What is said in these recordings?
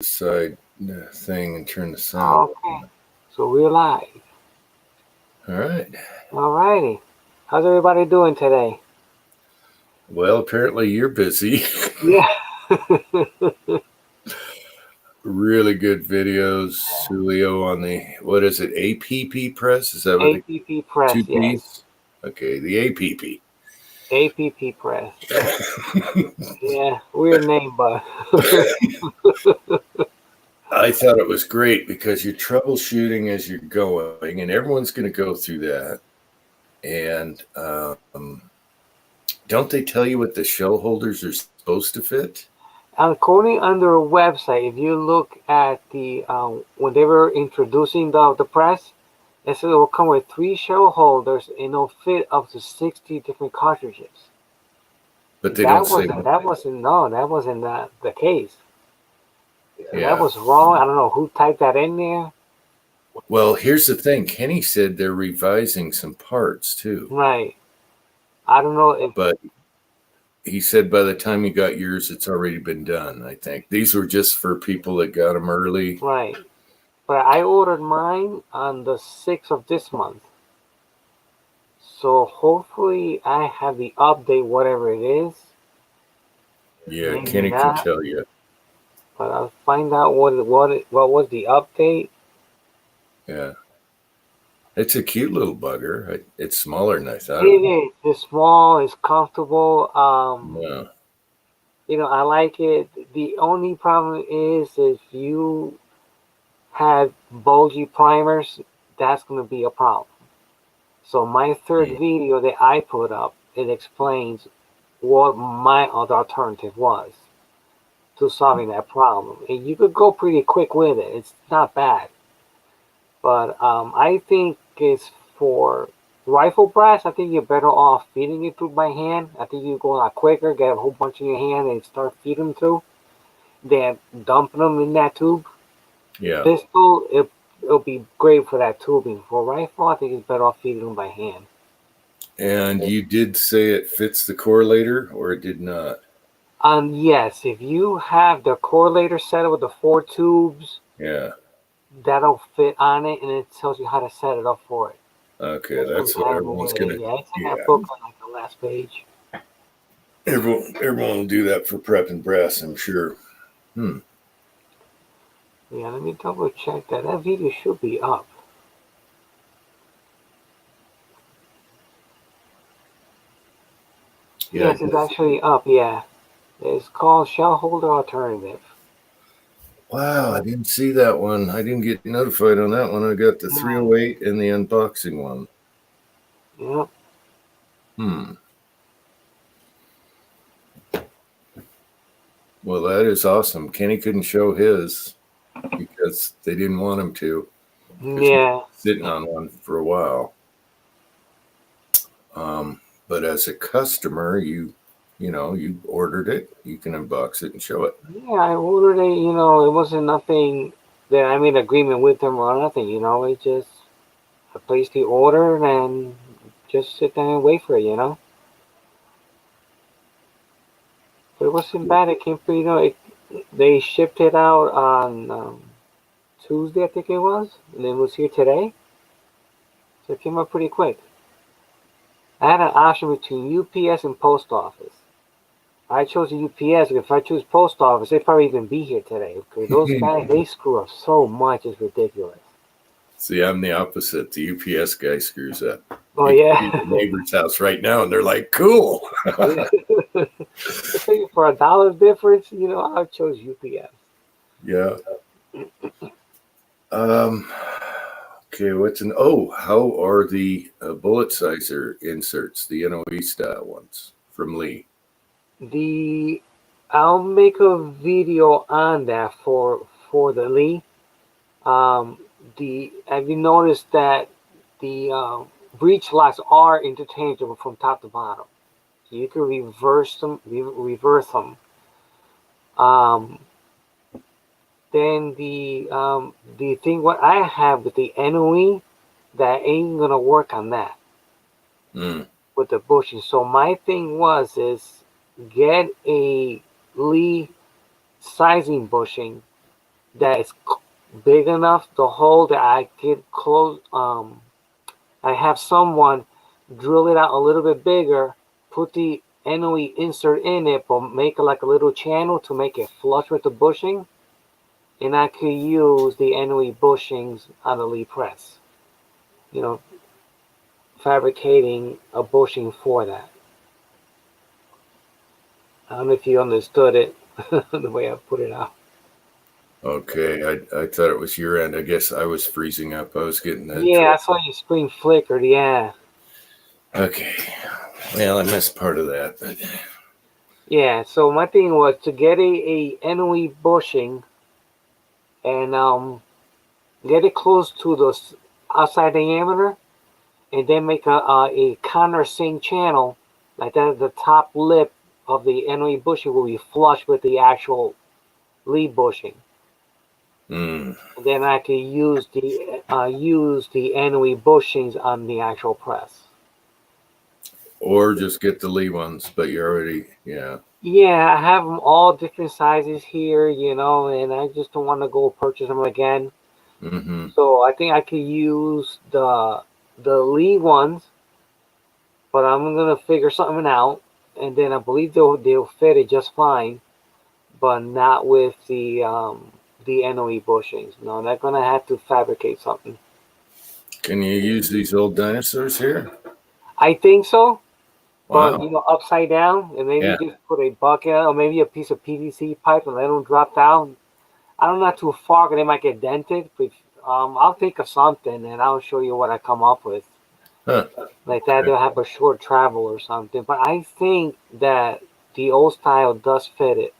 side thing and turn the sound. Okay, so we're live. All right. All righty. How's everybody doing today? Well, apparently you're busy. Yeah. Really good videos, Julio, on the, what is it, APP press? Is that what the APP Press, two yes. P's? Okay, the APP. APP Press. Yeah, weird name, but I thought it was great because you're troubleshooting as you're going, and everyone's going to go through that. And don't they tell you what the shell holders are supposed to fit? according on their website, if you look at the when they were introducing the press, they said it will come with 3 shell holders and it'll fit up to 60 different cartridges. But they don't say. That wasn't the case. So that Yeah. was wrong. I don't know who typed that in there. Well, here's the thing. Kenny said they're revising some parts too. Right. I don't know if But he said by the time you got yours, it's already been done, I think. These were just for people that got them early. right. But I ordered mine on the 6th of this month. So hopefully I have the update, whatever it is. Yeah, Maybe Kenny can not. tell you. But I'll find out what was the update. Yeah. It's a cute little bugger. It's smaller than I thought It it is. It's small. It's comfortable. was. I like it. The only problem is if you have bulgy primers, that's going to be a problem. So my third video that I put up, it explains what my other alternative was to solving that problem. And you could go pretty quick with it. It's not bad. But I think it's for rifle brass, I think you're better off feeding it through by hand. I think you go a lot quicker, get a whole bunch in your hand and start feeding them through than dumping them in that tube. Yeah. Pistol, it'll be great for that tubing. For rifle, I think it's better off feeding them by hand. And you did say it fits the correlator, or it did not? Yes, if you have the correlator set with the 4 tubes, Yeah. that'll fit on it, and it tells you how to set it up for it. Okay, that's what everyone's going to. Yeah, it's in that Yeah. book on like the last page. Everyone will do that for prep and brass, I'm sure. Yeah, let me double check that. That video should be up. Yeah, Yes, it's actually up, yeah. It's called Shell Holder Alternative. wow, I didn't see that one. I didn't get notified on that one. I got the 308 and the unboxing one. Yep. Well, that is awesome. Kenny couldn't show his because they didn't want him to. Yeah. Sitting on one for a while. But as a customer, you ordered it. You can unbox it and show it. Yeah, I ordered it, it wasn't nothing that I made agreement with them or nothing, it just, I placed the order and just sit there and wait for it. But it wasn't bad. It came pretty, they shipped it out on Tuesday, I think it was, and it was here today. So it came up pretty quick. I had an option between UPS and post office. I chose the UPS. If I choose post office, they'd probably even be here today. Because those guys, they screw up so much, it's ridiculous. See, I'm the opposite. The UPS guy screws up. Oh, yeah. The neighbor's house right now, and they're like, cool. For $1 difference, I chose UPS. Yeah. Okay, how are the bullet sizer inserts, the NOE style ones from Lee? I'll make a video on that for the Lee. Have you noticed that the breech locks are interchangeable from top to bottom? So you can reverse them. Then the thing what I have with the NOE, that ain't gonna work on that with the bushing. So my thing is get a Lee sizing bushing that is big enough to hold that I could close. I have someone drill it out a little bit bigger, put the NOE insert in it, but make it like a little channel to make it flush with the bushing, and I could use the NOE bushings on the Lee press. You know, fabricating a bushing for that. I don't know if you understood it the way I put it out. Okay, I thought it was your end. I guess I was freezing up. I was getting that. Yeah, I saw your screen flickered. Yeah. Okay. Well, I missed part of that, but Yeah. So my thing was to get a NOE bushing and get it close to the outside diameter, and then make a countersink channel like that. The top lip of the NOE bushing will be flush with the actual Lee bushing. And then I could use the NOE bushings on the actual press. or just get the Lee ones, but you're already, yeah. Yeah, I have them all different sizes here, and I just don't want to go purchase them again. Mm-hmm. So I think I could use the Lee ones, but I'm gonna figure something out, and then I believe they'll fit it just fine, but not with the NOE bushings. No, they're gonna have to fabricate something. Can you use these old dinosaurs here? I think so. Wow. But upside down, and maybe Yeah. just put a bucket or maybe a piece of PVC pipe and let them drop down. I don't know, not too far, because they might get dented. But I'll think of something and I'll show you what I come up with. Huh. Like that, they'll have a short travel or something. But I think that the old style does fit it.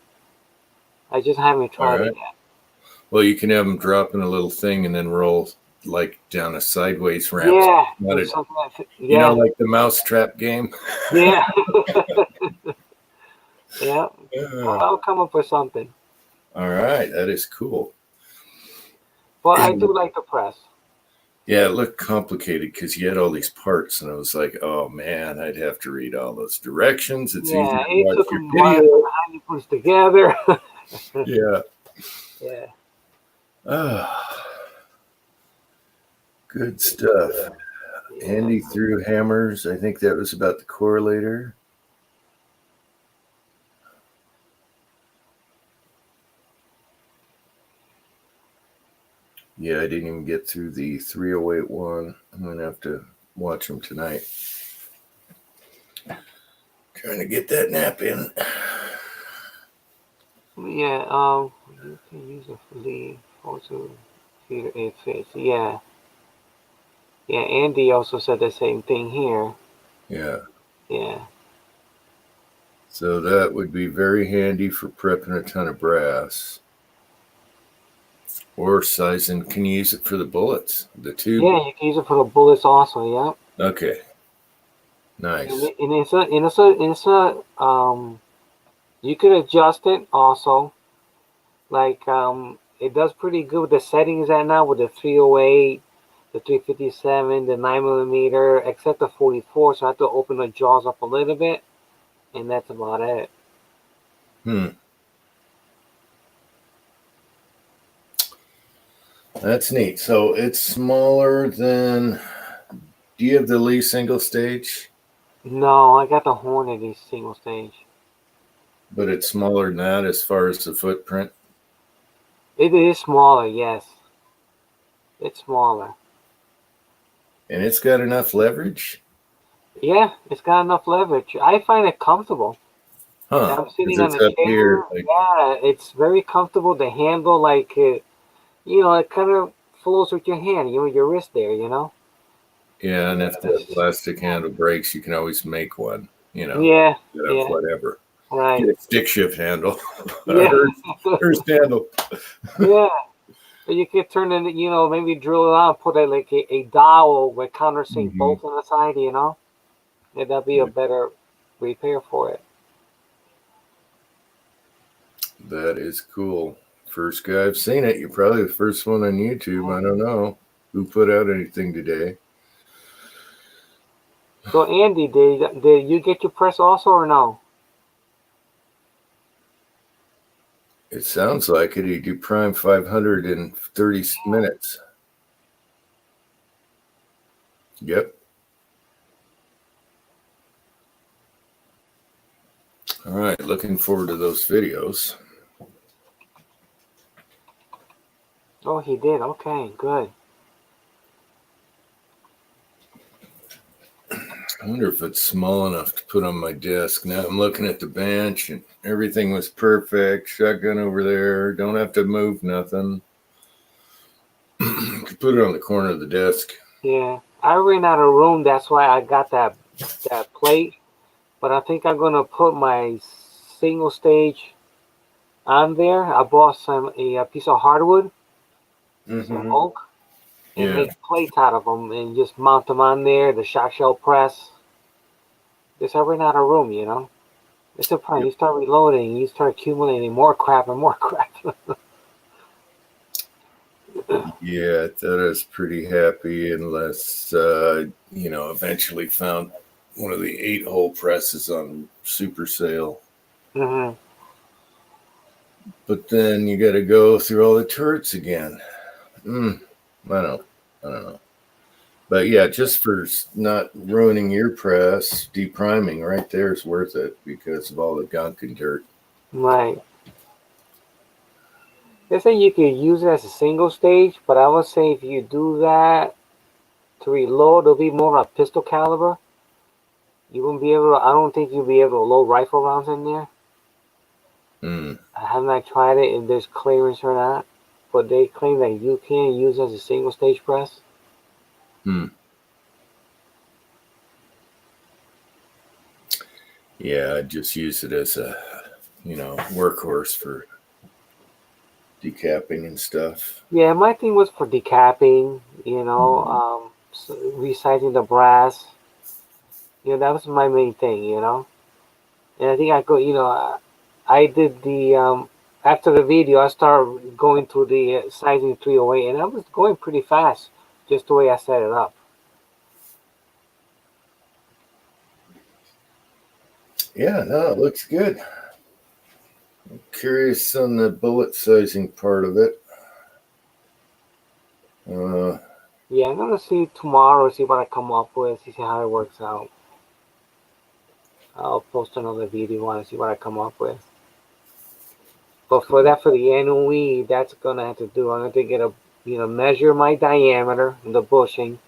I just haven't tried it yet. Well, you can have them drop in a little thing and then roll like down a sideways ramp. Yeah, Not a- something like that. You know, like the mousetrap game. Yeah. Yeah. I'll come up with something. All right, that is cool. But I do like the press. Yeah, it looked complicated because you had all these parts, and I was like, "Oh man, I'd have to read all those directions." It's easy to it watch took your me a while to video. learn how you put it together. Yeah. Yeah. Good stuff. Andy threw hammers. I think that was about the correlator. Yeah, I didn't even get through the 3081. I'm going to have to watch them tonight. Trying to get that nap in. Yeah, you can use a Lee photo feeder it fits. Yeah. Yeah, Andy also said the same thing here. Yeah. Yeah. So that would be very handy for prepping a ton of brass. Or sizing. Can you use it for the bullets? The tube? Yeah, you can use it for the bullets also, yeah. Okay. Nice. And it's a you could adjust it also. Like it does pretty good with the settings at now with the 308, the 357, the 9mm, except the 44. So I have to open the jaws up a little bit, and that's about it. That's neat. So it's smaller than. Do you have the Lee single stage? No, I got the Hornady single stage. But it's smaller than that as far as the footprint? It is smaller, yes. It's smaller. And it's got enough leverage? Yeah, it's got enough leverage. I find it comfortable. Huh. I'm sitting on a chair. Here, yeah, it's very comfortable. The handle, like, it kind of flows with your hand, your wrist there, Yeah, and if the plastic handle breaks, you can always make one, Yeah. Whatever. Right. Get a stick shift handle. Yeah. First handle. Yeah. You could turn it, maybe drill it out, put a dowel with countersink bolts on the side, and that'd be a better repair for it. That is cool. First guy I've seen it. You're probably the first one on YouTube. I don't know who put out anything today. So Andy, did you get your press also or no? It sounds like it. He do prime 500 in 30 minutes. Yep. All right. Looking forward to those videos. Oh, he did. Okay, good. I wonder if it's small enough to put on my desk. Now I'm looking at the bench and everything was perfect. Shotgun over there. Don't have to move nothing. Could put it on the corner of the desk. Yeah, I ran out of room. That's why I got that plate. But I think I'm gonna put my single stage on there. I bought a piece of hardwood, some oak, and Yeah. make plates out of them and just mount them on there. The shot shell press. Just I ran out of room, you know. It's a problem. You start reloading, you start accumulating more crap and more crap. Yeah, I thought I was pretty happy unless, eventually found one of the 8-hole presses on super sale. Hmm. But then you got to go through all the turrets again. I don't know. But yeah, just for not ruining your press, depriming right there is worth it because of all the gunk and dirt. Right. They say you could use it as a single stage, but I would say if you do that to reload, it'll be more of a pistol caliber. You won't be able to, I don't think you'll be able to load rifle rounds in there. I have not tried it if there's clearance or not, but they claim that you can use it as a single stage press. Yeah, I just use it as a, workhorse for decapping and stuff. Yeah, my thing was for decapping, resizing the brass. That was my main thing, And I think I did after the video, I started going through the sizing 308, and I was going pretty fast, just the way I set it up. Yeah, no, it looks good. I'm curious on the bullet sizing part of it. Yeah, I'm gonna see tomorrow, see what I come up with, see how it works out. I'll post another video on it, see what I come up with. But for the NOE, that's gonna have to do. I'm gonna have to get measure my diameter, the bushing,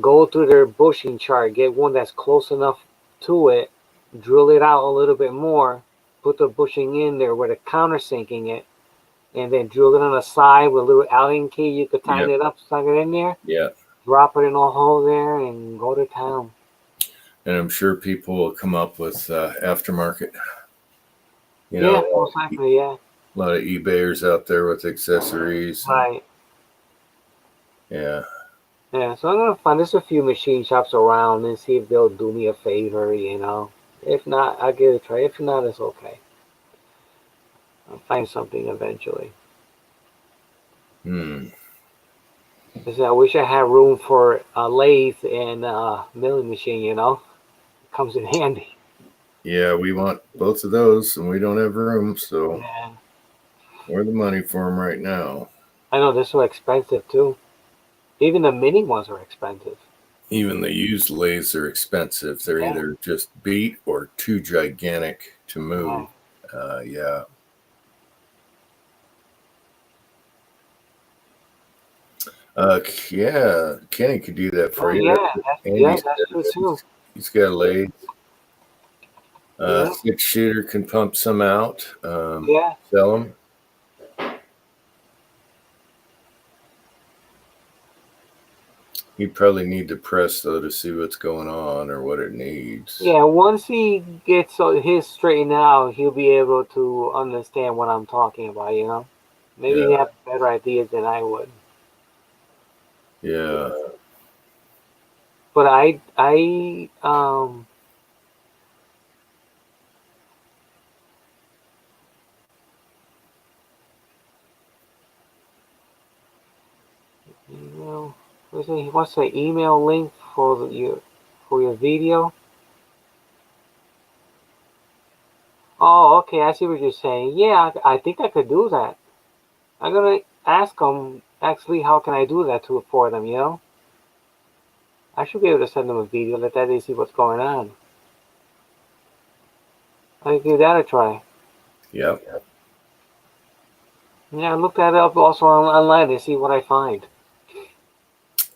go through their bushing chart, get one that's close enough to it, drill it out a little bit more, put the bushing in there where the countersinking it, and then drill it on the side with a little Allen key. You could tighten it up, suck it in there, drop it in a hole there, and go to town. And I'm sure people will come up with aftermarket. Most likely, a lot of eBayers out there with accessories. Right. Yeah. Yeah, so I'm gonna find there's a few machine shops around and see if they'll do me a favor, If not, I'll give it a try. If not, it's okay. I'll find something eventually. I wish I had room for a lathe and a milling machine, It comes in handy. Yeah, we want both of those, and we don't have room, so Yeah. we're the money for them right now. I know they're so expensive too. Even the mini ones are expensive. Even the used lathes are expensive. They're either just beat or too gigantic to move. Yeah. Kenny could do that for you. That's true too. He's got a lathe. 6-shooter can pump some out. Sell them. He'd probably need to press though to see what's going on or what it needs. Yeah, once he gets his straightened out, he'll be able to understand what I'm talking about. Maybe he has better ideas than I would. Yeah. But I he wants an email link for your video. Oh, okay, I see what you're saying. Yeah, I think I could do that. I'm gonna ask them actually how can I do that for them, you know? I should be able to send them a video, let that they see what's going on. I can give that a try. Yep. Yeah, look that up also online and see what I find.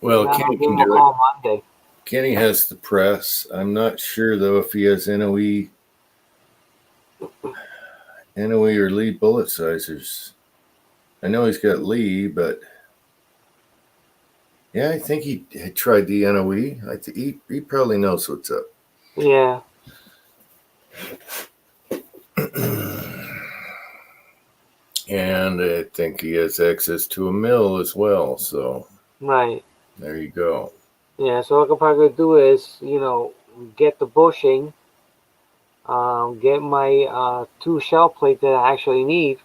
Well, And I'll Kenny give can them a do it. call Monday. Kenny has the press. I'm not sure though if he has NOE or Lee bullet sizers. I know he's got Lee, but yeah, I think he had tried the NOE. He probably knows what's up. Yeah, And I think he has access to a mill as well. So right. there you go. Yeah, so what I could probably do is, get the bushing, get my 2 shell plates that I actually need,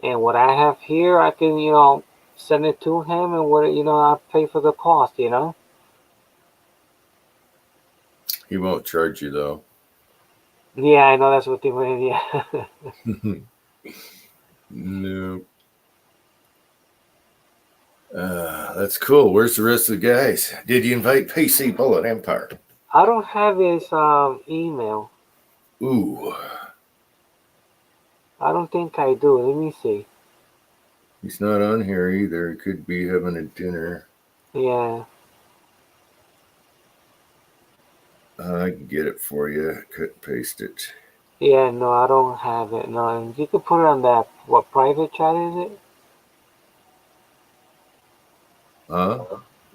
and what I have here, I can, send it to him, and I pay for the cost, you know. He won't charge you though. Yeah, I know that's what they mean. Yeah. No. That's cool. Where's the rest of the guys? Did you invite PC Bullet Empire? I don't have his email. Ooh, I don't think I do. Let me see. he's not on here either. He could be having a dinner. Yeah. I can get it for you. Cut and paste it. Yeah, no, I don't have it. No, and you could put it on that, what, private chat is it? Huh?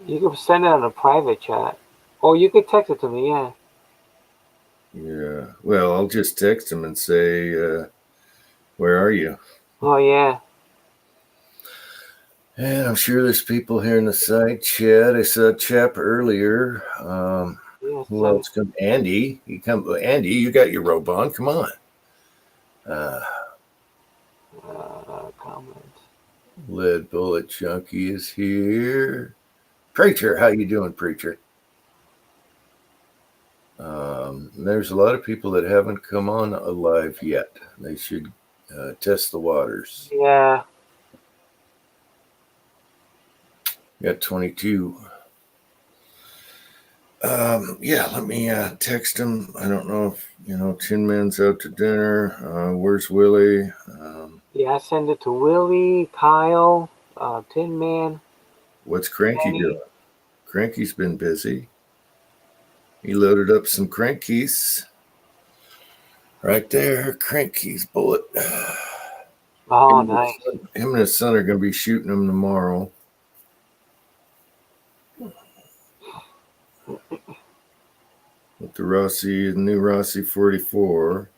You could send it on a private chat. Or you could text it to me, yeah. Yeah. Well, I'll just text him and say, where are you? Oh, yeah. And I'm sure there's people here in the side chat. I saw a chap earlier. Yeah, Who else come? Andy. Andy, you got your robe on. Come on. comments. Lead Bullet Junkie is here. Preacher, how you doing, Preacher? There's a lot of people that haven't come on alive yet. They should test the waters. Yeah. Got 22. Yeah, let me text him. I don't know if Tin Man's out to dinner. Where's Willie? Yeah, I send it to Willie, Kyle, Tin Man. What's Cranky Danny. doing? Cranky's been busy. He loaded up some Crankies. Right there, Cranky's bullet. Oh, nice. Him and his son are going to be shooting them tomorrow. With the new Rossi 44.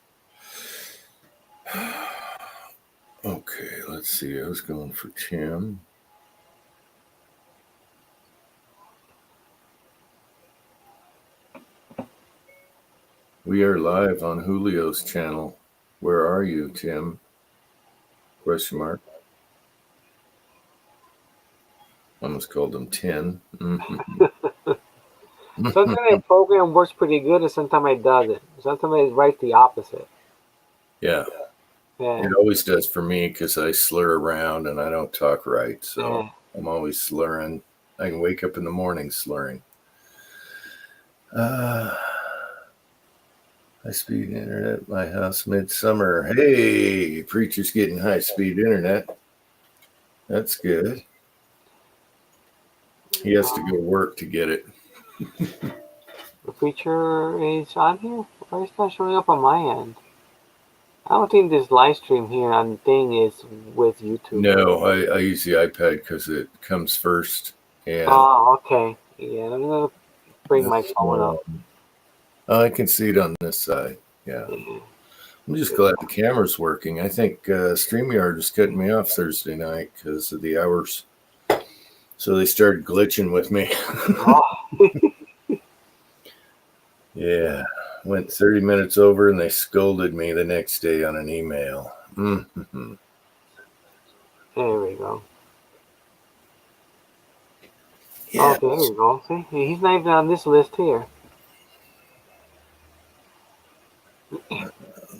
Okay, let's see. I was going for Tim. We are live on Julio's channel. Where are you, Tim? Question mark. Almost called him 10. Mm-hmm. Sometimes the program works pretty good, and sometimes it doesn't. Sometimes it writes the opposite. Yeah. Yeah. It always does for me because I slur around and I don't talk right. So Yeah. I'm always slurring. I can wake up in the morning slurring. High-speed internet at my house midsummer. Hey, Preacher's getting high-speed internet. That's good. He has to go work to get it. The preacher is on here? Why is not showing up on my end? I don't think this live stream here on thing is with YouTube. No, I use the iPad because it comes first. And oh, okay. Yeah, I'm going to bring my phone up. I can see it on this side. Yeah. I'm just glad the camera's working. I think StreamYard was cutting me off Thursday night because of the hours. So they started glitching with me. Yeah. Went 30 minutes over and they scolded me the next day on an email. Mm-hmm. There we go. Yeah. Okay, there we go. See, he's not even on this list here.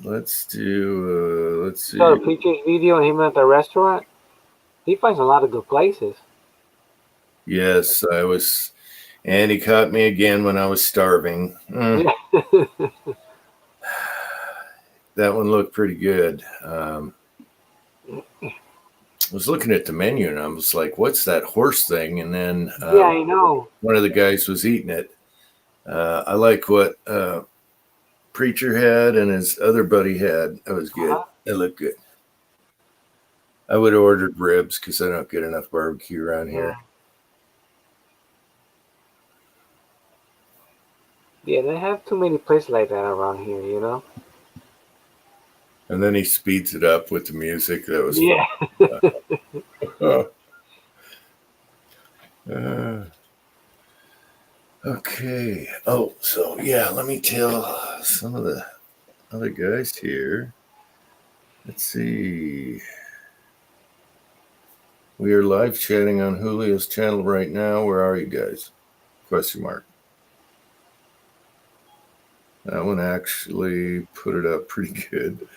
let's do. Let's see. Saw the preacher's video of him at the restaurant. He finds a lot of good places. Yes, I was. And he caught me again when I was starving. That one looked pretty good. I was looking at the menu and I was like, what's that horse thing? And then Yeah, I know. one of the guys was eating it. I like what Preacher had and his other buddy had. That was good. It looked good. I would have ordered ribs because I don't get enough barbecue around here. Yeah, they have too many places like that around here, you know? And then he speeds it up with the music. That was fun. Okay. Oh, so yeah, let me tell some of the other guys here. Let's see. We are live chatting on Julio's channel right now. Where are you guys? Question mark. That one actually put it up pretty good.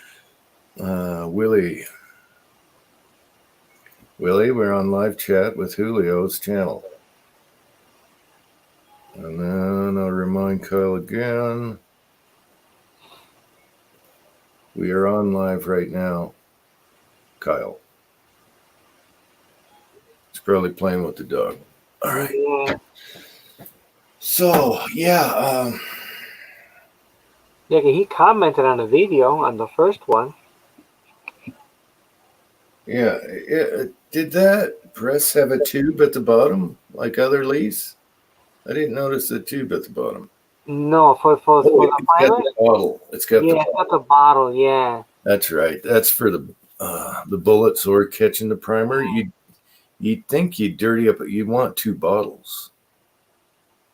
Willie, we're on live chat with Julio's channel. And then I'll remind Kyle again. We are on live right now, Kyle. He's probably playing with the dog. All right. Yeah. So, yeah. Yeah, he commented on the video, on the first one. Yeah. Did that press have a tube at the bottom like other Lees? I didn't notice the tube at the bottom. No, for the It's got pilot? the bottle. It's got Yeah, it's got the bottle, yeah. That's right. That's for the bullets or catching the primer. You'd think you'd dirty up. You want two bottles.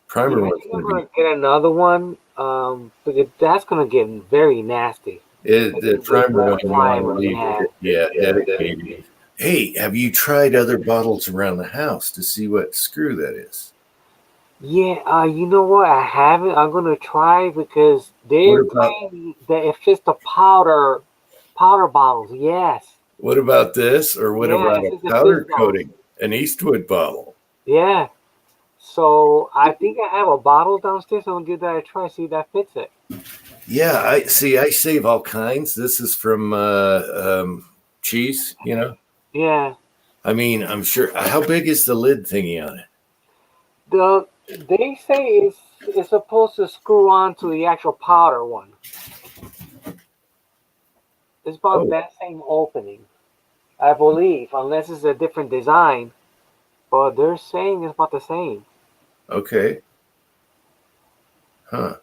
Primer one's I'm gonna get another one, because that's gonna get very nasty. The primer one you want to leave. Yeah, dedicated. Hey, have you tried other bottles around the house to see what screw that is? Yeah, you know what? I haven't. I'm gonna try because they're claiming that it fits the powder bottles. Yes. What about this? Or what about a powder coating? An Eastwood bottle? Yeah. So I think I have a bottle downstairs. I'm gonna give that a try. See if that fits it. Yeah, I save all kinds. This is from cheese, you know. Yeah. I mean, I'm sure. How big is the lid thingy on it? They say it's supposed to screw on to the actual powder one. It's about that same opening, I believe, unless it's a different design. But they're saying it's about the same. Okay. Huh.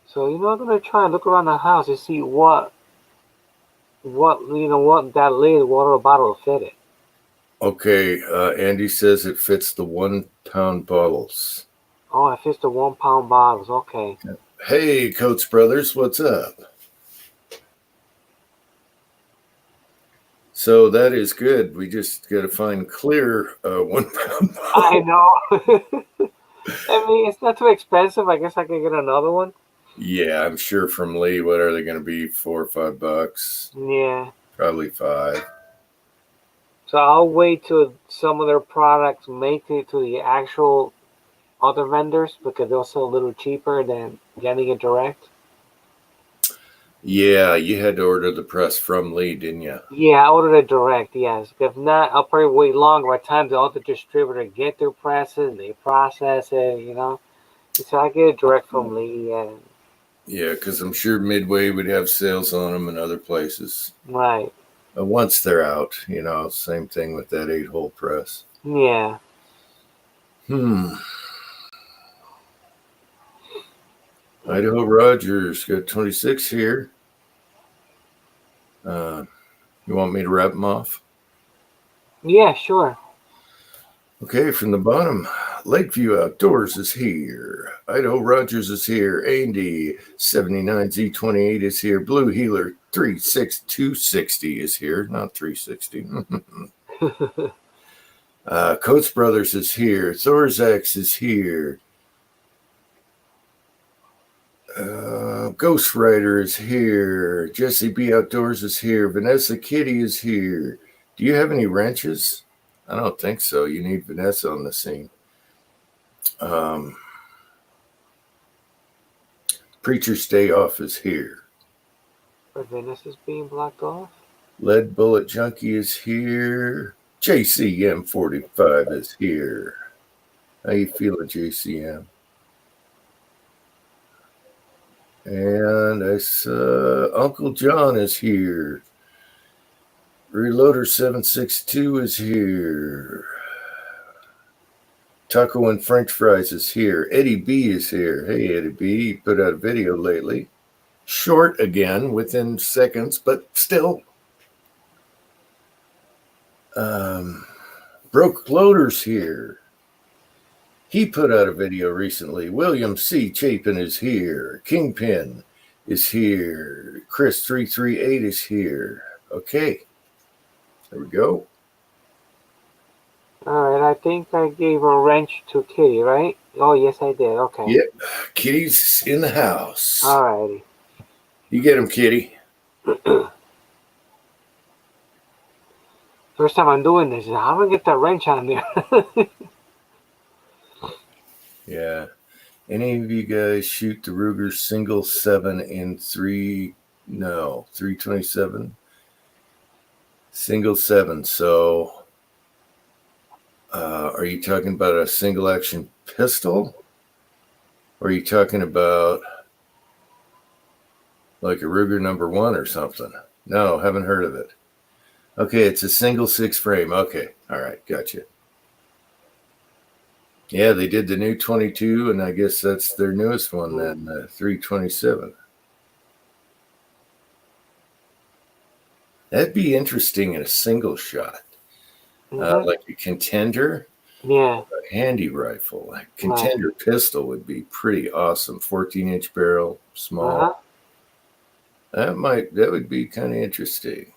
So I'm gonna try and look around the house to see what that lid water bottle will fit it. Okay, Andy says it fits the 1 pound bottles. Oh, it fits the 1 pound bottles. Okay. Hey, Coates Brothers, what's up? So that is good. We just got to find clear 1 pound bottles. I know. I mean, it's not too expensive. I guess I can get another one. Yeah, I'm sure from Lee. What are they going to be? $4 or $5? Yeah. Probably 5. So I'll wait till some of their products make it to the actual other vendors because they'll sell a little cheaper than getting it direct. Yeah, you had to order the press from Lee, didn't you? Yeah, I ordered it direct, yes. If not, I'll probably wait longer by the time the other distributor get their presses and they process it, So I get it direct from Lee. Yeah, because I'm sure Midway would have sales on them in other places. Right. Once they're out, same thing with that 8-hole press. Yeah. Idaho Rogers got 26 here. You want me to wrap them off? Yeah, sure. Okay, from the bottom, Lakeview Outdoors is here. Idaho Rogers is here. Andy 79Z28 is here. Blue Healer 36260 is here. Not 360. Coates Brothers is here. Thorzak's is here. Ghost Rider is here. Jesse B Outdoors is here. Vanessa Kitty is here. Do you have any wrenches? I don't think so. You need Vanessa on the scene. Preacher's Day Off is here. Venice is being blocked off. Lead Bullet Junkie is here. JCM45 is here. How you feeling, JCM? And I saw Uncle John is here. Reloader 762 is here. Taco and French Fries is here. Eddie B is here. Hey, Eddie B, you put out a video lately. Short again, within seconds, but still. Broke Loader's here. He put out a video recently. William C. Chapin is here. Kingpin is here. Chris 338 is here. Okay. There we go. All right, I think I gave a wrench to Kitty, right? Oh, yes, I did. Okay. Yep. Kitty's in the house. All righty. You get him, Kitty. First time I'm doing this. How do I get that wrench on there? Yeah. Any of you guys shoot the Ruger single 7 in 327? Single 7. So, are you talking about a single action pistol? Or are you talking about like a Ruger number 1 or something? No, haven't heard of it. Okay, it's a single 6 frame. Okay, all right, gotcha. Yeah, they did the new 22, and I guess that's their newest one then, 327. That'd be interesting in a single shot. Like a contender, Yeah. a handy rifle. A contender pistol would be pretty awesome. 14-inch barrel, small. That would be kind of interesting.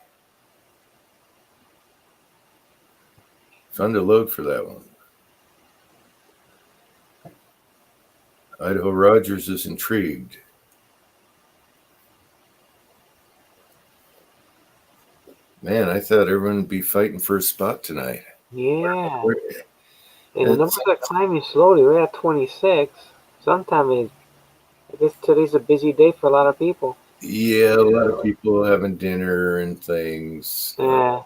Fun to load for that one. Idaho Rogers is intrigued. Man, I thought everyone would be fighting for a spot tonight. Yeah. And the numbers are climbing slowly. We're at 26. Sometimes, I guess today's a busy day for a lot of people. Yeah, a lot of people having dinner and things. Yeah.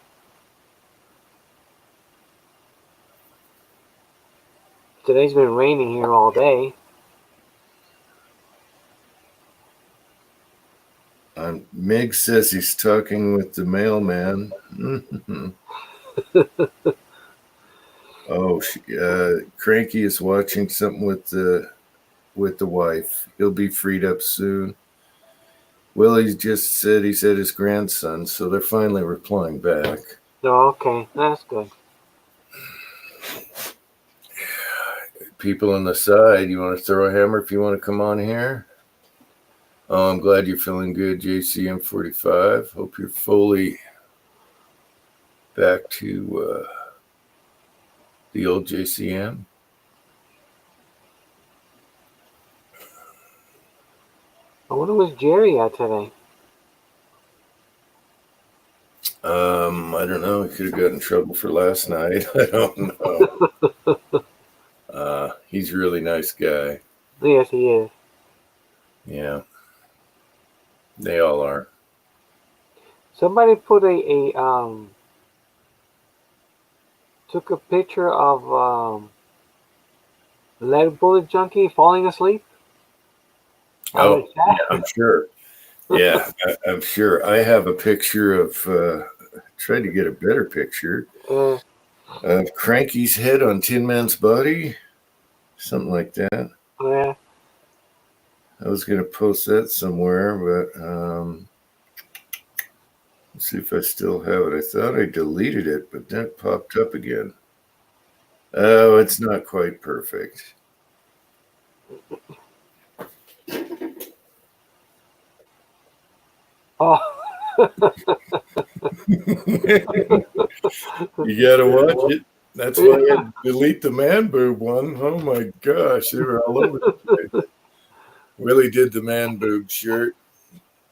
Today's been raining here all day. Mig says he's talking with the mailman. Oh, Cranky is watching something with the wife. He'll be freed up soon. Willie just said he's at his grandson, so they're finally replying back. Oh, okay, that's good. People on the side, you want to throw a hammer if you want to come on here? Oh, I'm glad you're feeling good, JCM45. Hope you're fully back to the old JCM. I wonder where's Jerry at today? I don't know. He could have got in trouble for last night. I don't know. He's a really nice guy. Yes, he is. Yeah. They all are. Somebody put took a picture of Lead Bullet Junkie falling asleep. Oh, yeah, I'm sure. Yeah, I'm sure. I have a picture of, tried to get a better picture of Cranky's head on Tin Man's body. Something like that. Yeah. I was going to post that somewhere, but let's see if I still have it. I thought I deleted it, but that popped up again. Oh, it's not quite perfect. Oh. You got to watch it. That's why I had to delete the man boob one. Oh my gosh, they were all over the place. Willie did the man boob shirt.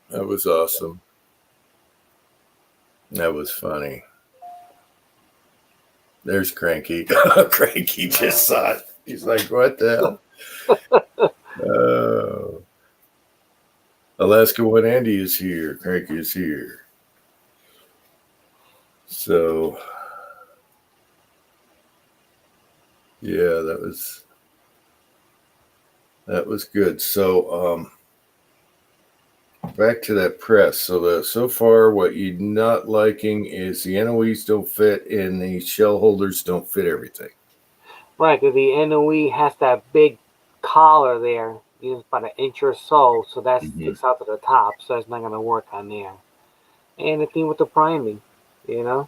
That was awesome. That was funny. There's Cranky. Cranky just saw it. He's like, what the hell? Oh. Alaska One Andy is here. Cranky is here. So, yeah, that was good. So, back to that press. So far, what you're not liking is the NOEs don't fit and the shell holders don't fit everything. Right, because the NOE has that big collar there, it's about an inch or so that sticks out to the top, so it's not going to work on there. And the thing with the priming, you know?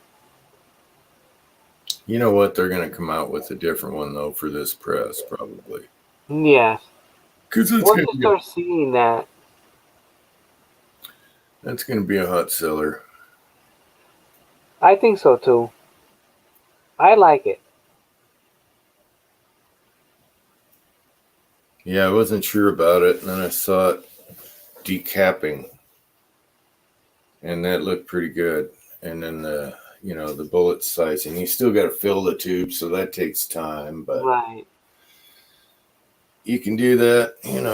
You know what? They're going to come out with a different one, though, for this press, probably. Yes. Because it's Once you start seeing that, that's going to be a hot seller. I think so, too. I like it. Yeah, I wasn't sure about it, and then I saw it decapping, and that looked pretty good. And then the bullet sizing, you still got to fill the tube, so that takes time, but right. You can do that, and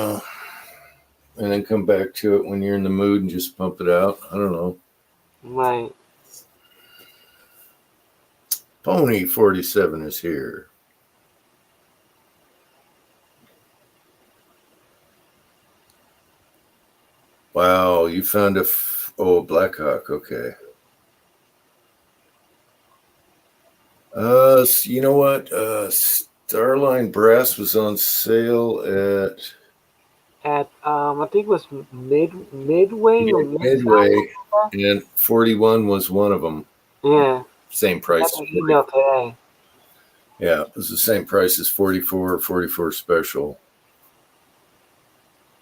then come back to it when you're in the mood and just pump it out. I don't know. Right. Pony 47 is here. Wow, you found a Blackhawk. Okay. You know what? Starline Brass was on sale at I think it was Midway or Midway, and 41 was one of them. Yeah. Same price. That's an email today. Yeah, it was the same price as 44 special.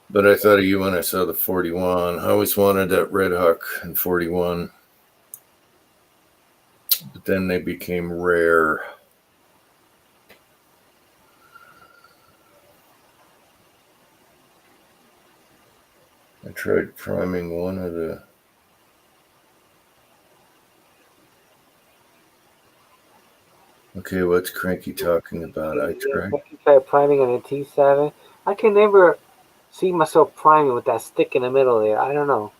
But I thought of you when I saw the 41. I always wanted that Red Hawk and 41. But then they became rare. I tried priming one of the... Okay, what's Cranky talking about? I tried priming on a T7. I can never see myself priming with that stick in the middle there. I don't know.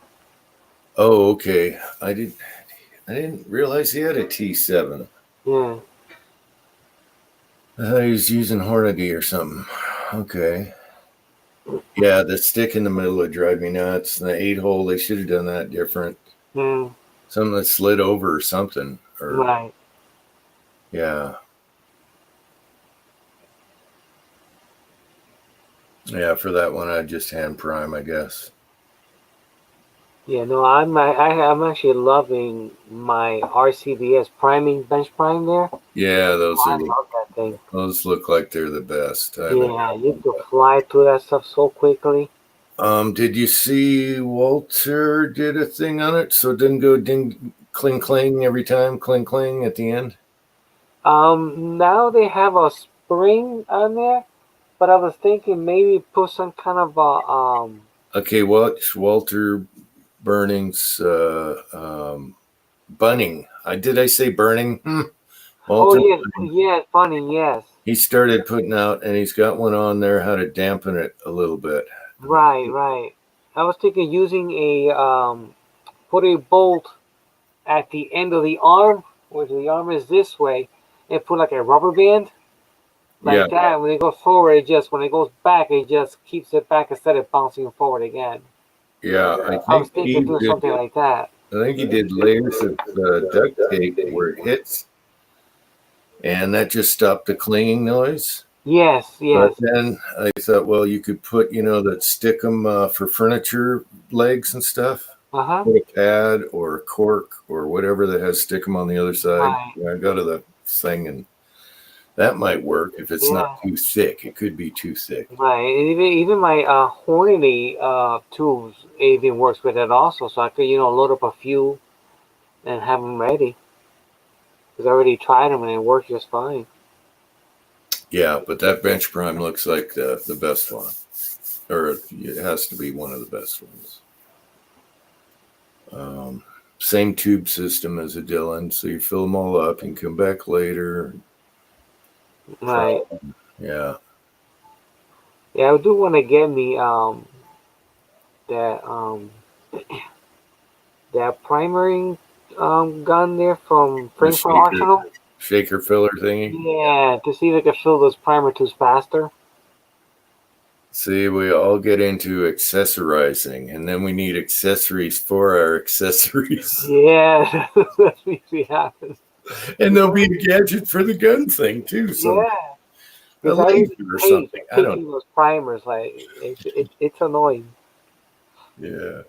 Oh, okay. I didn't realize he had a T7. Yeah. I thought he was using Hornady or something. Okay. Yeah, the stick in the middle would drive me nuts. And the 8-hole, they should have done that different. Something that slid over or something. Right. Yeah. Yeah, for that one, I'd just hand prime, I guess. Yeah, no, I'm actually loving my RCDS priming bench prime there. Yeah, I love that thing. Those look like they're the best. Yeah, you can fly through that stuff so quickly. Did you see Walter did a thing on it so it didn't go ding cling cling every time, cling cling at the end? Now they have a spring on there, but I was thinking maybe put some kind of a Okay, watch Walter Burning's Bunning. Did I say Burning? Walter yes, Bunning, yes. He started putting out, and he's got one on there how to dampen it a little bit. Right. I was thinking using put a bolt at the end of the arm, where the arm is this way, and put like a rubber band like that. When it goes forward, when it goes back, it just keeps it back instead of bouncing forward again. Yeah, I was thinking doing something like that. I think he did layers of duct tape where it hits, and that just stopped the clanging noise. Yes. But then I thought, well, you could put, that stickum for furniture legs and stuff. Put a pad or a cork or whatever that has stickum on the other side. I go to the thing, and that might work if it's not too thick. It could be too thick. Right. And even my Hornady tools even works with it also. So I could, load up a few and have them ready. Because I already tried them and it worked just fine. Yeah, but that bench prime looks like the best one. or it has to be one of the best ones. Same tube system as a Dylan, so you fill them all up and come back later. Right. Yeah. Yeah, I do want to get me that that primary gun there from Frankfurt Arsenal. Shaker filler thingy. Yeah, to see if I can fill those primer tubes faster. See, we all get into accessorizing, and then we need accessories for our accessories. Yeah, that's what happens. And there'll be a gadget for the gun thing too. So Yeah, a because I laser or something. I don't. taking those primers, like it's annoying. Yeah.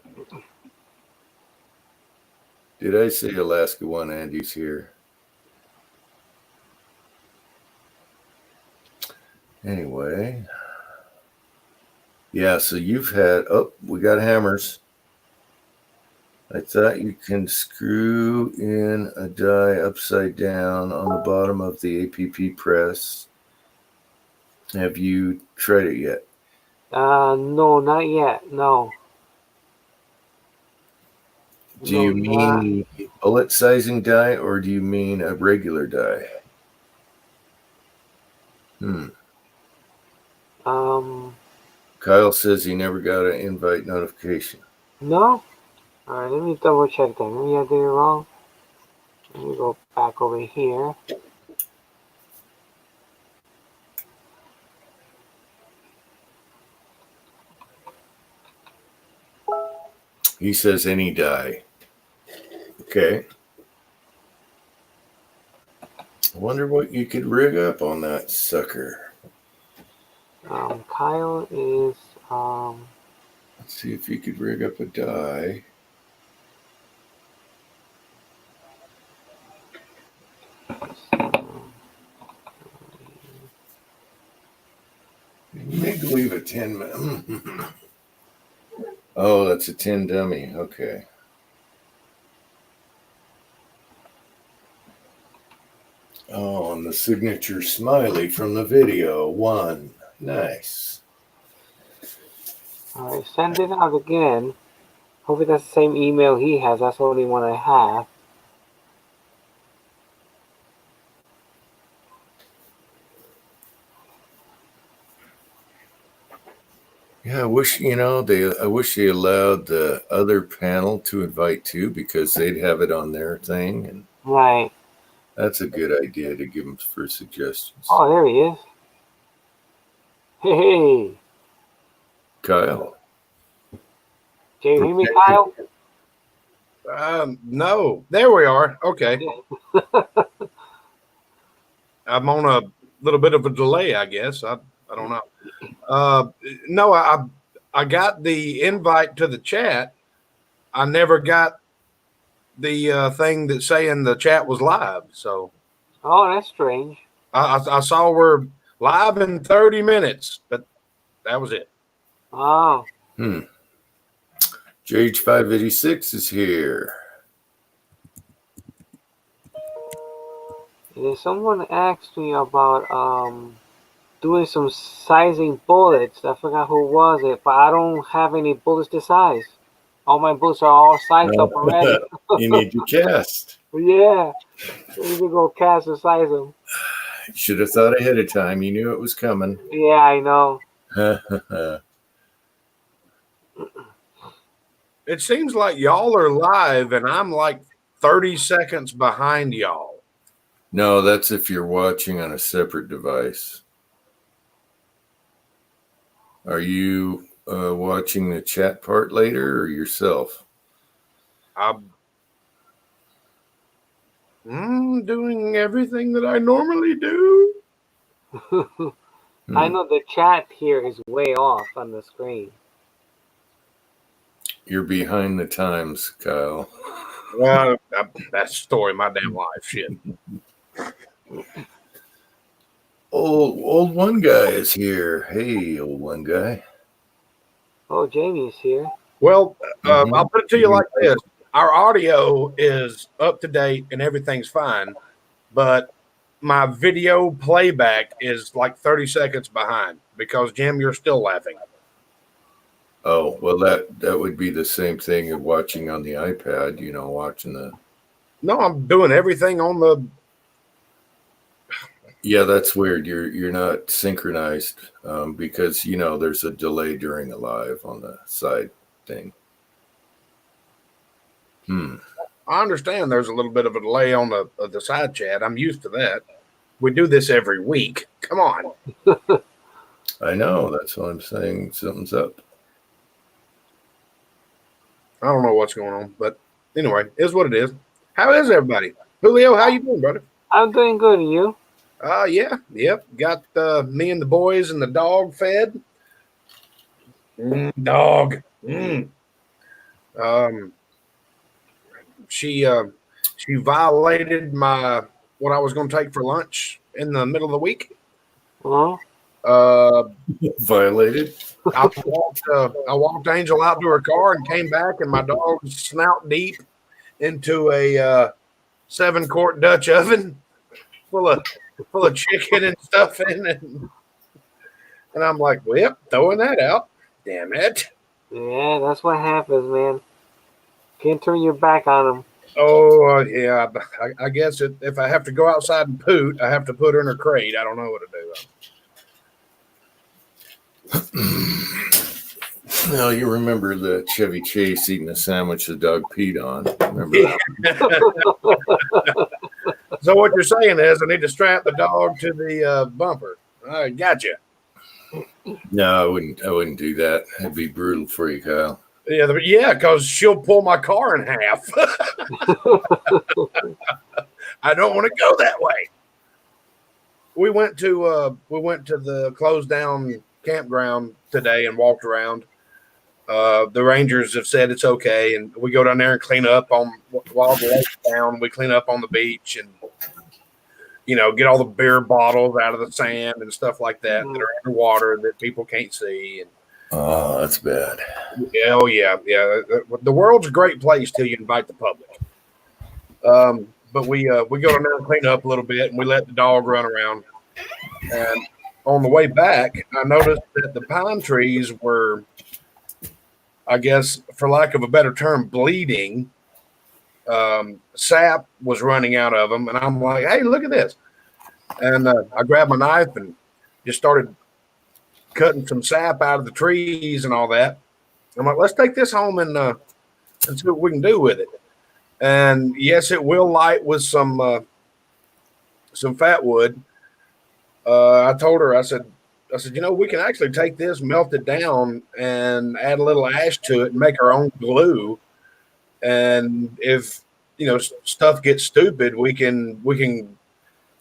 Did I say Alaska One? Andy's here. Anyway. Yeah, so you've had, we got hammers. I thought you can screw in a die upside down on the bottom of the APP press. Have you tried it yet? No, not yet. No. Do you mean bullet sizing die or do you mean a regular die? Kyle says he never got an invite notification. No? Alright, let me double check that. Maybe I did it wrong. Let me go back over here. He says any die. Okay. I wonder what you could rig up on that sucker. Kyle is Let's see if you could rig up a die. You make believe a 10. Oh, that's a 10 dummy. Okay. Oh, and the signature smiley from the video. 1. Nice. alright, send it out again. Hopefully that's the same email he has. That's the only one I have. Yeah, I wish I wish they allowed the other panel to invite too, because they'd have it on their thing, and Right. that's a good idea to give them for suggestions. Oh, there he is. Hey, Kyle. can you hear me, Kyle? No. There we are. Okay. I'm on a little bit of a delay, I guess. I don't know. No, I got the invite to the chat. I never got the thing that's saying the chat was live. So Oh, that's strange. I saw we're live in 30 minutes, but that was it. Oh. JH586 is here. Yeah, someone asked me about doing some sizing bullets. I forgot who was it, but I don't have any bullets to size. All my bullets are all sized up already. You need to cast. Yeah, we need to go cast and size them. Should have thought ahead of time. You knew it was coming. Yeah, I know. It seems like y'all are live and I'm like 30 seconds behind y'all. No, that's if you're watching on a separate device. Are you watching the chat part later or yourself? I'm doing everything that I normally do. I know the chat here is way off on the screen. You're behind the times, Kyle. Well, that's the story of my damn life. Shit. Old one guy is here. Hey, old one guy. Oh, Jamie's here. Well, I'll put it to you like this. Our audio is up to date and everything's fine, but my video playback is like 30 seconds behind because, Jim, you're still laughing. Oh, well, that would be the same thing of watching on the iPad, watching the. No, I'm doing everything on the. Yeah, that's weird. You're not synchronized because there's a delay during a live on the side thing. I understand there's a little bit of a delay on the side chat. I'm used to that. We do this every week. Come on. I know. That's what I'm saying. Something's up. I don't know what's going on, but anyway, is what it is. How is everybody? Julio, how you doing, brother? I'm doing good. And you? Yeah, yep. Got me and the boys and the dog fed. Dog. She violated what I was going to take for lunch in the middle of the week. Well, Violated. I walked Angel out to her car and came back, and my dog was snout deep into a 7-quart Dutch oven full of chicken and stuff in it. And I'm like, well, throwing that out. Damn it. yeah, that's what happens, man. Can't turn your back on them. Oh, yeah. I guess if I have to go outside and poot, I have to put her in her crate. I don't know what to do. Well, you remember the Chevy Chase eating a sandwich the dog peed on. Remember that? So what you're saying is I need to strap the dog to the bumper. I gotcha. No, I wouldn't do that. It'd be brutal for you, Kyle. Yeah, because she'll pull my car in half. I don't want to go that way. We went to the closed down campground today and walked around. The Rangers have said it's okay, and we go down there and clean up while the lake's down. We clean up on the beach and get all the beer bottles out of the sand and stuff like that that are underwater that people can't see. And oh, that's bad. oh yeah. The world's a great place till you invite the public. But we go down there and clean up a little bit, and we let the dog run around. And on the way back, I noticed that the pine trees were, I guess, for lack of a better term, bleeding. Sap was running out of them, and I'm like, hey, look at this. And I grabbed my knife and just started cutting some sap out of the trees and all that. I'm like, let's take this home and see what we can do with it. And yes, it will light with some fat wood. I told her, I said, we can actually take this, melt it down, and add a little ash to it and make our own glue. And if stuff gets stupid, we can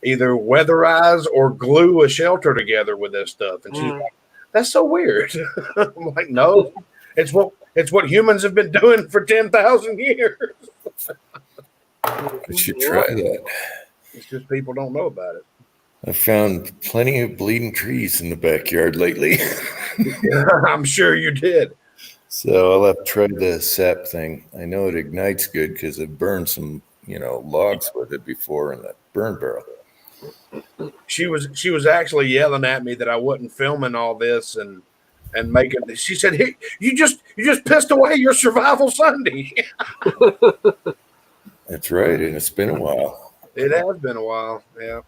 either weatherize or glue a shelter together with this stuff. And she's like, "That's so weird." I'm like, "No, it's what humans have been doing for 10,000 years." I should try that. It's just people don't know about it. I've found plenty of bleeding trees in the backyard lately. I'm sure you did. So I'll have to try the sap thing. I know it ignites good because I've burned some, logs with it before in the burn barrel. She was actually yelling at me that I wasn't filming all this and making. She said, "Hey, you just pissed away your survival Sunday." That's right, and it's been a while. It has been a while, yeah.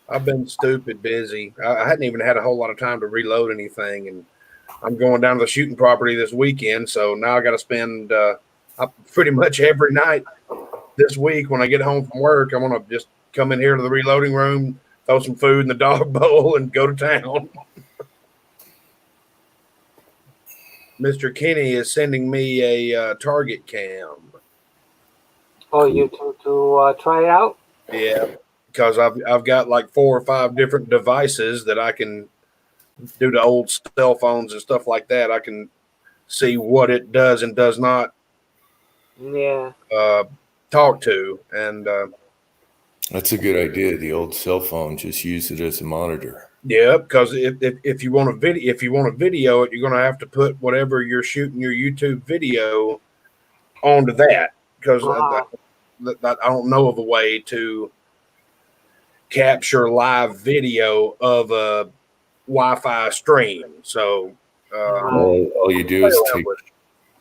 I've been stupid busy. I hadn't even had a whole lot of time to reload anything, and I'm going down to the shooting property this weekend, so now I got to spend pretty much every night this week when I get home from work. I'm going to just come in here to the reloading room, throw some food in the dog bowl, and go to town. Mr. Kenny is sending me a Target cam. Oh, you to try it out? Yeah, because I've got like 4 or 5 different devices that I can do to old cell phones and stuff like that. I can see what it does and does not talk to, and that's a good idea. The old cell phone, just use it as a monitor. Yeah, because if you want to video it, you're going to have to put whatever you're shooting your YouTube video onto that, because I don't know of a way to capture live video of a Wi-Fi stream. So All you do play is around with it.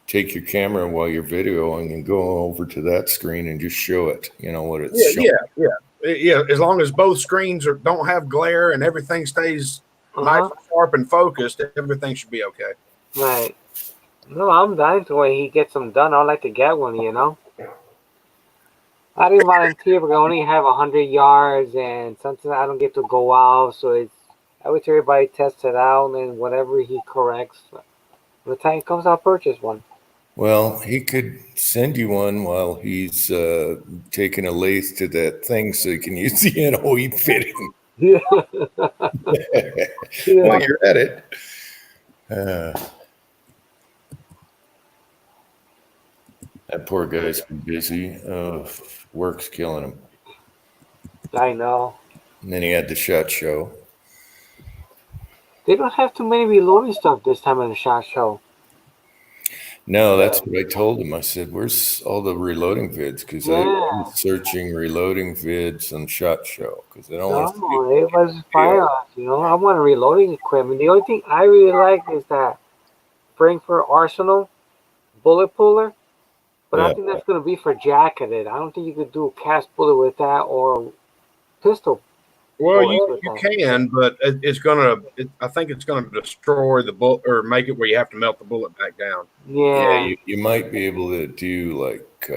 take your camera while you're videoing and go over to that screen and just show it. You know what it's Yeah, showing. yeah. As long as both screens don't have glare and everything stays nice and sharp and focused, everything should be okay. Right. No, I'm dying to when he gets them done. I'd like to get one, you know. I didn't volunteer because I only have 100 yards, and sometimes I don't get to go out. So I wish everybody tests it out, and whatever he corrects, when the time comes, I'll purchase one. Well, he could send you one while he's taking a lathe to that thing so you can use the NOE fitting. Yeah. While you're at it. That poor guy's been busy. Work's killing him. I know. And then he had the SHOT Show. They don't have too many reloading stuff this time in the SHOT Show. No, that's what I told him. I said, "Where's all the reloading vids?" Because I was searching reloading vids on SHOT Show because I don't want to. No, it was firearms. You know, I want reloading equipment. The only thing I really like is that Frankfurt Arsenal bullet puller, but I think that's going to be for jacketed. I don't think you could do a cast bullet with that or pistol. Well, you can, but it's gonna. I think it's gonna destroy the bullet or make it where you have to melt the bullet back down. Yeah, you might be able to do like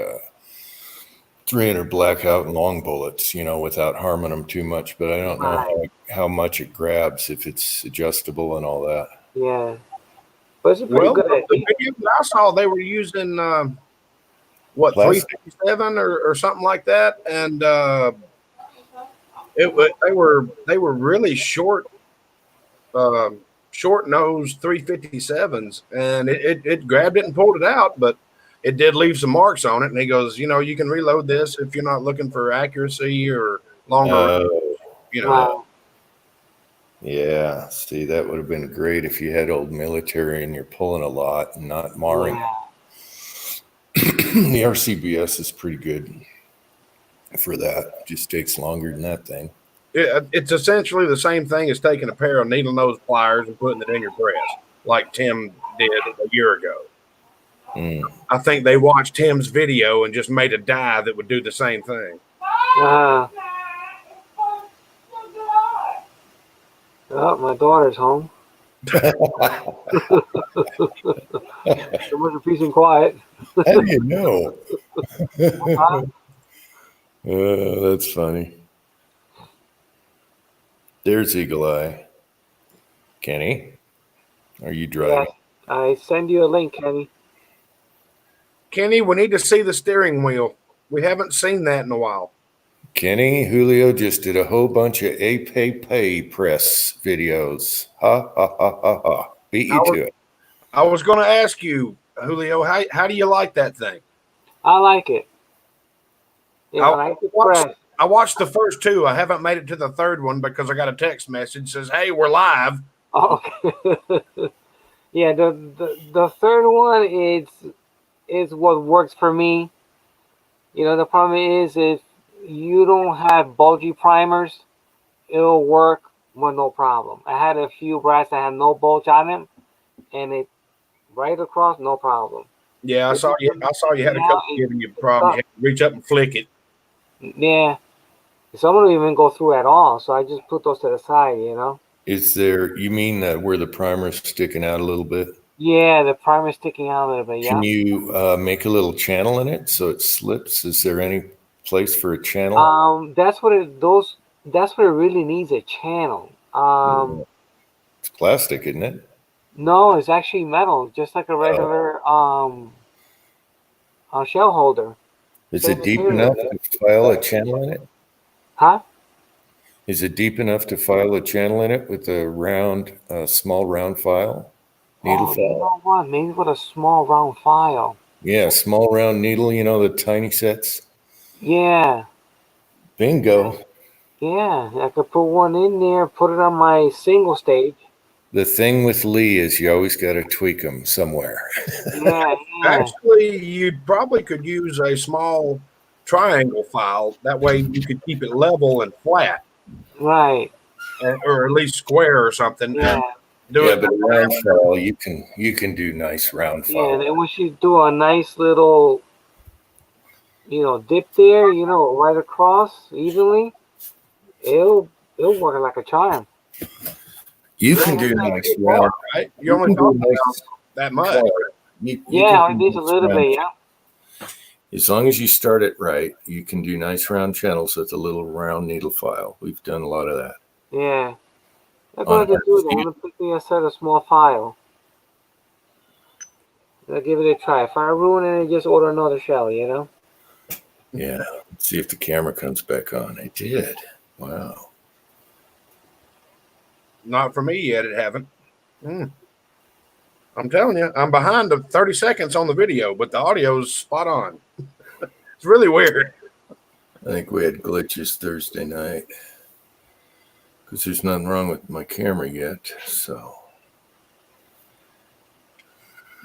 300 blackout and long bullets, you know, without harming them too much. But I don't know how much it grabs if it's adjustable and all that. Yeah, but it's a pretty good idea. The video that I saw, they were using what, 357 or something like that, and they were really short nose 357s, and it grabbed it and pulled it out, but it did leave some marks on it. And he goes, you know, you can reload this if you're not looking for accuracy or longer, you know. Wow. Yeah, see, that would have been great if you had old military and you're pulling a lot and not marring. Yeah. The RCBS is pretty good for that. It just takes longer than that thing. It's essentially the same thing as taking a pair of needle nose pliers and putting it in your press, like Tim did a year ago. I think they watched Tim's video and just made a die that would do the same thing. Oh, my daughter's home. So much peace and quiet. How do you know? That's funny. There's Eagle Eye. Kenny, are you driving? Yeah, I send you a link, Kenny. Kenny, we need to see the steering wheel. We haven't seen that in a while. Kenny, Julio just did a whole bunch of pay press videos. Ha, ha, ha, ha, ha. Beat you to it. I was going to ask you, Julio, how do you like that thing? I like it. Yeah, I like the press. I watched the first two. I haven't made it to the third one because I got a text message that says, "Hey, we're live." Oh, okay. Yeah, the third one is what works for me. You know, the problem is if you don't have bulgy primers, it'll work with no problem. I had a few brass that had no bulge on them, and it right across, no problem. Yeah, I saw you had a couple giving you a problem. You had to reach up and flick it. Yeah. Some don't even go through at all, so I just put those to the side, you know. Is there, you mean that where the primer's sticking out a little bit? Yeah, the primer's sticking out a little bit, yeah. Can you make a little channel in it so it slips? Is there any place for a channel? That's what it really needs, a channel. It's plastic, isn't it? No, it's actually metal, just like a regular shell holder. Is it deep enough to file a channel in it? Huh? Is it deep enough to file a channel in it with a round, small round file? Needle file? You know what? Maybe with a small round file. Yeah, small round needle, you know, the tiny sets? Yeah. Bingo. Yeah, I could put one in there, put it on my single stage. The thing with Lee is you always got to tweak them somewhere. Yeah. Actually, you probably could use a small triangle file. That way you could keep it level and flat. Right. Or at least square or something. Yeah. Do Yeah, it. but round file, you can do nice round Yeah, and file. then once you do a nice little, dip there, right across evenly, it'll work like a charm. You Yeah, can that's do not nice too far. round. Right? You You only can talk do about nice that much. color. You Yeah, can it do needs a nice little round. bit, yeah. As long as you start it right, you can do nice round channels with a little round needle file. We've done a lot of that. Yeah. I'm On going to do that. I'm our going to pick me a set of small file. I'll give it a try. If I ruin it, just order another shell, Yeah. Let's see if the camera comes back on. It did. Wow. Not for me yet. It haven't. I'm telling you, I'm behind the 30 seconds on the video, but the audio's spot on. It's really weird. I think we had glitches Thursday night because there's nothing wrong with my camera yet. So,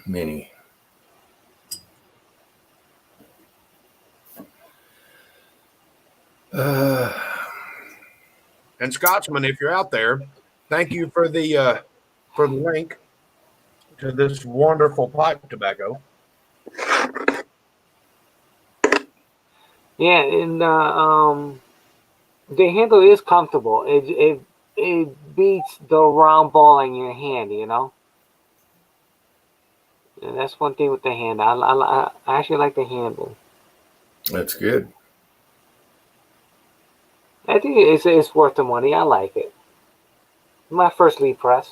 mini. And Scotsman, if you're out there, thank you for the link to this wonderful pipe tobacco. Yeah, and the handle is comfortable. It beats the round ball in your hand, And that's one thing with the hand. I actually like the handle. That's good. I think it's worth the money. I like it. My first Lee press.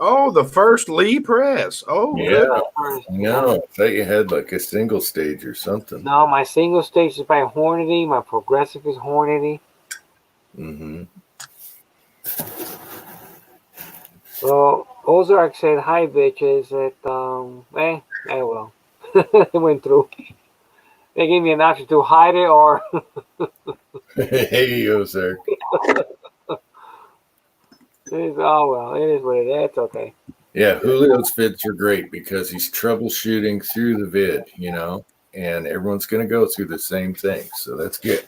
Oh, the first Lee press. Oh, Yeah. good. No, I thought you had like a single stage or something. No, my single stage is by Hornady. My progressive is Hornady. Mm-hmm. So Ozark said, "Hi, bitches." Well, it went through. They gave me an option to hide it or. Hey, Ozark. Oh well, it is what it is. It's okay. Yeah, Julio's vids are great because he's troubleshooting through the vid, and everyone's going to go through the same thing. So that's good.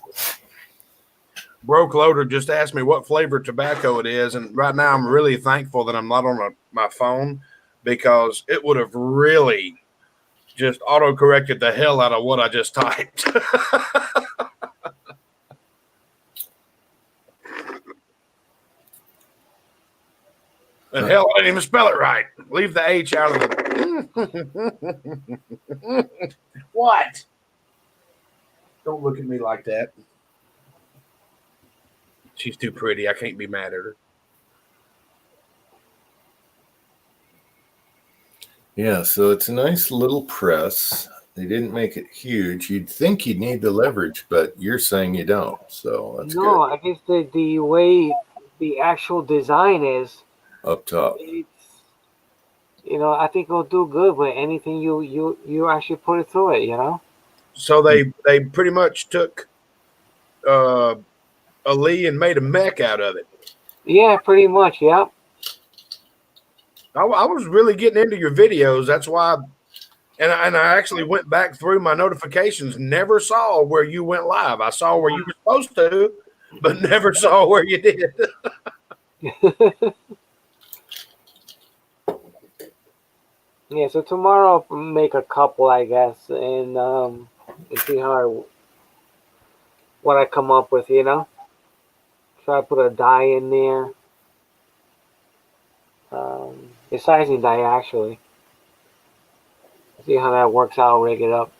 Broke Loader just asked me what flavor tobacco it is, and right now I'm really thankful that I'm not on my phone because it would have really just auto-corrected the hell out of what I just typed. And hell, I didn't even spell it right. Leave the H out of the. What? Don't look at me like that. She's too pretty. I can't be mad at her. Yeah, so it's a nice little press. They didn't make it huge. You'd think you'd need the leverage, but you're saying you don't. So that's No, good. I guess the way the actual design is, Up top. it's I think it'll do good with anything you actually put it through it. So they pretty much took a Lee and made a mech out of it. Yeah, pretty much. Yep. I was really getting into your videos. That's why, and I actually went back through my notifications. Never saw where you went live. I saw where you were supposed to, but never saw where you did. Yeah. So tomorrow I'll make a couple, I guess, and see what I come up with. Try to put a die in there. A sizing die actually. See how that works out. Rig it up.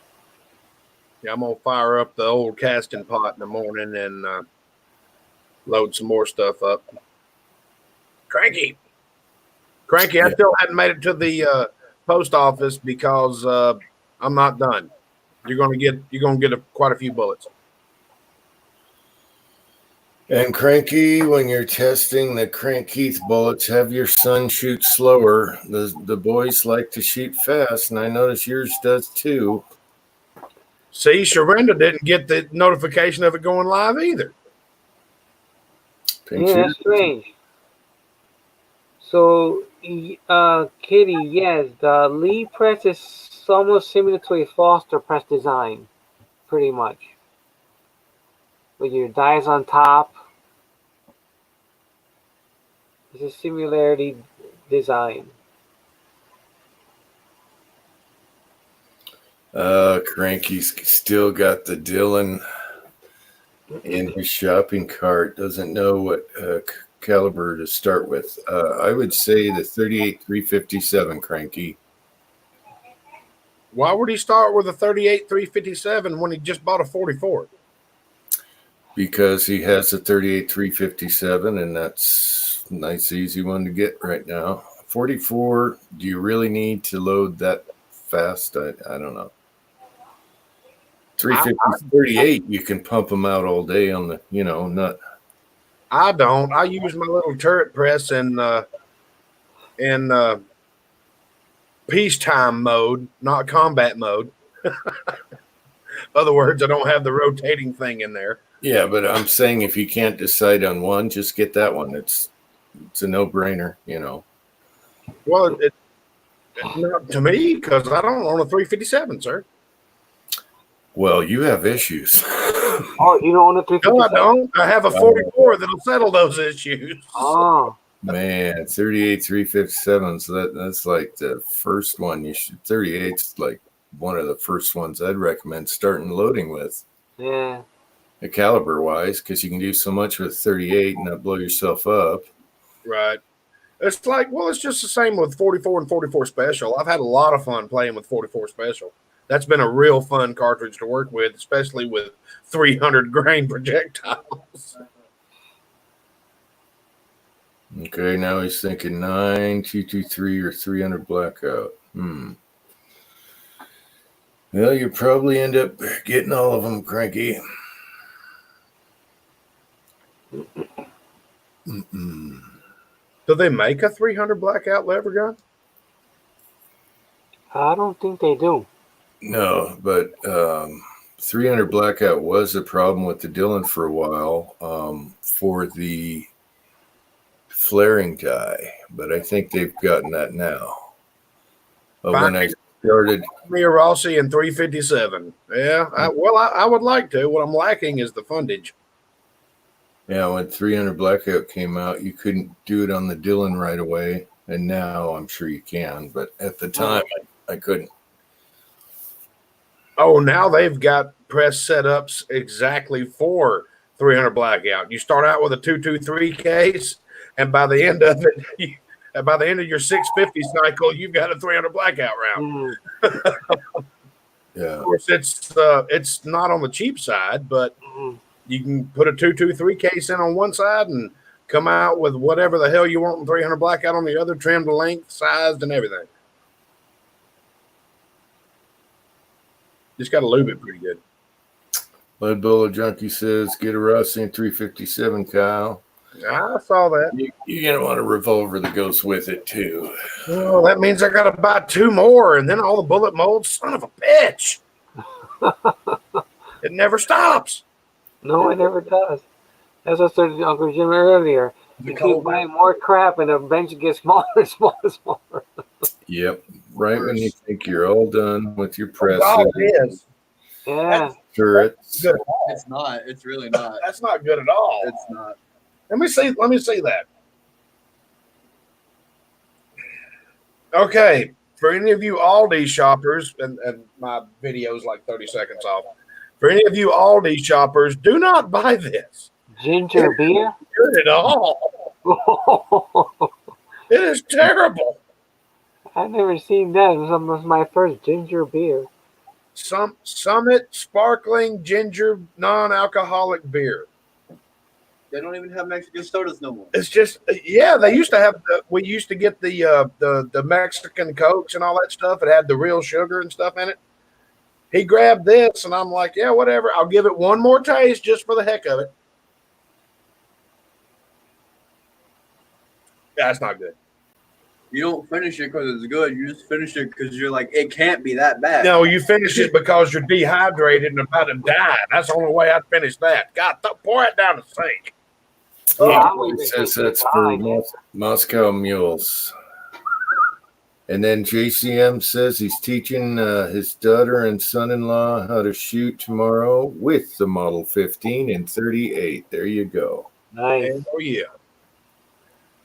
Yeah, I'm gonna fire up the old casting pot in the morning and load some more stuff up. Cranky. I still hadn't made it to the post office because I'm not done. You're gonna get quite a few bullets. And Cranky, when you're testing the Crank Keith bullets, have your son shoot slower. The boys like to shoot fast, and I notice yours does too. See, Sharenda didn't get the notification of it going live either. Pink Yeah, shooter. that's strange. So, Kitty, yes, the Lee press is almost similar to a Foster press design, pretty much. With your dies on top. It's a similarity design. Cranky's still got the Dylan in his shopping cart. Doesn't know what caliber to start with. I would say the 38-357 Cranky. Why would he start with a 38-357 when he just bought a 44? Because he has a 38-357, and that's a nice, easy one to get right now. 44, do you really need to load that fast? I don't know. 350, 38, you can pump them out all day on the, not. I don't. I use my little turret press in peacetime mode, not combat mode. Other words, I don't have the rotating thing in there. Yeah, but I'm saying if you can't decide on one, just get that one. It's a no-brainer, Well, it's not to me because I don't own a 357, sir. Well, you have issues. Oh, you don't own a 357? No, I don't. I have a 44 that'll settle those issues. Oh, Man, 38-357. So that's like the first one. 38's like one of the first ones I'd recommend starting loading with. yeah. The caliber wise, because you can do so much with 38 and not blow yourself up. Right. It's like, well, it's just the same with 44 and 44 Special. I've had a lot of fun playing with 44 Special. That's been a real fun cartridge to work with, especially with 300 grain projectiles. Okay, now he's thinking 9, 223, or 300 blackout. Well, you probably end up getting all of them, Cranky. Do they make a 300 blackout lever gun? I don't think they do. No, but 300 blackout was a problem with the Dylan for a while for the flaring die, but I think they've gotten that now. But when I started, Mia Rossi and 357. Yeah, I would like to. What I'm lacking is the fundage. yeah, when 300 blackout came out, you couldn't do it on the Dylan right away, and now I'm sure you can, but at the time I couldn't. Oh, now they've got press setups exactly for 300 blackout. You start out with a 223 case, and by the end of it, by the end of your 650 cycle, you've got a 300 blackout round. Yeah. Of course, it's not on the cheap side, but you can put a 223 case in on one side and come out with whatever the hell you want in 300 blackout on the other, trimmed, length, sized, and everything. Just got to lube it pretty good. Lead Bowler Junkie says, get a Rossi in 357, Kyle. I saw that. You're going to want a revolver that goes with it, too. Well, that means I got to buy 2 more, and then all the bullet molds. Son of a bitch. It never stops. No, it never does. As I said to Uncle Jim earlier, you keep buying more crap and the bench gets smaller and smaller and smaller. Yep. Right when you think you're all done with your press. Oh, it is. Yeah. Turrets. Good. It's not. It's really not. That's not good at all. It's not. Let me see that. Okay. For any of you Aldi shoppers, and my video is like 30 seconds off. For any of you Aldi shoppers, do not buy this. Ginger beer? Good at all. It is terrible. I've never seen that. This was my first ginger beer. Summit sparkling ginger non-alcoholic beer. They don't even have Mexican sodas no more. It's just, yeah, they used to have, we used to get the Mexican Cokes and all that stuff. It had the real sugar and stuff in it. He grabbed this and I'm like, yeah, whatever. I'll give it one more taste just for the heck of it. Yeah, it's not good. You don't finish it because it's good. You just finish it because you're like, it can't be that bad. No, you finish it because you're dehydrated and about to die. That's the only way I'd finish that. God, pour it down the sink. Yeah, It says that's for Moscow mules. And then JCM says he's teaching his daughter and son-in-law how to shoot tomorrow with the Model 15 and 38. There you go. Nice. Oh, yeah.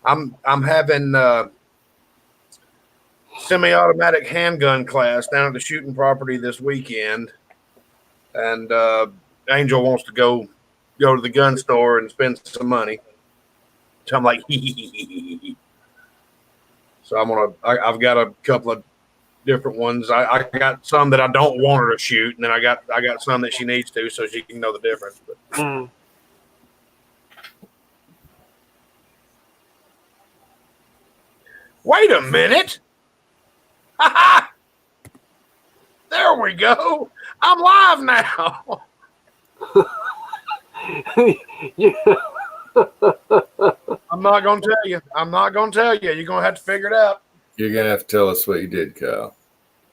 I'm having semi-automatic handgun class down at the shooting property this weekend, and Angel wants to go to the gun store and spend some money. So I'm like, so I've got a couple of different ones. I got some that I don't want her to shoot, and then I got some that she needs to, so she can know the difference. But wait a minute. There we go. I'm live now. Yeah. I'm not going to tell you. You're going to have to figure it out. You're gonna have to tell us what you did, Kyle.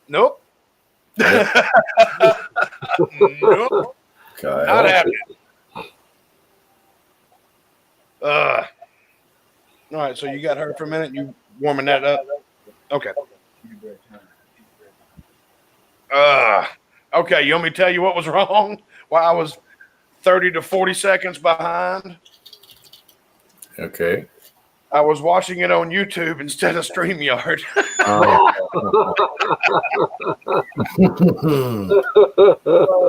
Nope. Nope. Kyle. Not happening. All right, so you got her for a minute. You warming that up? Okay. Okay. You want me to tell you what was wrong? Why I was 30 to 40 seconds behind? Okay. I was watching it on YouTube instead of StreamYard. Oh.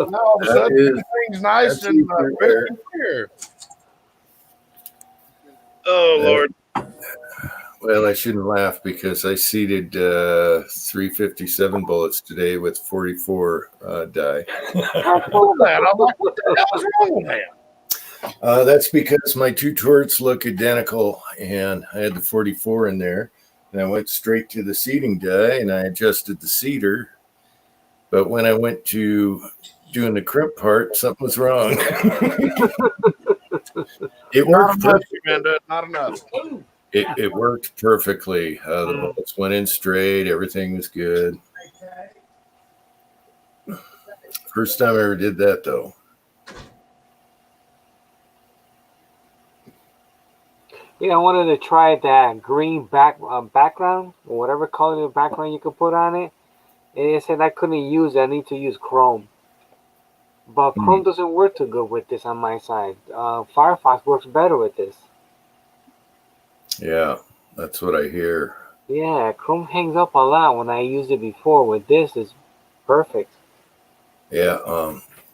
Now all of a sudden, everything's nice and very clear. Oh, Lord. Well, I shouldn't laugh because I seeded 357 bullets today with 44 die. I saw that. I'm like, what the hell is wrong with that? That's because my two turrets look identical, and I had the 44 in there, and I went straight to the seeding die, and I adjusted the seeder. But when I went to doing the crimp part, something was wrong. It worked. Not enough. It worked perfectly. The bullets went in straight. Everything was good. First time I ever did that, though. Yeah, I wanted to try that green background or whatever color of background you could put on it. And it said I couldn't use it. I need to use Chrome. But Chrome doesn't work too good with this on my side. Firefox works better with this. Yeah, that's what I hear. Yeah, Chrome hangs up a lot when I used it before. With this, it's perfect. Yeah,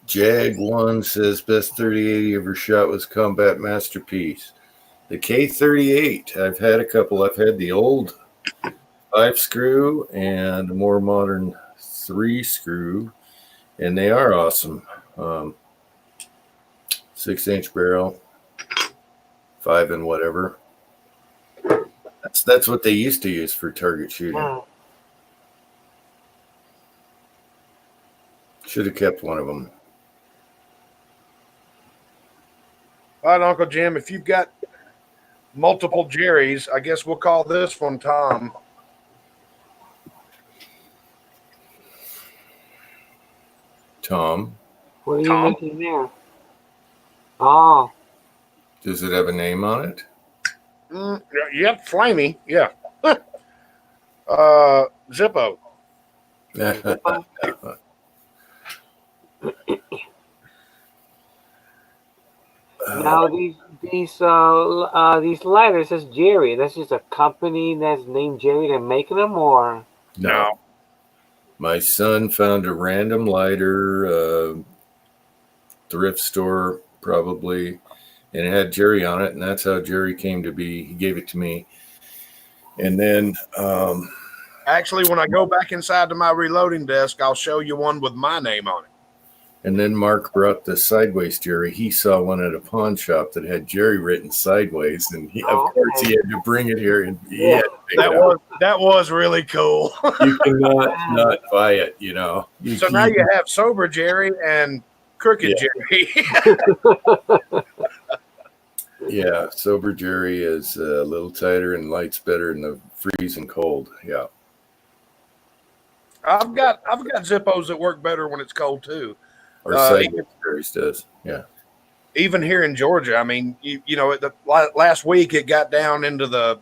Jag1 says best 3080 you ever shot was Combat Masterpiece. The K38, I've had a couple. I've had the old 5-screw and the more modern 3-screw, and they are awesome. 6-inch barrel, 5 and whatever. That's what they used to use for target shooting. Should have kept one of them. All right, Uncle Jim, if you've got multiple Jerrys, I guess we'll call this one Tom. Tom. What are you making there? Oh. Does it have a name on it? Yep, Flamey. Yeah. Zippo. Now these lighters says Jerry. That's just a company that's named Jerry. They're making them, or No. My son found a random lighter, thrift store probably, and it had Jerry on it, and that's how Jerry came to be. He gave it to me. And then actually, when I go back inside to my reloading desk, I'll show you one with my name on it. And then Mark brought the sideways Jerry. He saw one at a pawn shop that had Jerry written sideways, and of course he had to bring it here. And that was really cool. You cannot not buy it, you know. So now you have sober Jerry and crooked Jerry. Yeah, sober Jerry is a little tighter and lights better in the freezing cold. Yeah, I've got Zippos that work better when it's cold too. Or sideways Jerry's does. Yeah. Even here in Georgia, I mean, you know, last week it got down into the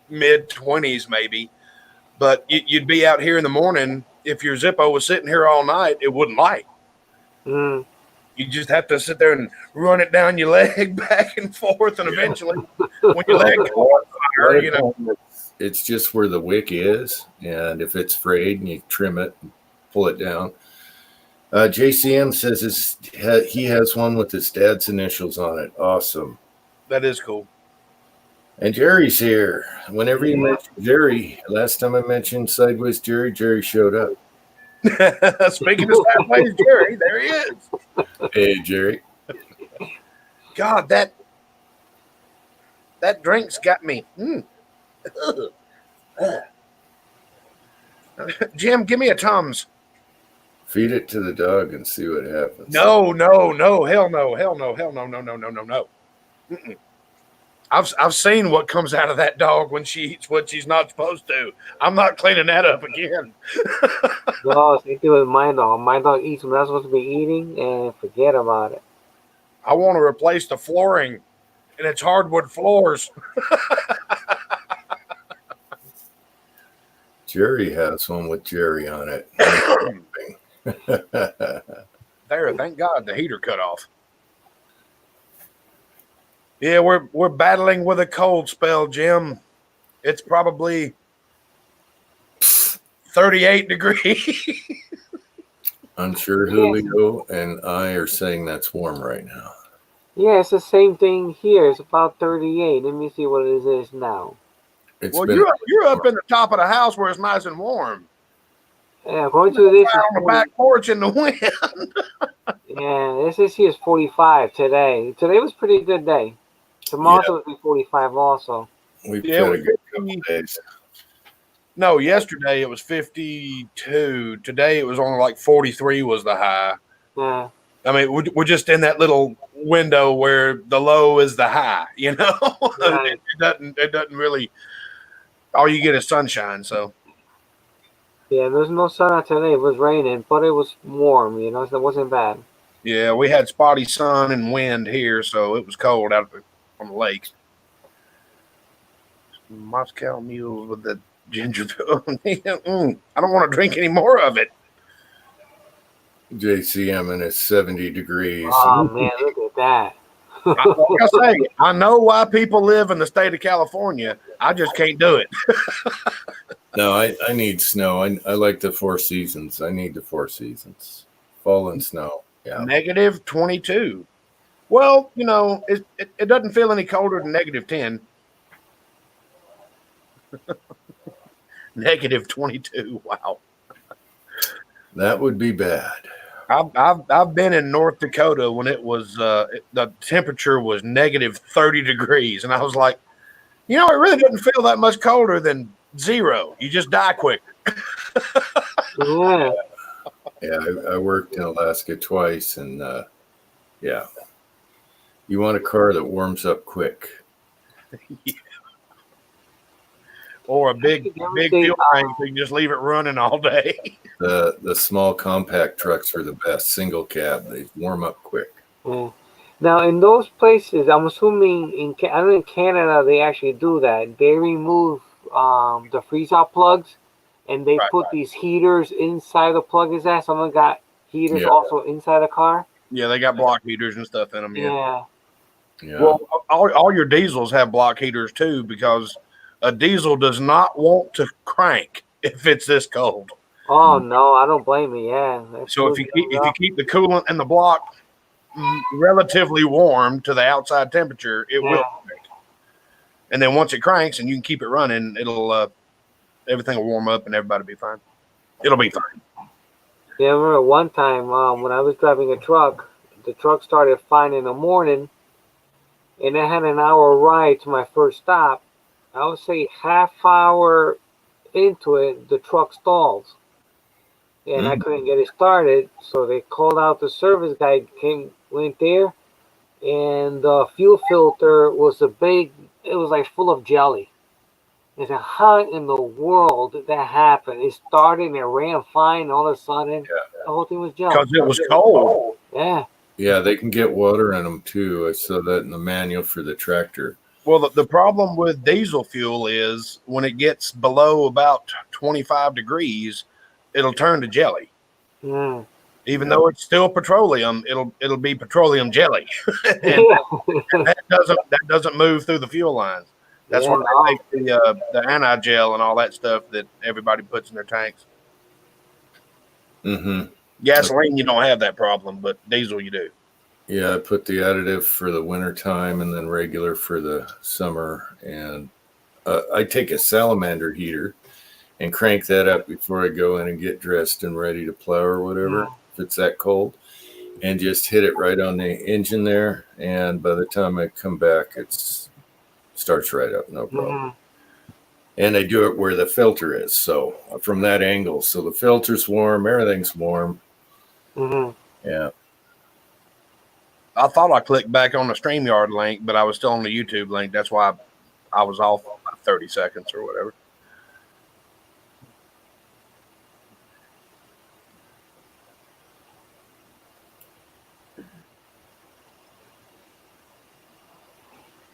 mid 20s maybe, but you'd be out here in the morning. If your Zippo was sitting here all night, it wouldn't light. You just have to sit there and run it down your leg back and forth, and eventually, when your leg goes on fire, you know. It's just where the wick is, and if it's frayed, and you trim it and pull it down. JCM says he has one with his dad's initials on it. Awesome. That is cool. And Jerry's here. Whenever you mention Jerry, last time I mentioned Sideways Jerry, Jerry showed up. Speaking of sideways, Jerry, there he is. Hey, Jerry. God, that drink's got me. Jim, give me a Tums. Feed it to the dog and see what happens. No, hell no. Mm-mm. I've seen what comes out of that dog when she eats what she's not supposed to. I'm not cleaning that up again. No, same thing with my dog. My dog eats what I'm not supposed to be eating, and forget about it. I want to replace the flooring, and it's hardwood floors. Jerry has one with Jerry on it. There, thank God the heater cut off. Yeah, we're battling with a cold spell, Jim. It's probably 38 degrees. I'm sure Julio and I are saying that's warm right now. Yeah, it's the same thing here. It's about 38. Let me see what it is now. Well, you're up in the top of the house where it's nice and warm. Yeah, according to this, on the back porch in the wind. Yeah, this here is 45 today. Today was a pretty good day. Tomorrow's will be 45 also. We've had a good couple days. No, yesterday it was 52. Today it was only like 43 was the high. Yeah. I mean, we're just in that little window where the low is the high, you know? Right. It doesn't really, all you get is sunshine, so. Yeah, there's no sun out today. It was raining, but it was warm, you know, so it wasn't bad. Yeah, we had spotty sun and wind here, so it was cold out on the lake. Moscow Mule with the ginger. I don't want to drink any more of it. JCM and it's 70 degrees. Oh, man, look at that. Like I say, I know why people live in the state of California. I just can't do it. No, I need snow. I like the 4 seasons. I need the 4 seasons. Fall and snow. Yeah. Negative 22. Well, you know, it doesn't feel any colder than negative 10. Negative 22. Wow. That would be bad. I've been in North Dakota when it was the temperature was negative 30 degrees, and I was like, you know, it really doesn't feel that much colder than 0. You just die quick. Yeah. Yeah, I worked in Alaska twice, and yeah, you want a car that warms up quick. Yeah. Or a big fuel tank, so you can just leave it running all day. The small compact trucks are the best. Single cab, they warm up quick. Yeah. Now, in those places, I'm assuming I know in Canada they actually do that. They remove the freeze-out plugs, and they put these heaters inside the plug. Is that someone got heaters also inside the car? Yeah, they got block heaters and stuff in them. Yeah. Well, all your diesels have block heaters too, because a diesel does not want to crank if it's this cold. Oh no, I don't blame you. Yeah. So if you keep the coolant in the block relatively warm to the outside temperature, it will crank. And then once it cranks and you can keep it running, it'll everything will warm up and everybody will be fine. It'll be fine. Yeah, I remember one time when I was driving a truck, the truck started fine in the morning, and I had an hour ride to my first stop. I would say half hour into it, the truck stalls. And I couldn't get it started, so they called out the service guy, went there, and the fuel filter was it was like full of jelly. I said, how in the world did that happen? It started and it ran fine, and all of a sudden, the whole thing was jelly. Because it was cold. Yeah. Yeah, they can get water in them too. I saw that in the manual for the tractor. Well, the problem with diesel fuel is when it gets below about 25 degrees, it'll turn to jelly. Yeah. Even though it's still petroleum, it'll be petroleum jelly, and that doesn't move through the fuel lines. That's why they make the anti-gel and all that stuff that everybody puts in their tanks. Mm-hmm. Gasoline, you don't have that problem, but diesel, you do. Yeah, I put the additive for the winter time and then regular for the summer. And I take a salamander heater and crank that up before I go in and get dressed and ready to plow or whatever, if it's that cold, and just hit it right on the engine there. And by the time I come back, it starts right up, no problem. And I do it where the filter is. So from that angle, so the filter's warm, everything's warm. Yeah. I thought I clicked back on the StreamYard link, but I was still on the YouTube link. That's why I was off about 30 seconds or whatever.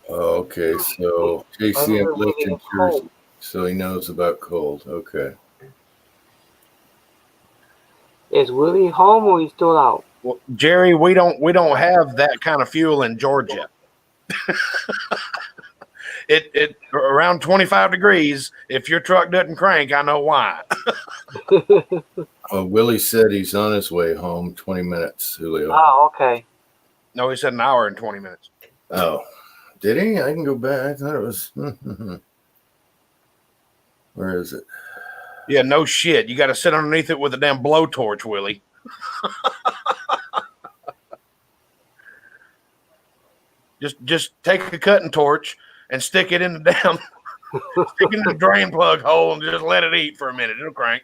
Okay, so JCM lived in Jersey, so he knows about cold. Okay. Is Willie home or he's still out? Well, Jerry, we don't have that kind of fuel in Georgia. It around 25 degrees. If your truck doesn't crank, I know why. Willie said he's on his way home. 20 minutes, Julio. Oh, okay. No, he said an hour and 20 minutes. Oh, did he? I can go back. I thought it was. Where is it? Yeah, no shit. You got to sit underneath it with a damn blowtorch, Willie. Just take a cutting torch and stick it in the damn stick it in the drain plug hole and just let it eat for a minute. It'll crank.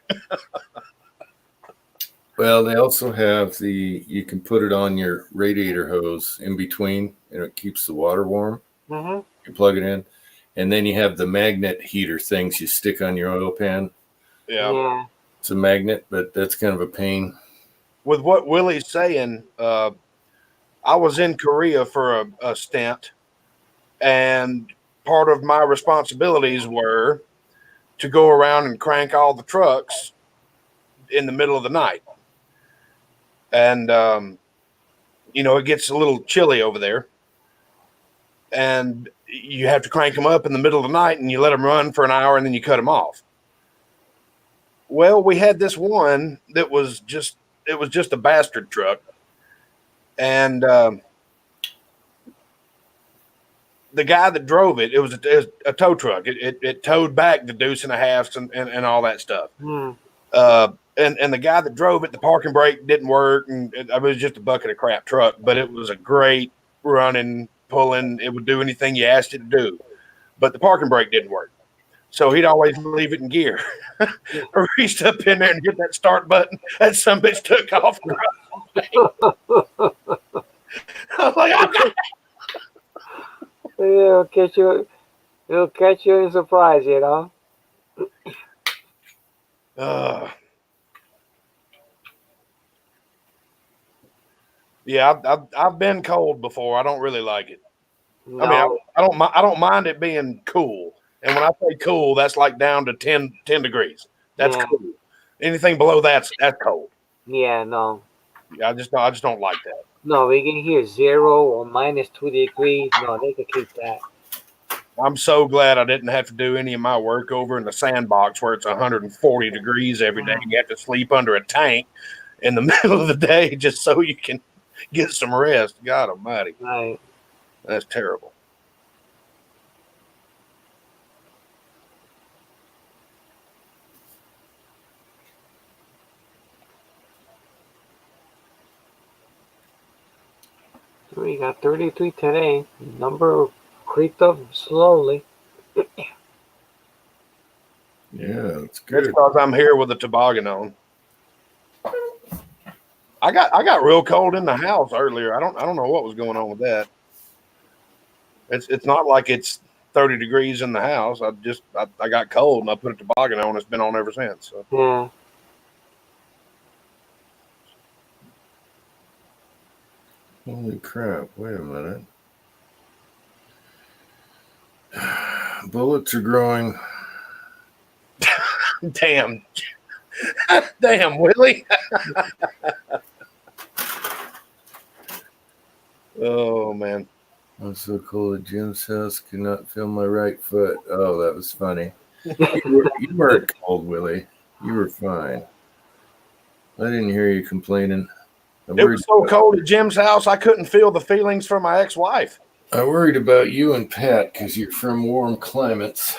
Well, they also have you can put it on your radiator hose in between, and it keeps the water warm. You plug it in, and then you have the magnet heater things you stick on your oil pan. Yeah. It's a magnet, but that's kind of a pain. With what Willie's saying, I was in Korea for a stint, and part of my responsibilities were to go around and crank all the trucks in the middle of the night. And, it gets a little chilly over there. And you have to crank them up in the middle of the night, and you let them run for an hour, and then you cut them off. Well, we had this one that was just a bastard truck. And the guy that drove it, it was a tow truck. It towed back the deuce and a halves and all that stuff. And the guy that drove it, the parking brake didn't work, and it was just a bucket of crap truck. But it was a great running, pulling. It would do anything you asked it to do. But the parking brake didn't work, so he'd always leave it in gear. I reached up in there and hit that start button. That some bitch took off. I was like, It'll catch you in surprise, Yeah, I've been cold before. I don't really like it. No. I mean, I don't mind it being cool. And when I say cool, that's like down to 10 degrees. That's cool. Anything below that's cold. Yeah, no. Yeah, I just don't like that. No, we can hear 0 or -2 degrees. No, they can keep that. I'm so glad I didn't have to do any of my work over in the sandbox where it's 140 degrees every day. You have to sleep under a tank in the middle of the day just so you can get some rest. God almighty. Right. That's terrible. We got 33 today. Number creeped up slowly. Yeah, it's It's good. because I'm here with a toboggan on. I got real cold in the house earlier. I don't know what was going on with that. It's not like it's 30 degrees in the house. I got cold and I put a toboggan on. It's been on ever since. So. Yeah. Holy crap. Wait a minute. Bullets are growing. Damn. Damn, Willie. Oh man. I'm so cold at Jim's house. Could not feel my right foot. Oh, that was funny. You weren't cold, Willie. You were fine. I didn't hear you complaining. It was so cold at Jim's house, I couldn't feel the feelings for my ex-wife. I worried about you and Pat because you're from warm climates.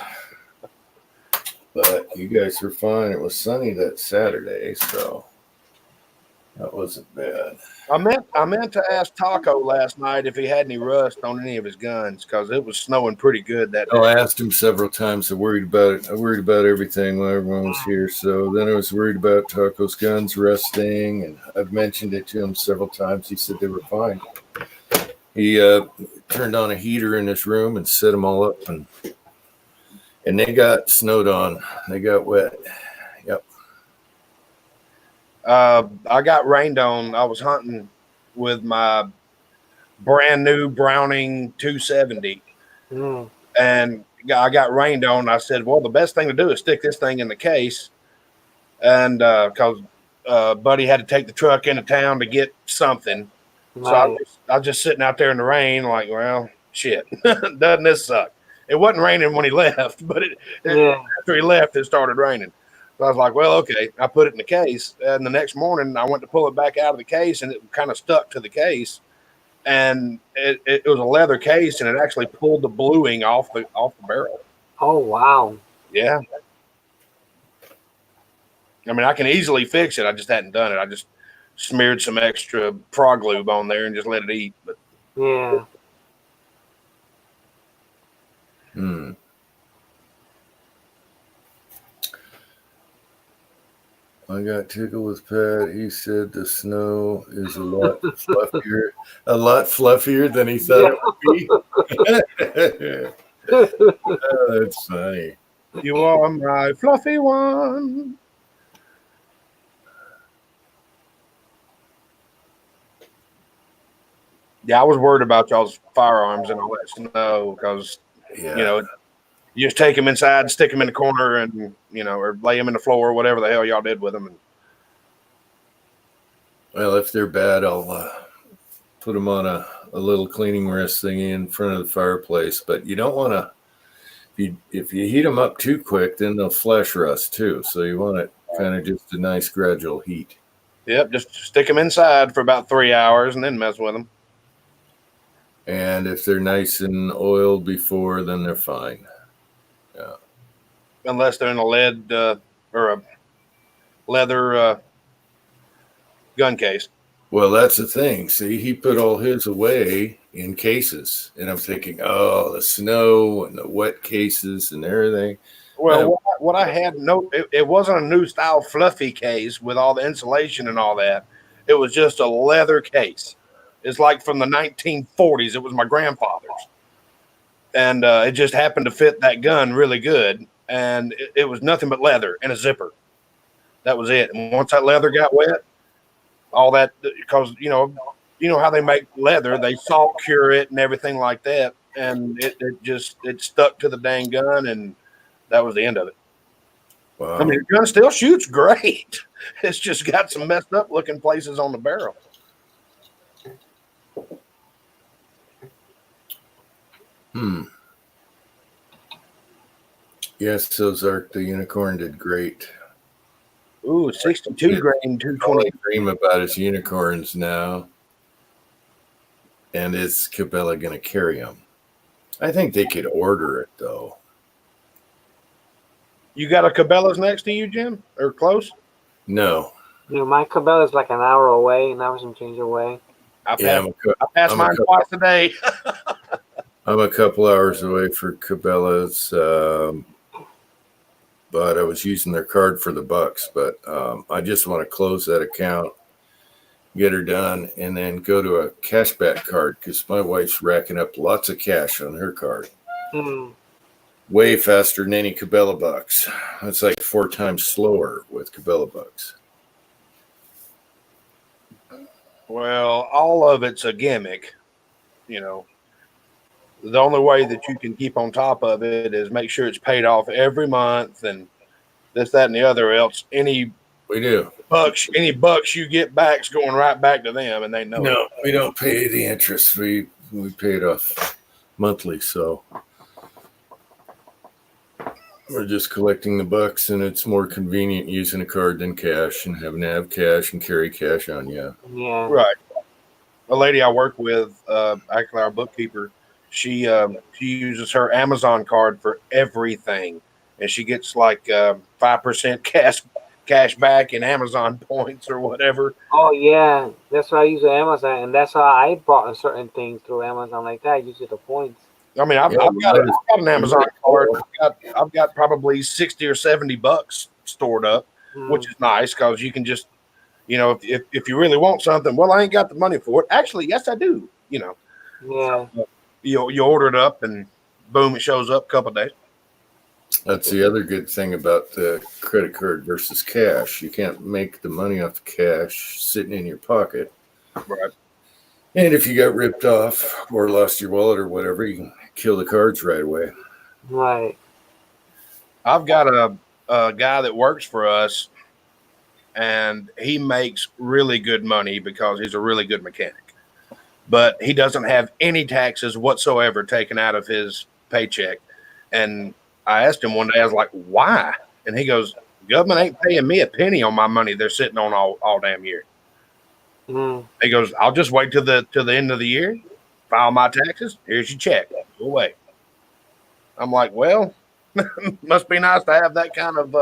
But you guys were fine. It was sunny that Saturday, so that wasn't bad. I meant to ask Taco last night if he had any rust on any of his guns because it was snowing pretty good that day. I asked him several times. I worried about it. I worried about everything while everyone was here. So then I was worried about Taco's guns rusting, and I've mentioned it to him several times. He said they were fine. He turned on a heater in his room and set them all up, and they got snowed on. They got wet. Yep. I got rained on. I was hunting with my brand new Browning 270, and I got rained on. I said, well, the best thing to do is stick this thing in the case. And because Buddy had to take the truck into town to get something. So I was just sitting out there in the rain like, well, shit, doesn't this suck? It wasn't raining when he left, but after he left, it started raining. So I was like, well, okay. I put it in the case. And the next morning, I went to pull it back out of the case, and it kind of stuck to the case. And it was a leather case, and it actually pulled the bluing off the barrel. Oh, wow. Yeah. I mean, I can easily fix it. I just hadn't done it. I just smeared some extra prog lube on there and just let it eat. But yeah. I got tickled with Pat. He said the snow is a lot fluffier than he thought it would be. Oh, that's funny. You are my fluffy one. Yeah, I was worried about y'all's firearms and all that snow because, you know, you just take them inside, stick them in the corner, and, you know, or lay them in the floor, whatever the hell y'all did with them. Well, if they're bad, I'll put them on a little cleaning rest thingy in front of the fireplace. But you don't want to, if you heat them up too quick, then they'll flesh rust too. So you want it kind of just a nice gradual heat. Yep, just stick them inside for about 3 hours and then mess with them. And if they're nice and oiled before, then they're fine. Yeah. Unless they're in a lead or a leather gun case. Well, that's the thing. See, he put all his away in cases. And I'm thinking, oh, the snow and the wet cases and everything. Well, what I had, it wasn't a new style fluffy case with all the insulation and all that. It was just a leather case. It's like from the 1940s. It was my grandfather's. And it just happened to fit that gun really good. And it was nothing but leather and a zipper. That was it. And once that leather got wet, all that, because, you know how they make leather, they salt cure it and everything like that. And it stuck to the dang gun, and that was the end of it. Wow. I mean, the gun still shoots great. It's just got some messed up looking places on the barrel. Yes, Ozark the Unicorn did great. Ooh, 62 grain, 220. I dream about his unicorns now. And is Cabela going to carry them? I think they could order it, though. You got a Cabela's next to you, Jim? Or close? No. My Cabela is like an hour away, an hour some change away. I pass mine twice a day. I'm a couple hours away for Cabela's, but I was using their card for the bucks. But I just want to close that account, get her done, and then go to a cashback card because my wife's racking up lots of cash on her card. Way faster than any Cabela bucks. It's like 4 times slower with Cabela bucks. Well, all of it's a gimmick, The only way that you can keep on top of it is make sure it's paid off every month and this, that, and the other. Else, any We do. Bucks, any bucks you get back's going right back to them, and they know it. No, we don't pay the interest. We pay it off monthly, so we're just collecting the bucks, and it's more convenient using a card than cash and having to have cash and carry cash on you. Yeah. Right. A lady I work with, actually our bookkeeper, she uses her Amazon card for everything, and she gets like 5% cash back in Amazon points or whatever. Oh yeah, that's why I use Amazon, and that's how I bought certain things through Amazon like that. I use it the points. I mean, I've got an Amazon card. I've got probably 60 or 70 bucks stored up, which is nice because you can just, if you really want something, well, I ain't got the money for it. Actually, yes, I do. Yeah. You order it up and boom, it shows up a couple of days. That's the other good thing about the credit card versus cash. You can't make the money off the cash sitting in your pocket. Right. And if you got ripped off or lost your wallet or whatever, you can kill the cards right away. Right. I've got a guy that works for us, and he makes really good money because he's a really good mechanic. But he doesn't have any taxes whatsoever taken out of his paycheck. And I asked him one day, I was like, why? And he goes, government ain't paying me a penny on my money they're sitting on all damn year. He goes, I'll just wait till the end of the year, file my taxes. Here's your check. Go away. I'm like, well, must be nice to have that kind of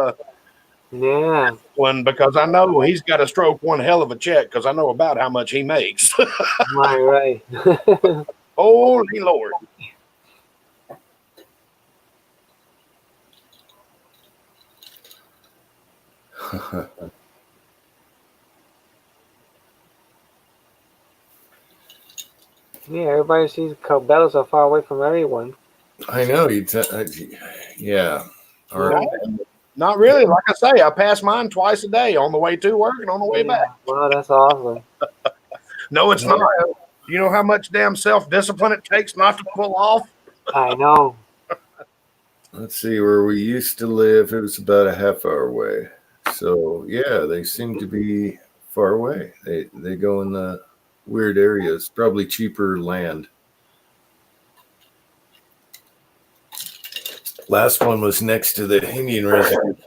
one, because I know he's got to stroke one hell of a check because I know about how much he makes. Right. Holy Lord. Yeah, everybody sees Cabela's are far away from everyone. I know. Yeah. All right. Not really. Like I say, I pass mine twice a day on the way to work and on the way back. Wow, that's awesome. No, it's not. You know how much damn self-discipline it takes not to pull off? I know. Let's see, where we used to live, it was about a half hour away. So, yeah, they seem to be far away. They go in the weird areas, probably cheaper land. Last one was next to the Indian reservation.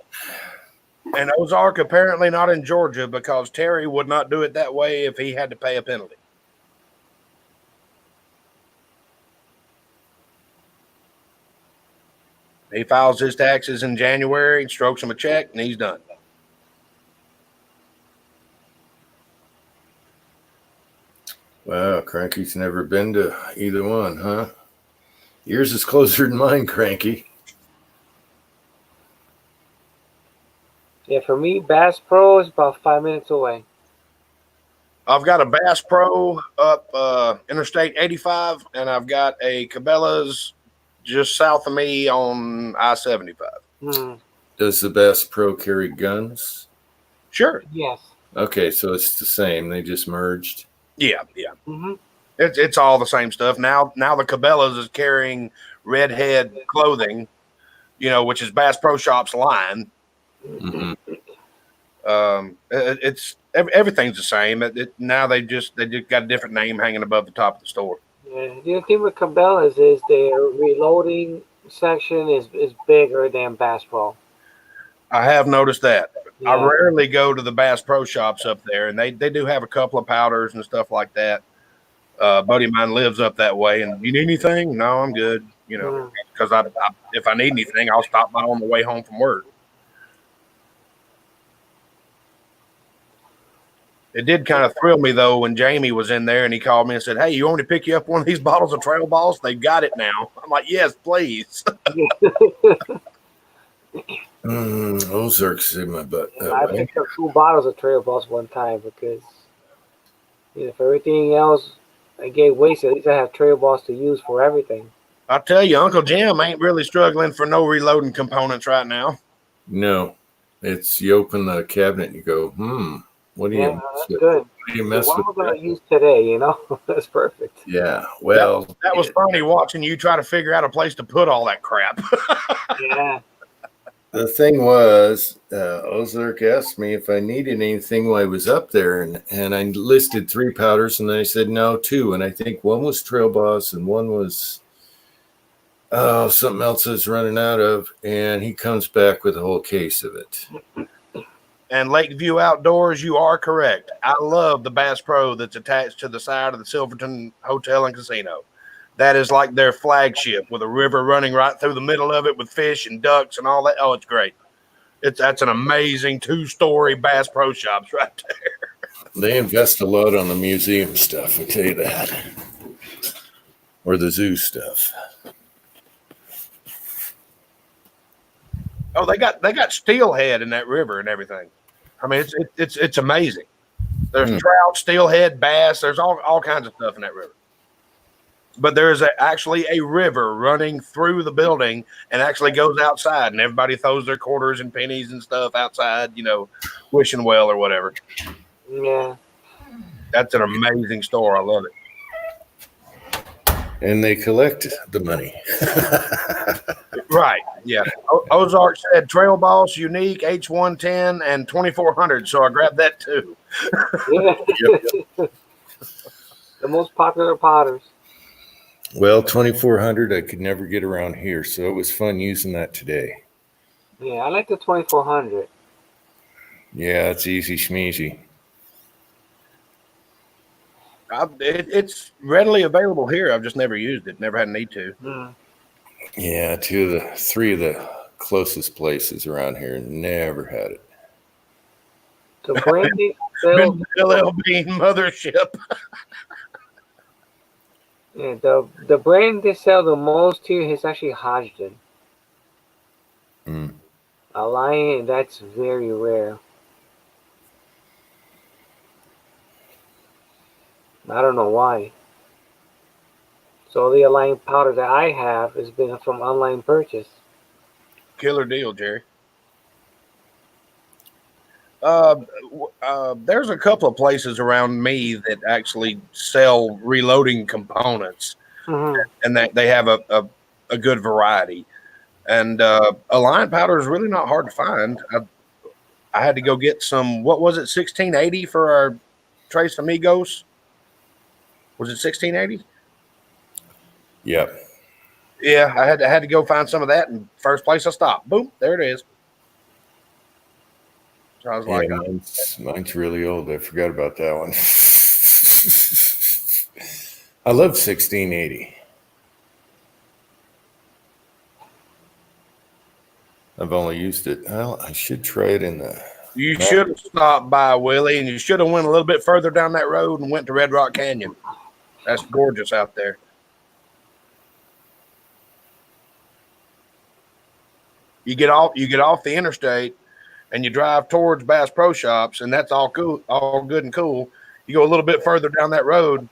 And Ozark apparently not in Georgia because Terry would not do it that way if he had to pay a penalty. He files his taxes in January, strokes him a check, and he's done. Wow, Cranky's never been to either one, huh? Yours is closer than mine, Cranky. Yeah, for me, Bass Pro is about 5 minutes away. I've got a Bass Pro up Interstate 85, and I've got a Cabela's just south of me on I-75. Does the Bass Pro carry guns? Sure. Yes. Okay, so it's the same. They just merged. Yeah. It's all the same stuff. Now the Cabela's is carrying Redhead clothing, which is Bass Pro Shop's line. Mm-hmm. It's everything's the same. Now they just got a different name hanging above the top of the store. Yeah. The other thing with Cabela's is their reloading section is bigger than Bass Pro. I have noticed that. Yeah. I rarely go to the Bass Pro Shops up there, and they do have a couple of powders and stuff like that. Buddy of mine lives up that way, and you need anything? No, I'm good. Because if I need anything, I'll stop by on the way home from work. It did kind of thrill me, though, when Jamie was in there and he called me and said, hey, you want me to pick you up one of these bottles of Trail Boss? They've got it now. I'm like, yes, please. Ozark's in my butt. I picked up 2 bottles of Trail Boss one time because, for everything else I gave wasted, at least I have Trail Boss to use for everything. I tell you, Uncle Jim ain't really struggling for no reloading components right now. No, it's you open the cabinet and you go, what do you that's good. What do you mess what with? am I going to use today? That's perfect. Yeah, well, that was funny watching you try to figure out a place to put all that crap. Yeah. The thing was, Ozark asked me if I needed anything while I was up there, and I listed 3 powders, and then I said no, 2, and I think one was Trail Boss and one was something else I was running out of, and he comes back with a whole case of it. And Lakeview Outdoors, you are correct. I love the Bass Pro that's attached to the side of the Silverton Hotel and Casino. That is like their flagship with a river running right through the middle of it with fish and ducks and all that. Oh, it's great. That's an amazing 2-story Bass Pro Shops right there. They invest a lot on the museum stuff, I tell you that. Or the zoo stuff. Oh, they got steelhead in that river and everything. I mean, it's amazing. There's trout, steelhead, bass. There's all kinds of stuff in that river. But there is actually a river running through the building and actually goes outside, and everybody throws their quarters and pennies and stuff outside, wishing well or whatever. Yeah. That's an amazing store. I love it. And they collect the money. Right. Yeah. Ozark said Trail Boss, Unique, H110, and 2400. So I grabbed that too. Yeah. Yep. The most popular powders. Well, 2400 I could never get around here, so it was fun using that today. Yeah, I like the 2400. Yeah, it's easy schmeezy. It's readily available here. I've just never used it. Never had a need to. Mm. Yeah, 3 of the closest places around here never had it. The brand they Been sell, LL Bean mothership. yeah, the brand they sell the most here is actually Hodgdon. Mm. Alliant, that's very rare. I don't know why. So the Alliant powder that I have has been from online purchase. Killer deal, Jerry. There's a couple of places around me that actually sell reloading components, and that they have a good variety. And Alliant powder is really not hard to find. I had to go get some. What was it? 1680 for our Tres Amigos. Was it 1680? Yep. Yeah, I had to go find some of that, and first place I stopped. Boom, there it is. So I was like, mine's really old. I forgot about that one. I love 1680. I've only used it. Well, I should try it in the. you should have stopped by, Willie, and you should have went a little bit further down that road and went to Red Rock Canyon. That's gorgeous out there. You get off the interstate and you drive towards Bass Pro Shops, and that's all cool, all good and cool. You go a little bit further down that road,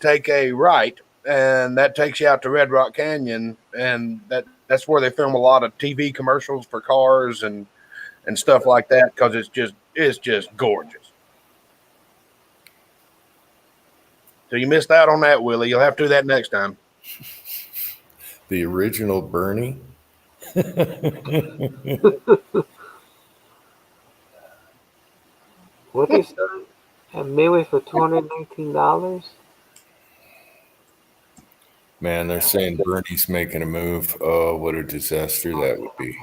take a right, and that takes you out to Red Rock Canyon, and that's where they film a lot of TV commercials for cars and stuff like that, because it's just gorgeous. So you missed out on that, Willie. You'll have to do that next time. The original Bernie. What they sell at Midway for $219? Man, they're saying Bernie's making a move. Oh, what a disaster that would be.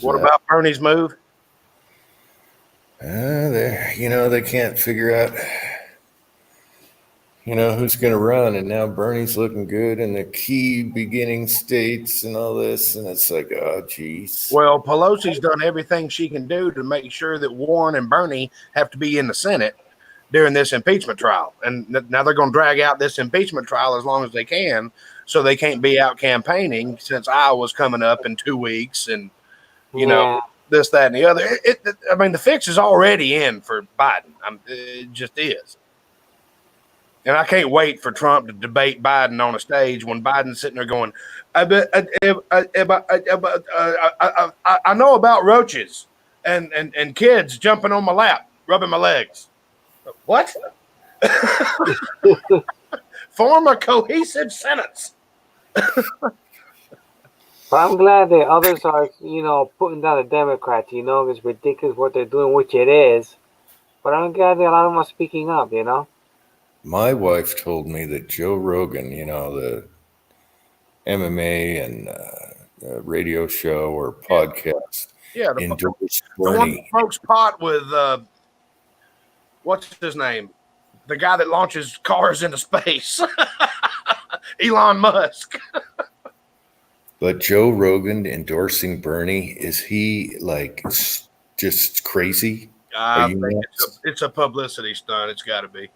What about Bernie's move? They can't figure out, who's going to run. And now Bernie's looking good in the key beginning states and all this. And it's like, oh, geez. Well, Pelosi's done everything she can do to make sure that Warren and Bernie have to be in the Senate during this impeachment trial. And now they're going to drag out this impeachment trial as long as they can, so they can't be out campaigning since Iowa's coming up in 2 weeks. And, this, that, and the other. The fix is already in for Biden. It just is. And I can't wait for Trump to debate Biden on a stage when Biden's sitting there going, I know about roaches and kids jumping on my lap, rubbing my legs. What? Form a cohesive sentence. But I'm glad that others are, putting down the Democrats. It's ridiculous what they're doing, which it is. But I'm glad that a lot of them are speaking up. My wife told me that Joe Rogan, the MMA and radio show or podcast, Yeah, endorsed the one that Bernie. smokes pot with what's his name? The guy that launches cars into space, Elon Musk. But Joe Rogan endorsing Bernie, is he just crazy? I Are you think nuts? it's a publicity stunt. It's got to be.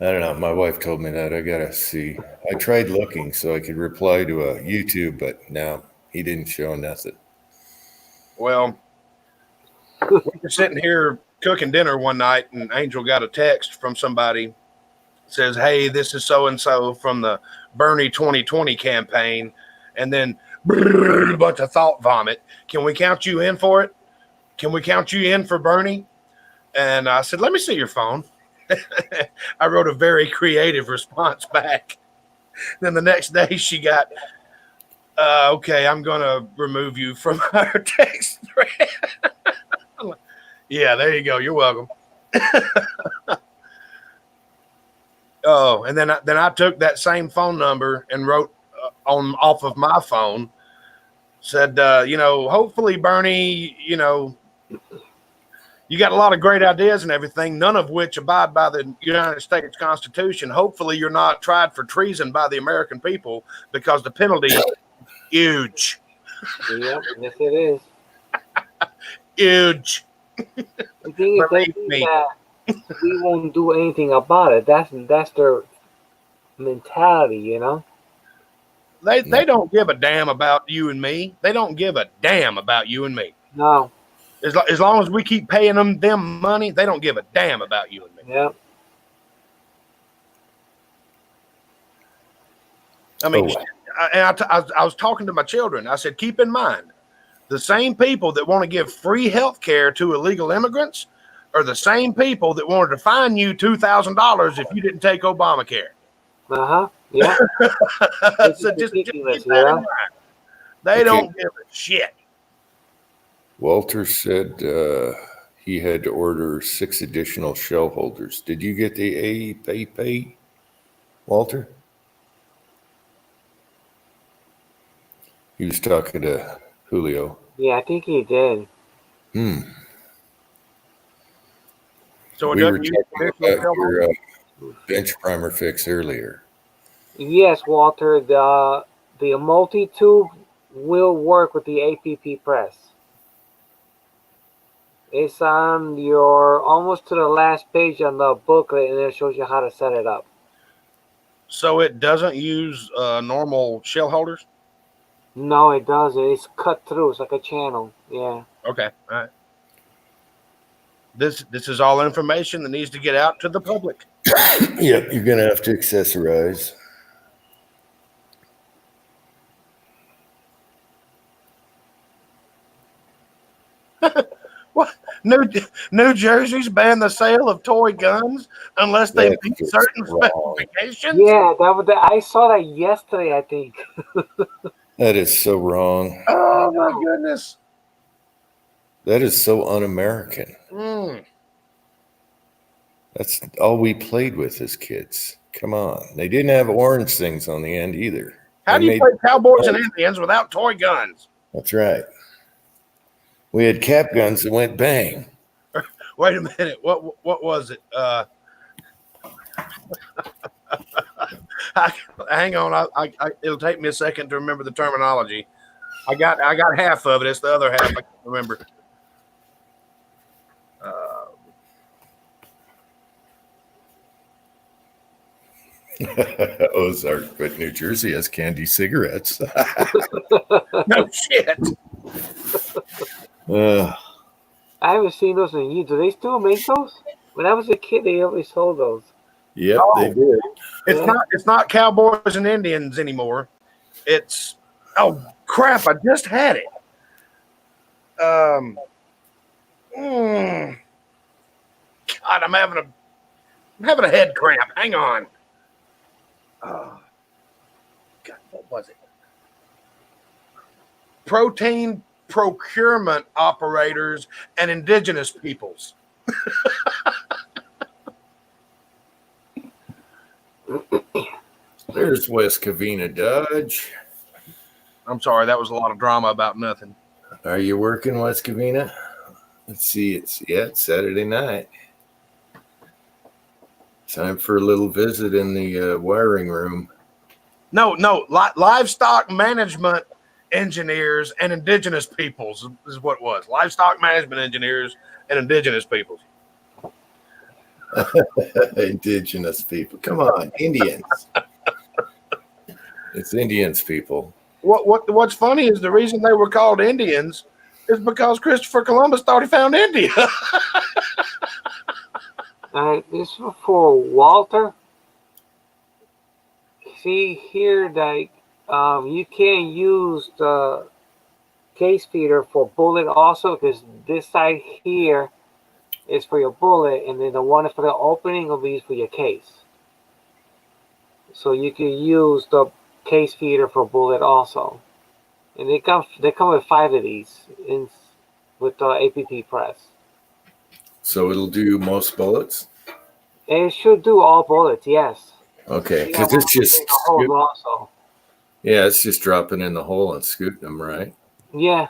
I don't know. My wife told me that. I gotta see. I tried looking so I could reply to a YouTube, but no, he didn't show nothing. Well, we were sitting here cooking dinner one night, and Angel got a text from somebody. Says, "Hey, this is so and so from the Bernie 2020 campaign," and then a bunch of thought vomit. Can we count you in for it? Can we count you in for Bernie? And I said, "Let me see your phone." I wrote a very creative response back. Then the next day she got, "Okay, I'm going to remove you from our text thread." I'm like, yeah, there you go. You're welcome. Oh, and then I took that same phone number and wrote off of my phone, said, hopefully Bernie, you got a lot of great ideas and everything, none of which abide by the United States Constitution. Hopefully you're not tried for treason by the American people, because the penalty is huge. Yep, yes it is. Huge. The thing is, they think that we won't do anything about it. That's their mentality. They don't give a damn about you and me. They don't give a damn about you and me. No. As long as we keep paying them money, they don't give a damn about you and me. Yep. I mean, I was talking to my children. I said, keep in mind, the same people that want to give free health care to illegal immigrants are the same people that wanted to fine you $2,000 if you didn't take Obamacare. Yeah. So just keep that in mind. They don't give a shit. Walter said he had to order 6 additional shell holders. Did you get the AAP, Walter? He was talking to Julio. Yeah, I think he did. So we were talking about your bench primer fix earlier. Yes, Walter. The multi-tube will work with the APP press. It's on your almost to the last page on the booklet, and it shows you how to set it up. So it doesn't use normal shell holders? No, it doesn't. It's cut through. It's like a channel. Yeah. Okay. All right. This is all information that needs to get out to the public. Yep, you're gonna have to accessorize. What? New Jersey's banned the sale of toy guns unless they meet certain specifications? Yeah, I saw that yesterday, I think. That is so wrong. Oh, my goodness. That is so un-American. That's all we played with as kids. Come on. They didn't have orange things on the end either. How do you play Cowboys and Indians without toy guns? That's right. We had cap guns that went bang. Wait a minute. What was it? Hang on. It'll take me a second to remember the terminology. I got half of it. It's the other half I can't remember. Ozark, but New Jersey has candy cigarettes. No shit. I haven't seen those in years. Do they still make those? When I was a kid, they always sold those. Yep, they did. It's not Cowboys and Indians anymore. It's crap! I just had it. God, I'm having a head cramp. Hang on. was it? Protein procurement operators and indigenous peoples. There's West Covina Dodge. I'm sorry, that was a lot of drama about nothing. Are you working, West Covina? Let's see. It's Saturday night. Time for a little visit in the wiring room. No, livestock management engineers and indigenous peoples is what it was. Livestock management engineers and indigenous peoples. Indigenous people. Come on, Indians. It's Indians, people. What's funny is the reason they were called Indians is because Christopher Columbus thought he found India. This is for Walter. See here, like you can't use the case feeder for bullet also, because this side here is for your bullet, and then the one for the opening will be for your case. So you can use the case feeder for bullet also, and they come with 5 of these with the APP press. So it'll do most bullets? It should do all bullets, yes. Okay, because it's just also. yeah, it's just dropping in the hole and scooting them, right? Yeah.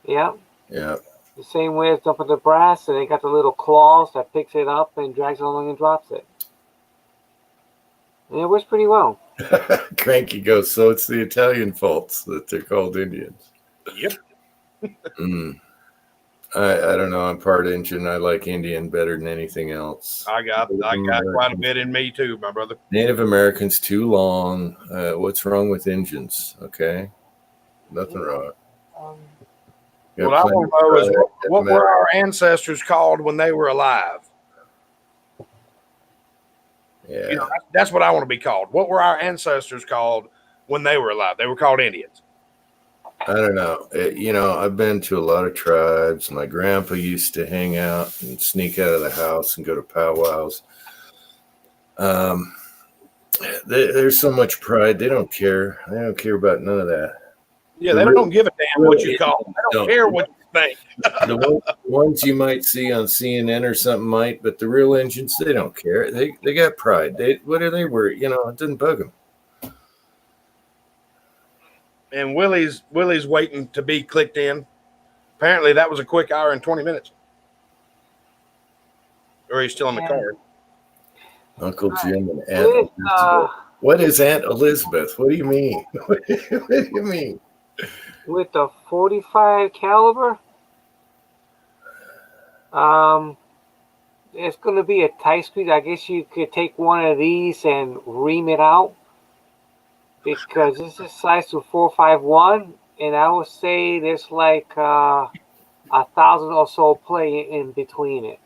Yeah. The same way as dumping the brass, and they got the little claws that picks it up and drags it along and drops it. And it works pretty well. Cranky goes, so it's the Italian faults that they're called Indians. Yep. I don't know. I'm part Indian. I like Indian better than anything else. I got quite a bit in me too, my brother. Native Americans too long. What's wrong with Indians? Okay, nothing wrong. What I want to know is what were our ancestors called when they were alive? Yeah, You know, that's what I want to be called. What were our ancestors called when they were alive? They were called Indians. I don't know. I've been to a lot of tribes. My grandpa used to hang out and sneak out of the house and go to powwows. There's so much pride. They don't care. They don't care about none of that. Yeah, they don't give a damn what you call them. They don't care what you think. The ones you might see on CNN or something might, but the real engines, they don't care. They got pride. What are they worried? It doesn't bug them. And Willie's waiting to be clicked in. Apparently, that was a quick hour and 20 minutes. Or he's still in the car. Uncle Jim and Aunt Elizabeth. What is Aunt Elizabeth? What do you mean? What do you mean? With the 45 caliber, it's going to be a tight squeeze. I guess you could take one of these and ream it out, because this is size to 451, and I would say there's like 1,000 or so play in between it.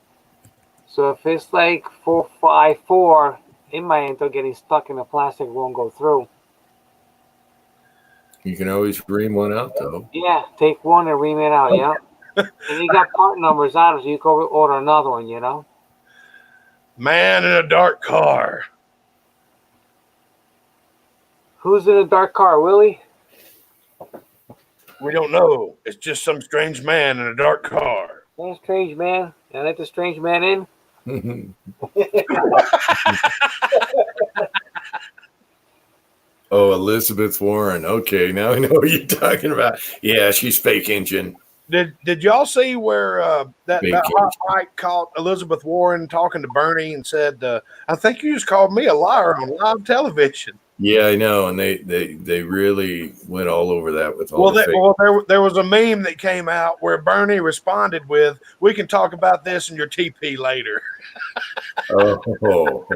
So if it's like 454, it might end up getting stuck in the plastic, won't go through. You can always ream one out, though. Yeah, take one and ream it out, yeah. And you got part numbers out, so you can order another one, Man in a dark car. Who's in a dark car, Willie? We don't know. It's just some strange man in a dark car. That's strange man. Can I let the strange man in? Oh, Elizabeth Warren. Okay, now I know what you're talking about. Yeah, she's fake engine. Did y'all see where that Fake hot mic caught Elizabeth Warren talking to Bernie and said, I think you just called me a liar on live television. Yeah, I know, and they really went all over that with all the fake. There was a meme that came out where Bernie responded with, "We can talk about this in your TP later." Oh.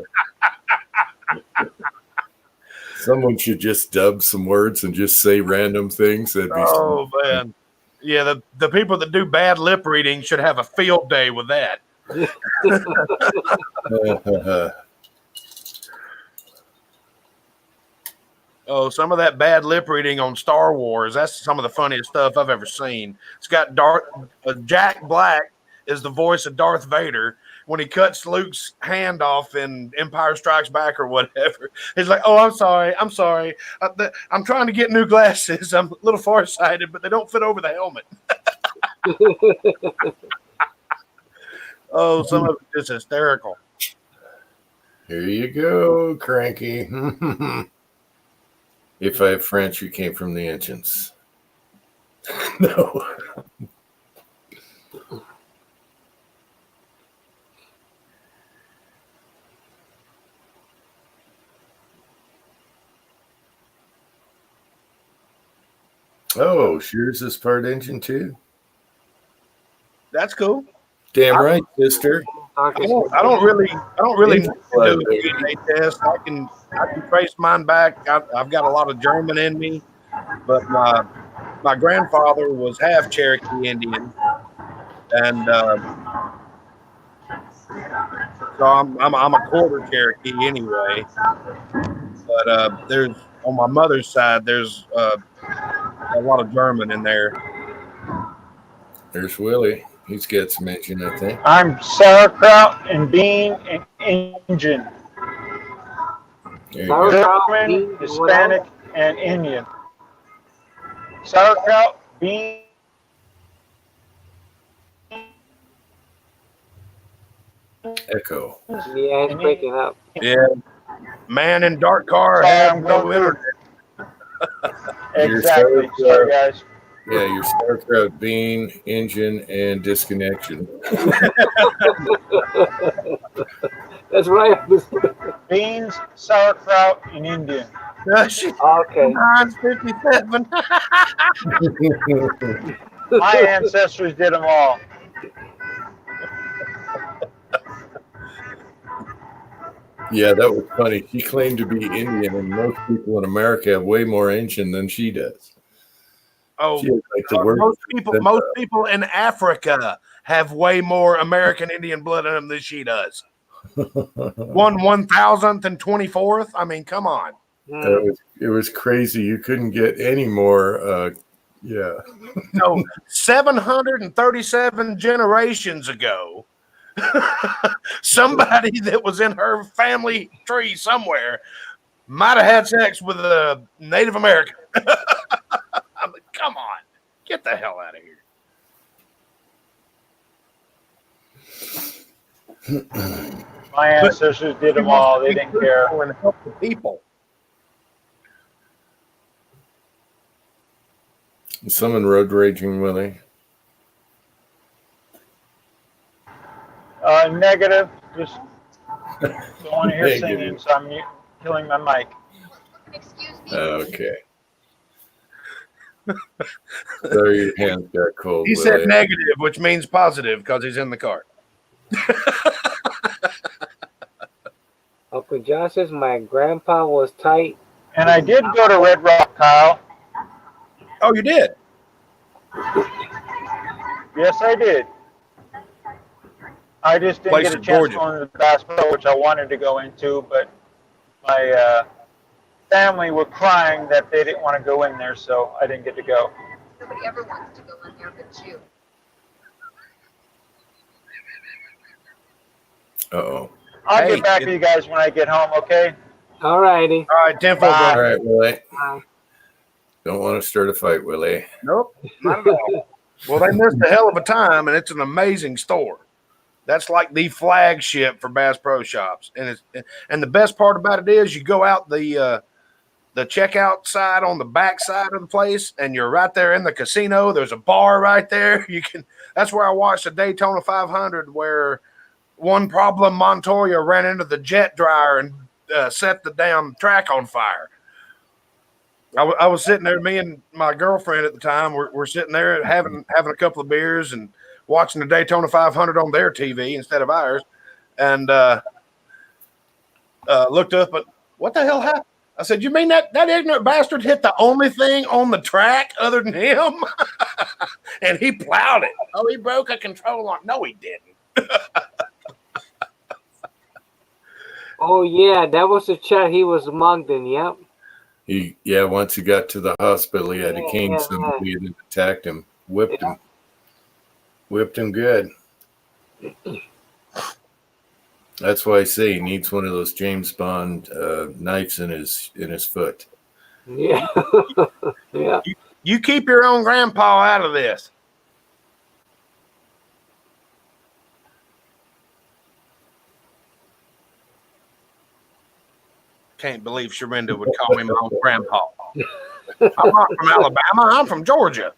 Someone should just dub some words and just say random things. That'd be man. Yeah, the people that do bad lip reading should have a field day with that. Oh, some of that bad lip reading on Star Wars, that's some of the funniest stuff I've ever seen. It's got Jack Black is the voice of Darth Vader when he cuts Luke's hand off in Empire Strikes Back or whatever. He's like, "Oh, I'm sorry. I'm trying to get new glasses. I'm a little farsighted, but they don't fit over the helmet." Oh, some of it is hysterical. Here you go, Cranky. If I have French, you came from the ancients. No. Oh, Shears is part engine too. That's cool. Damn right, sister. I don't really need to do a DNA test. I can trace mine back. I've got a lot of German in me, but my grandfather was half Cherokee Indian, and so I'm a quarter Cherokee anyway. But there's on my mother's side there's a lot of German in there. There's Willie. He's got some engine, I think. I'm sauerkraut and bean and Indian. There you go. German, Hispanic, and Indian. Sauerkraut, bean. Echo. Yeah, it's breaking up. Yeah, man in dark car has no internet. Exactly. Sorry, guys. Yeah, your sauerkraut, bean, engine, and disconnection. That's right. Beans, sauerkraut, and Indian. Okay. 957. My ancestors did them all. Yeah, that was funny. She claimed to be Indian, and most people in America have way more engine than she does. Oh, She has, like, the worst most people in Africa have way more American Indian blood in them than she does. 1,000th and 24th. I mean, come on. It was crazy. You couldn't get any more. Yeah. No, 737 generations ago, somebody that was in her family tree somewhere might have had sex with a Native American. I mean, come on, get the hell out of here. My ancestors did them all. They didn't care. And help the people. Someone road raging, Willie. Negative. Just don't want to hear Negative. singing, so I'm killing my mic. Excuse me. Okay. Sorry, your hands got cold. He Willie. said negative, which means positive because he's in the car. Uncle John says my grandpa was tight. And I did go to Red Rock, Kyle. Oh, you did? Yes, I did. I just didn't Place get a in chance Georgia. to go into the Bass Pro, which I wanted to go into, but my family were crying that they didn't want to go in there, so I didn't get to go. Nobody ever wants to go in there but you. Uh-oh. I'll Hey, get back to you guys when I get home, okay? All righty. All right, 10 Bye. All bro. right, Willie. Bye. Don't want to start a fight, Willie. Nope, not at all. Well, they missed a hell of a time, and it's an amazing store. That's like the flagship for Bass Pro Shops, and the best part about it is you go out the checkout side on the back side of the place, and you're right there in the casino. There's a bar right there. That's where I watched the Daytona 500, where one problem Montoya ran into the jet dryer and set the damn track on fire. I was sitting there, me and my girlfriend at the time, we're sitting there having a couple of beers and watching the Daytona 500 on their TV instead of ours, and looked up at what the hell happened. I said, "You mean that ignorant bastard hit the only thing on the track other than him?" And he plowed it. Oh, he broke a control arm. No, he didn't. Oh yeah, that was the chat he was mugged in. Yep. Once he got to the hospital, he had to cane Yeah. somebody that attacked him, whipped him good. That's why I say he needs one of those James Bond knives in his foot. Yeah. Yeah. You keep your own grandpa out of this. Can't believe Sharinda would call me my own grandpa. I'm not from Alabama. I'm from Georgia.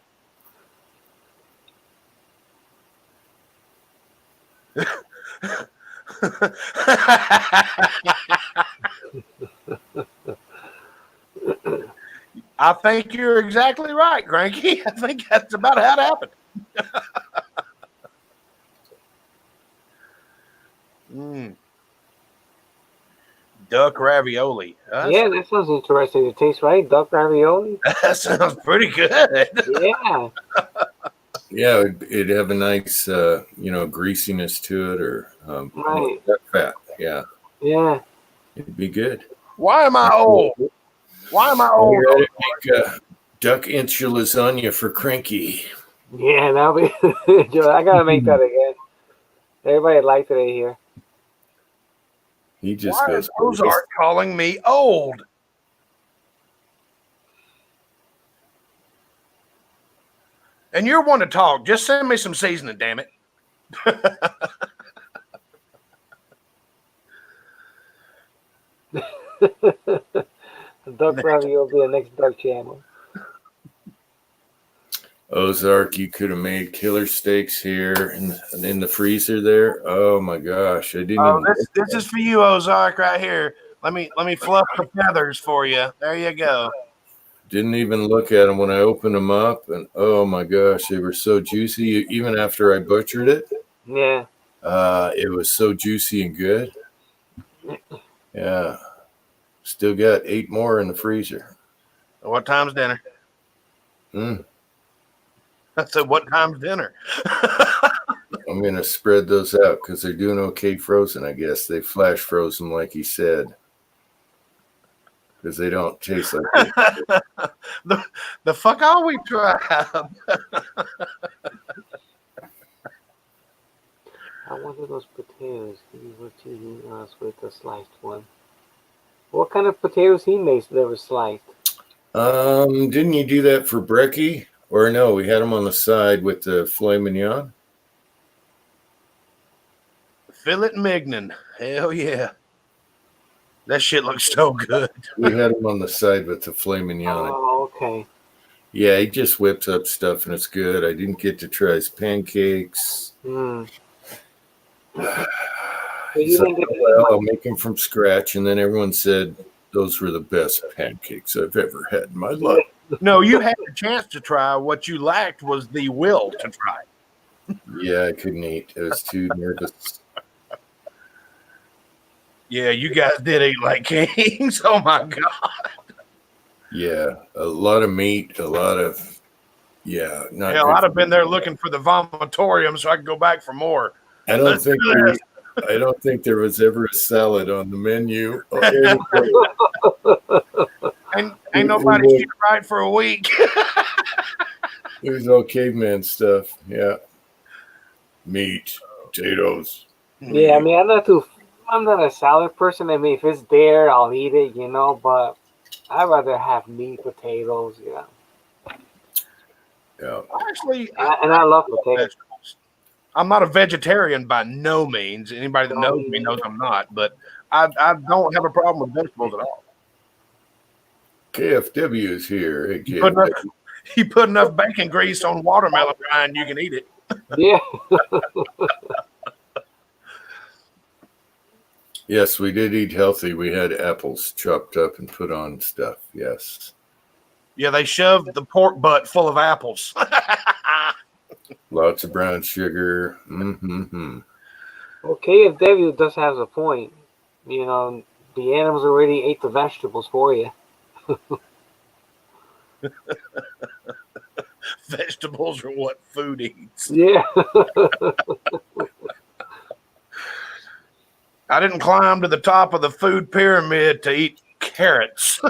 I think you're exactly right, Cranky. I think that's about how it happened. Duck ravioli. Yeah, that sounds interesting. It tastes right. Duck ravioli. That sounds pretty good. Yeah. Yeah, it'd have a nice, greasiness to it, or Right. fat. Yeah, Yeah. it'd be good. Why am I old? Why am I Oh, old? you're ready to make duck inch lasagna for Cranky. Yeah, that'll be. I gotta make that again. Everybody liked it here. He just Why goes. is Ozark calling me old? And you're one to talk. Just send me some seasoning, damn it. Duck ravioli will be the next Duck channel. Ozark, you could have made killer steaks here in the freezer there. Oh my gosh, I didn't. Oh, even this is for you, Ozark, right here. Let me fluff the feathers for you. There you go. Didn't even look at them when I opened them up, and oh my gosh, they were so juicy. Even after I butchered it, Yeah. it was so juicy and good. Yeah, still got 8 more in the freezer. What time's dinner? I said, what time's dinner? I'm gonna spread those out because they're doing okay frozen. I guess they flash froze them like he said, because they don't taste like the fuck all we tried. I wonder those potatoes he was teasing us with the sliced one. What kind of potatoes he makes that were sliced? Didn't you do that for brekkie? Or no, we had them on the side with the filet mignon. Filet mignon. Hell yeah. That shit looks so good. We had them on the side with the filet mignon. Oh, okay. Yeah, he just whips up stuff and it's good. I didn't get to try his pancakes. Hmm. He's like, well, I'll make them from scratch. And then everyone said those were the best pancakes I've ever had in my life. No, you had a chance to try. What you lacked was the will to try. Yeah, I couldn't eat. I was too nervous. Yeah, you guys did eat like kings. Oh my god. Yeah, a lot of meat, a lot of, yeah. Not Hell, good I'd have for been me. there looking for the vomitorium so I could go back for more. I don't think there was ever a salad on the menu. Ain't nobody shit right for a week. It was all caveman stuff. Yeah. Meat, potatoes. Yeah, I mean, I'm not a salad person. I mean, if it's there, I'll eat it, but I'd rather have meat, potatoes, Yeah. Actually, And I love potatoes. vegetables. I'm not a vegetarian by no means. Anybody that knows me knows I'm not, but I don't have a problem with vegetables at all. KFW is here. Hey, You put enough bacon grease on watermelon rind, you can eat it. Yeah. Yes, we did eat healthy. We had apples chopped up and put on stuff. Yes. Yeah, they shoved the pork butt full of apples. Lots of brown sugar. Mm-hmm. Well, KFW does have a point. The animals already ate the vegetables for you. Vegetables are what food eats. Yeah. I didn't climb to the top of the food pyramid to eat carrots.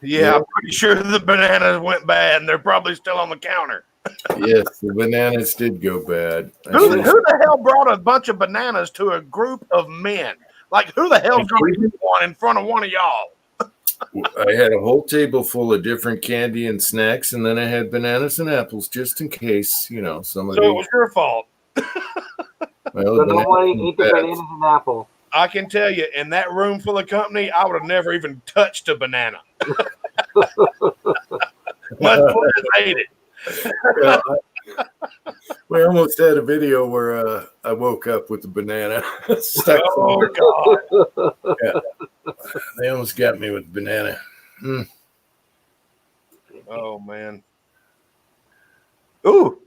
Yeah, I'm pretty sure the bananas went bad, and they're probably still on the counter. Yes, the bananas did go bad. Who the hell brought a bunch of bananas to a group of men? Like, who the hell's going to eat one in front of one of y'all? I had a whole table full of different candy and snacks, and then I had bananas and apples just in case, you know, So it was your fault. Well, So no one eat the bananas and apple. I can tell you, in that room full of company, I would have never even touched a banana. Much less ate it. Well, we almost had a video where I woke up with a banana stuck. Oh, God. Yeah. They almost got me with banana. Oh, man. Ooh,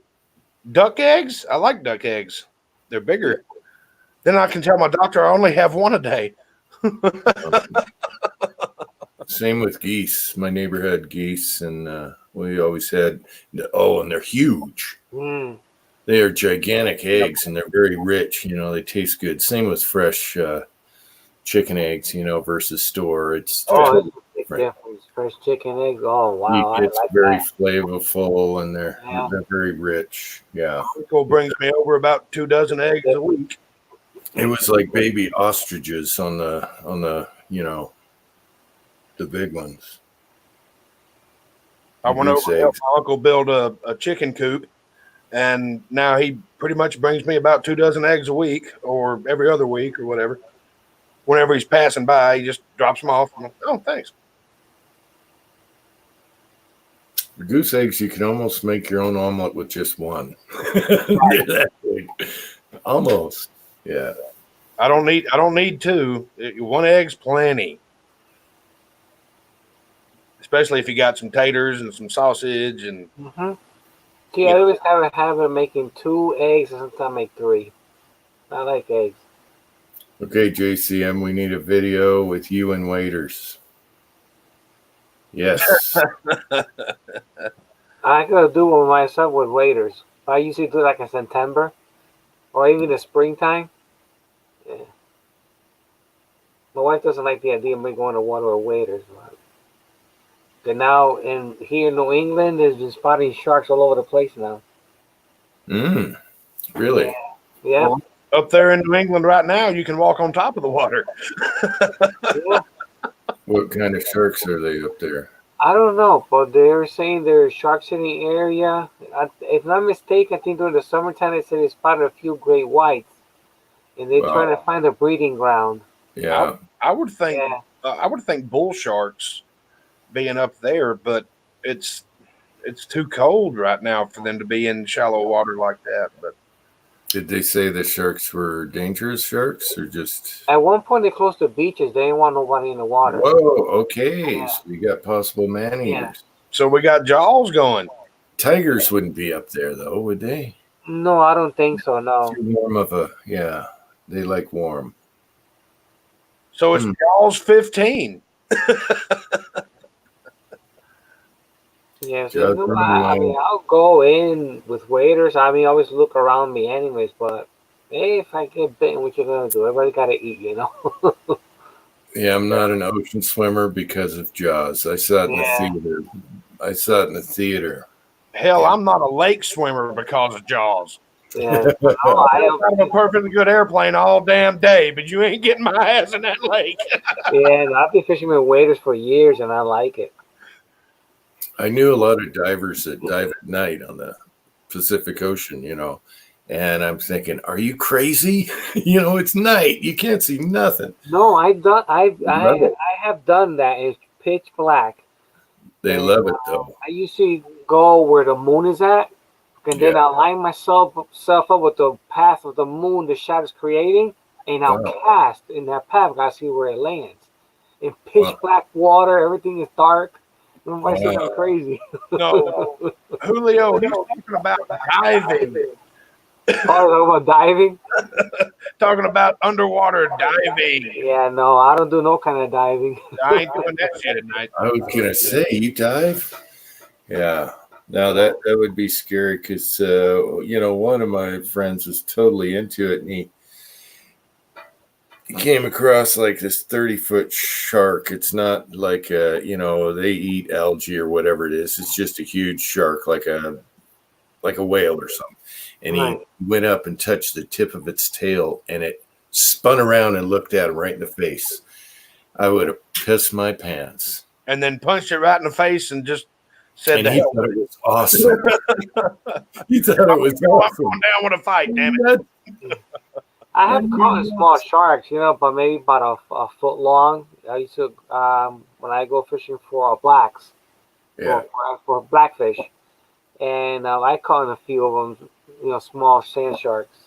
duck eggs? I like duck eggs. They're bigger. Then I can tell my doctor I only have one a day. Same with geese. My neighbor had geese, and we always had. And they're huge. Mm. They are gigantic eggs, and they're very rich. You know, they taste good. Same with fresh chicken eggs. You know, versus store. It's Oh, big different. difference. Fresh chicken eggs. Oh wow, It's I like very that. flavorful, and they're Yeah. very rich. Yeah, Uncle brings me over about 24 eggs a week. it was like baby ostriches on the you know, the big ones. I went over Goose to help eggs. my uncle build a chicken coop, and now he pretty much brings me about 24 eggs a week, or every other week, or whatever. Whenever he's passing by, he just drops them off. I'm like, oh, thanks. The goose eggs, you can almost make your own omelet with just one. They're that big. Almost. Yeah. I don't need two. One egg's plenty. Especially if you got some taters and some sausage and Mm-hmm. See, I always have a habit of making 2 eggs, and sometimes I make 3. I like eggs. Okay, JCM, we need a video with you and waiters. Yes. I gotta do one myself with waiters. I usually do like in September, or even the springtime. Yeah. My wife doesn't like the idea of me going to water with waiters. And now, here in New England, there's been spotting sharks all over the place now. Really? Yeah. up there in New England right now, you can walk on top of the water. Yeah. What kind of sharks are they up there? I don't know, but they're saying there's sharks in the area. If I'm not mistaken, I think during the summertime they said they spotted a few great whites, and they're Wow. trying to find a breeding ground. Yeah. I would think Yeah. I would think bull sharks being up there, but it's too cold right now for them to be in shallow water like that. But Did they say the sharks were dangerous sharks or just? At one point, they closed the beaches. They didn't want nobody in the water. Whoa. Okay. Yeah. So you got possible man eaters. so we got Jaws going. Tigers wouldn't be up there though, would they? No, I don't think so. No. Too warm of a. Yeah. They like warm. So it's Jaws 15. Yeah, Yeah, so I mean, I'll go in with waiters. I mean, always look around me anyways, but hey, if I get bitten, what you gonna do? Everybody gotta eat, you know? Yeah, I'm not an ocean swimmer because of Jaws. I saw it in the theater. Hell, I'm not a lake swimmer because of Jaws. Yeah. No, I have a perfectly good airplane all damn day, but you ain't getting my ass in that lake. yeah, I've been fishing with waders for years, and I like it. I knew a lot of divers that dive at night on the Pacific Ocean, you know, and I'm thinking, are you crazy? You know, it's night. You can't see nothing. No, I Love it. have done that. It's pitch black. They And, love it though. I usually go where the moon is at, and then Yeah. I line myself up with the path of the moon the shot is creating, and I'll Wow. cast in that path. I see where it lands. In pitch Wow. black water, everything is dark. I think Wow. I'm crazy. No, Julio, he's talking about diving, Oh, about diving? talking about underwater diving. Yeah, no, I don't do no kind of diving. I ain't doing that shit at night. I was gonna say, you dive? Yeah. Now that would be scary because you know, one of my friends was totally into it, and came across like this 30-foot shark. It's not like they eat algae or whatever it is. It's just a huge shark, like a whale or something. And Right. he went up and touched the tip of its tail, and it spun around and looked at him right in the face. I would have pissed my pants. And then punched it right in the face and just said, And "The he hell, thought it was awesome. He thought it was I'm awesome. going down with a fight, damn it." I have caught small sharks, but maybe about a foot long. I used to when I go fishing for blacks, Yeah. for blackfish, and I caught a few of them, small sand sharks.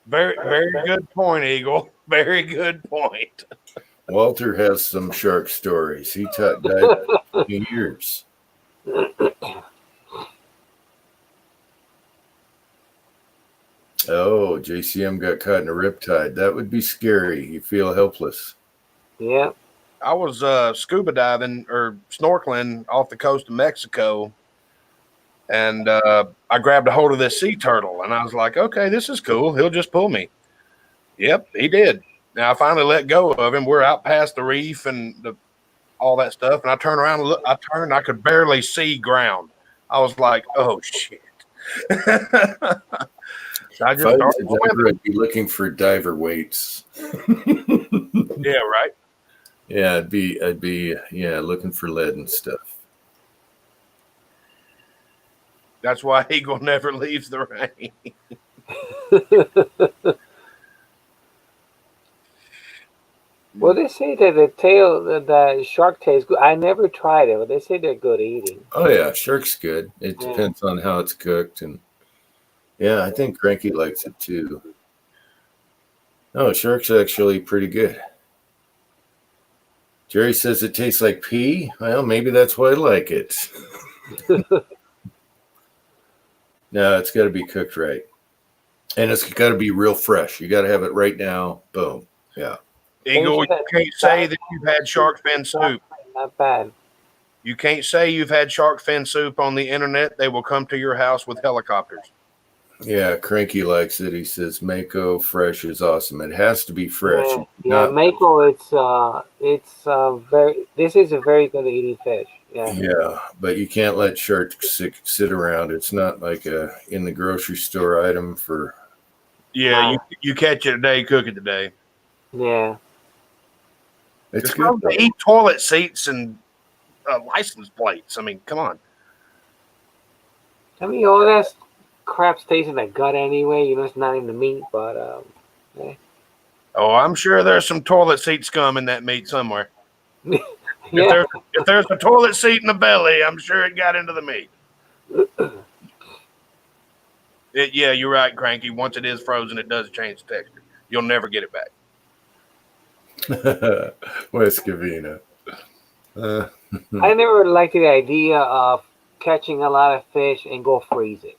Very, very good point, Eagle. Very good point. Walter has some shark stories. He taught diving for 20 years. Oh, JCM got caught in a riptide. That would be scary. You feel helpless. Yeah. I was scuba diving or snorkeling off the coast of Mexico, and I grabbed a hold of this sea turtle, and I was like, okay, this is cool. He'll just pull me. Yep, he did. Now I finally let go of him. We're out past the reef and all that stuff, and I turned around and I turned. I could barely see ground. I was like, oh, shit. So I If just I was started a diver, swimming. I'd be looking for diver weights. Yeah, right. Yeah, I'd be looking for lead and stuff. That's why Eagle never leaves the rain. Well, they say that the shark tastes good. I never tried it, but they say they're good eating. Oh yeah, shark's good. It Yeah. depends on how it's cooked, and yeah, I think Cranky likes it too. Oh, shark's actually pretty good. Jerry says it tastes like pee. Well, maybe that's why I like it. No, it's got to be cooked right, and it's got to be real fresh. You got to have it right now. Boom. Yeah. Eagle, you can't say that you've had shark fin soup. Not bad. You can't say you've had shark fin soup on the internet. They will come to your house with helicopters. Yeah, Cranky likes it. He says Mako fresh is awesome. It has to be fresh. Yeah, Mako. This is a very good eating fish. Yeah. Yeah, but you can't let sharks sit around. It's not like a in the grocery store item for. Yeah, you catch it today, cook it today. Yeah. It's Just good. come to eat toilet seats and license plates. I mean, come on. I mean, all that crap stays in the gut anyway. It's not in the meat, but Oh, I'm sure there's some toilet seat scum in that meat somewhere. yeah. If there's a toilet seat in the belly, I'm sure it got into the meat. Yeah, you're right, Cranky. Once it is frozen, it does change texture. You'll never get it back. West Covina. I never liked the idea of catching a lot of fish and go freeze it.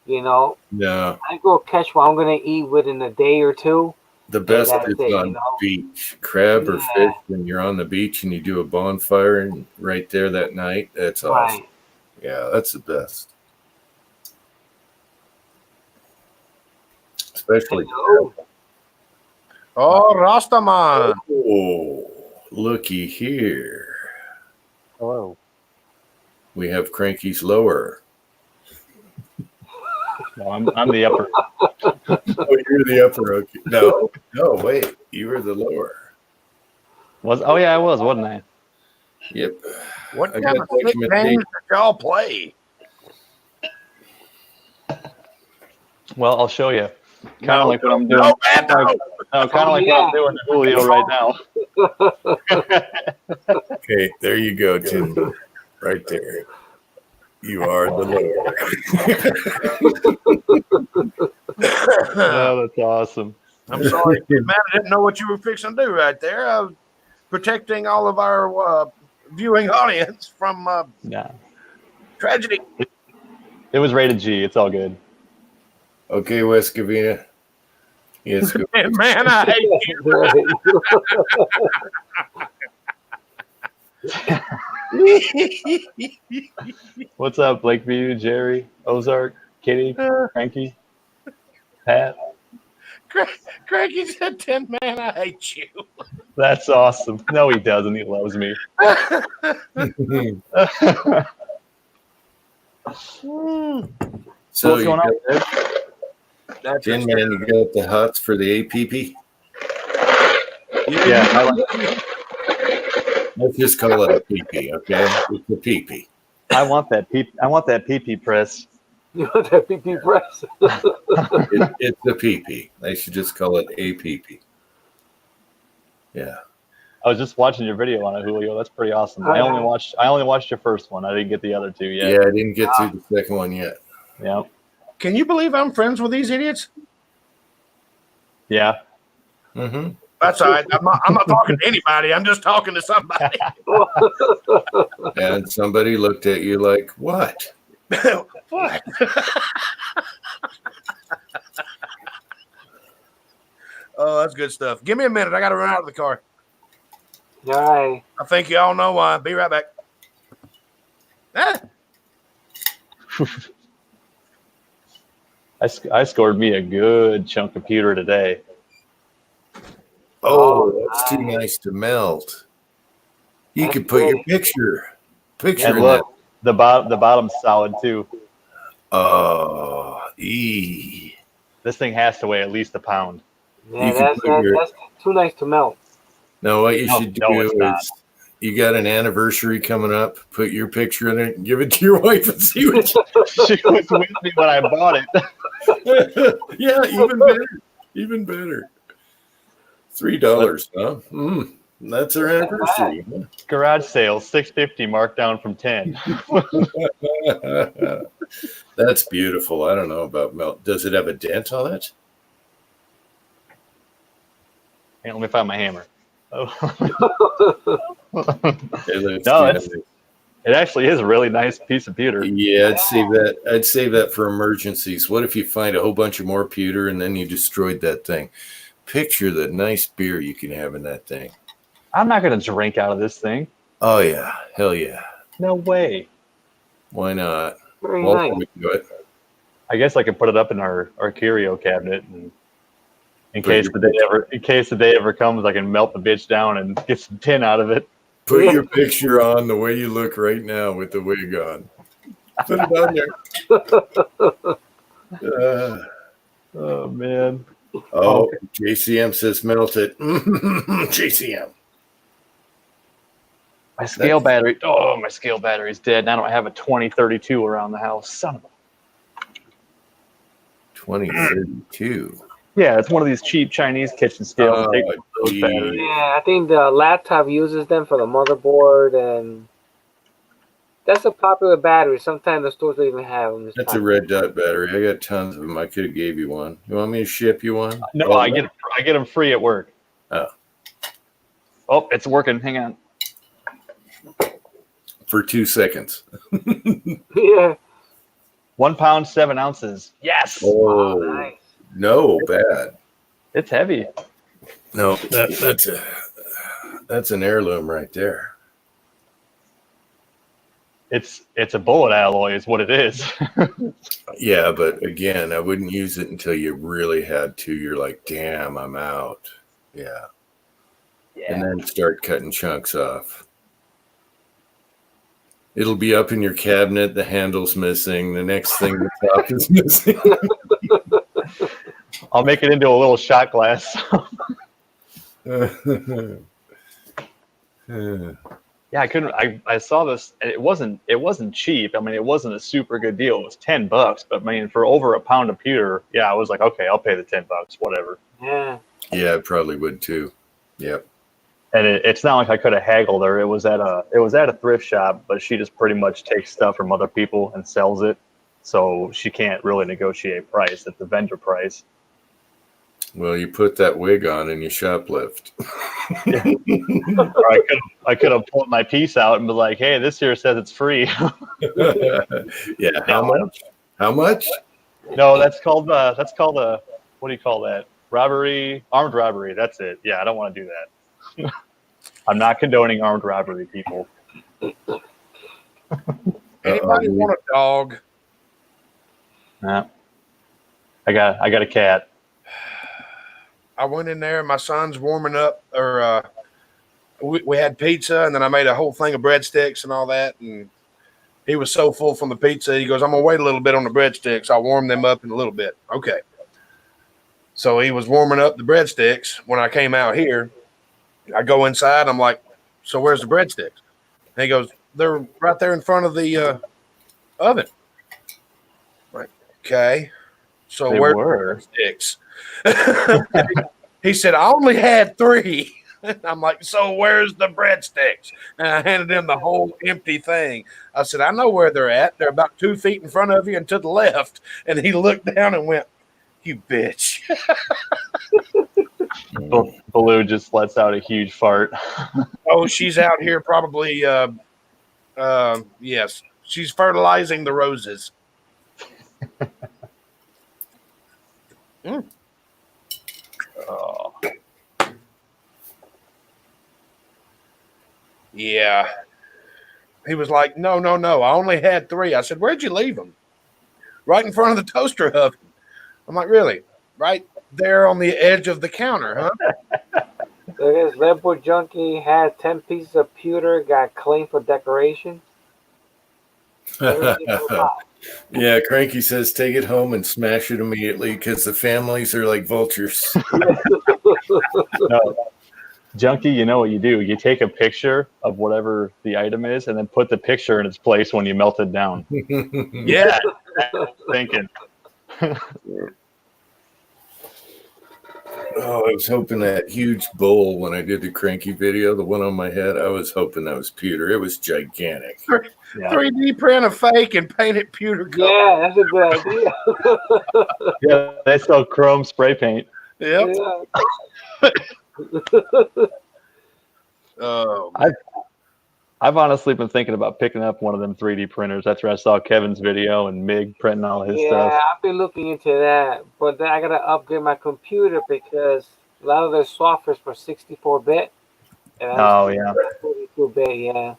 No, I go catch what I'm gonna eat within a day or two. the best that's is it, on the beach. Crab or fish when you're on the beach and you do a bonfire and right there that night. That's awesome. Right. Yeah, that's the best. Especially. Oh, Rastaman. Oh, looky here. Hello. We have Cranky's lower. No, I'm the upper. Oh, you're the upper. Okay. No, wait. You were the lower. Oh yeah, I was, wasn't I? Yep. What I kind got of sick documentation. games did y'all play? Well, I'll show you. Kind No, of like what I'm doing. No, man, no. Kind of like what I'm doing to Julio right now. Okay, there you go, Tim. Right there. You are the lower. Oh, that's awesome. I'm sorry, man. I didn't know what you were fixing to do right there. I was protecting all of our viewing audience from Yeah. tragedy. It was rated G. It's all good. Okay, West Covina. Yes, go. Man, I hate you. What's up, Lakeview, Jerry, Ozark, Kitty, Frankie, Pat? Craig, he said 10 man, I hate you. That's awesome. No, he doesn't. He loves me. So What's you going on, got, That's Tin Man, you got the hots for the APP? Yeah, Let's just call it a PP, okay? It's a PP. I want that PP press. You know that PP press. It's a PP. They should just call it APP. Yeah. I was just watching your video on it, Julio. That's pretty awesome. I only watched your first one. I didn't get the other two yet. Yeah, I didn't get to the second one yet. Yeah. Can you believe I'm friends with these idiots? Yeah. Mm-hmm. That's all right. I'm not talking to anybody. I'm just talking to somebody. And somebody looked at you like, what? What? Oh, that's good stuff. Give me a minute. I got to run out of the car. All right. I think you all know why. Be right back. Ah. I scored me a good chunk of pewter today. Oh, that's too nice to melt. You That's could put your great. picture And in look, the bottom's solid too. that. Oh, This thing has to weigh at least a pound. Yeah, You can that's put your- that's too nice to melt. Now what you No, should no, do it's not. is you got an anniversary coming up, put your picture in it and give it to your wife and see what She was with me when I bought it. Yeah, even better. Even better. $3, huh? That's our anniversary. Garage sale, $6.50 marked down from 10. That's beautiful. I don't know about melt. Does it have a dent on it? Hey, let me find my hammer. Oh. It No, it actually is a really nice piece of pewter. yeah, I'd save that. I'd save that for emergencies. What if you find a whole bunch of more pewter and then you destroyed that thing? Picture the nice beer you can have in that thing. I'm not going to drink out of this thing. Oh yeah, hell yeah. No way. Why not? Very Walter nice. would do it. I guess I could put it up in our curio cabinet, and in Put case your the day ever comes, I can melt the bitch down and get some tin out of it. Put your picture on the way you look right now with the wig on. Put it on there. Oh man. Oh, JCM says melt it. JCM. My scale battery. Oh, my scale battery's dead. Now I don't have a 2032 around the house. Son of a. 2032. Yeah, it's one of these cheap Chinese kitchen scales. Oh, Take those gee. batteries. Yeah, I think the laptop uses them for the motherboard, and that's a popular battery. Sometimes the stores don't even have them. That's a red dot battery. I got tons of them. I could have gave you one. You want me to ship you one? No, Oh, I get them free at work. Oh. Oh, it's working. Hang on. For 2 seconds. Yeah. 1 pound 7 ounces. Yes. Oh, Nice. no, bad. It's heavy. No, that's an heirloom right there. It's a bullet alloy, is what it is. Yeah, but again, I wouldn't use it until you really had to. You're like, damn, I'm out. Yeah. And then start cutting chunks off. It'll be up in your cabinet. The handle's missing. The next thing, the top is missing. I'll make it into a little shot glass. Yeah, I couldn't. I saw this. And it wasn't cheap. I mean, it wasn't a super good deal. It was $10, but I mean, for over a pound of pewter, yeah, I was like, okay, I'll pay the $10, whatever. Yeah. Yeah, I probably would too. Yep. And it's not like I could have haggled her. It was at a thrift shop, but she just pretty much takes stuff from other people and sells it, so she can't really negotiate price at the vendor price. Well, you put that wig on and you shoplift. Or I could have pulled my piece out and be like, hey, this here says it's free. Yeah. How much? How much? No, that's called what do you call that? Robbery, armed robbery. That's it. Yeah, I don't want to do that. I'm not condoning armed robbery, people. Anybody want a dog? Nah. I got a cat. I went in there. My son's warming up, or we had pizza, and then I made a whole thing of breadsticks and all that. And he was so full from the pizza. He goes, "I'm gonna wait a little bit on the breadsticks. I'll warm them up in a little bit." Okay. So he was warming up the breadsticks. When I came out here, I go inside. I'm like, "So where's the breadsticks?" And he goes, "They're right there in front of the oven." I'm like, okay. So They where's were. the breadsticks? He said, "I only had 3." I'm like, "So where's the breadsticks?" And I handed him the whole empty thing. I said, "I know where they're at. They're about 2 feet in front of you and to the left." And he looked down and went, "You bitch." Baloo just lets out a huge fart. Oh, she's out here probably, yes, she's fertilizing the roses. Oh, Yeah. He was like, no, I only had 3. I said, "Where'd you leave them?" "Right in front of the toaster oven." I'm like, "Really? Right there on the edge of the counter, huh?" This Red Bull Junkie had 10 pieces of pewter, got claimed for decoration. Yeah, Cranky says take it home and smash it immediately because the families are like vultures. no. Junkie, you know what you do? You take a picture of whatever the item is and then put the picture in its place when you melt it down. Yeah. Thinking. Oh, I was hoping that huge bowl when I did the Cranky video, the one on my head, I was hoping that was pewter. It was gigantic. Yeah. 3D print a fake and paint it pewter color. Yeah, that's a good idea. Yeah, they sell chrome spray paint. Yep. Yeah. Oh, I've honestly been thinking about picking up one of them 3D printers after I saw Kevin's video and Mig printing all his Yeah, stuff. I've been looking into that, but then I gotta upgrade my computer because a lot of their software's for 64-bit. Oh, yeah. 32-bit, yeah.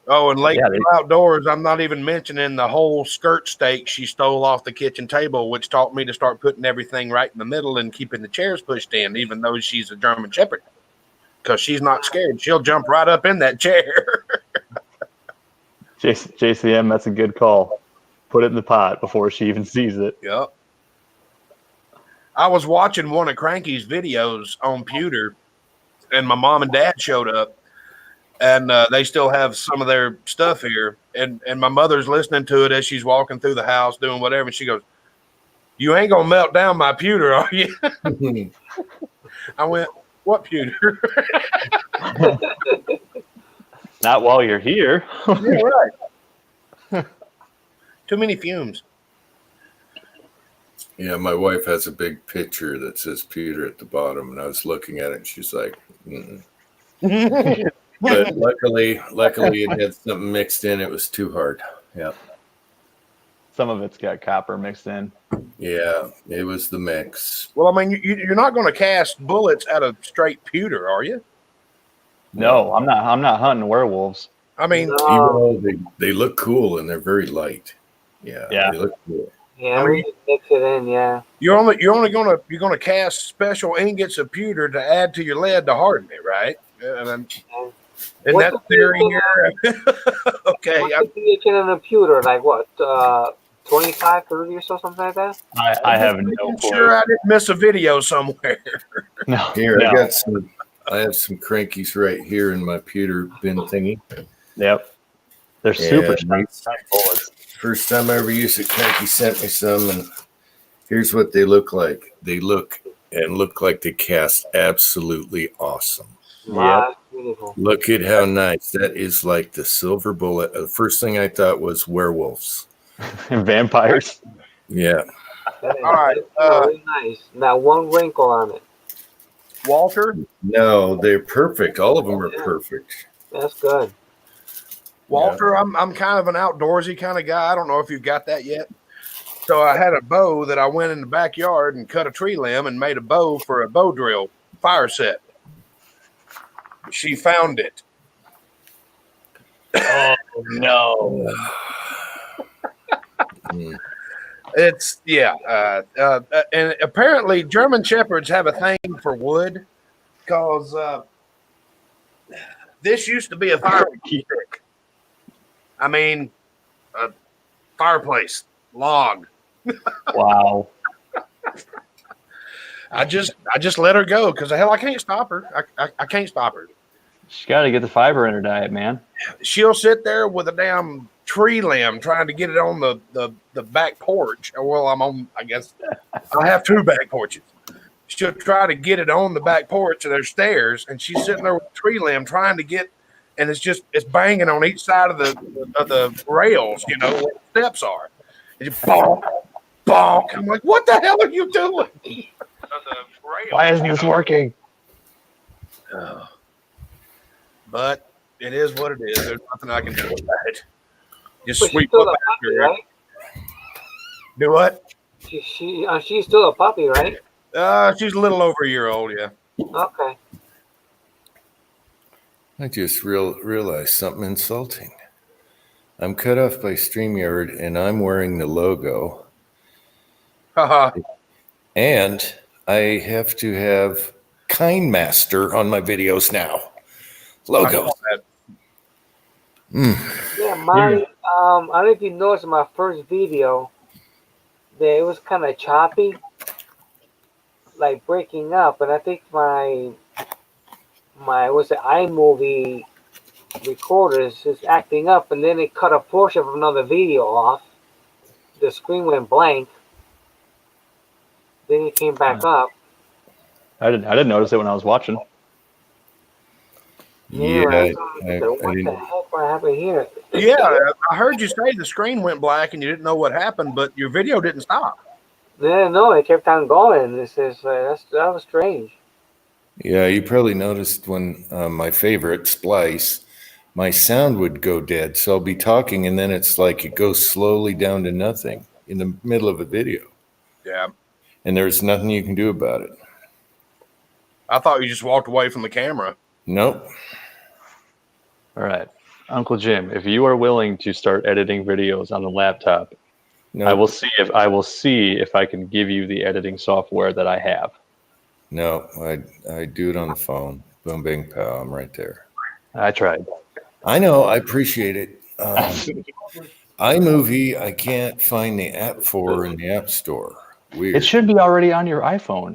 oh, and Lake Yeah, Outdoors, I'm not even mentioning the whole skirt steak she stole off the kitchen table, which taught me to start putting everything right in the middle and keeping the chairs pushed in, even though she's a German Shepherd. Because she's not scared. She'll jump right up in that chair. JCM, that's a good call. Put it in the pot before she even sees it. Yep. I was watching one of Cranky's videos on Pewter, and my mom and dad showed up, and they still have some of their stuff here. And my mother's listening to it as she's walking through the house doing whatever. And she goes, "You ain't going to melt down my pewter, are you?" I went, "What pewter?" Not while you're here. Yeah, right. Too many fumes. Yeah, my wife has a big picture that says pewter at the bottom, and I was looking at it, and she's like, mm-mm. But luckily it had something mixed in. It was too hard. Yeah. Some of it's got copper mixed in. Yeah, it was the mix. Well, I mean, you're not going to cast bullets out of straight pewter, are you? No, I'm not hunting werewolves. I mean, Even though they look cool and they're very light. Yeah, Yeah. they look cool. Yeah, I we mean- just mix it in, yeah. you're only gonna cast special ingots of pewter to add to your lead to harden it, right? And then, isn't What's that the the theory pH here? Okay, What's the pH in a computer? Like what, 25, 30 or so, something like that? I have no I'm clue. sure I didn't miss a video somewhere. No, Here, no. I have some Crankies right here in my pewter bin thingy. Yep. They're super Yeah, sharp bullets. First time I ever used it, Cranky sent me some, and here's what they look like. They look like they cast absolutely awesome. Wow, that's beautiful. Look at how nice. That is like the silver bullet. The first thing I thought was werewolves. And vampires. Yeah. That is All right, really nice. Not one wrinkle on it. Walter, No, they're perfect. All of them are perfect. That's good. Walter, I'm kind of an outdoorsy kind of guy. I don't know if you've got that yet. So I had a bow that I went in the backyard and cut a tree limb and made a bow for a bow drill fire set. She found it. Oh no. Mm. It's and apparently German Shepherds have a thing for wood because this used to be a firewood stick. I mean, a fireplace log. Wow. I just let her go because hell, I can't stop her. I can't stop her. She's got to get the fiber in her diet, man. She'll sit there with a damn tree limb trying to get it on the back porch. Well, I guess I have two back porches. She'll try to get it on the back porch and there's stairs, and she's sitting there with a tree limb trying to get, and it's banging on each side of the rails, you know, where the steps are. And you bonk, bonk. I'm like, what the hell are you doing? Why isn't this working? But it is what it is. There's nothing I can do about it. Just But she's sweep still up a after puppy, her. right? Do what? She's still a puppy, right? She's a little over a year old, yeah. Okay. I just realized something insulting. I'm cut off by StreamYard, and I'm wearing the logo. Haha. And I have to have KindMaster on my videos now. Logo. Yeah, I don't know if you noticed in my first video that it was kind of choppy, like breaking up, and I think my what's it, iMovie recorder is just acting up, and then it cut a portion of another video off. The screen went blank. Then it came back up. I didn't notice it when I was watching. Yeah, what I the didn't. heck? What happened here? Yeah, I heard you say the screen went black and you didn't know what happened, but your video didn't stop. Yeah, no, it kept on going. This is that was strange. Yeah, you probably noticed when my favorite Splice, my sound would go dead. So I'll be talking, and then it's like it goes slowly down to nothing in the middle of a video, Yeah. and there's nothing you can do about it. I thought you just walked away from the camera. Nope. All right. Uncle Jim, if you are willing to start editing videos on the laptop, No, I will see if I can give you the editing software that I have. No, I do it on the phone. Boom, bing, pow. I'm right there. I tried. I know. I appreciate it. iMovie, I can't find the app for in the App Store. Weird. It should be already on your iPhone.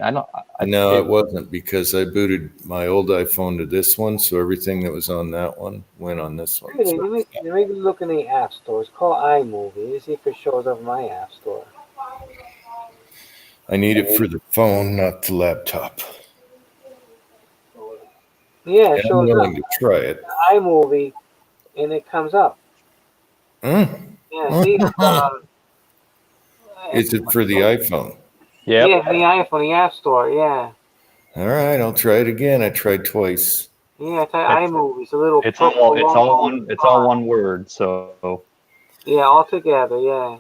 No, it wasn't because I booted my old iPhone to this one, so everything that was on that one went on this one. Really, So- let me look in the App Store. It's called iMovie. Let's see if it shows up in my App Store. I need it for the phone, not the laptop. Yeah, it And I'm shows up. willing to try it. iMovie, and it comes up. Mm. Yeah, see, Is it for the iPhone? Yep. yeah, the iPhone, the App Store. Yeah, All right, I'll try it again. I tried twice. yeah, it's iMovie. It's a little. It's all one word. So Yeah, all together. Yeah.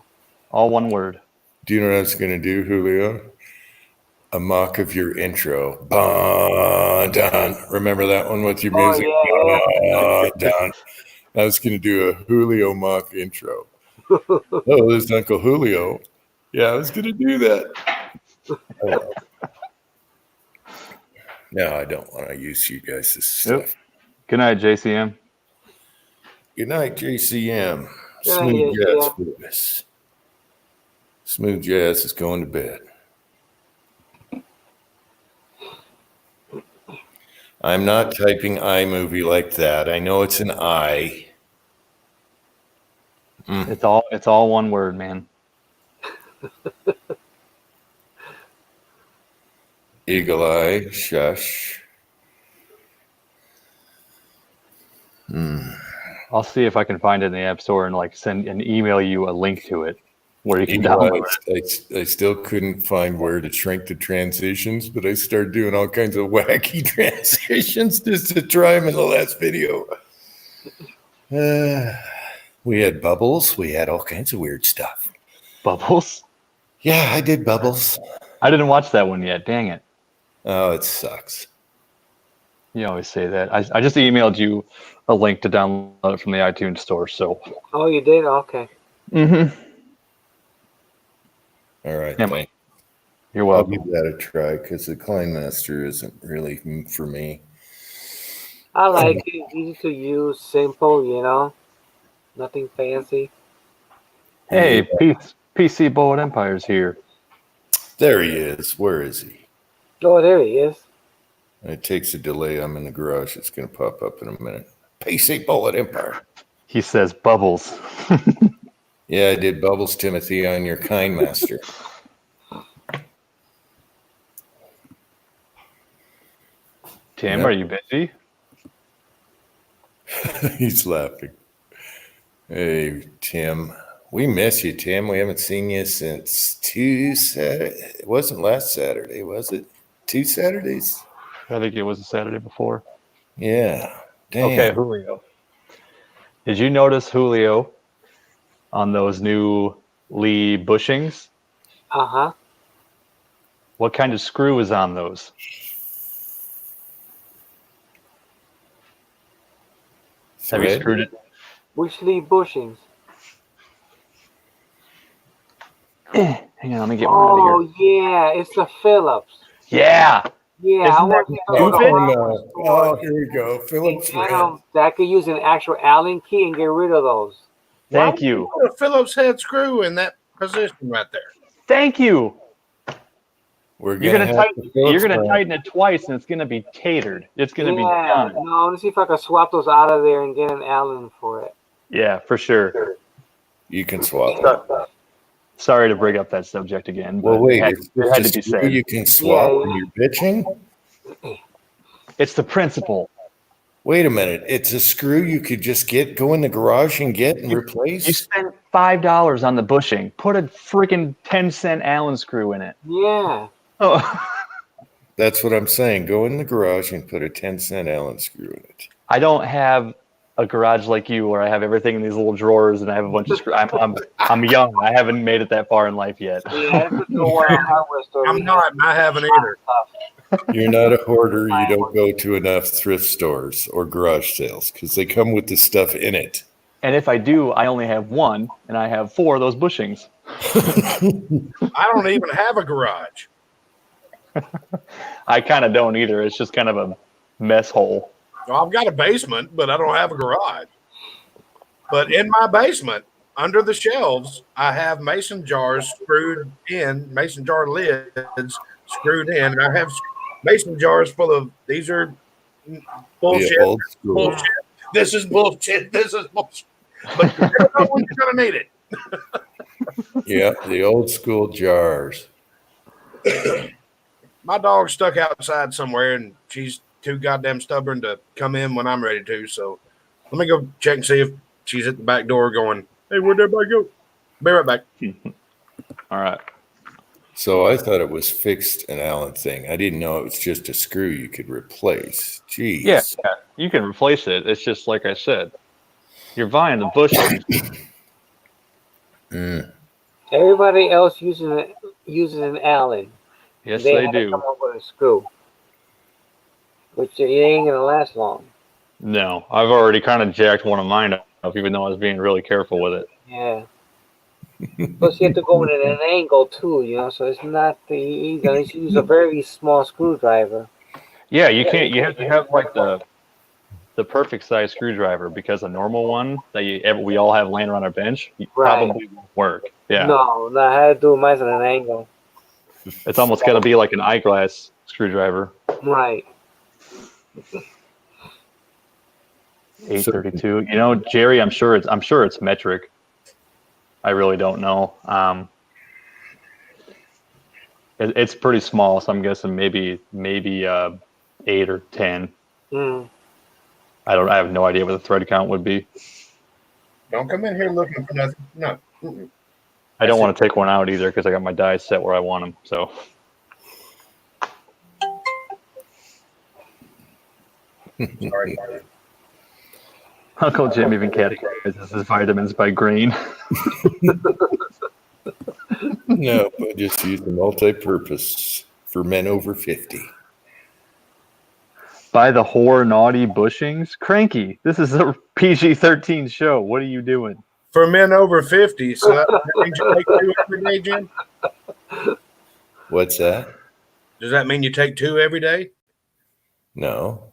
all one word. Do you know what I was going to do, Julio? A mock of your intro. Bah, done. Remember that one with your Oh, music? yeah, Done. I was going to do a Julio mock intro. Oh, this is Uncle Julio. Yeah, I was going to do that. Oh. No, I don't want to use you guys' stuff. Yep. Good night, JCM. Good night, JCM. Good night, Smooth JCM. Jazz for us. Smooth Jazz is going to bed. I'm not typing iMovie like that. I know it's an I. It's all one word, man. Eagle Eye, shush. I'll see if I can find it in the App Store and like send and email you a link to it where you can Eagle download Eye, it. I still couldn't find where to shrink the transitions, but I started doing all kinds of wacky transitions just to try them in the last video. We had bubbles. We had all kinds of weird stuff. Bubbles. Yeah, I did bubbles. I didn't watch that one yet. Dang it. Oh, it sucks. You always say that. I just emailed you a link to download it from the iTunes store. So. Oh, you did? Okay. Mm-hmm. All right, Yeah, thanks. You're I'll welcome. give that a try because the Kleinmaster isn't really for me. I like it. Easy to use, simple. Nothing fancy. Hey, Yeah, PC Bullet Empire's here. there he is. Where is he? Oh, there he is. It takes a delay. I'm in the garage. It's going to pop up in a minute. PC Bullet Empire. He says bubbles. Yeah, I did Bubbles Timothy on your Kindmaster. Tim, Yep. are you busy? He's laughing. Hey, Tim. We miss you, Tim. We haven't seen you since it wasn't last Saturday, was it? 2 Saturdays? I think it was the Saturday before. Yeah. Damn. Okay, Julio. Did you notice Julio on those new Lee bushings? Uh-huh. What kind of screw is on those? Have you Thread? screwed it? Which Lee bushings? Hang on, let me get one out of Oh, yeah. It's the Phillips. here. Yeah. Yeah, I Isn't that worked stupid? Oh, here we go. Phillips Get Red. 'em that could use an actual Allen key and get rid of those. Thank Why you. would you put a Phillips head screw in that position right there? Thank you. We're You're gonna gonna have tighten. the Phillips You're gonna brand. tighten it twice, and it's gonna be tatered. It's gonna be Yeah. done. No, let's see if I can swap those out of there and get an Allen for it. Yeah, for sure. You can swap it. Sorry to bring up that subject again, but Well, wait. it It's had to just be a screw said. you can swap Yeah, when yeah. you're bitching? It's the principle. Wait a minute. It's a screw you could just go in the garage and get and You replace? spent $5 on the bushing. Put a freaking 10-cent Allen screw in it. Yeah. Oh. That's what I'm saying. Go in the garage and put a 10-cent Allen screw in it. I don't have a garage like you where I have everything in these little drawers and I have a bunch of screws. I'm young. I haven't made it that far in life yet. Yeah, it's a hardware store. I'm not, and I haven't either. You're not a hoarder. You don't go to enough thrift stores or garage sales because they come with the stuff in it. And if I do, I only have one, and I have 4 of those bushings. I don't even have a garage. I kind of don't either. It's just kind of a mess hole. Well, I've got a basement, but I don't have a garage. But in my basement, under the shelves, I have mason jars screwed in, mason jar lids screwed in. And I have mason jars full of, these are bullshit. The old school. Bullshit. This is bullshit. This is bullshit. But you never know when you're going to need it. Yeah, the old school jars. My dog's stuck outside somewhere, and she's too goddamn stubborn to come in when I'm ready to. So let me go check and see if she's at the back door going, hey, where'd everybody go? Be right back. All right. So I thought it was fixed an Allen thing. I didn't know it was just a screw you could replace. Jeez. Yeah, you can replace it. It's just like I said. You're buying the bushings. Everybody else uses an Allen. Yes, they have to do. come up with a screw, which it ain't gonna last long. No, I've already kind of jacked one of mine up, even though I was being really careful with it. Yeah. Plus, you have to go in at an angle too, so it's not the easy. Unless you use a very small screwdriver. Yeah, you can't. You have to have like the perfect size screwdriver because a normal one that we all have laying around our bench probably won't work. Yeah, No, I had to do mine at an angle. it's almost got to be like an eyeglass screwdriver. Right. 832. Jerry, I'm sure it's metric. I really don't know. It's pretty small, so I'm guessing maybe 8 or 10. Mm. I have no idea what the thread count would be. Don't come in here looking for nothing. No. Mm-mm. I don't want to take one out either because I got my dies set where I want them. So Sorry. Uncle Jim even categorizes his vitamins by grain. No, I just use the multi-purpose for men over 50. By the whore naughty bushings. Cranky, this is a PG-13 show. What are you doing? For men over 50, so that means you take 2 every day, Jim? What's that? Does that mean you take 2 every day? No.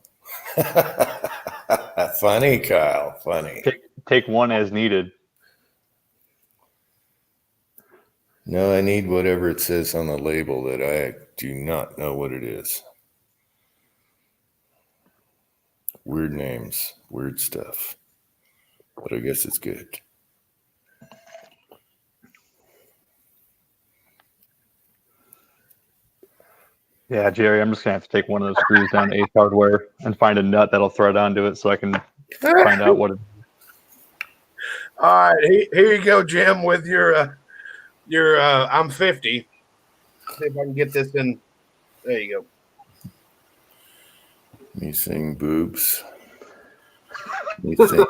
Funny, Kyle. Funny. Take one as needed. No, I need whatever it says on the label that I do not know what it is. Weird names, weird stuff. But I guess it's good. Yeah, Jerry, I'm just gonna have to take one of those screws down to Ace Hardware and find a nut that'll thread onto it so I can find out what it. All right, here you go, Jim, with your I'm 50. See if I can get this in. There you go. Me saying boobs. Me saying.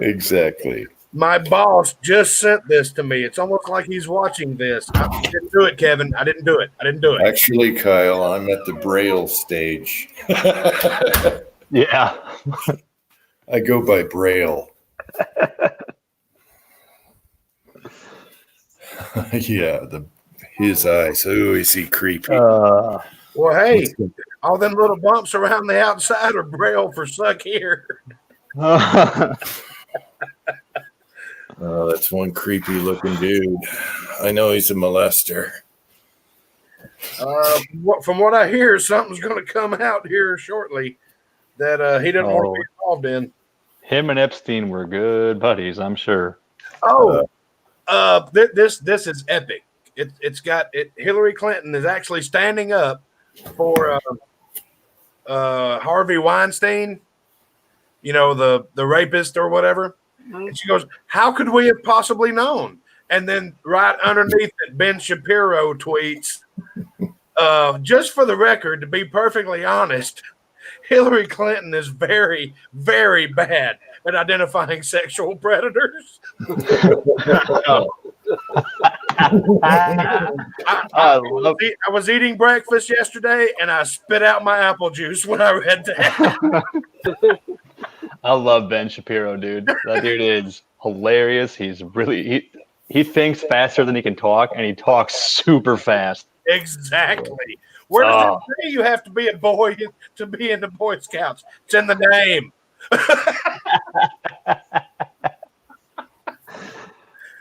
Exactly. My boss just sent this to me. It's almost like he's watching this. I didn't do it, Kevin. I didn't do it. Actually, Kyle, I'm at the Braille stage. Yeah. I go by Braille. Yeah, his eyes. Oh, is he creepy? Well, hey, all them little bumps around the outside are Braille for suck here. Oh, that's one creepy looking dude. I know he's a molester. From what I hear, something's going to come out here shortly that he doesn't want to be involved in. Him and Epstein were good buddies, I'm sure. This is epic. It's got it. Hillary Clinton is actually standing up for Harvey Weinstein, you know, the rapist or whatever. And she goes, "How could we have possibly known?" And then right underneath it, Ben Shapiro tweets, "Just for the record, to be perfectly honest, Hillary Clinton is very, very bad at identifying sexual predators." I was eating breakfast yesterday, and I spit out my apple juice when I read that. I love Ben Shapiro, dude. That dude is hilarious. He's really he thinks faster than he can talk, and he talks super fast. Exactly. Where does it say you have to be a boy to be in the Boy Scouts? It's in the name.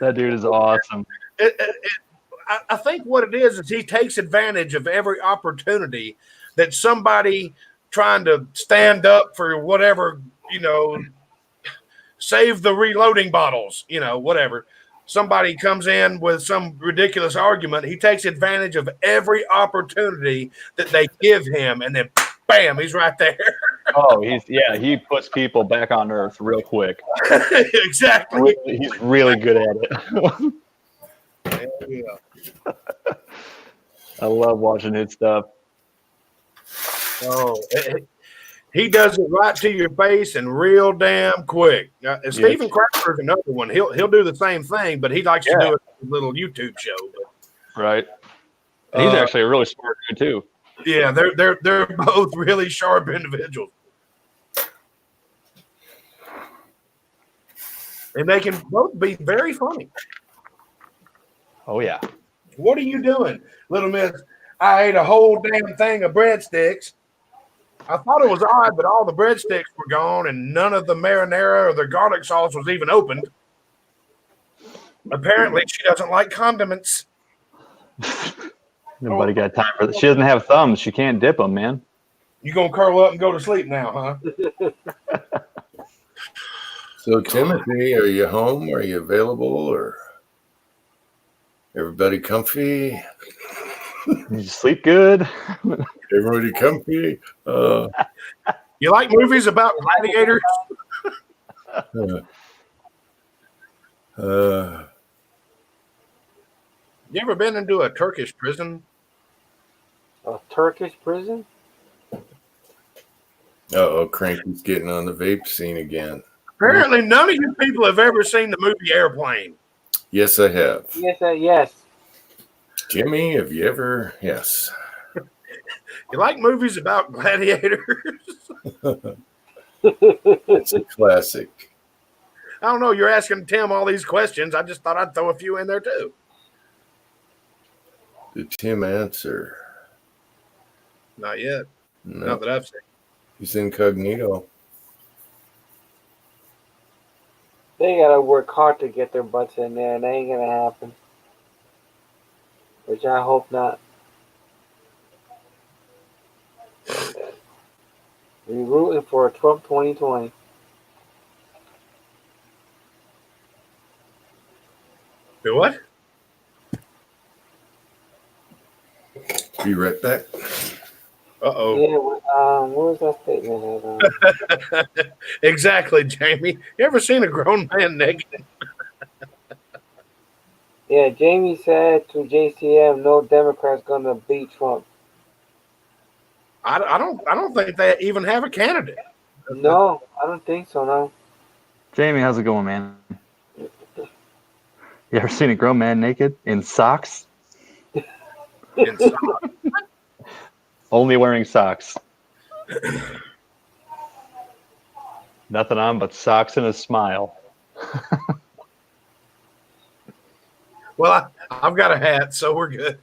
That dude is awesome. I think what it is he takes advantage of every opportunity that somebody trying to stand up for whatever, you know, save the reloading bottles, you know, whatever. Somebody comes in with some ridiculous argument. He takes advantage of every opportunity that they give him, and then bam, he's right there. Oh, he puts people back on earth real quick. Exactly. He's really good at it. Yeah. I love watching his stuff. Oh, he does it right to your face and real damn quick. And Stephen Crowder's another one. He'll do the same thing, but he likes to do it in a little YouTube show. But, right. And he's actually a really smart dude too. Yeah, they're both really sharp individuals. And they can both be very funny. Oh yeah. What are you doing, little miss? I ate a whole damn thing of breadsticks. I thought it was odd, but all the breadsticks were gone and none of the marinara or the garlic sauce was even opened. Apparently, she doesn't like condiments. Nobody got time for that. She doesn't have thumbs. She can't dip them, man. You gonna curl up and go to sleep now, huh? So, Timothy, are you home? Are you available? Or everybody comfy? You sleep good. Everybody comfy? You like movies about gladiators? You ever been into a Turkish prison? A Turkish prison? Cranky's getting on the vape scene again. Apparently, none of you people have ever seen the movie Airplane. Yes, I have. Yes. Jimmy, have you ever? Yes. You like movies about gladiators? It's a classic. I don't know. You're asking Tim all these questions. I just thought I'd throw a few in there too. Did Tim answer? Not yet. No, Not that I've seen. he's incognito. They gotta work hard to get their butts in there, and that ain't gonna happen. Which I hope not. We're rooting for a Trump 2020. Do what? Be right back. Uh-oh. Yeah, what was that statement? Exactly, Jamie. You ever seen a grown man naked? Yeah, Jamie said to JCM, no Democrat's gonna beat Trump. I don't think they even have a candidate. No, I don't think so, no. Jamie, how's it going, man? You ever seen a grown man naked in socks? And so- Only wearing socks. Nothing on but socks and a smile. well, I've got a hat, so we're good.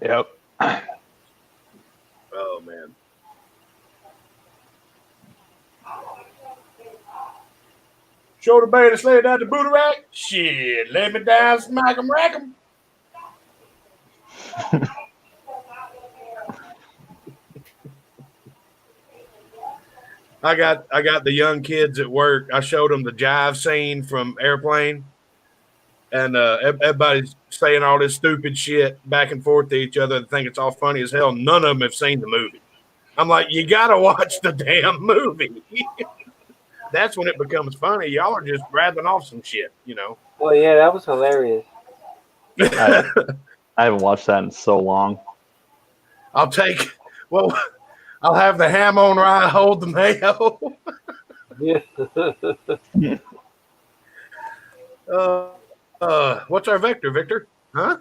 Yep. Oh, man. Shoulder baby, slay down the booty rack. Shit, lay me down, smack 'em, rack 'em. I got the young kids at work. I showed them the jive scene from Airplane, and everybody's saying all this stupid shit back and forth to each other and think it's all funny as hell. None of them have seen the movie. I'm like, you gotta watch the damn movie. That's when it becomes funny. Y'all are just grabbing off some shit, you know. Well, yeah, that was hilarious. I haven't watched that in so long. I'll have the ham on rye, hold the mayo. Yeah. What's our vector, Victor? Huh?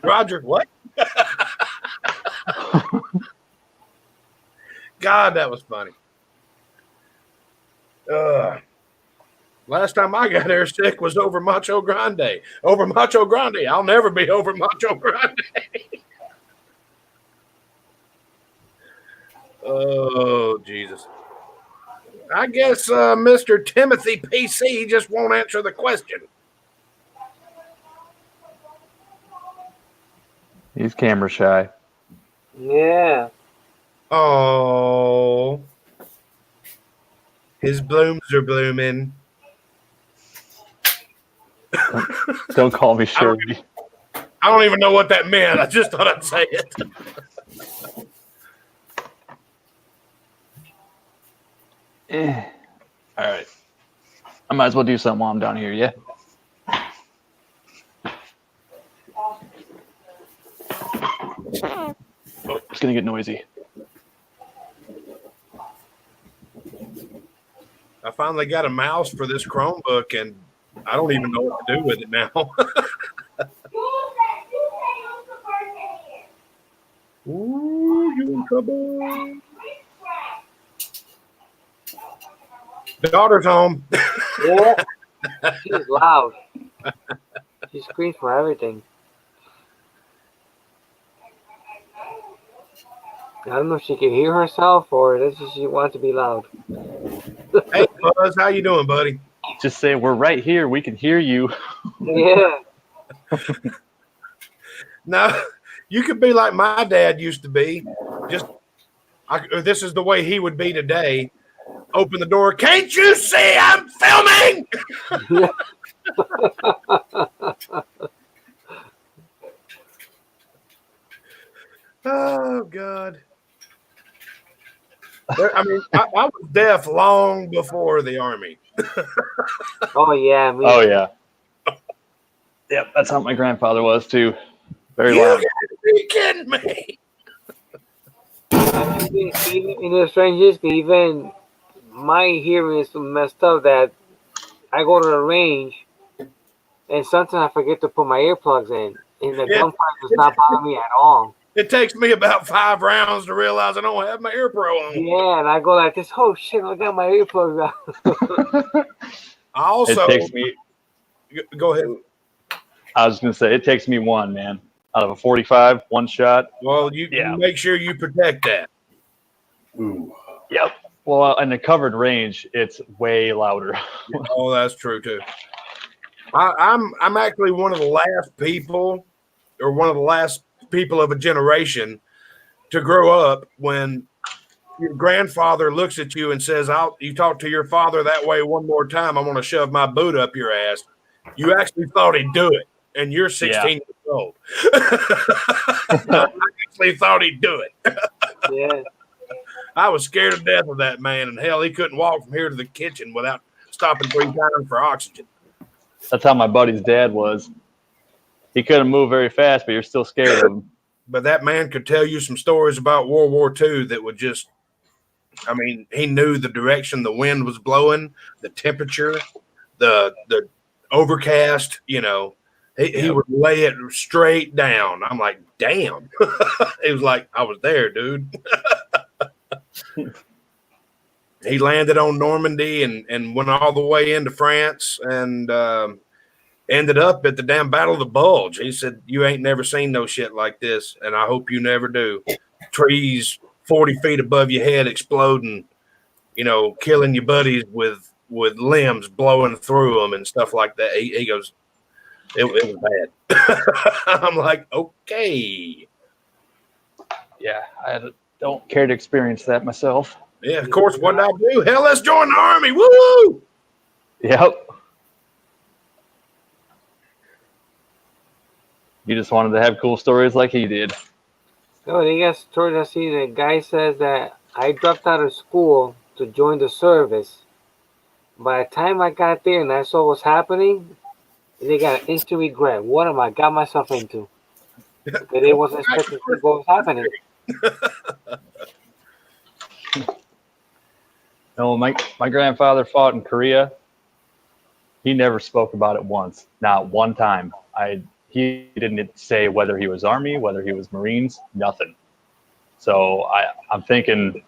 Roger, what? God, that was funny. Last time I got airsick was over Macho Grande. Over Macho Grande. I'll never be over Macho Grande. Oh, Jesus. I guess Mr. Timothy PC just won't answer the question. He's camera shy. Yeah. Oh. His blooms are blooming. Don't call me Shirley. I don't even know what that meant. I just thought I'd say it. All right. I might as well do something while I'm down here, yeah? Oh, it's going to get noisy. I finally got a mouse for this Chromebook, and I don't even know what to do with it now. Ooh, you in trouble. Daughter's home. Yeah. She's loud. She screams for everything. I don't know if she can hear herself or does she want to be loud. Hey, Buzz, how you doing, buddy? Just say, we're right here. We can hear you. Yeah. Now, you could be like my dad used to be. This is the way he would be today. Open the door. Can't you see I'm filming? Oh, God. I mean, I was deaf long before the Army. Oh, yeah. Me. Oh, yeah. Yep, that's how my grandfather was, too. Very You loud. gotta be kidding me. Even in the strangest, even my hearing is so messed up that I go to the range and sometimes I forget to put my earplugs in. And the Yeah. gunfire does not bother me at all. It takes me about 5 rounds to realize I don't have my ear pro on. Yeah, and I go like this. Oh shit! I got my earplugs out. I also It takes me. go ahead. I was gonna say it takes me one, man. Out of a 45, one shot. Well, you Yeah. make sure you protect that. Ooh. Yep. Well, in the covered range, it's way louder. Oh, that's true too. I'm actually one of the last people, or one of the last people of a generation, to grow up when your grandfather looks at you and says, you talk to your father that way one more time, I'm going to shove my boot up your ass." You actually thought he'd do it, and you're 16 years old. I actually thought he'd do it. Yeah. I was scared to death of that man, and hell, he couldn't walk from here to the kitchen without stopping 3 times for oxygen. That's how my buddy's dad was. He couldn't move very fast, but you're still scared of him. But that man could tell you some stories about World War II that would just, I mean, he knew the direction the wind was blowing, the temperature, the overcast, you know. He would lay it straight down. I'm like, damn. He was like, I was there, dude. He landed on Normandy and went all the way into France and ended up at the damn Battle of the Bulge. He said, "You ain't never seen no shit like this, and I hope you never do." Trees 40 feet above your head exploding, you know, killing your buddies with limbs blowing through them and stuff like that. He goes, it was bad. I'm like, okay. Yeah, I don't care to experience that myself. Yeah, of course, what did I do? Hell, let's join the Army. Woo! Yep. You just wanted to have cool stories like he did. No, they got stories. I see the guy says that I dropped out of school to join the service. By the time I got there and I saw what's happening, they got an instant regret. What am I got myself into? Because they wasn't expecting to see what was happening. No, my grandfather fought in Korea. He never spoke about it once, not one time. He didn't say whether he was Army, whether he was Marines, nothing. So I'm thinking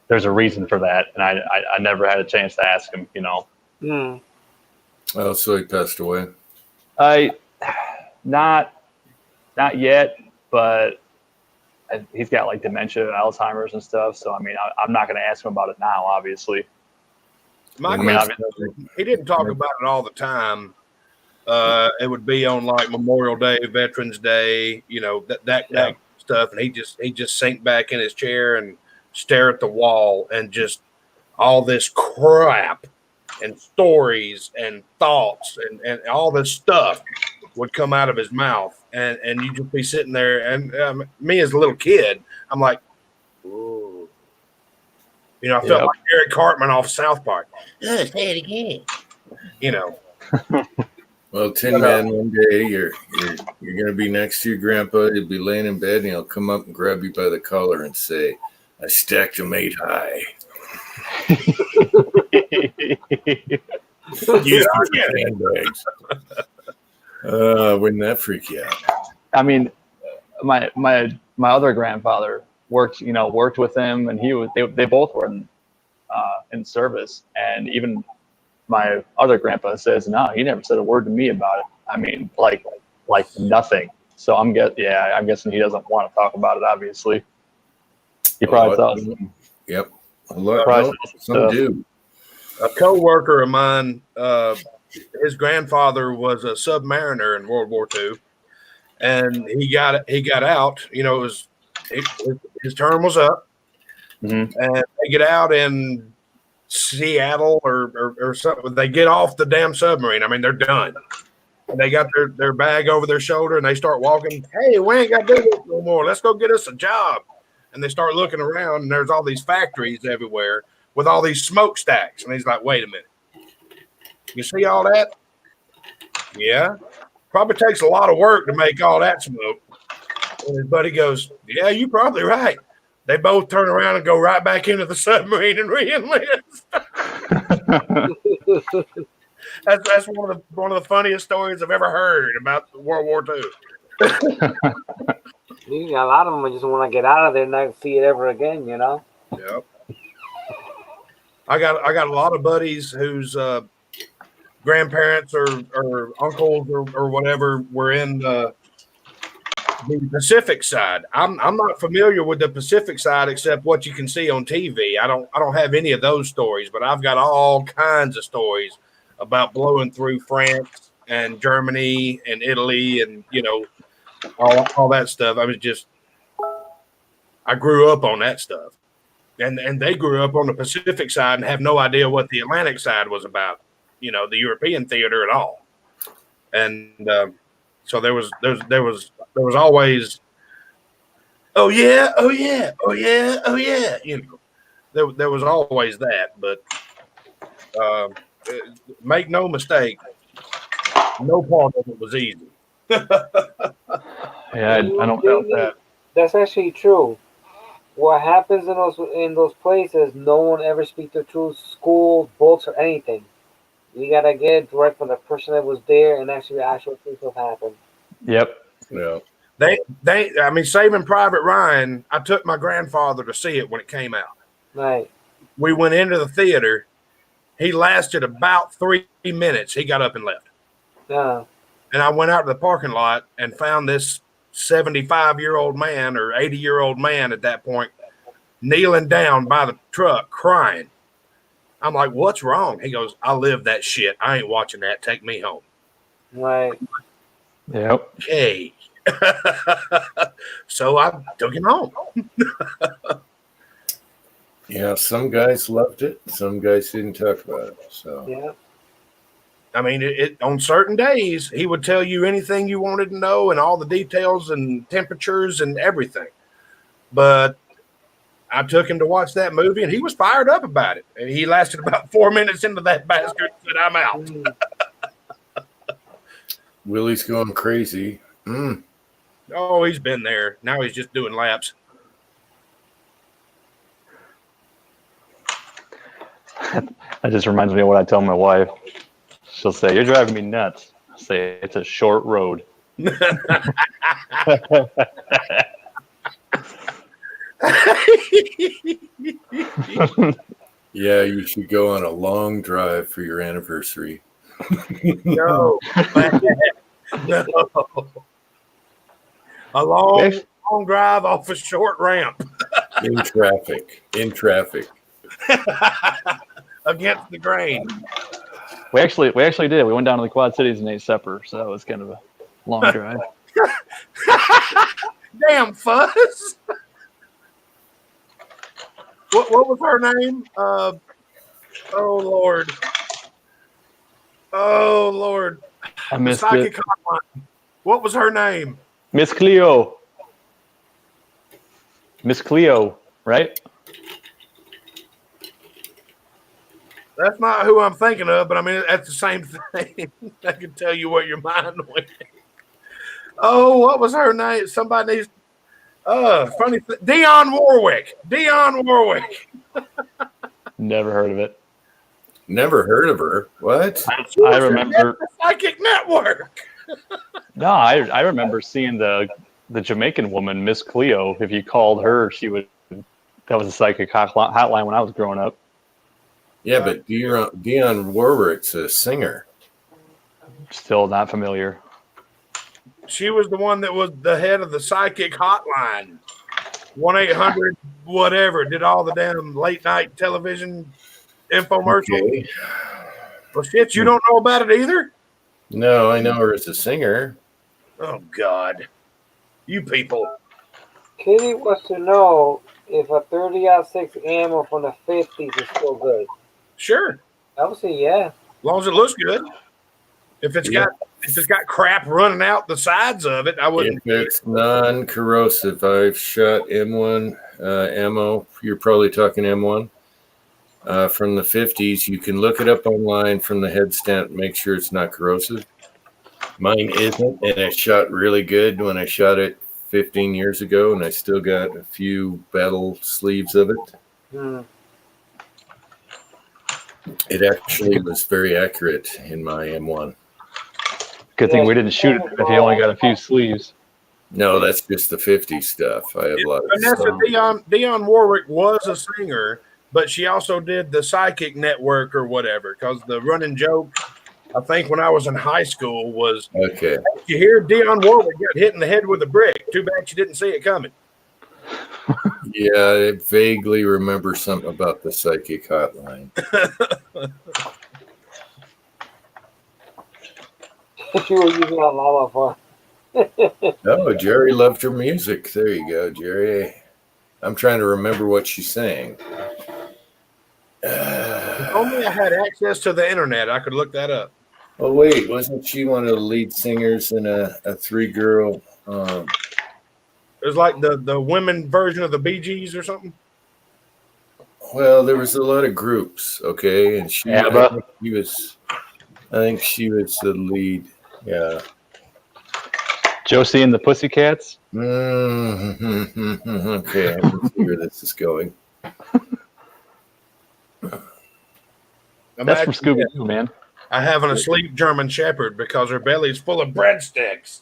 there's a reason for that, and I never had a chance to ask him. You know. Hmm. Oh, so he passed away. Not yet, but he's got like dementia, Alzheimer's, and stuff. So I mean, I'm not going to ask him about it now, obviously. He didn't talk about it all the time. It would be on like Memorial Day, Veterans Day, you know, that stuff, and he just sink back in his chair and stare at the wall, and just all this crap and stories and thoughts and all this stuff would come out of his mouth, and you just be sitting there, and me as a little kid, I'm like, ooh. You know, I felt like Eric Cartman off South Park. Say it again. You know. Well, Tin Man, one day you're gonna be next to your grandpa. He'll be laying in bed, and he'll come up and grab you by the collar and say, "I stacked 'em 8 high." Handbags. Wouldn't that freak you out? I mean, my other grandfather worked with him, and they both were in service, and even my other grandpa says, no, he never said a word to me about it. I mean, like nothing. So I'm guessing he doesn't want to talk about it. Obviously, he probably thought. Yep. Some do. A co-worker of mine, his grandfather was a submariner in World War II, and he got out. You know, his term was up, and they get out in Seattle or something. They get off the damn submarine. I mean, they're done. And they got their bag over their shoulder, and they start walking. Hey, we ain't got to do this no more. Let's go get us a job. And they start looking around, and there's all these factories everywhere with all these smokestacks. And he's like, wait a minute. You see all that? Yeah. Probably takes a lot of work to make all that smoke. And his buddy goes, yeah, you're probably right. They both turn around and go right back into the submarine and re-enlist. That's one of the funniest stories I've ever heard about World War II. A lot of them just want to get out of there and not see it ever again. Yep. I got a lot of buddies whose grandparents or uncles or whatever were in the Pacific side. I'm not familiar with the Pacific side except what you can see on TV. I don't have any of those stories, but I've got all kinds of stories about blowing through France and Germany and Italy and all that stuff. I grew up on that stuff. And they grew up on the Pacific side and have no idea what the Atlantic side was about, the European theater at all. And so there was always, oh yeah, oh yeah, oh yeah, oh yeah. There was always that. But make no mistake, no part of it was easy. Yeah, I don't doubt that. That's actually true. What happens in those places, no one ever speaks the truth, school, books, or anything. You gotta get it direct from the person that was there and actually actual things have happened. Yep. Yeah. Saving Private Ryan, I took my grandfather to see it when it came out. Right. We went into the theater. He lasted about 3 minutes. He got up and left. Yeah. And I went out to the parking lot and found this 75-year-old man or 80-year-old man at that point kneeling down by the truck crying. I'm like, what's wrong? He goes, I live that shit. I ain't watching that. Take me home. Right. Yep. Okay. So I took him home. Yeah, some guys loved it. Some guys didn't talk about it. So Yeah. I mean, it on certain days, he would tell you anything you wanted to know and all the details and temperatures and everything. But I took him to watch that movie, and he was fired up about it. And he lasted about 4 minutes into that bastard and said, I'm out. Willie's going crazy. Oh, he's been there. Now he's just doing laps. That just reminds me of what I tell my wife. She'll say, "You're driving me nuts." I say, "It's a short road." Yeah, you should go on a long drive for your anniversary. No. No. A long drive off a short ramp. In traffic. Against the grain. We actually did. We went down to the Quad Cities and ate supper, so that was kind of a long drive. Damn, Fuzz. What was her name? Oh Lord. I missed Psychic it. Hotline. What was her name? Miss Cleo. Miss Cleo, right? That's not who I'm thinking of, but I mean, that's the same thing. I can tell you where your mind went. Oh, what was her name? Somebody needs. Funny. Dionne Warwick. Never heard of it. Never heard of her. What? I remember. The Psychic Network. No, I remember seeing the Jamaican woman, Miss Cleo. If you called her, she would. That was a psychic hotline when I was growing up. Yeah, but Dionne Warwick's a singer. Still not familiar. She was the one that was the head of the Psychic Hotline. 1-800 whatever. Did all the damn late night television infomercials. Okay. Well, shit, you don't know about it either? No, I know her as a singer. Oh, God. You people. Kitty wants to know if a 30-06 ammo from the 50s is still good. Sure. I would say yeah. As long as it looks good. If it's got crap running out the sides of it, I wouldn't. If it's non-corrosive, I've shot M1 ammo. You're probably talking M1 from the 50s. You can look it up online from the head stamp. Make sure it's not corrosive. Mine isn't, and it shot really good when I shot it 15 years ago, and I still got a few battle sleeves of it. It actually was very accurate in my M1. Good thing we didn't shoot it if you only got a few sleeves. No, that's just the 50s stuff. I have a lot of Vanessa songs. Dionne Warwick was a singer, but she also did the Psychic Network or whatever. Because the running joke, I think, when I was in high school was, Okay. you hear Dionne Warwick got hit in the head with a brick. Too bad you didn't see it coming. Yeah, I vaguely remember something about the psychic hotline. You were using a llama for. Oh, Jerry loved her music. There you go, Jerry. I'm trying to remember what she sang. If only I had access to the internet, I could look that up. Oh, wait, wasn't she one of the lead singers in a three-girl? It was like the women version of the Bee Gees or something. Well, there was a lot of groups, okay, and ABBA. I think she was the lead. Yeah. Josie and the Pussycats. Okay, I can see where this is going. That's Imagine from Scooby Doo, man. I have an asleep German Shepherd because her belly's full of breadsticks.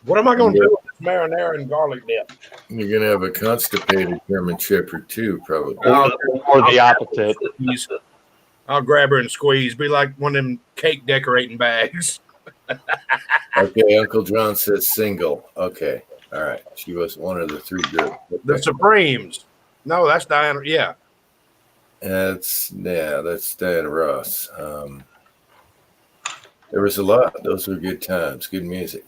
What am I going to do with this marinara and garlic dip? You're gonna have a constipated German Shepherd too, probably. Or the opposite. I'll grab her and squeeze. Be like one of them cake decorating bags. Okay, Uncle John says single. Okay, all right. She was one of the three girls. The Supremes. No, that's Diana. Yeah. That's Diana Ross. There was a lot. Those were good times. Good music.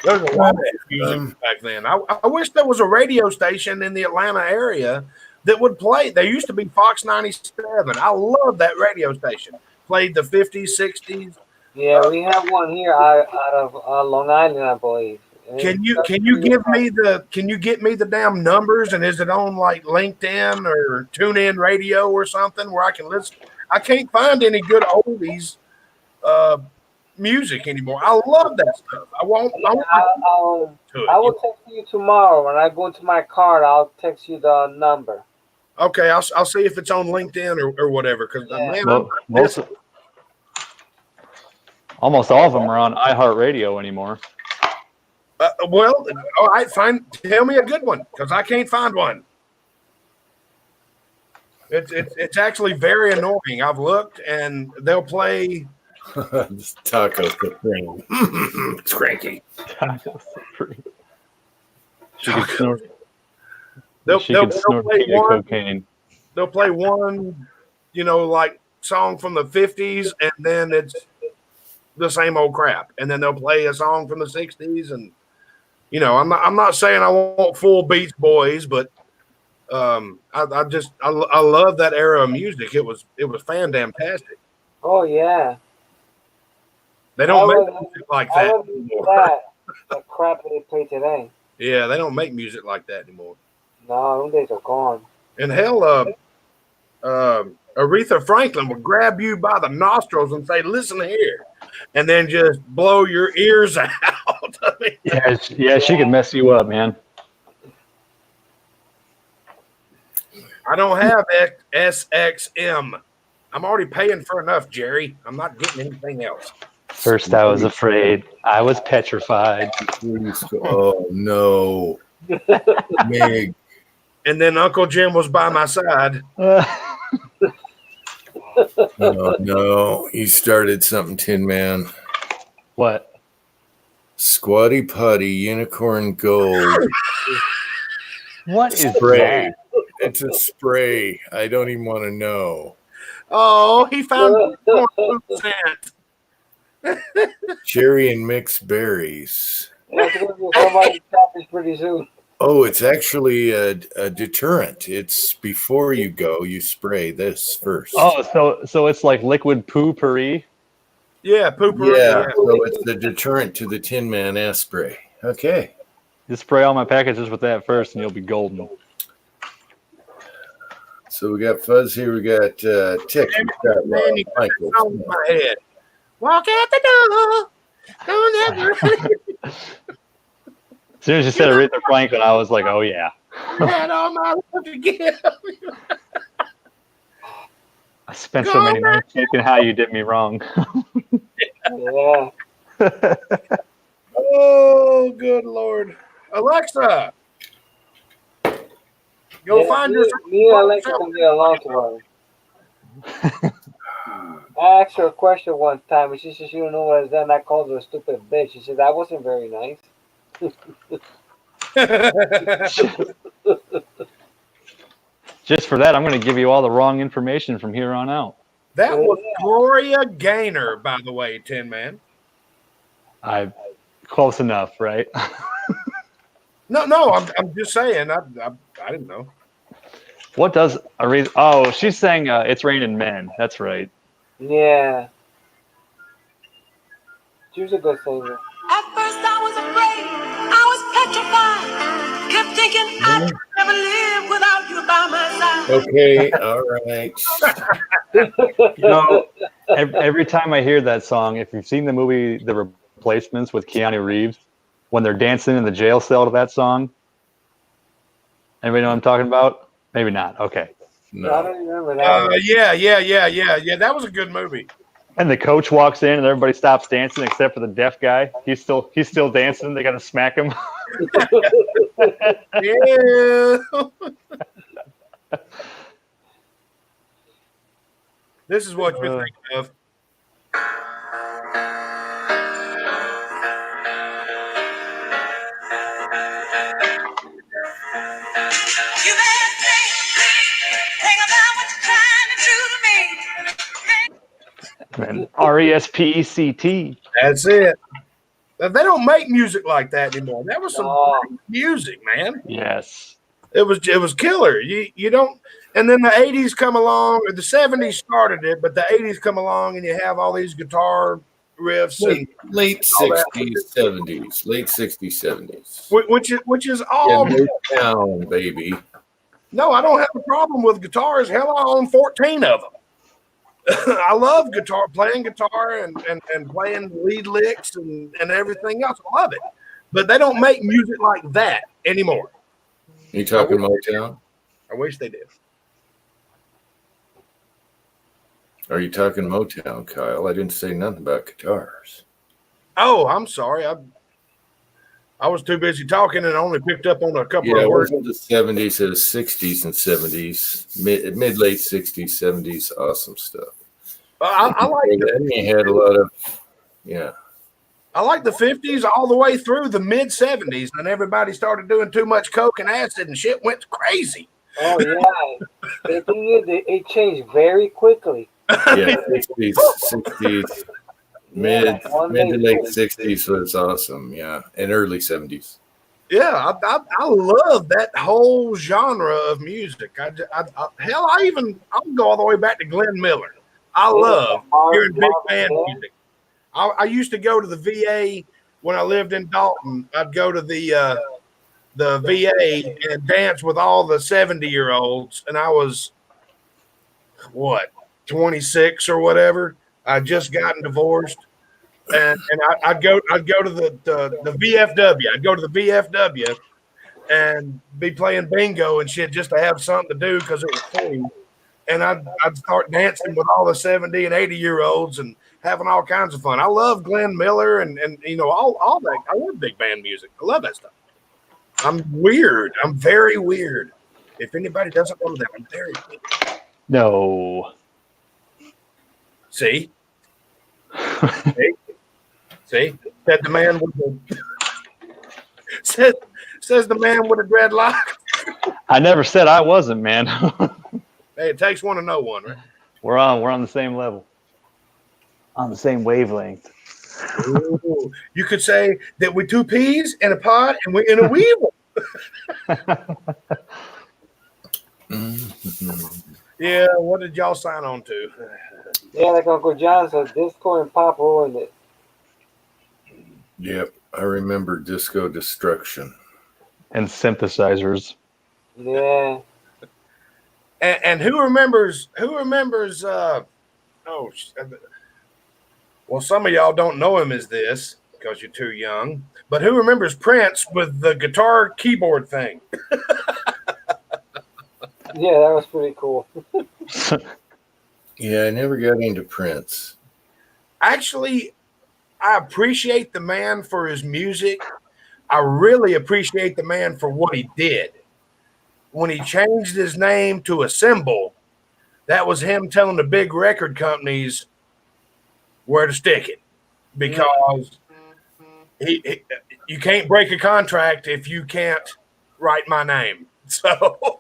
There was a lot of music back then. I wish there was a radio station in the Atlanta area that would play. There used to be Fox 97. I love that radio station. Played the 50s, 60s. Yeah, we have one here out of Long Island, I believe. Can you get me the damn numbers, and is it on like LinkedIn or TuneIn Radio or something where I can listen? I can't find any good oldies music anymore. I love that stuff. I will text you tomorrow when I go into my car. I'll text you the number. Okay, I'll see if it's on LinkedIn or whatever. Because Yeah. Almost all of them are on iHeartRadio anymore. well, all right, fine. Tell me a good one because I can't find one. It's actually very annoying. I've looked and they'll play. This Taco Supreme. It's cranky. She could snort, They'll snort play pina one. cocaine. They'll play one, like song from the 50s, and then it's the same old crap. And then they'll play a song from the 60s, and I'm not saying I want full Beach Boys, but I love that era of music. It was fan-damn-tastic. Oh yeah. They don't make music like that I would anymore. the crap that they play today. Yeah, they don't make music like that anymore. No, those days are gone. And hell, Aretha Franklin would grab you by the nostrils and say, "Listen here," and then just blow your ears out. I mean, Yeah, she could mess you up, man. I don't have SXM. I'm already paying for enough, Jerry. I'm not getting anything else. First, I was afraid. I was petrified. Oh no, Meg. And then Uncle Jim was by my side. Oh no, you started something, Tin Man. What? Squatty Putty Unicorn Gold What is spray. that? It's a spray. I don't even want to know. Oh, he found 4%. Cherry and mixed berries. That's going to be somebody's topic pretty soon. Oh, it's actually a deterrent. It's before you go, you spray this first. Oh, so it's like liquid poo-pourri? Yeah, pooper. Yeah, so it's the deterrent to the Tin Man ass spray. Okay. Just spray all my packages with that first, and you'll be golden. So we got Fuzz here. We got Tick. We got Man, you got Michael. that song in my head. Walk out the door. Don't ever As soon as you said Aretha Franklin, I was like, oh, yeah. had all my love to give. I spent so many nights thinking how you did me wrong. Yeah. Oh, good Lord. Alexa, go find yourself. Me and Alexa can get along tomorrow. I asked her a question one time, and she said she don't know what it's done. I called her a stupid bitch. She said that wasn't very nice. Just for that, I'm going to give you all the wrong information from here on out. That was Gloria Gaynor, by the way, Tin Man. Close enough, right? No, I'm just saying. I didn't know. What does Aretha? Oh, she's saying "It's Raining Men." That's right. Yeah. She was a good singer. At first I was afraid, I was petrified. Kept thinking I'd never live without you by my side. Okay, all right. You know, every time I hear that song, if you've seen the movie The Replacements with Keanu Reeves, when they're dancing in the jail cell to that song, anybody know what I'm talking about? Maybe not. Okay. I No. don't remember that. Yeah. That was a good movie. And the coach walks in, and everybody stops dancing except for the deaf guy. He's still dancing. They got to smack him. Yeah. This is what you're thinking of. You better think about what you're trying to do to me. And RESPECT. That's it. They don't make music like that anymore. That was some No. great music, man. Yes. It was killer. You don't. And then the 80s come along, or the 70s started it, but the 80s come along, and you have all these guitar riffs and Late 60s, 70s. Late 60s, 70s. which is Yeah, all. Motown, baby. No, I don't have a problem with guitars. Hell, I own 14 of them. I love playing guitar and playing lead licks and everything else. I love it. But they don't make music like that anymore. You talking Motown? I wish they did. Are you talking Motown, Kyle? I didn't say nothing about guitars. Oh, I'm sorry. I was too busy talking and only picked up on a couple Yeah, of it words. wasn't the 70s, it was 60s and 70s, mid late 60s, 70s, awesome stuff. I like Then you had a lot of, yeah. I like the 50s all the way through the mid 70s, and everybody started doing too much coke and acid, and shit went crazy. Oh yeah. The thing is, it changed very quickly. Yeah, 60s, 60s, mid to late 60s was awesome, yeah, and early 70s. Yeah, I love that whole genre of music. Hell, I'll go all the way back to Glenn Miller. I love hearing big band music. I used to go to the VA when I lived in Dalton. I'd go to the VA and dance with all the 70-year-olds, and I was 26 or whatever. I'd just gotten divorced, and I'd go to the VFW. I'd go to the VFW and be playing bingo and shit just to have something to do because it was free. And I'd start dancing with all the 70 and 80-year-olds and having all kinds of fun. I love Glenn Miller and you know all that. I love big band music. I love that stuff. I'm weird. I'm very weird. If anybody doesn't know that, I'm very weird. No. See? See? Said the man with the says the man with a dreadlock. I never said I wasn't, man. Hey, it takes one to know one, right? We're on the same level. On the same wavelength. Ooh, you could say that we're two peas in a pod and we're in a weevil. Yeah, what did y'all sign on to? Yeah, like Uncle John said, disco and pop ruined it. Yep, I remember Disco Destruction. And synthesizers. Yeah. And who remembers well, some of y'all don't know him as this because you're too young, but who remembers Prince with the guitar keyboard thing? Yeah, that was pretty cool. Yeah, I never got into Prince. Actually, I appreciate the man for his music. I really appreciate the man for what he did. When he changed his name to a symbol, that was him telling the big record companies where to stick it, because you can't break a contract if you can't write my name. So,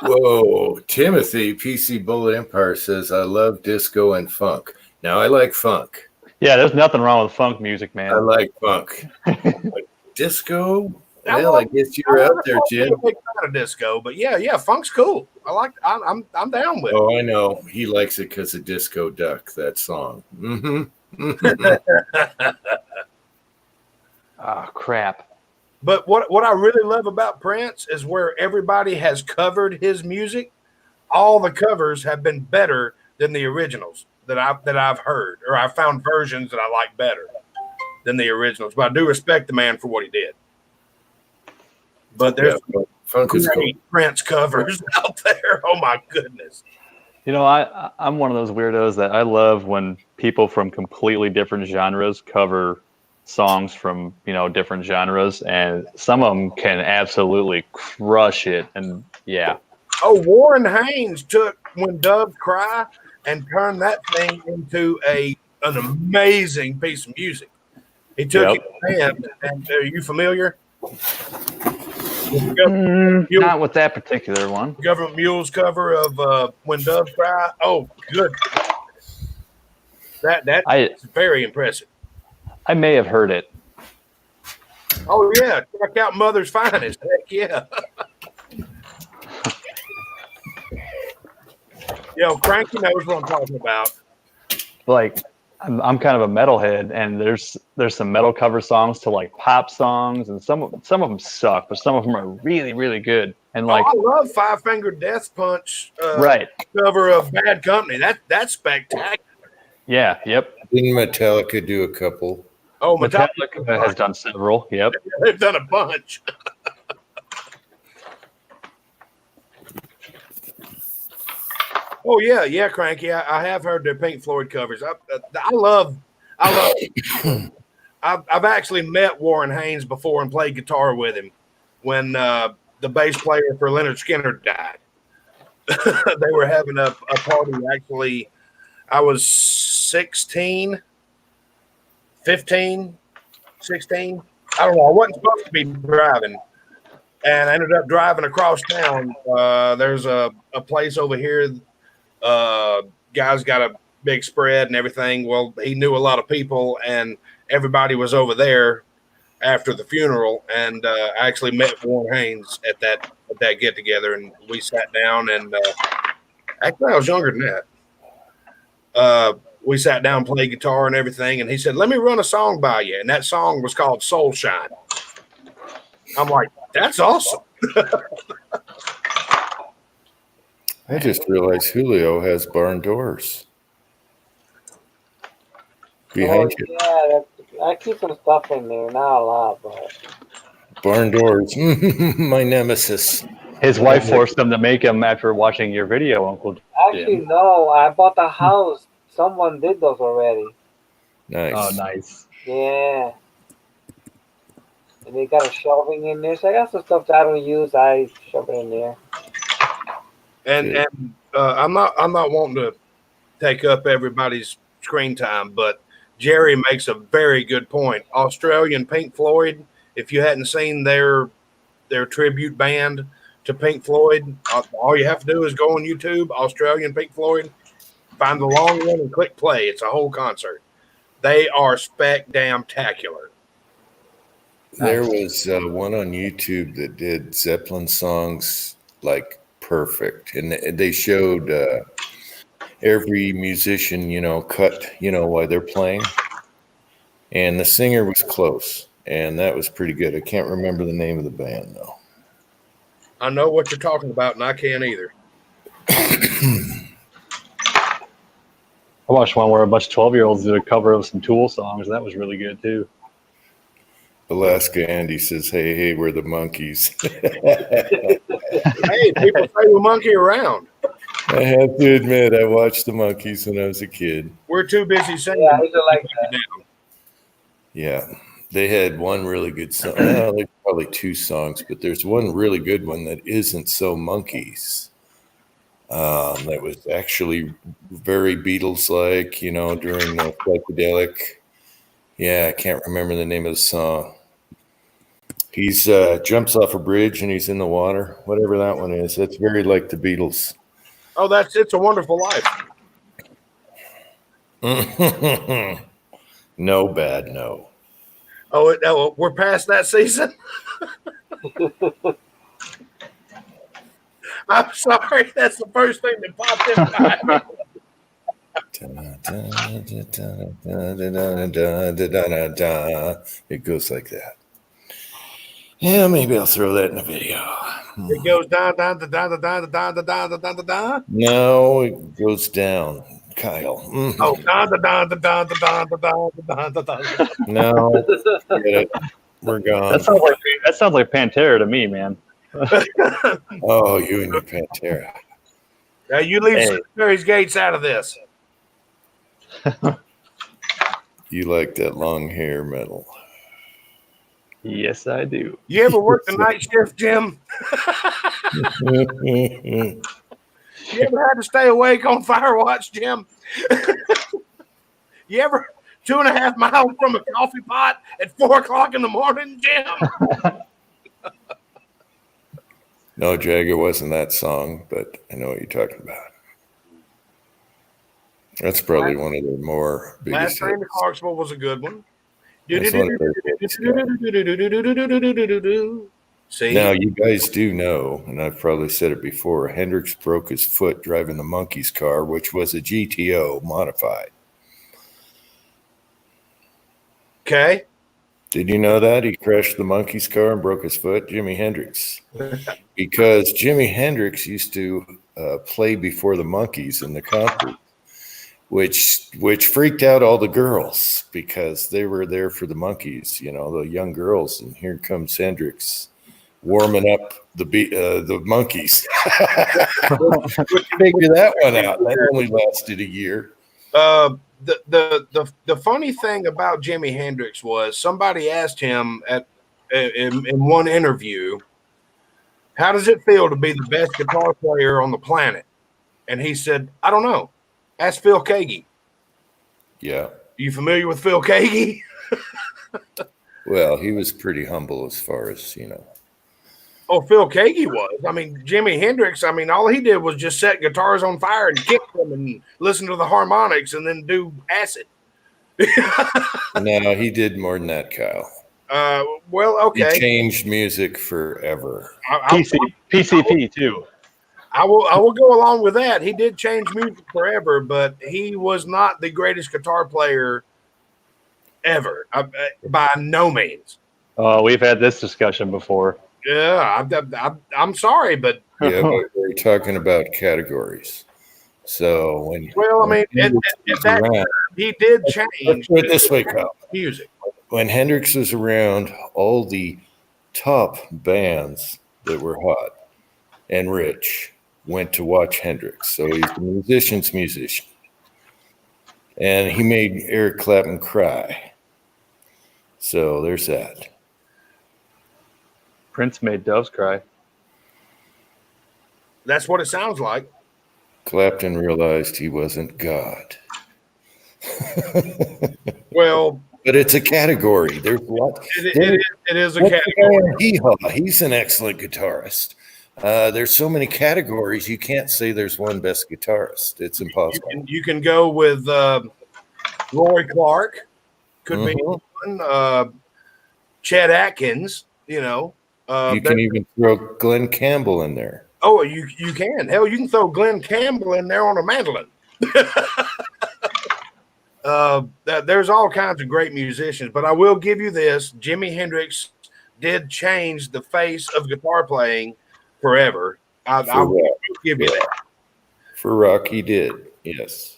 Whoa, Timothy, PC Bullet Empire says, I love disco and funk. Now, I like funk. Yeah, there's nothing wrong with funk music, I man. like funk. But disco? Well, I guess you're out there, Jim. I'm a big fan of disco, but yeah, funk's cool. I'm down with it. Oh, I know. He likes it because of Disco Duck, that song. Mm-hmm. Oh, crap. But what I really love about Prince is where everybody has covered his music. All the covers have been better than the originals that I've heard, or I've found versions that I like better than the originals. But I do respect the man for what he did. But there's funk is cool. great Prince covers out there. Oh my goodness. You know, I'm one of those weirdos that I love when people from completely different genres cover songs from, different genres, and some of them can absolutely crush it. And yeah. Oh, Warren Haynes took When Doves Cry and turned that thing into an amazing piece of music. He took it, and are you familiar? Not with that particular one. Government Mule's cover of When Doves Cry. Oh, good. That's very impressive. I may have heard it. Oh, yeah. Check out Mother's Finest. Heck yeah. Cranky knows what I'm talking about. Like, I'm kind of a metalhead, and there's some metal cover songs to like pop songs, and some of them suck, but some of them are really, really good. And like, I love Five Finger Death Punch right cover of Bad Company. That's spectacular. Yeah. Yep. Didn't Metallica do a couple? Oh, Metallica has done several. Yep. They've done a bunch. Oh yeah, Cranky. I have heard their Pink Floyd covers. I love. I've actually met Warren Haynes before and played guitar with him when the bass player for Leonard Skinner died. They were having a party. Actually, I was 16, 15, 16. I don't know. I wasn't supposed to be driving. And I ended up driving across town. There's a place over here. Guy's got a big spread and everything. Well, he knew a lot of people, and everybody was over there after the funeral. And I actually met Warren Haynes at that get together, and we sat down. And actually, I was younger than that. We sat down, played guitar and everything, and he said, "Let me run a song by you." And that song was called "Soul Shine." I'm like, "That's awesome." I just realized Julio has barn doors behind you. Yeah, I keep some stuff in there, not a lot, but Barn doors, my nemesis. His wife forced him to make him after watching your video, Uncle Jim. actually no. I bought the house. Someone did those already. Nice. Oh, nice. Yeah. And they got a shelving in there. So I got some stuff that I don't use. I shove it in there. And I'm not wanting to take up everybody's screen time, but Jerry makes a very good point. Australian Pink Floyd, if you hadn't seen their tribute band to Pink Floyd, all you have to do is go on YouTube, Australian Pink Floyd, find the long one and click play. It's a whole concert. They are spectacular. There was one on YouTube that did Zeppelin songs like perfect, and they showed every musician, cut, while they're playing, and the singer was close, and that was pretty good. I can't remember the name of the band though. I know what you're talking about, and I can't either. I watched one where a bunch of 12-year-olds did a cover of some Tool songs. That was really good too. Alaska Andy says, hey, we're the Monkeys. Hey, people say we monkey around. I have to admit, I watched the Monkeys when I was a kid. We're too busy singing. Yeah, I used to like that. Yeah, they had one really good song. Like probably two songs, but there's one really good one that isn't so Monkees. That was actually very Beatles-like, you know, during the psychedelic. Yeah, I can't remember the name of the song. He's jumps off a bridge and he's in the water. Whatever that one is, that's very like the Beatles. Oh, that's It's a Wonderful Life. No bad, no. Oh, we're past that season. I'm sorry. That's the first thing that popped in my head. It goes like that. Yeah, maybe I'll throw that in a video. It goes down, down, down, down, down, down, down, down, down, down, down. No, it goes down, Kyle. Oh, down, down, down, down, down, down, down, down, down. No, forget it. We're gone. That sounds like Pantera to me, man. Oh, you and your Pantera. Now you leave Hey. Cemetery's Gates out of this. You like that long hair metal. Yes, I do. You ever worked the night shift, Jim? You ever had to stay awake on fire watch, Jim? You ever 2.5 miles from a coffee pot at 4 o'clock in the morning, Jim? No, Jag, it wasn't that song, but I know what you're talking about. That's probably one of the more Last biggest Train to hits. Clarksville was a good one. That's one of their hits, yeah. See? Now, you guys do know, and I've probably said it before, Hendrix broke his foot driving the Monkees car, which was a GTO modified. Okay. Did you know that? He crashed the Monkees car and broke his foot? Jimi Hendrix. Because Jimi Hendrix used to play before the Monkees in the concert, which freaked out all the girls because they were there for the Monkees, you know, the young girls. And here comes Hendrix warming up the Monkees. Figure that one out. That only lasted a year. The funny thing about Jimi Hendrix was somebody asked him in one interview, how does it feel to be the best guitar player on the planet? And he said, I don't know. Ask Phil Keaggy. Yeah. You familiar with Phil Keaggy? Well, he was pretty humble as far as, you know. Oh, Phil Keaggy was. I mean, Jimi Hendrix, I mean, all he did was just set guitars on fire and kick them and listen to the harmonics and then do acid. No, he did more than that, Kyle. Well, He okay. changed music forever. PCP too. I will go along with that. He did change music forever, but he was not the greatest guitar player ever, by no means. We've had this discussion before. Yeah, I'm sorry, but Yeah, but we're talking about categories. So when well, I mean, Hendrix at was that around- he did let's change put it this way, Kyle. music. When Hendrix was around, all the top bands that were hot and rich went to watch Hendrix. So he's a musician's musician. And he made Eric Clapton cry. So there's that. Prince made doves cry. That's what it sounds like. Clapton realized he wasn't God. Well, But it's a category. There's what? it is a category. He's an excellent guitarist. There's so many categories. You can't say there's one best guitarist. It's impossible. You can go with Roy Clark, could be one. Chet Atkins, you know. You can even throw Glenn Campbell in there. Oh, you can. Hell, you can throw Glenn Campbell in there on a mandolin. There's all kinds of great musicians, but I will give you this: Jimi Hendrix did change the face of guitar playing forever. I'll give you that. For rock, he did. Yes.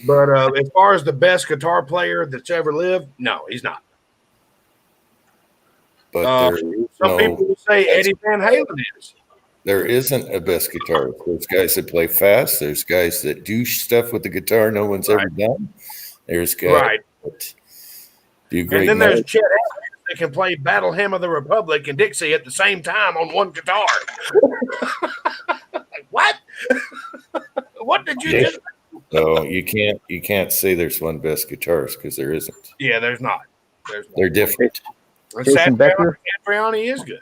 But as far as the best guitar player that's ever lived, no, he's not. But there is Some people will say Eddie Van Halen is. there isn't a best guitarist. There's guys that play fast. There's guys that do stuff with the guitar no one's ever done. There's guys Right. that Do great. And then there's night. Chet Atkins that can play Battle Hymn of the Republic and Dixie at the same time on one guitar. What? What did you do? So you can't say there's one best guitarist because there isn't. Yeah, there's not. There's not. They're different. And Jason Becker? Satriani is good.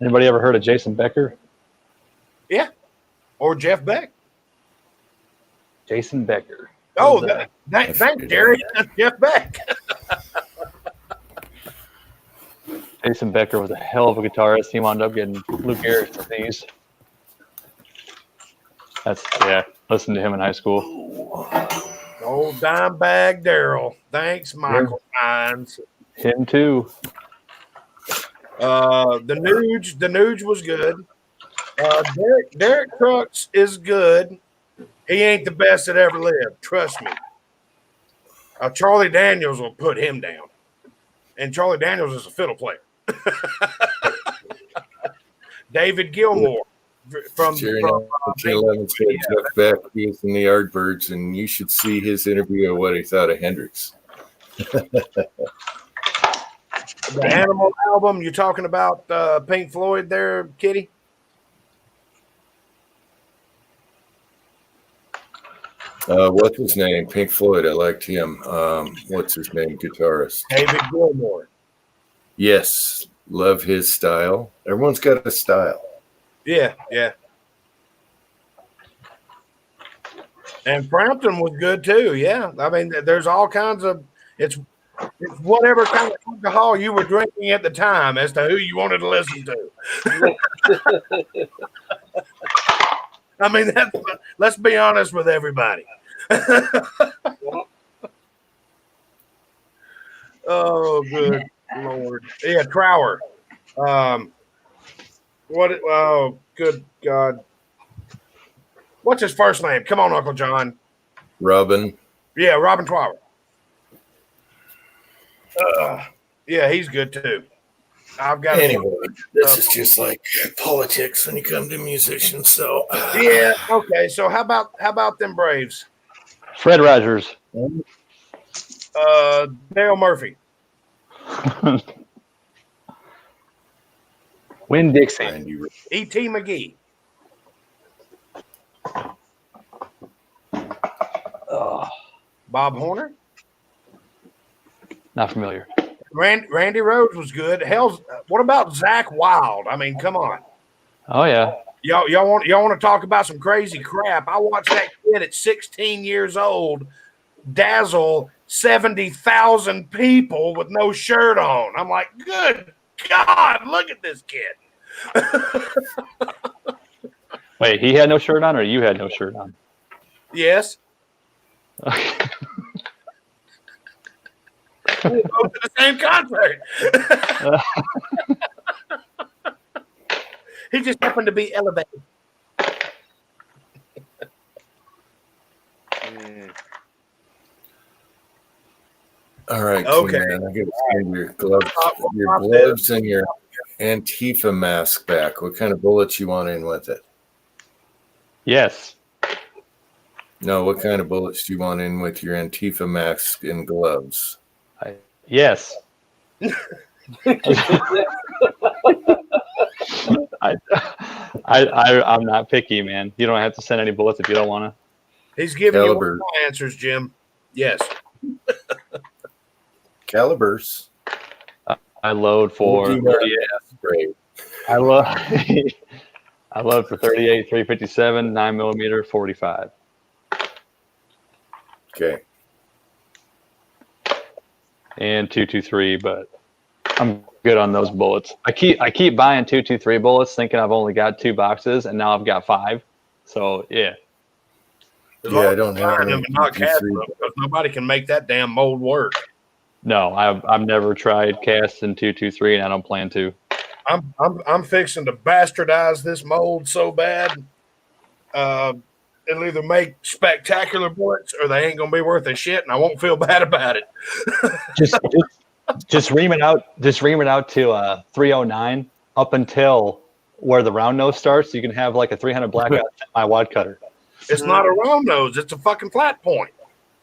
Anybody ever heard of Jason Becker? Or Jeff Beck. Jason Becker. Oh, Was that- thanks, Jerry. Jeff Beck. Jason Becker was a hell of a guitarist. He wound up getting Lou Gehrig for these. Listened to him in high school. Old Dimebag Daryl. Thanks, Michael Hines. Him too. The Nuge was good. Derek Trucks is good. He ain't the best that ever lived. Trust me. Charlie Daniels will put him down. And Charlie Daniels is a fiddle player. David Gilmour from 11 said Jeff Beck. He was in the Yardbirds, and you should see his interview of what he thought of Hendrix. the Animal album. You're talking about Pink Floyd there, Kitty? What's his name? Pink Floyd. I liked him. What's his name? Guitarist. David Gilmour. Yes. Love his style. Everyone's got a style. Yeah. And Frampton was good too. Yeah. I mean, there's all kinds of it's whatever kind of alcohol you were drinking at the time as to who you wanted to listen to. I mean, let's be honest with everybody. Oh, good Lord. Yeah, Trower. Oh, good God. What's his first name? Come on, Uncle John. Robin. Yeah, Robin Trower. Yeah, he's good too. I've got Anyway, this is just like politics when you come to musicians. So Yeah. Okay. So how about them Braves? Fred Rogers. Dale Murphy. Win Dixie. E.T. McGee. Bob Horner. Not familiar. Randy Rhoads was good. What about Zach Wilde? I mean, come on. Oh yeah. Y'all want to talk about some crazy crap? I watched that kid at 16 years old dazzle 70,000 people with no shirt on. I'm like, good God, look at this kid. Wait, he had no shirt on, or you had no shirt on? Yes. We both to the same concert. He just happened to be elevated. all right. Okay. Man, I get your gloves and your Antifa mask back. What kind of bullets you want in with it? Yes. No, what kind of bullets do you want in with your Antifa mask and gloves? Yes. I'm not picky, man. You don't have to send any bullets if you don't want to. He's giving Caliber. you all answers, Jim. Yes. Calibers. I load for We'll do that. 38. Great. I load. I load for 38, 357, 9mm, 45. Okay. And 223, but I'm good on those bullets. I keep buying 223 bullets, thinking I've only got 2 boxes, and now I've got 5. So yeah. Yeah, I don't have any not cast 223. because nobody can make that damn mold work. No, I've never tried casting 223, and I don't plan to. I'm fixing to bastardize this mold so bad. It'll either make spectacular bullets or they ain't gonna be worth a shit, and I won't feel bad about it. Just ream it out. Just ream it out to 309 up until where the round nose starts. You can have like a 300 blackout my wad cutter. It's not a round nose; it's a fucking flat point.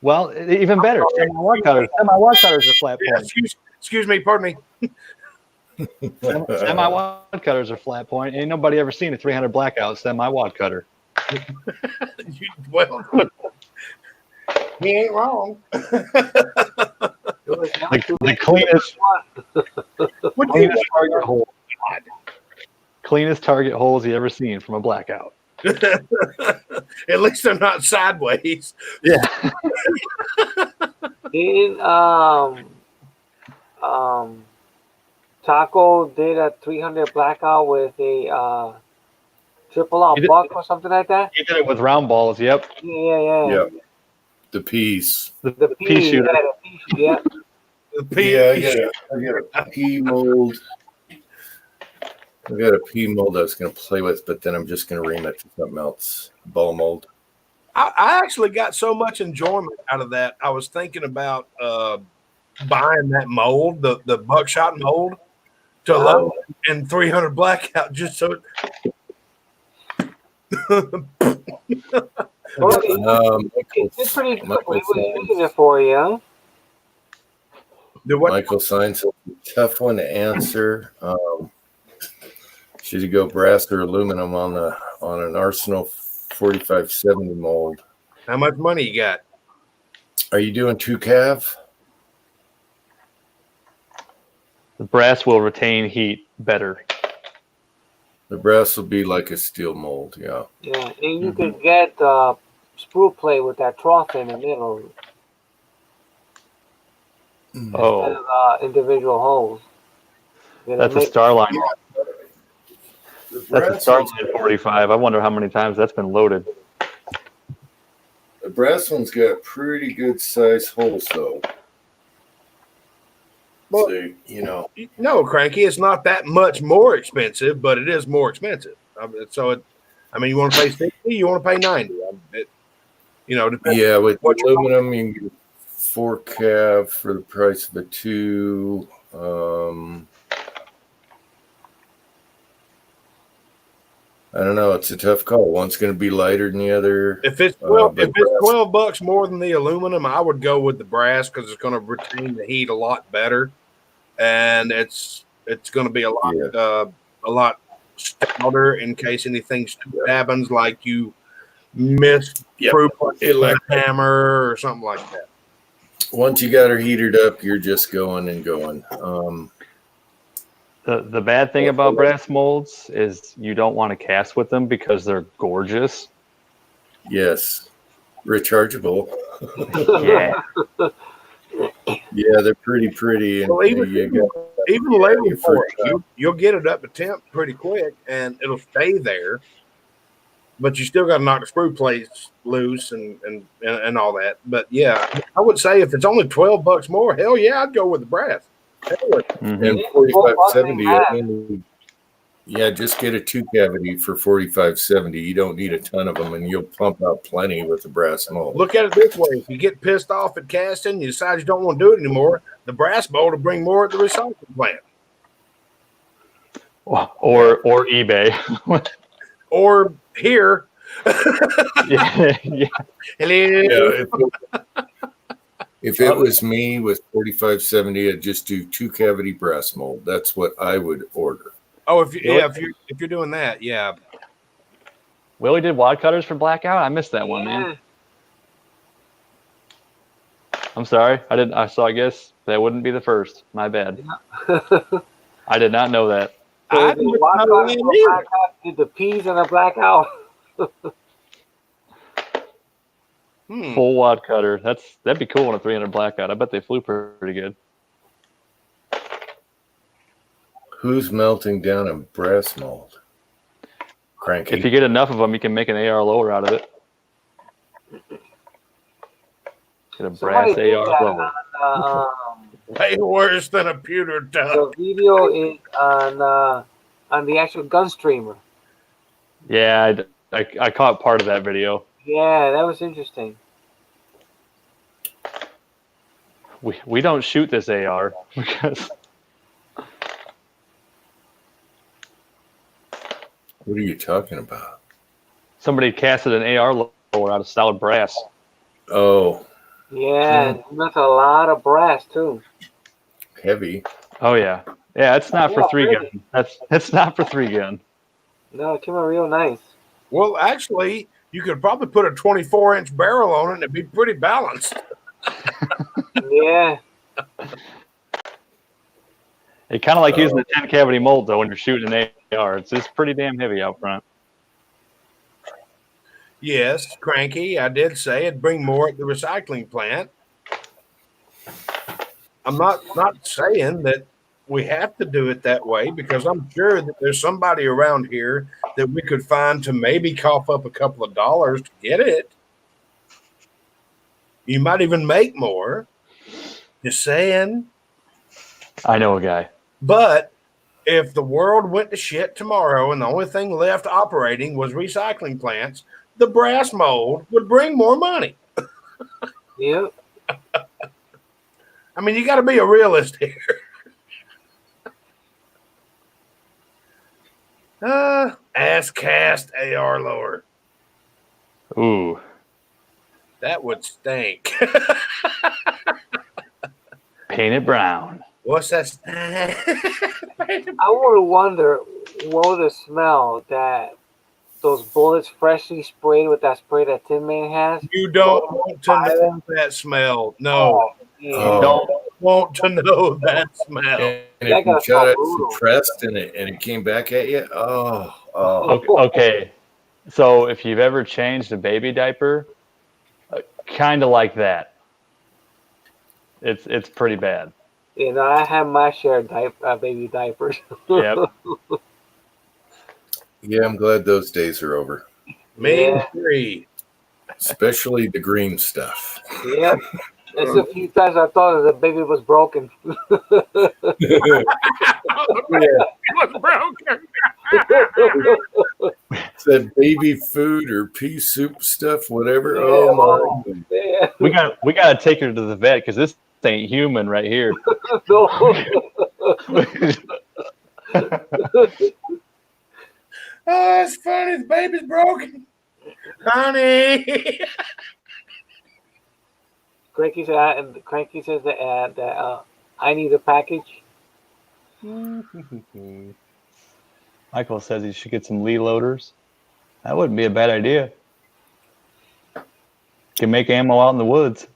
Well, even better. Semi-wad cutters. Semi-wad cutters are flat Yeah, point. excuse me, pardon me. Semi-wad cutters are flat point. Ain't nobody ever seen a 300 blackout semi-wad cutter. Well, he ain't wrong. It was never too The late. cleanest, What do cleanest target hole. Cleanest target holes you ever seen from a blackout. At least they're not sideways. Yeah. Didn't Taco did a 300 blackout with a triple out He did- buck or something like that? He did it with round balls. Yep. Yeah. Yep. The piece. The The pea pea shooter. yeah, the pea shooter, yeah. The I got a pea mold. I got a pea mold I was going to play with, but then I'm just going to ream it to something else. Ball mold. I actually got so much enjoyment out of that. I was thinking about buying that mold, the buckshot mold, to load in 300 blackout, just so. Well, Michael, it's pretty good. Michael He was Signs- using it for you, huh? The what? Michael Signs, tough one to answer. Should you go brass or aluminum on an Arsenal 4570 mold? How much money you got? Are you doing 2 cav? The brass will retain heat better. The brass will be like a steel mold. Yeah. Yeah, and you could get sprue plate with that trough in the middle instead Oh, of individual holes. You know, that's a make- Starline. The That's a brass one's Starline 45. I wonder how many times that's been loaded. The brass one's got pretty good size holes though. Well- So, you know, No, Cranky, it's not that much more expensive, but it is more expensive. You want to pay 60, you want to pay 90. Depends. yeah, with What you aluminum, you can get 4 cav for the price of a 2. I don't know. It's a tough call. One's going to be lighter than the other. If it's 12, but if it's $12 more than the aluminum, I would go with the brass because it's going to retain the heat a lot better, and it's going to be a lot stouter in case anything stupid happens, like you miss Yep. through with a Electric. hammer or something like that. Once you got her heated up, you're just going and going. The bad thing about brass molds is you don't want to cast with them because they're gorgeous. Yes, rechargeable. Yeah. Yeah, they're pretty. And Well, even later you for forgot. it, you'll get it up to temp pretty quick, and it'll stay there. But you still got to knock the screw plates loose and all that. But yeah, I would say if it's only $12 more, hell yeah, I'd go with the brass. Hell yeah. Mhm. And 4570, yeah, just get a 2 cavity for 4570. You don't need a ton of them, and you'll pump out plenty with the brass mold. Look at it this way: if you get pissed off at casting, you decide you don't want to do it anymore. The brass mold will bring more at the recycling plant, Or eBay. or here. Yeah. Yeah. Hello. Yeah, if it was me with 4570, I'd just do 2 cavity brass mold. That's what I would order. Oh, if you're doing that, yeah. Willie did wad cutters for blackout. I missed that one, man. I'm sorry. So I guess that wouldn't be the first. My bad. I did not know that. I did the peas and the blackout. Full wad cutter. That'd be cool on a 300 blackout. I bet they flew pretty good. Who's melting down a brass mold? Cranky. If you get enough of them, you can make an AR lower out of it. Get a brass Somebody did AR that lower. on, Way worse than a pewter tub. the video is on the actual gun streamer. Yeah, I caught part of that video. Yeah, that was interesting. We don't shoot this AR because What are you talking about? somebody casted an AR lower out of solid brass. Oh, Yeah, that's a lot of brass too. Heavy. Oh yeah, yeah. It's not for Yeah, 3 really. gun. It's not for 3 gun. No, it came out real nice. Well, actually, you could probably put a 24-inch barrel on it and it'd be pretty balanced. Yeah. It kind of like using a 10 cavity mold though when you're shooting an AR. It's just pretty damn heavy out front. Yes, Cranky, I did say it'd bring more at the recycling plant. I'm not saying that we have to do it that way because I'm sure that there's somebody around here that we could find to maybe cough up a couple of dollars to get it. You might even make more. Just saying. I know a guy. But if the world went to shit tomorrow and the only thing left operating was recycling plants, the brass mold would bring more money. Yep. I mean, you got to be a realist here. Ass cast AR lower. Ooh. That would stink. Paint it brown. What's that? I would wonder what would the smell that those bullets freshly sprayed with that spray that Tin Man has. You don't want to know that smell. No. Yeah. Oh. Don't want to know that smell. And That if you got shot so it brutal. suppressed and it came back at you, oh. Okay. So if you've ever changed a baby diaper, kind of like that. It's pretty bad. You know, I have my share of baby diapers. Yep. Yeah, I'm glad those days are over. Me Yeah. three. Especially the green stuff. Yep. It's a few times I thought the baby was broken. Was broken. It's that baby food or pea soup stuff, whatever. Oh my. Yeah. We got to take her to the vet because this ain't human right here. No. Oh, it's funny. The baby's broken. Honey. Cranky says that I need a package. Michael says he should get some Lee loaders. That wouldn't be a bad idea. Can make ammo out in the woods.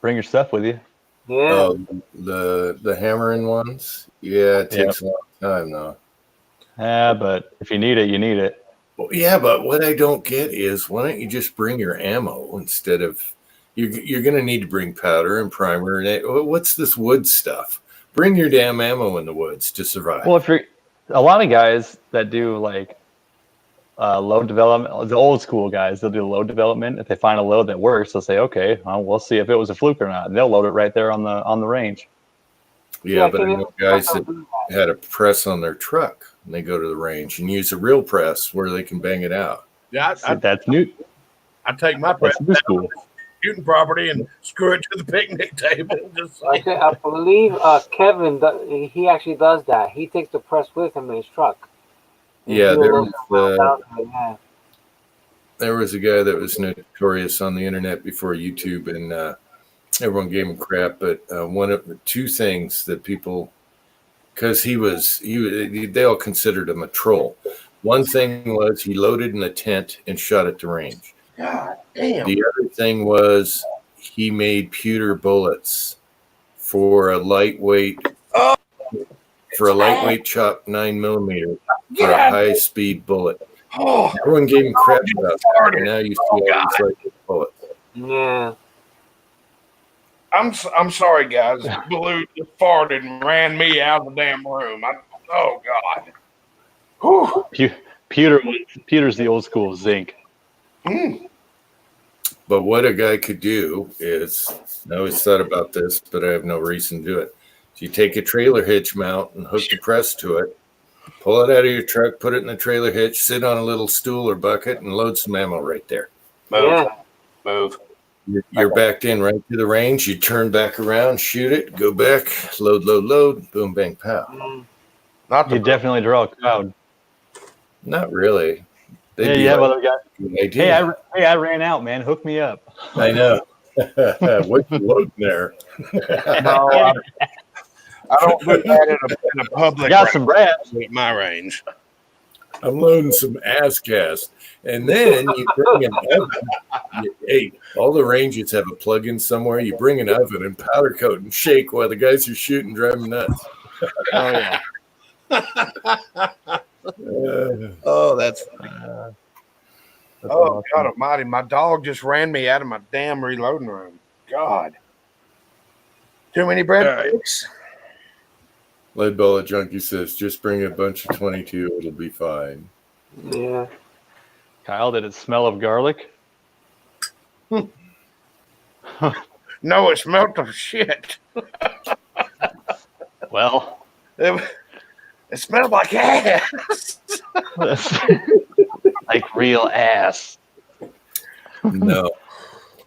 Bring your stuff with you. Yeah. Oh, the hammering ones. Yeah, it takes a long time though. Yeah, but if you need it, you need it. Well, yeah, but what I don't get is why don't you just bring your ammo instead of you're going to need to bring powder and primer and what's this wood stuff? Bring your damn ammo in the woods to survive. Well, if you're a lot of guys that do like load development, the old school guys, they'll do load development. If they find a load that works, they'll say, "Okay, well, we'll see if it was a fluke or not." And they'll load it right there on the range. Yeah, but I know guys that had a press on their truck and they go to the range and use a real press where they can bang it out. Yeah, See, that's new. I take my press That's new school. shooting property and screw it to the picnic table. Just like, Okay, I believe Kevin, he actually does that. He takes the press with him in his truck. And Yeah, he will there down there, yeah. there was a guy that was notorious on the internet before YouTube, and everyone gave him crap. But one of the two things that people, because they all considered him a troll. One thing was he loaded in a tent and shot at the range. God damn. The other thing was he made pewter bullets for a lightweight chopped 9mm for a high speed bullet. Oh, Everyone gave him crap about that, and now you see all these lightweight bullets. Yeah. I'm sorry, guys. Blue just farted and ran me out of the damn room. Oh God. Whew. Pewter's the old school zinc. Mm. But what a guy could do is, I always thought about this, but I have no reason to do it. So you take a trailer hitch mount and hook the press to it, pull it out of your truck, put it in the trailer hitch, sit on a little stool or bucket, and load some ammo right there. Move. Yeah. Move. You're backed in right to the range. You turn back around, shoot it, go back, load, boom, bang, pow. Mm. Not You the definitely draw a crowd. Not really. They'd Yeah, be you have like, other guys. "Good idea." Hey, I ran out, man. Hook me up. I know. What you loading there? No, I don't do that in a public Got some brands. at my range. I'm loading some ass cast. And then you bring an oven. Hey, all the ranges have a plug-in somewhere. You bring an oven and powder coat and shake while the guys are shooting, driving nuts. Oh yeah. Oh, that's That's oh awesome. God Almighty! My dog just ran me out of my damn reloading room. God, too many bread All right. sticks. Lead Bullet Junkie says, just bring a bunch of 22. It'll be fine. Yeah. Kyle, did it smell of garlic? No, it smelled of shit. Well, It smelled like ass. like real ass. No,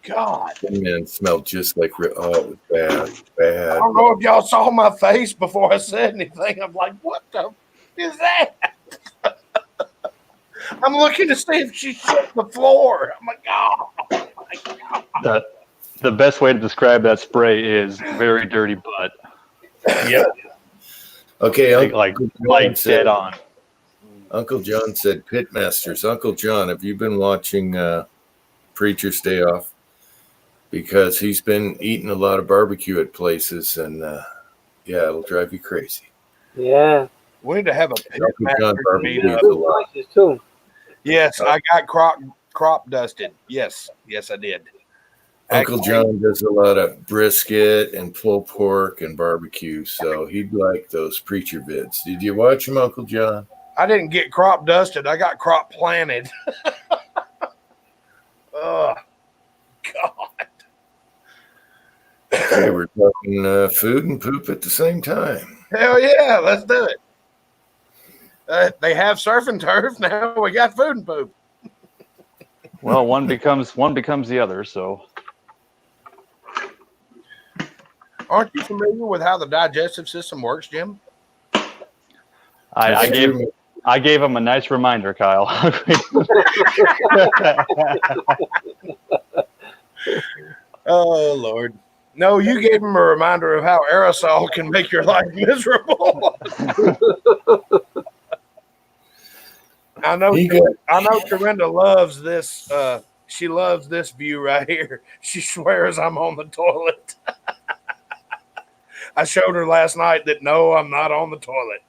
God, man, smelled just like oh, it was bad, I bad. don't know if y'all saw my face before I said anything. I'm like, what the is that? I'm looking to see if she shit the floor. I'm like, oh my God. The best way to describe that spray is very dirty butt. Yep. Okay, Like John said- dead on. Uncle John said, Pitmasters. Uncle John, have you been watching Preacher's Day Off? Because he's been eating a lot of barbecue at places, and yeah, it'll drive you crazy. Yeah. We need to have a pit Uncle John master barbecues meetup. a Good lot. prices too. Yes, I got crop dusted. Yes, I did. Uncle Actually, John does a lot of brisket and pulled pork and barbecue, so he'd like those preacher vids. Did you watch him, Uncle John? I didn't get crop dusted. I got crop planted. Oh, God. Okay, we're talking food and poop at the same time. Hell yeah, let's do it. They have surf and turf. Now we got food and poop. Well, one becomes the other. So Aren't you familiar with how the digestive system works, Jim? I gave him a nice reminder, Kyle. Oh, Lord. No, you gave him a reminder of how aerosol can make your life miserable. I know Corinda loves this. She loves this view right here. She swears I'm on the toilet. I showed her last night that no, I'm not on the toilet.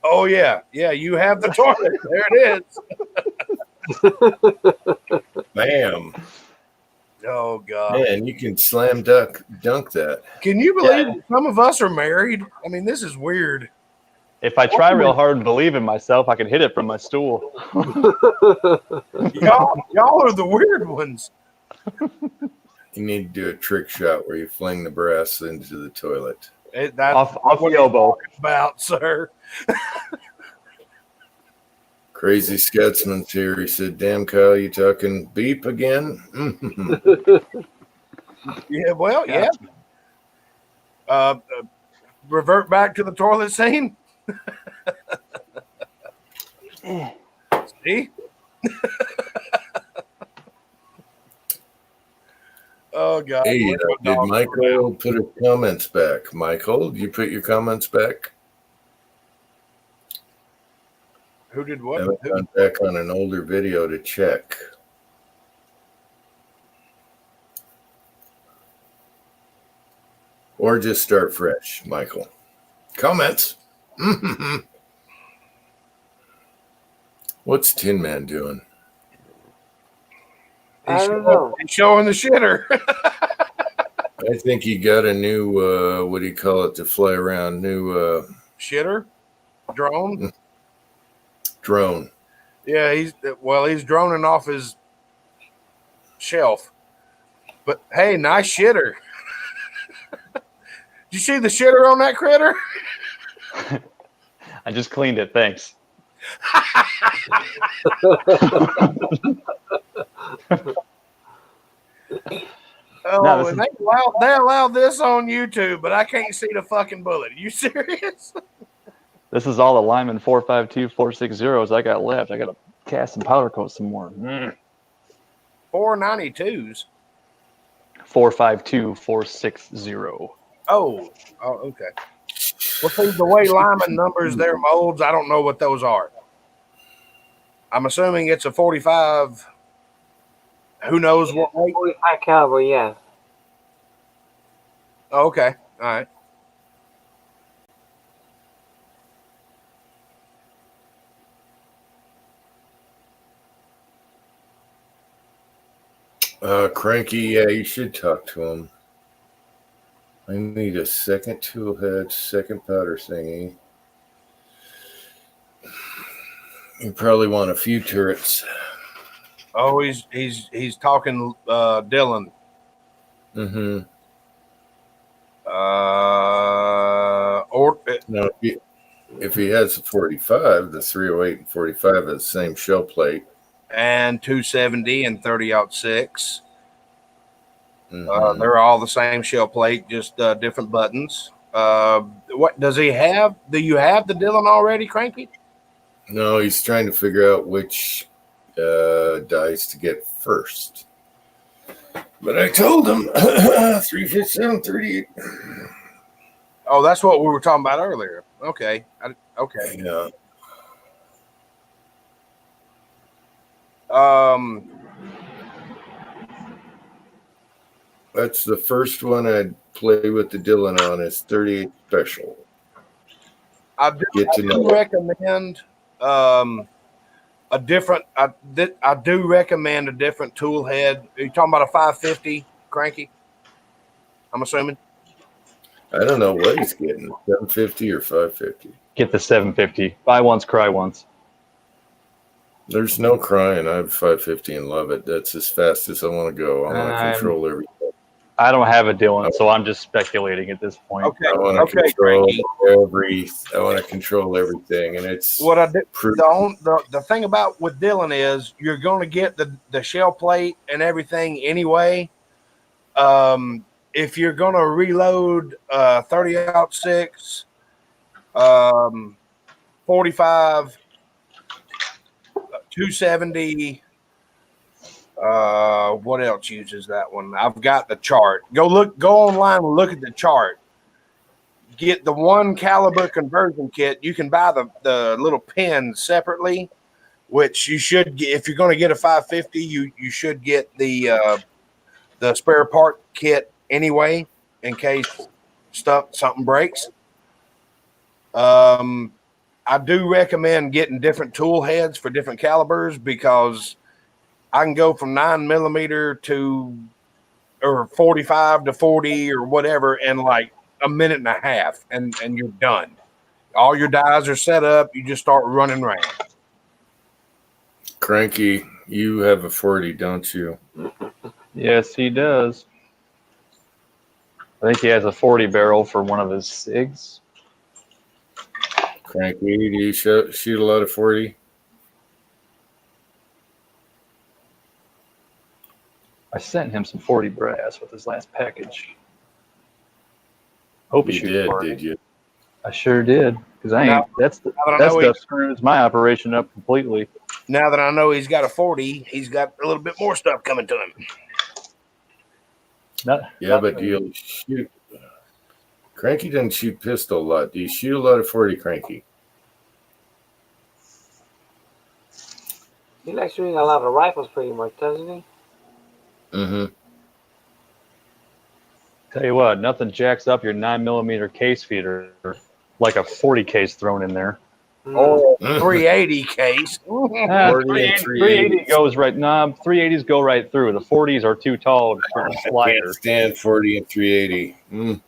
Oh, yeah. Yeah, you have the toilet. There it is. Bam. Oh, God. Man, you can slam dunk that. Can you believe that some of us are married? I mean, this is weird. If I try real hard and believe in myself, I can hit it from my stool. Y'all are the weird ones. You need to do a trick shot where you fling the brass into the toilet. That's Off what the elbow. it's about, sir. Crazy Scotsman's here. He said, damn, Kyle, you talking beep again? Yeah, well, yeah. Revert back to the toilet scene. See? Oh, God. Hey, Where's my did dog? Michael put his comments back? Michael, did you put your comments back? Who did I what? haven't gone back on an older video to check. Or just start fresh, Michael. Comments. What's Tin Man doing? I don't know. He's showing the shitter. I think he got a new, what do you call it, to fly around, new Shitter? Drone? drone. Yeah, he's droning off his shelf. But hey, nice shitter. Did you see the shitter on that critter? I just cleaned it. Thanks. Oh, No, this and they allow this on YouTube, but I can't see the fucking bullet. Are you serious? This is all the Lyman 452 460s I got left. I got to cast and powder coat some more. 492s. 452460. Oh, okay. Well, see, the way Lyman numbers their molds, I don't know what those are. I'm assuming it's a 45. Who knows what weight? 45 caliber, yes. Oh, okay. All right. Cranky, yeah, you should talk to him. I need a second tool head, second powder thingy. You probably want a few turrets. Oh, he's talking Dylan. Mm-hmm. Or No, if he has a 45, the 308 and 45 have the same shell plate. and 270 and 30-06. Mhm. They're all the same shell plate, just different buttons. What does he have? Do you have the Dylan already, Cranky? No, he's trying to figure out which dice to get first. But I told him 357, 38. Oh, that's what we were talking about earlier. Okay. Okay. Yeah. That's the first one I'd play with the Dylan on is 38 special. I do know. recommend a different. I do recommend a different tool head. Are you talking about a 550, Cranky? I'm assuming. I don't know what he's getting, 750 or 550. Get the 750. Buy once, cry once. There's no crying. I have 550 and love it. That's as fast as I want to go. I want to control everything. I don't have a Dylan, so I'm just speculating at this point. Okay. I want to control I want to control everything, and it's What I did. The thing about with Dylan is you're going to get the shell plate and everything anyway. If you're going to reload 30-06, 45, 270. What else uses that one? I've got the chart. Go online and look at the chart. Get the 1 caliber conversion kit. You can buy the little pins separately, which you should get. If you're going to get a 550, you should get the spare part kit anyway, in case something breaks. I do recommend getting different tool heads for different calibers because I can go from 9mm or 45 to 40 or whatever in like a minute and a half, and you're done. All your dies are set up. You just start running around. Cranky. You have a 40, don't you? Yes, he does. I think he has a 40 barrel for one of his SIGs. Cranky, do you shoot a lot of 40? I sent him some 40 brass with his last package. Hope he You shoots did, 40. did you? I sure did, because that stuff screws my operation up completely. Now that I know he's got a 40, he's got a little bit more stuff coming to him. But you'll shoot. Cranky doesn't shoot pistol a lot. Do you shoot a lot of 40, Cranky? He likes shooting a lot of rifles pretty much, doesn't he? Mm-hmm. Tell you what, nothing jacks up your 9mm case feeder like a 40 case thrown in there. Oh, 380 case. 380 goes right. Nah, 380s go right through. The 40s are too tall for the I slider. can't stand 40 and 380.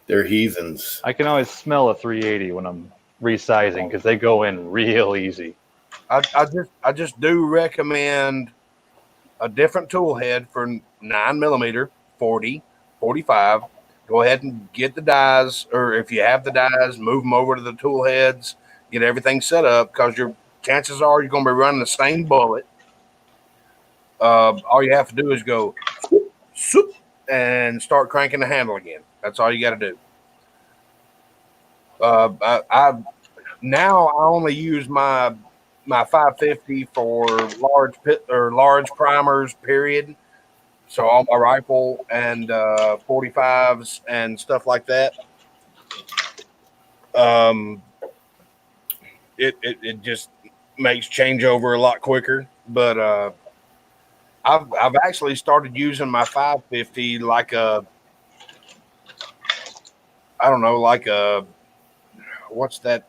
They're heathens. I can always smell a 380 when I'm resizing because they go in real easy. I just do recommend a different tool head for 9mm, 40, 45. Go ahead and get the dies, or if you have the dies, move them over to the tool heads, get everything set up, because your chances are you're going to be running the same bullet. All you have to do is go swoop, and start cranking the handle again. That's all you got to do. I only use my 550 for large primers, period. So all my rifle and 45s and stuff like that. It just makes changeover a lot quicker. But I've actually started using my 550 like a, I don't know, like a, what's that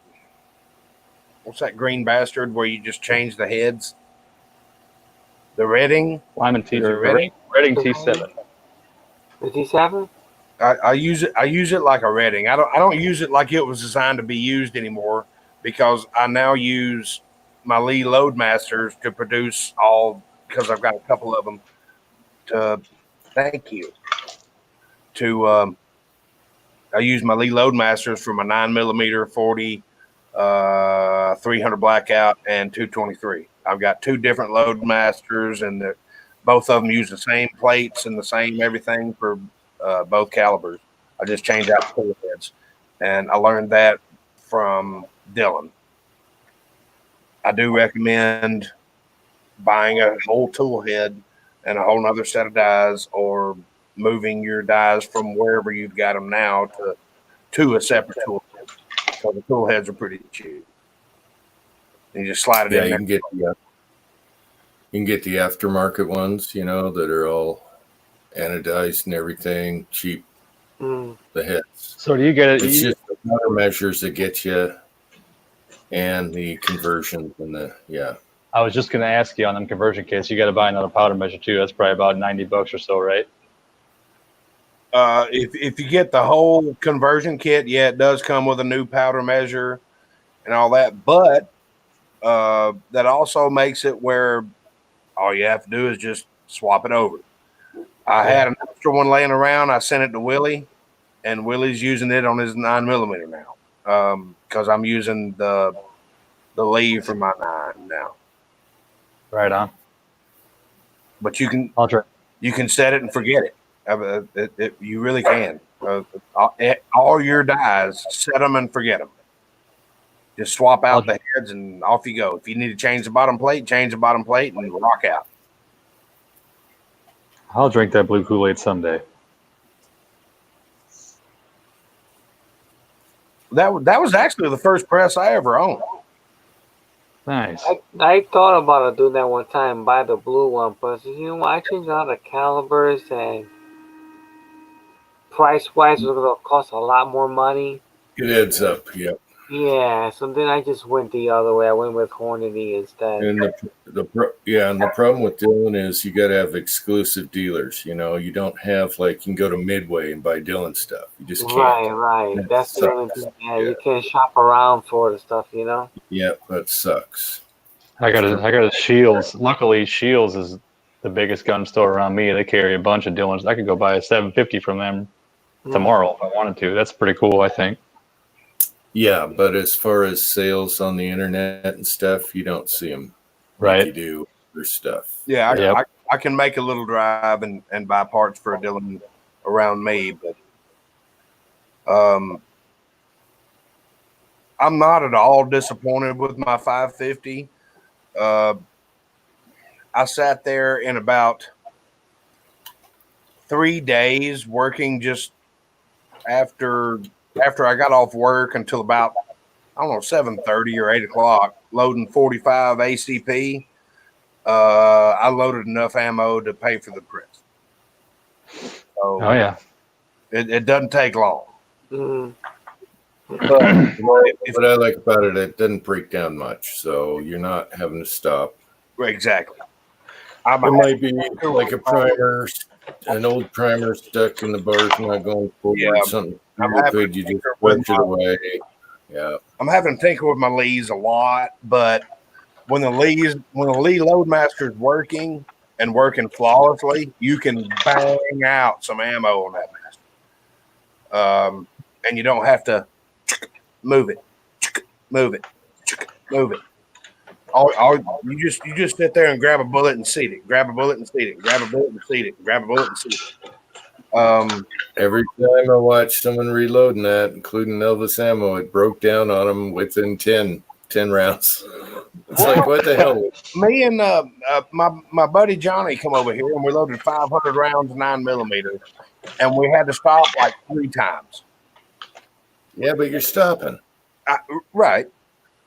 green bastard where you just change the heads? The Redding. Lyman T Is it or Redding? Redding T7. The T7? I use it like a Redding. I don't use it like it was designed to be used anymore, because I now use my Lee Loadmasters to produce all, because I've got a couple of them to, thank you, to I use my Lee Loadmasters for my 9mm 40, 300 blackout, and 223. I've got two different Loadmasters, and both of them use the same plates and the same everything for both calibers. I just change out the tool heads, and I learned that from Dylan. I do recommend buying a whole tool head and a whole nother set of dies, or moving your dies from wherever you've got them now to a separate tool head. So the tool heads are pretty cheap. You just slide it Yeah, in you there. can get the aftermarket ones, you know, that are all anodized and everything, cheap. Mm. The heads. So do you get it? It's just the countermeasures that get you, and the conversions and I was just going to ask you on them conversion kits. You got to buy another powder measure too. That's probably about $90 or so, right? If you get the whole conversion kit, yeah, it does come with a new powder measure and all that. But that also makes it where all you have to do is just swap it over. I had an extra one laying around. I sent it to Willie, and Willie's using it on his 9mm now, because I'm using the Lee for my 9 now. Right on. But you can I'll try. you can set it and forget it. You really can. All your dies, set them and forget them. Just swap out the heads and off you go. If you need to change the bottom plate, change the bottom plate and rock out. I'll drink that blue Kool-Aid someday. That was actually the first press I ever owned. Nice. I thought about doing that one time, buy the blue one, but you know, I changed out the calibers, and price-wise, it's going to cost a lot more money. it adds up. Yep. Yeah, so then I just went the other way. I went with Hornady instead. And the problem with Dylan is you got to have exclusive dealers. You know, you don't have like you can go to Midway and buy Dylan stuff. You just can't. Right. That That's the only sucks. thing. Yeah, you can't shop around for the stuff, you know? Yeah, that sucks. I got a Shields. Luckily, Shields is the biggest gun store around me. They carry a bunch of Dylans. I could go buy a 750 from them tomorrow if I wanted to. That's pretty cool, I think. Yeah, but as far as sales on the internet and stuff, you don't see them. Right. Like you do their stuff. Yeah, I can make a little drive and buy parts for a Dylan around me, but I'm not at all disappointed with my 550. I sat there in about 3 days working just after I got off work until about, I don't know, 7:30 or 8 o'clock, loading 45 ACP. I loaded enough ammo to pay for the press. So Oh yeah. it doesn't take long. Mm. But What I like about it, it doesn't break down much, so you're not having to stop. exactly. It might be like a primer, an old primer stuck in the bars, not going forward. Yeah, Something I'm happy good, you to just tinker with wedge it away. Yeah. I'm having to tinker with my Lees a lot, but when the Lee Loadmaster's working and working flawlessly, you can bang out some ammo on that master. And you don't have to move it. You just sit there and grab a bullet and seat it. Grab a bullet and seat it. Grab a bullet and seat it. Grab a bullet and seat it. Every time I watch someone reloading that, including Elvis ammo, it broke down on them within 10. 10 rounds. It's like, what the hell? Me and my buddy Johnny come over here, and we loaded 500 rounds 9mm, and we had to stop like 3 times. Yeah, but you're stopping. Right.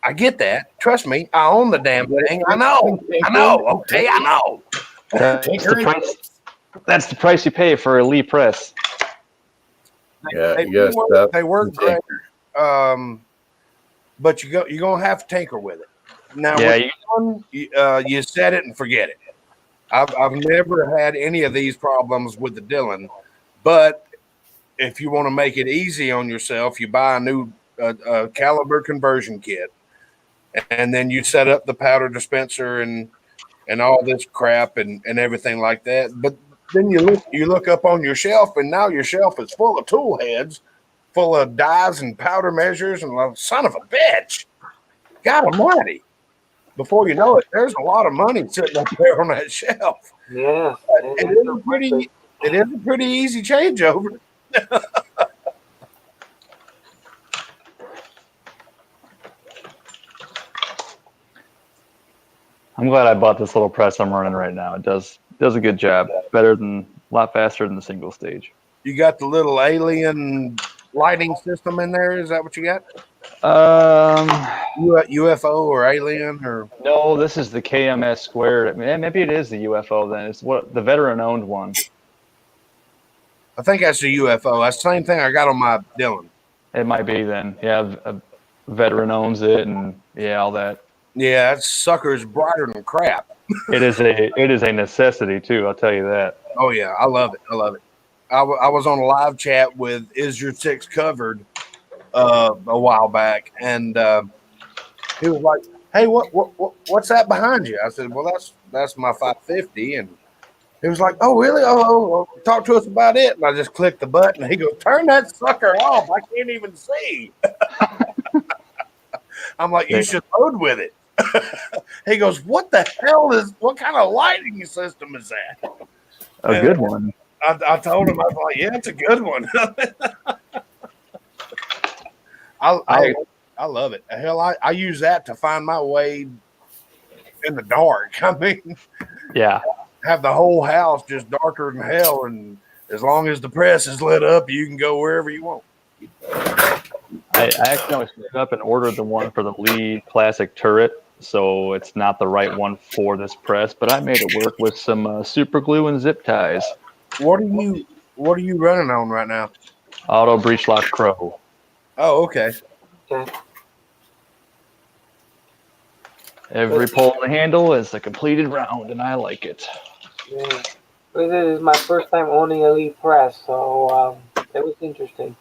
I get that. Trust me, I own the damn thing. I know. Okay, I know. That's the price. That's the price you pay for a Lee press. Yeah, They, you gotta stop. they work and great, tinker. but you're gonna have to tinker with it. Now, Yeah, you set it and forget it. I've never had any of these problems with the Dillon, but if you want to make it easy on yourself, you buy a new caliber conversion kit, and then you set up the powder dispenser and all this crap and everything like that. But then you look up on your shelf, and now your shelf is full of tool heads, full of dies and powder measures, and like, son of a bitch, God Almighty! Before you know it, there's a lot of money sitting up there on that shelf. Yes. It is a pretty easy changeover. I'm glad I bought this little press I'm running right now. It does a good job. A lot faster than the single stage. You got the little alien lighting system in there. Is that what you got? UFO or alien or? No, this is the KMS squared. Maybe it is the UFO then. It's what the veteran owned one. I think that's the UFO. That's the same thing I got on my Dillon. It might be then. Yeah, a veteran owns it, and yeah, all that. Yeah, that sucker's brighter than crap. It is a necessity too. I'll tell you that. Oh yeah, I love it. I was on a live chat with Is Your Six Covered a while back, and he was like, "Hey, what's that behind you?" I said, "Well, that's my 550," and he was like, "Oh, really? Oh, talk to us about it." And I just clicked the button. He goes, "Turn that sucker off! I can't even see." I'm like, "You should load with it." He goes, "What the hell what kind of lighting system is that?" A good one. I told him, I was like, "Yeah, it's a good one." I love it. Hell, I use that to find my way in the dark. I mean, yeah, have the whole house just darker than hell, and as long as the press is lit up, you can go wherever you want. I accidentally screwed up and ordered the one for the Lee Classic turret, so it's not the right one for this press. But I made it work with some super glue and zip ties. What are you running on right now? Auto Breech Lock Pro. Oh, okay. Okay. Every pull on the handle is a completed round, and I like it. Yeah. This is my first time owning a Lee press, so it was interesting.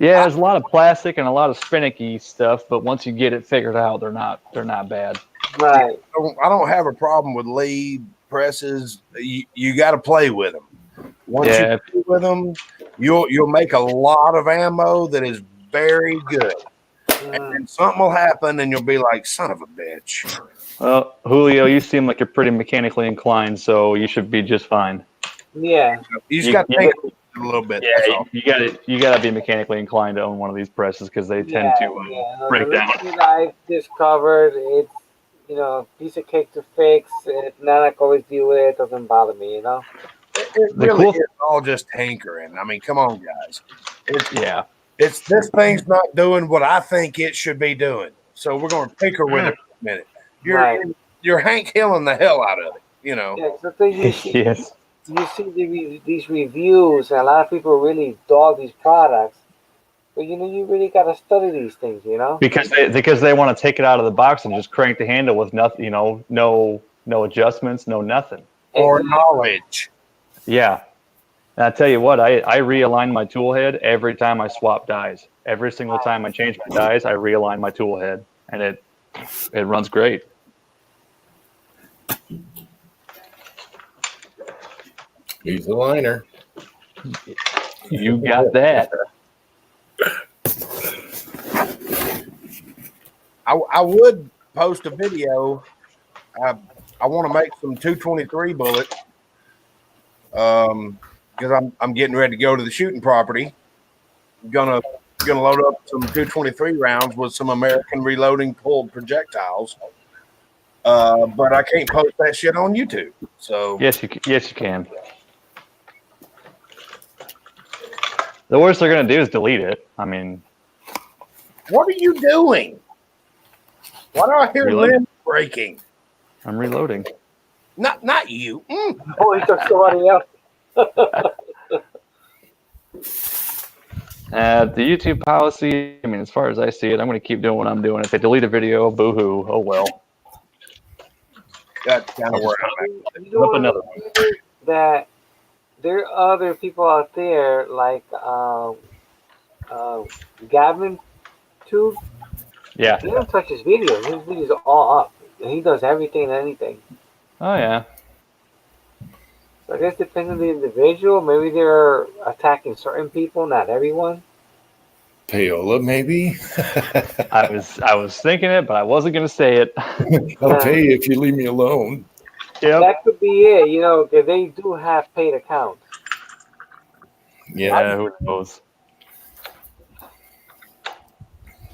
Yeah, there's a lot of plastic and a lot of finicky stuff, but once you get it figured out, they're not bad. Right. I don't have a problem with Lee presses. You got to play with them. Once you play with them, you'll make a lot of ammo that is very good. And then something will happen, and you'll be like, "Son of a bitch." Well, Julio, you seem like you're pretty mechanically inclined, so you should be just fine. Yeah. You just got to think a little bit. Yeah, you gotta be mechanically inclined to own one of these presses because they tend to break down. The I've discovered it's piece of cake to fix. Not like always deal with it. Doesn't bother me, It really is all just hankering. I mean, come on, guys. It's this thing's not doing what I think it should be doing, so we're going to tinker with it for a minute. You're Hank Hilling the hell out of it, Yeah, so Yes. You see these reviews, and a lot of people really dog these products. But you really got to study these things, Because they want to take it out of the box and just crank the handle with nothing, no adjustments, no nothing. Or knowledge. Yeah. And I tell you what, I realign my tool head every time I swap dies. Every single time I change my dies, I realign my tool head, and it runs great. He's the liner. You got that. I would post a video. I want to make some 223 bullets because I'm getting ready to go to the shooting property. Gonna going to load up some 223 rounds with some American Reloading pulled projectiles. But I can't post that shit on YouTube. So Yes, you can. The worst they're gonna do is delete it. I mean, what are you doing? Why do I hear Reload. limbs breaking? I'm reloading. Not you. Oh, he took somebody else. The YouTube policy, I mean, as far as I see it, I'm going to keep doing what I'm doing. If they delete a video, boo-hoo, oh well. That's kind of where I'm at. You know another what? That there are other people out there like Gavin too. Yeah. He don't touch his videos. His videos are all up. And he does everything and anything. Oh, yeah. So I guess depending on the individual, maybe they're attacking certain people, not everyone. Payola, maybe. I was thinking it, but I wasn't going to say it. I'll pay you if you leave me alone. Yep. That could be it, you know, because they do have paid accounts. Yeah. Who knows?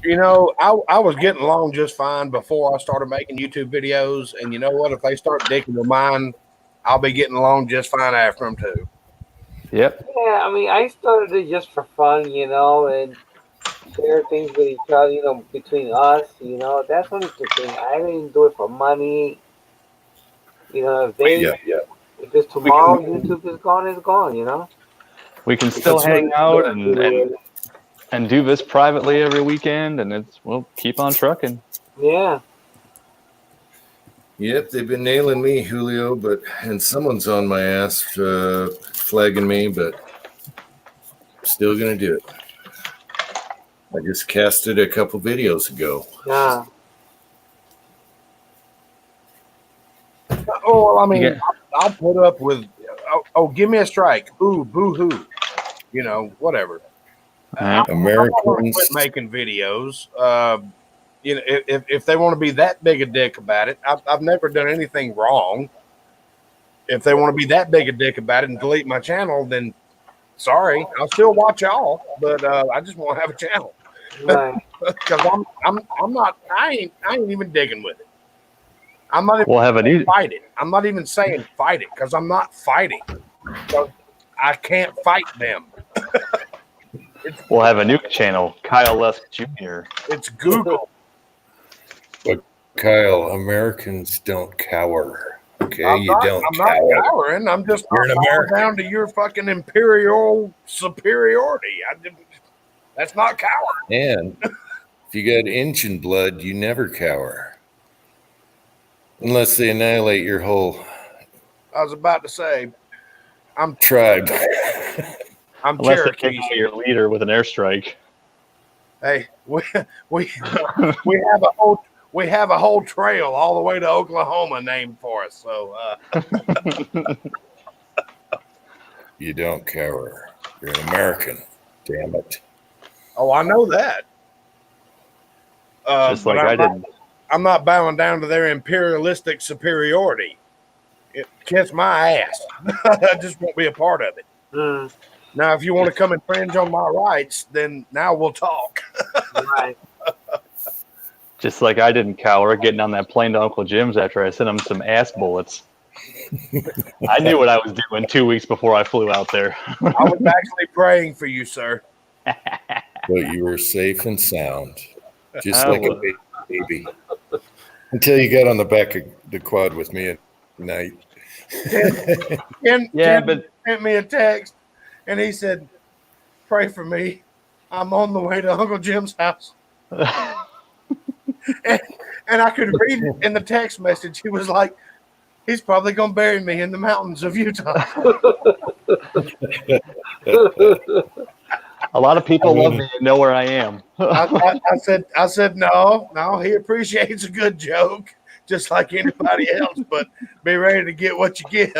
You know, I was getting along just fine before I started making YouTube videos. And you know what? If they start dicking with mine, I'll be getting along just fine after them too. Yep. Yeah, I mean, I started it just for fun, you know, and share things with each other, you know, between us, you know. That's only the thing. I didn't do it for money. You know, if they, if it's tomorrow, YouTube is gone, it's gone, you know. We can still hang out and do this privately every weekend, and we'll keep on trucking. Yeah. Yep, they've been nailing me, Julio, and someone's on my ass flagging me, but still gonna do it. I just casted a couple videos ago. Yeah. Oh, well, I mean, Yeah. I'll put up with. Oh, give me a strike. Ooh, boo hoo. You know, whatever. I don't wanna Americans. quit making videos. You know, if they want to be that big a dick about it, I've never done anything wrong. If they want to be that big a dick about it and delete my channel, then sorry, I'll still watch y'all, but I just want to have a channel Right. because I ain't even digging with it. I'm not even We'll have a new fight it. I'm not even saying fight it because I'm not fighting. So I can't fight them. we'll have a new channel, Kyle Lusk Jr. It's Google. Kyle, Americans don't cower. Okay, I'm not cower. cowering. I'm just You're an not bowing American. down to your fucking imperial superiority. That's not coward. And if you got Injun blood, you never cower. Unless they annihilate your whole I was about to say, I'm tribe. I'm Unless they Cherokee. take out your leader with an airstrike. Hey, we have a whole trail all the way to Oklahoma named for us. So You don't cower. You're an American. Damn it. oh, I know that. Just like but I didn't. I'm not bowing down to their imperialistic superiority. It kiss my ass. I just won't be a part of it. Mm, Now, if you want to come infringe on my rights, then now we'll talk. right. Just like I didn't cower getting on that plane to Uncle Jim's after I sent him some ass bullets. I knew what I was doing 2 weeks before I flew out there. I was actually praying for you, sir. But you were safe and sound. Just I like a was. baby. Until you got on the back of the quad with me at night. Ken Yeah, but sent me a text, and he said, "Pray for me. I'm on the way to Uncle Jim's house." And I could read it in the text message. He was like, "He's probably gonna bury me in the mountains of Utah." a lot of people love me and know where I am. I said, no, he appreciates a good joke, just like anybody else, but be ready to get what you give.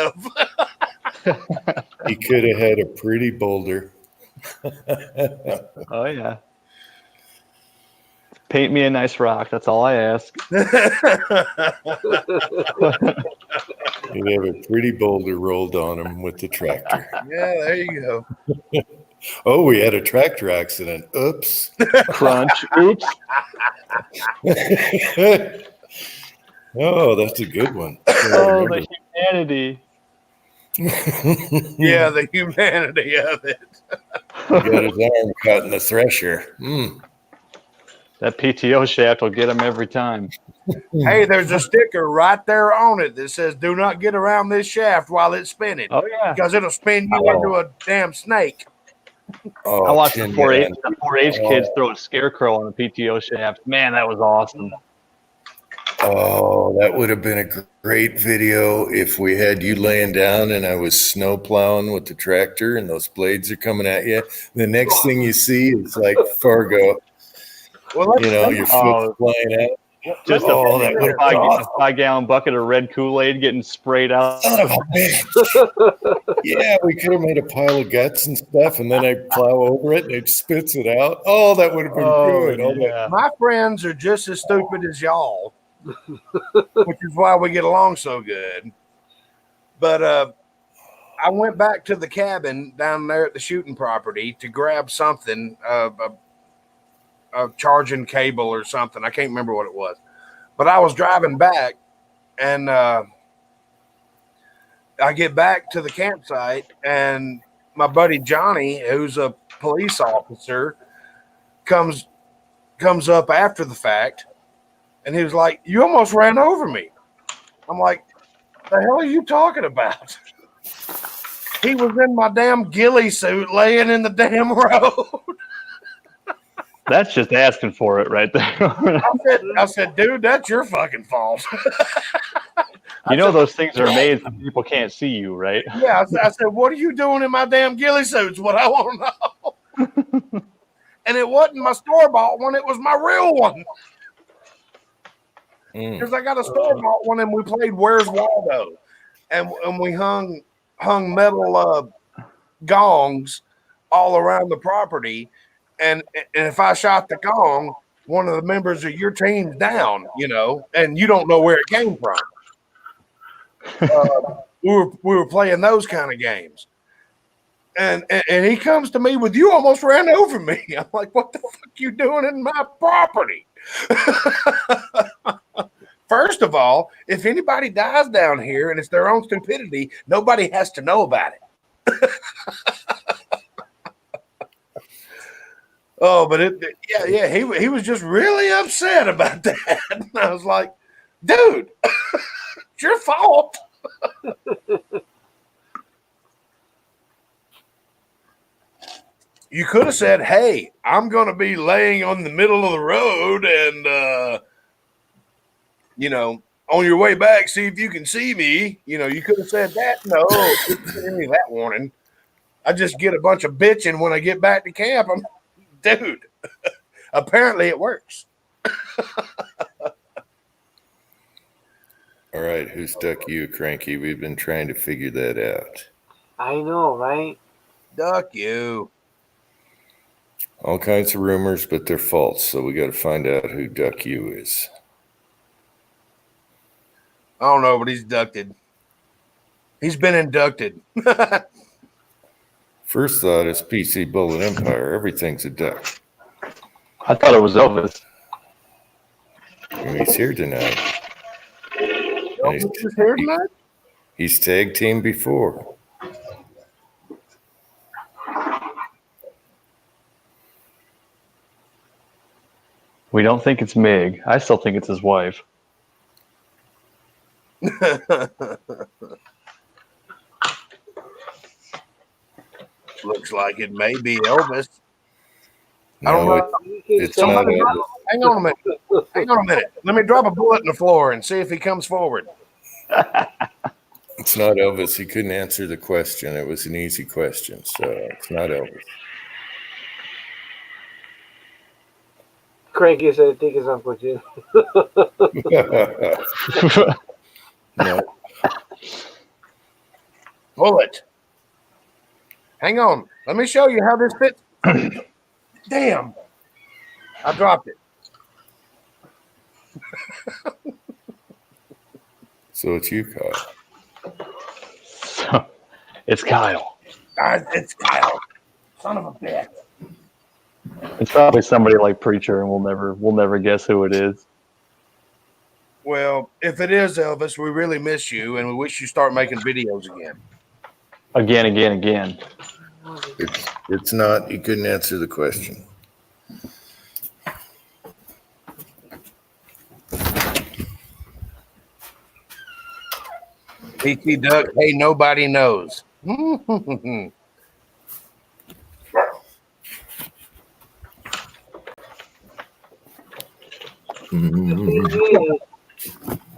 He could have had a pretty boulder. Oh, yeah. Paint me a nice rock. That's all I ask. He'd have a pretty boulder rolled on him with the tractor. Yeah, there you go. Oh, we had a tractor accident. Oops. Crunch. Oops. Oh, that's a good one. Oh, the humanity. Yeah, the humanity of it. He got his arm caught in the thresher. That PTO shaft will get him every time. Hey, there's a sticker right there on it that says, "Do not get around this shaft while it's spinning, Oh yeah. because it'll spin you Oh. into a damn snake." Oh, I watched the Tin 4-H, Man. the 4-H kids throw a scarecrow on the PTO shaft. Man, that was awesome. Oh, that would have been a great video if we had you laying down and I was snow plowing with the tractor and those blades are coming at you. The next thing you see is like Fargo, Well, you know, your foot's flying out. Just Oh, a that would have been awesome. 5-gallon bucket of red Kool-Aid getting sprayed out. Son of a bitch. Yeah, we could have made a pile of guts and stuff, and then I'd plow over it and it spits it out. Oh, that would have been good. Oh, yeah. my friends are just as stupid as y'all, which is why we get along so good. But I went back to the cabin down there at the shooting property to grab something, a charging cable or something. I can't remember what it was. But I was driving back, and I get back to the campsite, and my buddy Johnny, who's a police officer, comes up after the fact, and he was like, "You almost ran over me." I'm like, "The hell are you talking about?" He was in my damn ghillie suit laying in the damn road. That's just asking for it right there. I said, "Dude, that's your fucking fault." You know those things are made so people can't see you, right? Yeah, I said, "What are you doing in my damn ghillie suits?" What I want to know. And it wasn't my store-bought one; it was my real one. Because I got a store-bought one, and we played Where's Waldo, and we hung metal gongs all around the property, and if I shot the gong, one of the members of your team's down, you know, and you don't know where it came from. We were playing those kind of games, and he comes to me with, "You almost ran over me." I'm like, "What the fuck you doing in my property?" First of all, if anybody dies down here and it's their own stupidity, nobody has to know about it. Oh, but he was just really upset about that. And I was like, "Dude, it's your fault." You could have said, "Hey, I'm going to be laying on the middle of the road and, you know, on your way back, see if you can see me." You know, you could have said that. No, you didn't give me that warning. I just get a bunch of bitching when I get back to camp. Dude, apparently it works. All right, who stuck you, Cranky? We've been trying to figure that out. I know, right? Duck you. All kinds of rumors, but they're false. So we got to find out who Duck You is. I don't know, but he's ducted. He's been inducted. First thought is PC Bullet Empire. Everything's a duck. I thought it was Elvis. And he's here tonight. And He's here tonight? he's tag team before. We don't think it's Mig. I still think it's his wife. Looks like it may be Elvis. I No, don't know. it's not Somebody Elvis. hang on a minute. Hang on a minute. Let me drop a bullet in the floor and see if he comes forward. It's not Elvis. He couldn't answer the question. It was an easy question, so it's not Elvis. Cranky said, "I think it's Uncle Jim." No. Bullet. Hang on. Let me show you how this fits. Damn. I dropped it. So it's you, Kyle. So, it's Kyle. It's Kyle. Son of a bitch. It's probably somebody like Preacher, and we'll never guess who it is. Well, if it is Elvis, we really miss you, and we wish you start making videos again. Again. It's not. You couldn't answer the question. PT Duck, hey, nobody knows. Thing is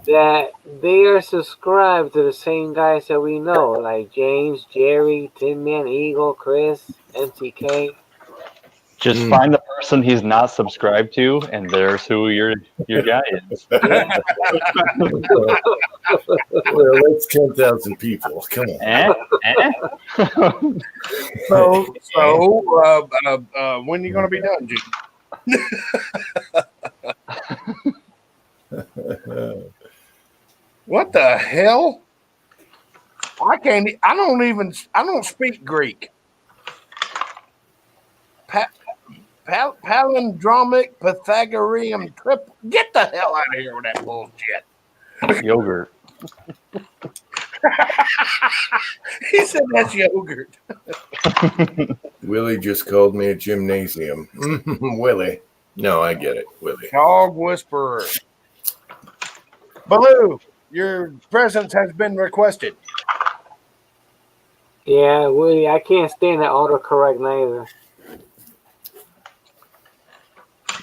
that they are subscribed to the same guys that we know, like James, Jerry, Tin Man, Eagle, Chris, MTK. Just find the person he's not subscribed to, and there's who your guy is. Yeah. Well, that's 10,000 people. Come on. So, when are you going to be done, Jim? What the hell? I don't speak Greek. Palindromic Pythagorean triple. Get the hell out of here with that bullshit. Yogurt. He said that's yogurt. Willie just called me a gymnasium. Willie. No, I get it, Willie. Dog whisperer. Baloo, your presence has been requested. Yeah, Willie, I can't stand that autocorrect neither.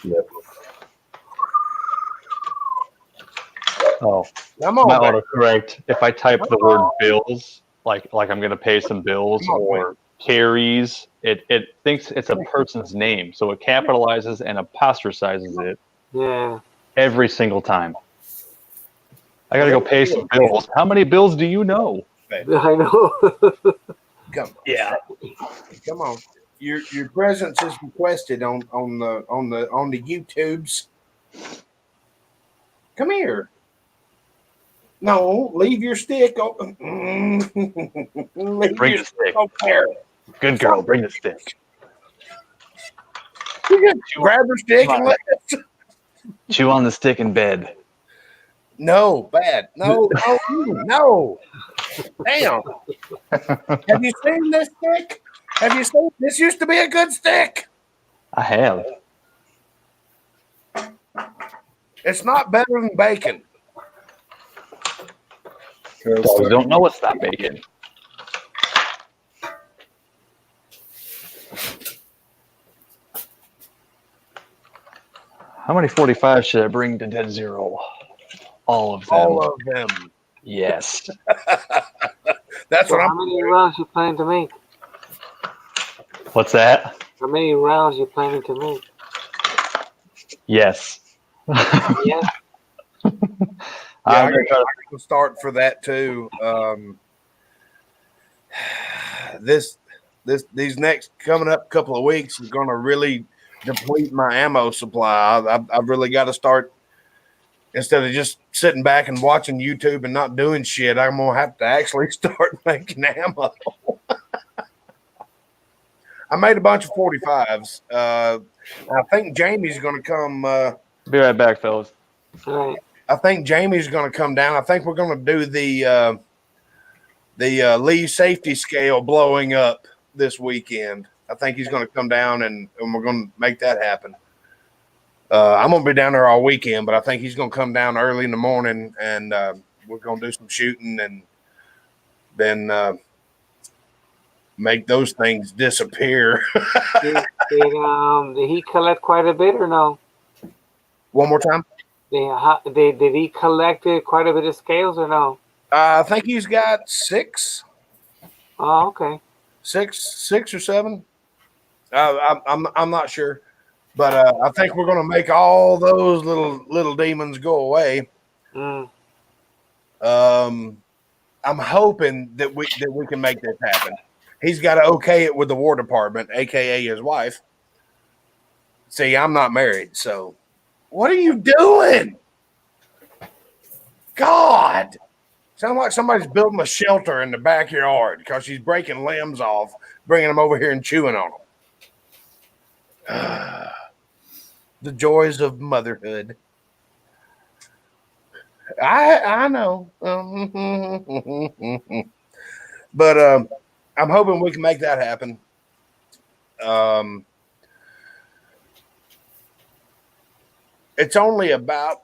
Yep. Oh, Come on, my baby. autocorrect. If I type the word bills, like I'm gonna pay some bills, Come on, or carries, it thinks it's a person's name, so it capitalizes and apostrophizes it Yeah. every single time. I gotta go pay some bills. How many bills do you know? I know. Come on. Yeah. Come on. Your presence is requested on the YouTubes. Come here. No, leave your stick. Leave Bring your the stick. over there. Good girl, bring the stick. You just grab her stick and let it. Chew on the stick in bed. No, bad. No. Damn. Have you seen this stick? Have you seen this? Used to be a good stick. I have. It's not better than bacon. Dogs don't know it's not bacon. How many 45s should I bring to Dead Zero? All of them. All of them. Yes. That's So what how I'm. many rounds you planning to make? What's that? How many rounds you planning to make? Yes. Yeah. Yeah, I'm I gonna try to- can start for that too. These next coming up couple of weeks is going to really deplete my ammo supply. I've really got to start, instead of just sitting back and watching YouTube and not doing shit. I'm gonna have to actually start making ammo. I made a bunch of 45s. I think Jamie's going to come. Be right back, fellas. All right. I think Jamie's going to come down. I think we're going to do the Lee safety scale blowing up this weekend. I think he's going to come down and we're going to make that happen. I'm going to be down there all weekend, but I think he's going to come down early in the morning and we're going to do some shooting and then make those things disappear. Did he collect quite a bit or no? One more time. Did he collected quite a bit of scales or no? I think he's got six Oh, okay. or seven. I'm not sure, but I think we're going to make all those little demons go away. Mm. I'm hoping that we can make this happen. He's got to okay it with the War Department, aka his wife. See, I'm not married, so what are you doing? God, sound like somebody's building a shelter in the backyard because she's breaking limbs off, bringing them over here and chewing on them. The joys of motherhood. I know. But I'm hoping we can make that happen. It's only about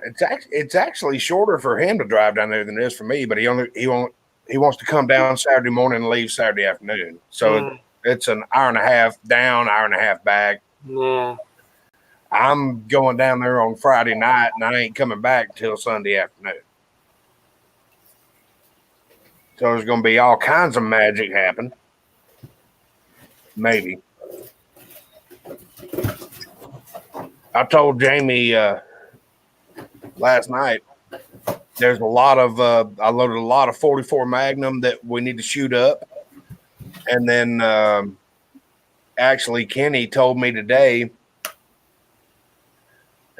it's actually shorter for him to drive down there than it is for me, but he wants to come down Saturday morning and leave Saturday afternoon. So it's an hour and a half down, hour and a half back. Yeah. I'm going down there on Friday night, and I ain't coming back till Sunday afternoon. So there's going to be all kinds of magic happen. Maybe. I told Jamie last night there's a lot of I loaded a lot of 44 Magnum that we need to shoot up. And then actually Kenny told me today,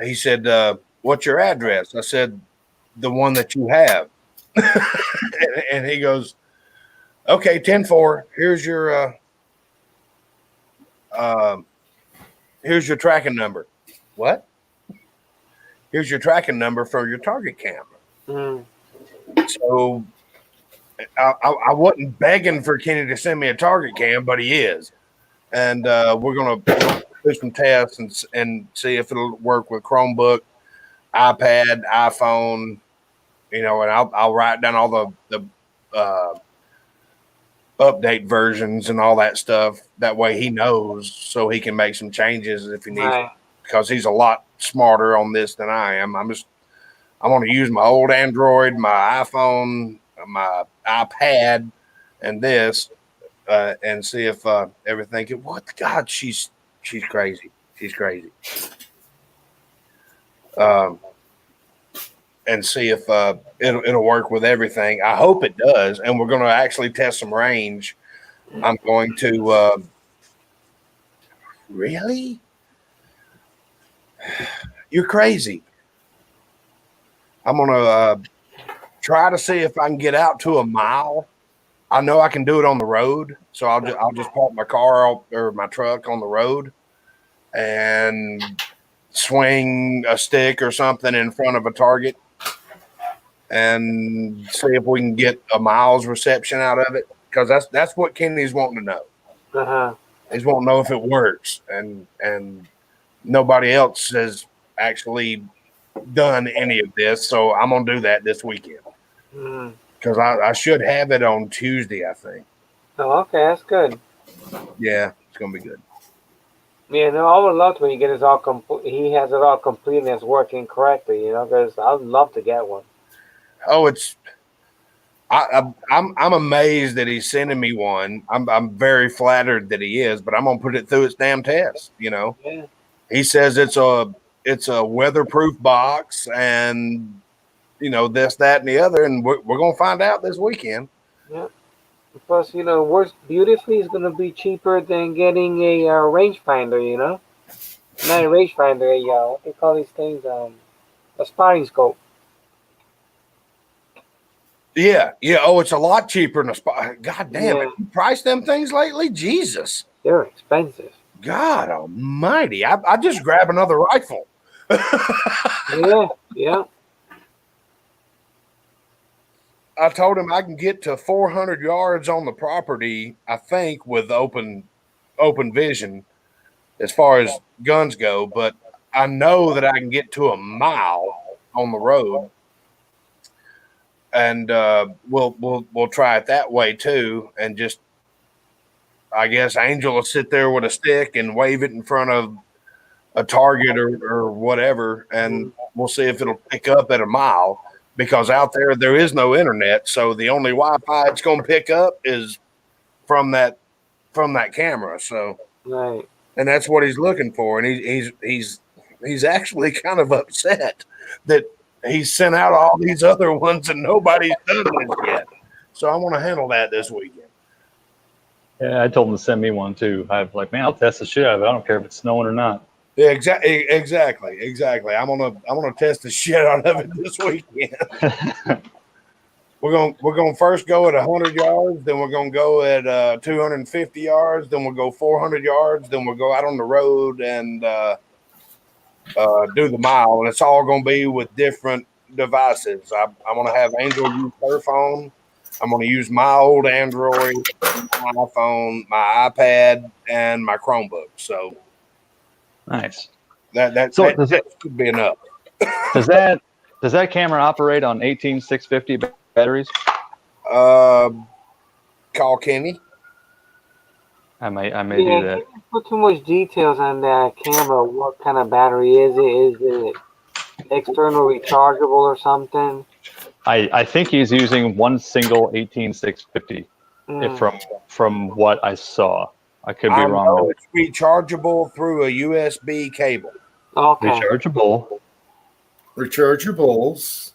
he said, what's your address? I said, the one that you have. and he goes, okay, 10-4, here's your tracking number. What? Here's your tracking number for your target camera. So I wasn't begging for Kenny to send me a target cam, but he is. And we're going to do some tests and see if it'll work with Chromebook, iPad, iPhone, and I'll write down all the update versions and all that stuff. That way he knows, so he can make some changes if he needs. Right. Because he's a lot smarter on this than I am. I want to use my old Android, my iPhone, my iPad, and this, and see if everything. What God? She's crazy. She's crazy. And see if it'll work with everything. I hope it does, and we're going to actually test some range. I'm going to really. You're crazy. I'm going to try to see if I can get out to a mile. I know I can do it on the road, so I'll just park my car or my truck on the road and swing a stick or something in front of a target and see if we can get a mile's reception out of it, because that's what Kenny's wanting to know. He's wanting to know if it works, and nobody else has actually done any of this, so I'm gonna do that this weekend because I should have it on Tuesday, I think. Oh, okay, that's good. Yeah, it's gonna be good. Yeah, no, I would love to when he gets it all complete. He has it all complete and it's working correctly. Because I'd love to get one. Oh, I'm amazed that he's sending me one. I'm very flattered that he is, but I'm gonna put it through its damn test. Yeah. He says it's a weatherproof box and this, that, and the other, and we're gonna find out this weekend. Yeah. Plus, works beautifully is gonna be cheaper than getting a rangefinder. Not a rangefinder, what do you call these things? A spotting scope. Yeah. Oh, it's a lot cheaper than a spot. God damn it! You priced them things lately, Jesus. They're expensive. God almighty! I just grab another rifle. Yeah. I told him I can get to 400 yards on the property, I think, with open vision as far as guns go, but I know that I can get to a mile on the road. And we'll try it that way too, and just I guess Angel will sit there with a stick and wave it in front of a target or whatever, and we'll see if it'll pick up at a mile, because out there is no internet, so the only Wi-Fi it's going to pick up is from that camera. So right, and that's what he's looking for, and he's actually kind of upset that he's sent out all these other ones and nobody's done this yet. So I want to handle that this weekend. Yeah, I told him to send me one too. I'm like, man, I'll test the shit out of it. I don't care if it's snowing or not. Yeah, exactly. I'm gonna test the shit out of it this weekend. we're gonna first go at 100 yards, then we're gonna go at 250 yards, then we'll go 400 yards, then we'll go out on the road and do the mile, and it's all gonna be with different devices. I'm gonna have Angel use her phone. I'm gonna use my old Android, my iPhone, my iPad, and my Chromebook. So Nice. that So that should be enough. Does that camera operate on 18650 batteries? Call Kenny. I may Yeah, do you that. didn't put too much details on that camera. What kind of battery is it? Is it external rechargeable or something? I think he's using one single 18650 from what I saw. I could be I wrong. know it's rechargeable through a USB cable. Okay. Rechargeable. Rechargeables.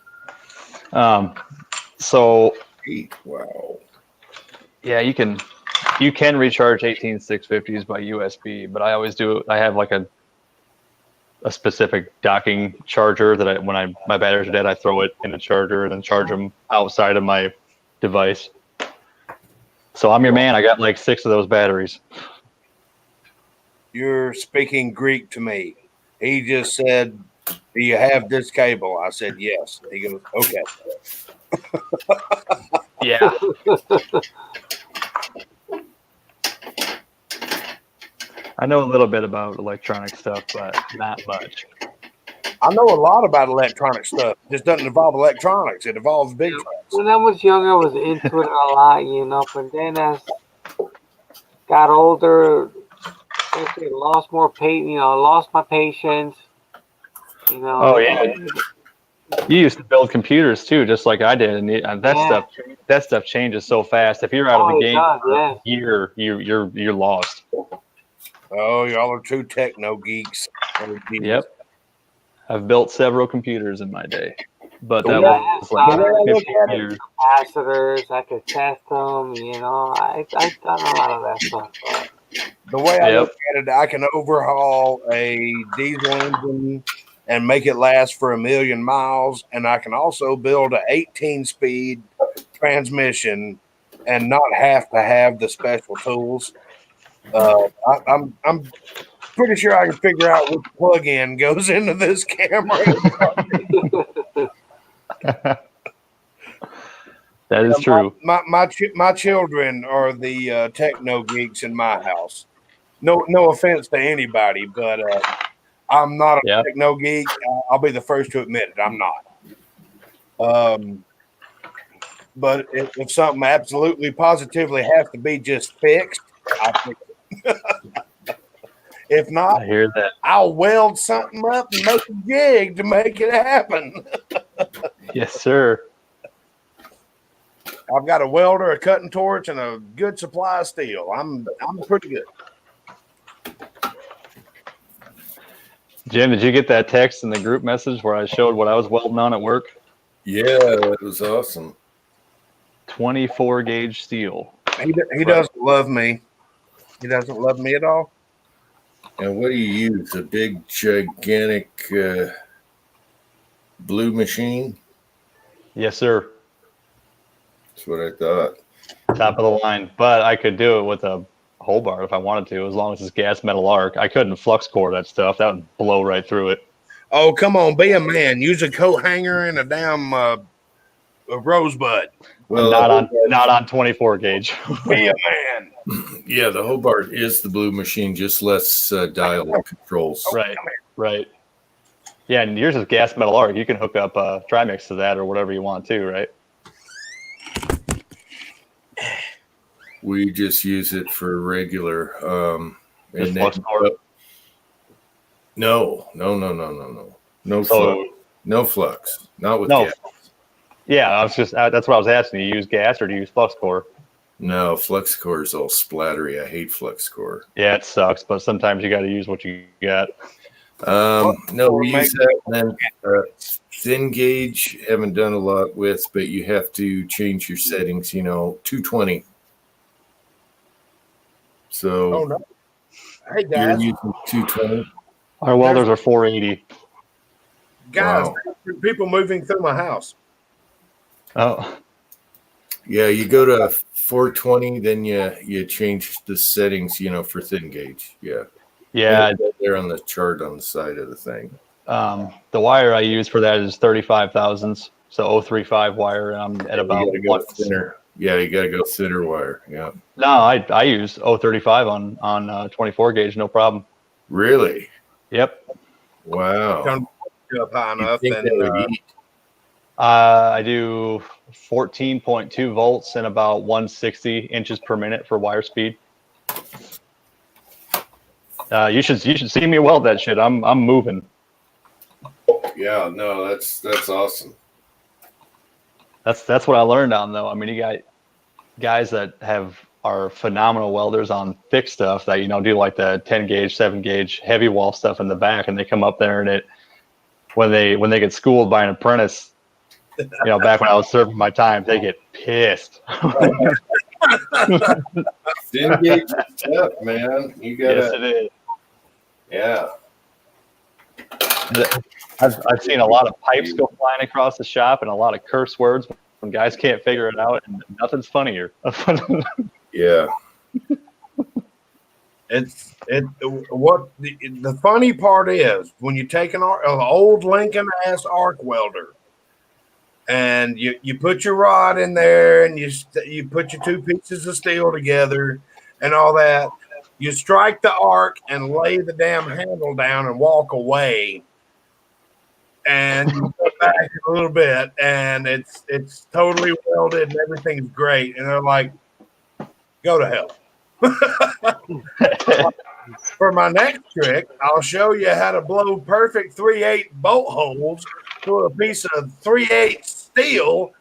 So Wow. yeah, you can recharge 18650s by USB, but I always do. I have like a specific docking charger that when my batteries are dead, I throw it in a charger and then charge them outside of my device. So I'm your man. I got like 6 of those batteries. You're speaking Greek to me. He just said, "Do you have this cable?" I said, "Yes." He goes, "Okay." Yeah. I know a little bit about electronic stuff, but not much. I know a lot about electronic stuff. It just doesn't involve electronics. It involves big trucks. When I was younger, I was into it a lot, but then as got older, I lost more lost my patience. Oh yeah. You used to build computers too, just like I did, and that stuff changes so fast. If you're out of the game for a year, you're lost. Oh, y'all are two techno geeks. Yep. I've built several computers in my day, but that Yeah, was like 15 at it. years. capacitors, I could test them. I done a lot of that stuff. But The way I Yep. look at it, I can overhaul a diesel engine and make it last for 1,000,000 miles, and I can also build an 18-speed transmission and not have to have the special tools. I'm pretty sure I can figure out which plug-in goes into this camera. That is true. My children are the techno geeks in my house. No offense to anybody, but I'm not a techno geek. I'll be the first to admit it. I'm not. But if something absolutely positively has to be just fixed, I'll fix it. If not, I hear that. I'll weld something up and make a jig to make it happen. Yes, sir. I've got a welder, a cutting torch, and a good supply of steel. I'm pretty good. Jim, did you get that text in the group message where I showed what I was welding on at work? Yeah, it was awesome. 24 gauge steel. He doesn't love me. He doesn't love me at all. And what do you use? A big, gigantic blue machine? Yes, sir. That's what I thought. Top of the line. But I could do it with a Hobart if I wanted to, as long as it's gas metal arc. I couldn't flux core that stuff. That would blow right through it. Oh, come on, be a man. Use a coat hanger and a damn a rosebud. Well, not on 24 gauge. Be a man. Yeah, the Hobart is the blue machine, just less dial controls. Right. Yeah, and yours is gas metal arc. You can hook up Trimix to that or whatever you want to, right? We just use it for regular. Just flux core? No. No flux. No flux. Not with gas. Yeah, that's what I was asking. Do you use gas or do you use flux core? No, flux core is all splattery. I hate flux core. Yeah, it sucks, but sometimes you got to use what you got. No, we use that. And then thin gauge, haven't done a lot with, but you have to change your settings, 220. So, Oh, no. Hey, you're guys. using 220? Our welders are 480. Guys, Wow. people moving through my house. Oh, Yeah, you go to 420, then you change the settings, for thin gauge. Yeah. Yeah, They're on the chart on the side of the thing. the wire I use for that is 35 thousandths, so 035 wire, and I'm at about you gotta go thinner. Yeah, you gotta go thinner wire. Yeah. No, I use 035 on 24 gauge, no problem. Really? Yep. Wow. Don't put up high You enough, think and that would eat? I do 14.2 volts and about 160 inches per minute for wire speed. You should see me weld that shit. I'm moving. Yeah, no, that's awesome. That's what I learned on though. I mean, you got guys that are phenomenal welders on thick stuff that do like the 10 gauge, 7 gauge heavy wall stuff in the back, and they come up there and when they get schooled by an apprentice, back when I was serving my time, they get pissed. Thin gauge is tough, man. You gotta. Yes, it is. Yeah. I've seen a lot of pipes go flying across the shop and a lot of curse words when guys can't figure it out, and nothing's funnier. Yeah. What the funny part is when you take an old Lincoln ass arc welder, and you put your rod in there, and you put your two pieces of steel together, and all that. You strike the arc and lay the damn handle down and walk away. And you go back a little bit, and it's totally welded and everything's great. And they're like, "Go to hell." For my next trick, I'll show you how to blow perfect 3/8 bolt holes through a piece of 3/8 steel.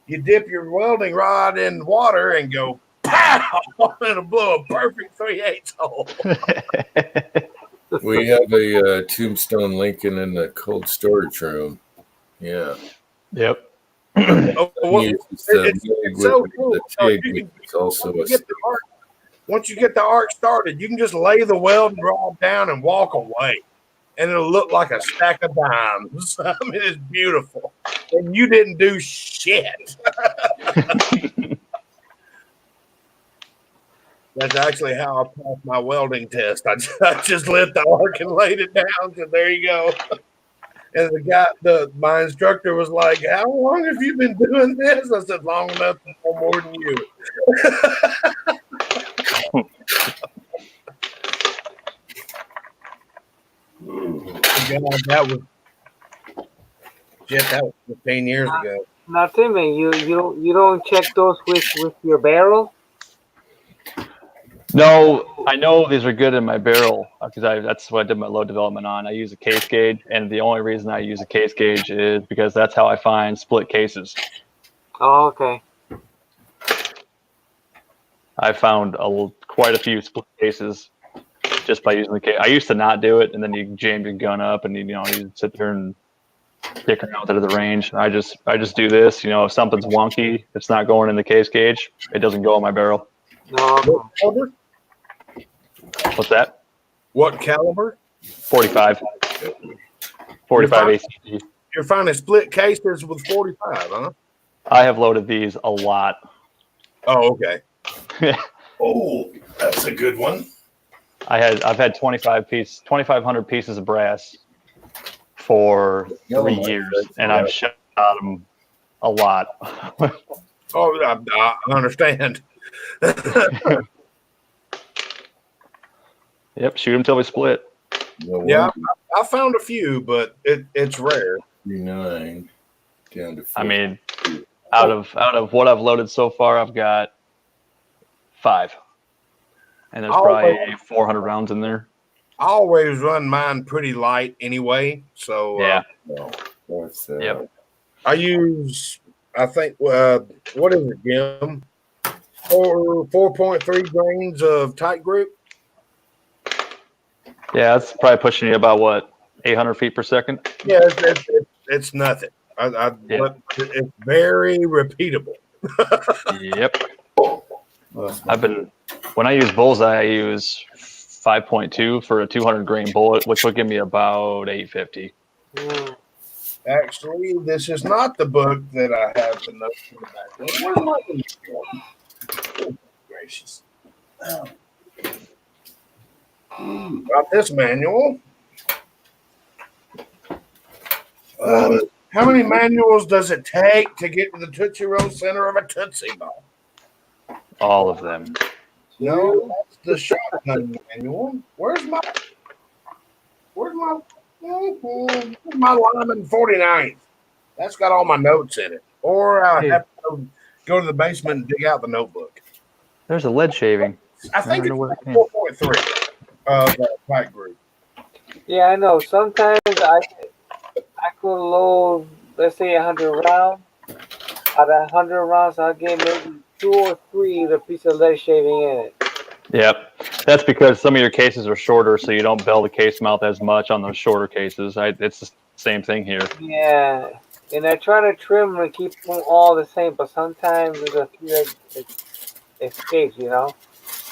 You dip your welding rod in water and go pow, and it'll blow a perfect 3/8 hole. We have a Tombstone Lincoln in the cold storage room. Yeah. Yep. It's so cool. The TIG, which is also a Once you get the arc started, you can just lay the welding rod down and walk away, and it'll look like a stack of dimes. I mean, it's beautiful, and you didn't do shit. That's actually how I passed my welding test. I just lit the arc and laid it down. So there you go. And my instructor was like, "How long have you been doing this?" I said, "Long enough to know more than you." God, that was 15 years ago. Now, Timmy, you don't check those with your barrel? No, I know these are good in my barrel because that's what I did my load development on. I use a case gauge, and the only reason I use a case gauge is because that's how I find split cases. Oh, okay. I found quite a few split cases just by using the case. I used to not do it, and then you jam your gun up, and you sit there and dick around at the range. I just do this. If something's wonky, it's not going in the case gauge. It doesn't go in my barrel. No. What caliber? What's that? What caliber? 45. 45 ACG. You're finding split cases with 45, huh? I have loaded these a lot. Oh, okay. Oh, that's a good one. I've had 2,500 pieces of brass for 3 years, and I've shot them a lot. Oh, I understand. Yep, shoot them till they split. Yeah, I found a few, but it's rare. 39 down to 4. I mean, out of what I've loaded so far, I've got 5, and there's probably 400 rounds in there. I always run mine pretty light anyway, so Yeah. That's, Yep. I use, I think, what is it, Jim? 4.3 grains of tight group. Yeah, that's probably pushing you about 800 feet per second. Yeah, it's nothing. But it's very repeatable. Yep. When I use Bullseye, I use 5.2 for a 200 grain bullet, which will give me about 850. Mm. Actually, this is not the book that I have the notes in the back. Where's my manual? Oh, gracious. Got this manual. How many manuals does it take to get to the Tootsie Roll center of a Tootsie Ball? All of them. No, that's the shotgun manual. Where's my Lyman 49th? That's got all my notes in it. Or I have to go to the basement and dig out the notebook. There's a lead shaving. I think don't know it's what it 4.3 of the fight group. Yeah, I know. Sometimes I could load, let's say 100 rounds. Out of 100 rounds, I'll get maybe 2 or 3 with a piece of lead shaving in it. Yep. That's because some of your cases are shorter, so you don't bell the case mouth as much on those shorter cases. It's the same thing here. Yeah, and I try to trim and keep them all the same, but sometimes there's a few that escapes, you know?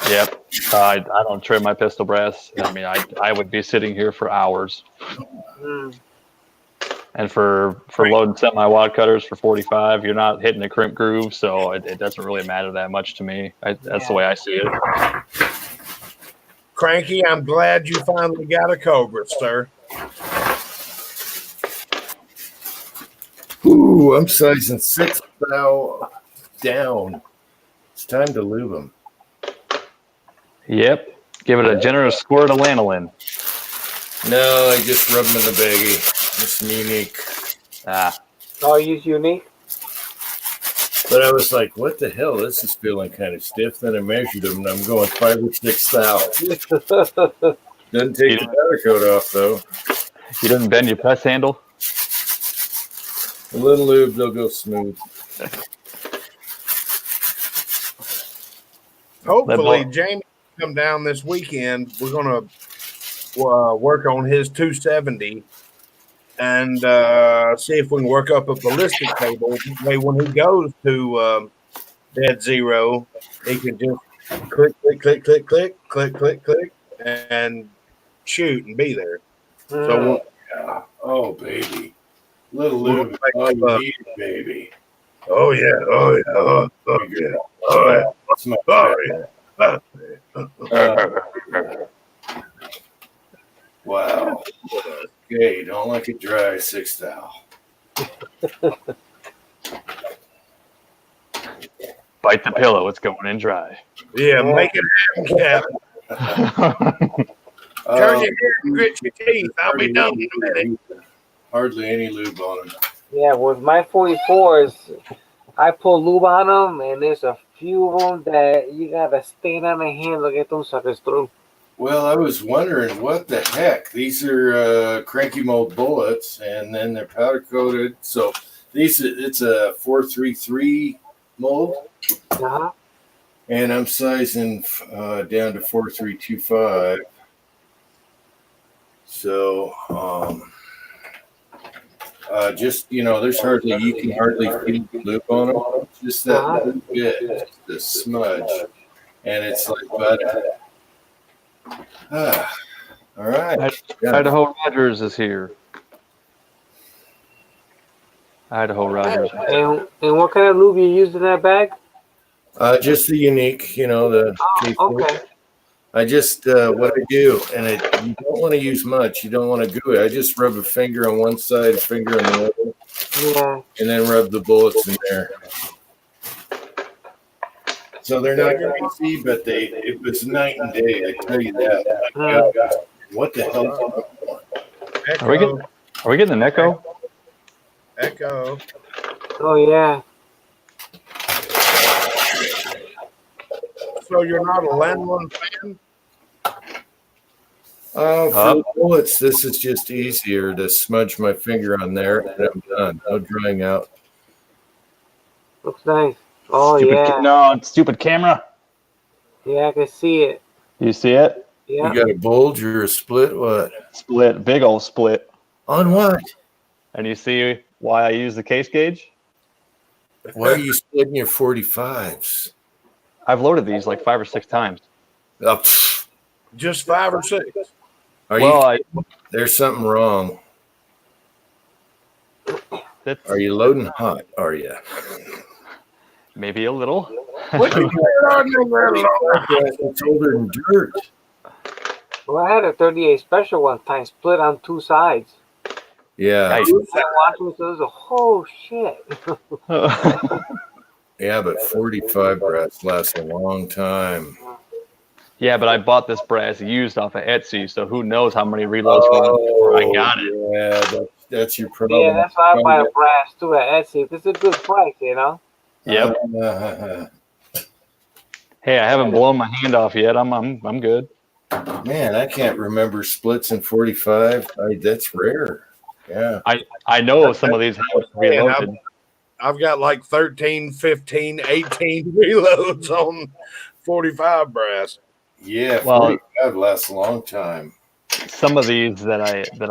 Yep. I don't trim my pistol brass. I mean, I would be sitting here for hours. Mm. And for loading semi-wad cutters for 45, you're not hitting the crimp groove, so it doesn't really matter that much to me. That's the way I see it. Cranky, I'm glad you finally got a Cobra, sir. Ooh, I'm sizing 6 thou down. It's time to lube them. Yep. Give it a generous squirt of lanolin. No, I just rub them in the baggie. It's unique. Oh, use unique? But I was like, what the hell? This is feeling kind of stiff. Then I measured them and I'm going 5 or 6 thou. Doesn't take the powder coat off, though. You didn't bend your press handle? A little lube, they'll go smooth. Hopefully, Jamie will come down this weekend. We're going to work on his 270 and see if we can work up a ballistic table. That way, when he goes to dead zero, he can just click, click, click, click, click, click, click, click, and shoot and be there. So Yeah. Oh, baby. Little We'll lube. make Oh, you up. need it, baby. oh yeah, oh yeah, oh yeah, oh yeah. That's my Wow. Okay, don't like it dry, 6 thou. Bite the pillow. It's going in dry. Yeah, make it happen, Captain. Turn your head and grit your teeth. I'll be done in a minute. Hardly any lube on them. Yeah, with my 44s, I put lube on them, and there's a few of them that you gotta stand on the hand to get them suckers through. Well, I was wondering what the heck. These are cranky mold bullets, and then they're powder coated. So it's a 433 mold, Uh-huh. and I'm sizing down to 4325. So just there's you can hardly feel lube on them. Just that little bit, just a smudge, and it's like butter. All right. Idaho Rogers is here. Idaho Rogers. And what kind of lube you use in that bag? Just the unique, the. Oh, okay. I just what I do, and you don't want to use much. You don't want to glue it. I just rub a finger on one side, a finger on the other, Yeah. and then rub the bullets in there. So they're not greasy, but it was night and day. I tell you that. God, what the hell? Are we getting an echo? Echo. Oh, yeah. So you're not a Landlund fan? For bullets, this is just easier to smudge my finger on there, and I'm done. No drying out. Looks nice. Oh, Stupid yeah. No, stupid camera. Yeah, I can see it. You see it? Yeah. You got a bulge or a split? What? Split. Big old split. On what? And you see why I use the case gauge? Why are you splitting your 45s? I've loaded these like 5 or 6 times. Oh, pfft. Just 5 or 6. There's something wrong. That's Are you loading hot? Are you? maybe a little. What you got on there, Lord? It's older than dirt. Well, I had a 38 special one time, split on two sides. Yeah, Yikes. I watched it, so it was a whole shit. yeah, but 45 brass lasts a long time. Yeah, but I bought this brass used off of Etsy, so who knows how many reloads before I got it. Yeah, that's your problem. Yeah, that's why I buy a brass too at Etsy. It's a good price, you know. Yep. Hey, I haven't blown my hand off yet. I'm good. Man, I can't remember splits in 45. That's rare. Yeah. I know some of these have reloaded. I've got like 13, 15, 18 reloads on 45 brass. Yeah, Well- 45 lasts a long time. Some of these that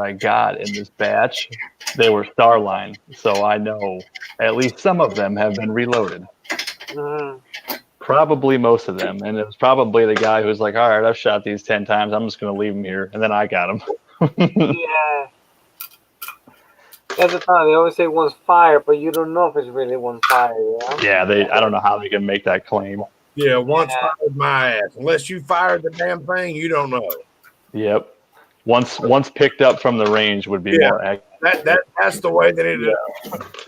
I got in this batch, they were Starline, so I know at least some of them have been reloaded. Mhm. Probably most of them, and it was probably the guy who was like, "All right, I've shot these 10 times. I'm just going to leave them here," and then I got them. Yeah. That's the time they always say one's fire, but you don't know if it's really one fire. You know? Yeah, I don't know how they can make that claim. Yeah, once fired my ass. Unless you fired the damn thing, you don't know. Yep. Once picked up from the range would be more accurate. That's the way that it is.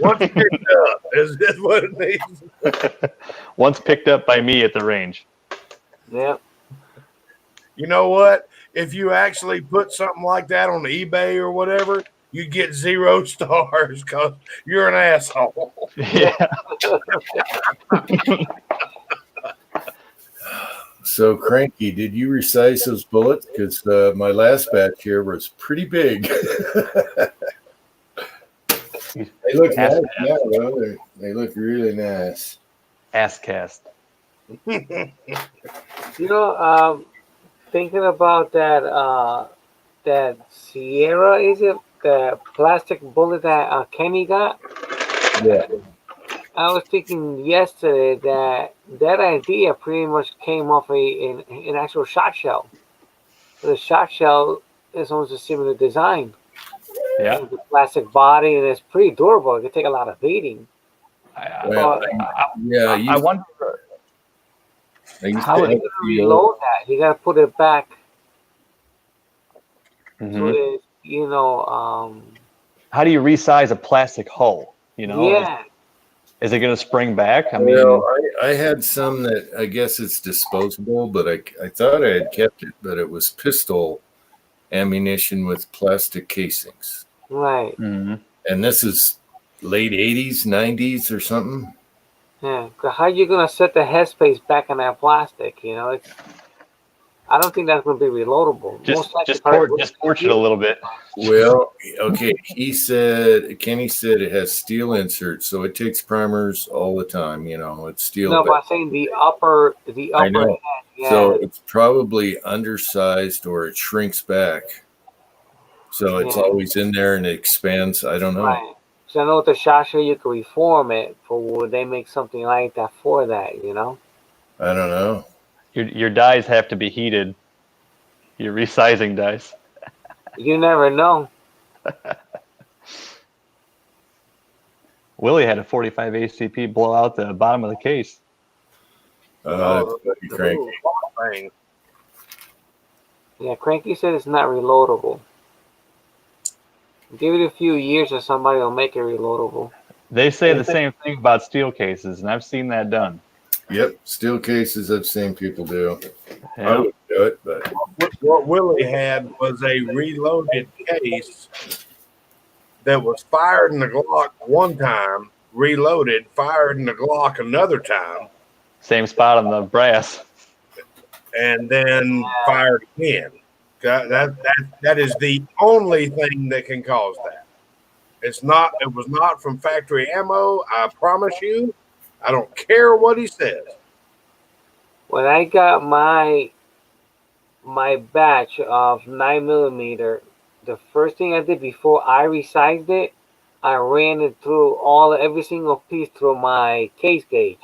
Once picked up is what it needs. Once picked up by me at the range. Yep. You know what? If you actually put something like that on eBay or whatever, you get 0 stars because you're an asshole. Yeah. So, Cranky, did you resize those bullets? Because my last batch here was pretty big. They look nice now, though. They look really nice. Ass cast. You know, thinking about that Sierra, is it the plastic bullet that Kenny got? Yeah. I was thinking yesterday that idea pretty much came off an actual shot shell. The shot shell is almost a similar design. Yeah. With the plastic body, and it's pretty durable. It can take a lot of beating. Well, yeah. I wonder How are you gonna reload that? You gotta put it back to it, how do you resize a plastic hull? You know, yeah. is it going to spring back? I mean, Well, I had some that I guess it's disposable, but I thought I had kept it, but it was pistol ammunition with plastic casings. Right. mhm. And this is late 80s, 90s or something. Yeah. 'Cause how you gonna set the headspace back in that plastic? You know, I don't think that's gonna be reloadable. just likely torch it a little bit. Well, okay. Kenny said it has steel inserts, so it takes primers all the time. You know, it's steel. No, but I'm saying the upper I know. head. Yeah. So it's probably undersized or it shrinks back. So it's Yeah. always in there and it expands. I don't know. Right. So I know with the shot shell you can reform it for would they make something like that for that, you know? I don't know. Your dies have to be heated. Your resizing dies. You never know. Willie had a 45 ACP blow out the bottom of the case. That's pretty cranky. Thing. Yeah, Cranky said it's not reloadable. Give it a few years and somebody will make it reloadable. They say the same thing about steel cases, and I've seen that done. Yep, steel cases I've seen people do. I Yeah. would do it, but What Willie had was a reloaded case that was fired in the Glock one time, reloaded, fired in the Glock another time, Same spot on the brass. and then fired again. That is the only thing that can cause that. It was not from factory ammo. I promise you. I don't care what he says. When I got my batch of 9mm, the first thing I did before I resized it, I ran it through every single piece through my case gauge,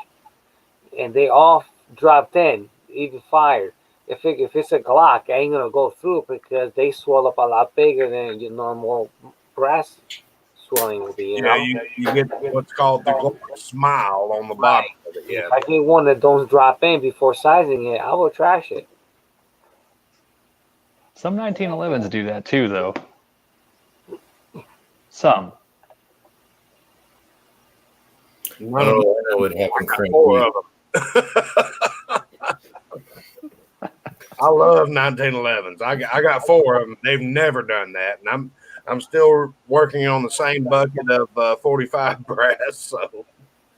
and they all dropped in, even fired. If it's a Glock, I ain't gonna go through it because they swell up a lot bigger than your normal brass swelling will be. You Yeah, know, you get what's called the glowing smile on the bottom of it. Yeah. if I get one that don't drop in before sizing it, I will trash it. Some 1911s do that too, though. Some. None of Oh, I know what happened, Cranky. four of them. I love 1911s. I got four of them. They've never done that, and I'm still working on the same bucket of 45 brass. So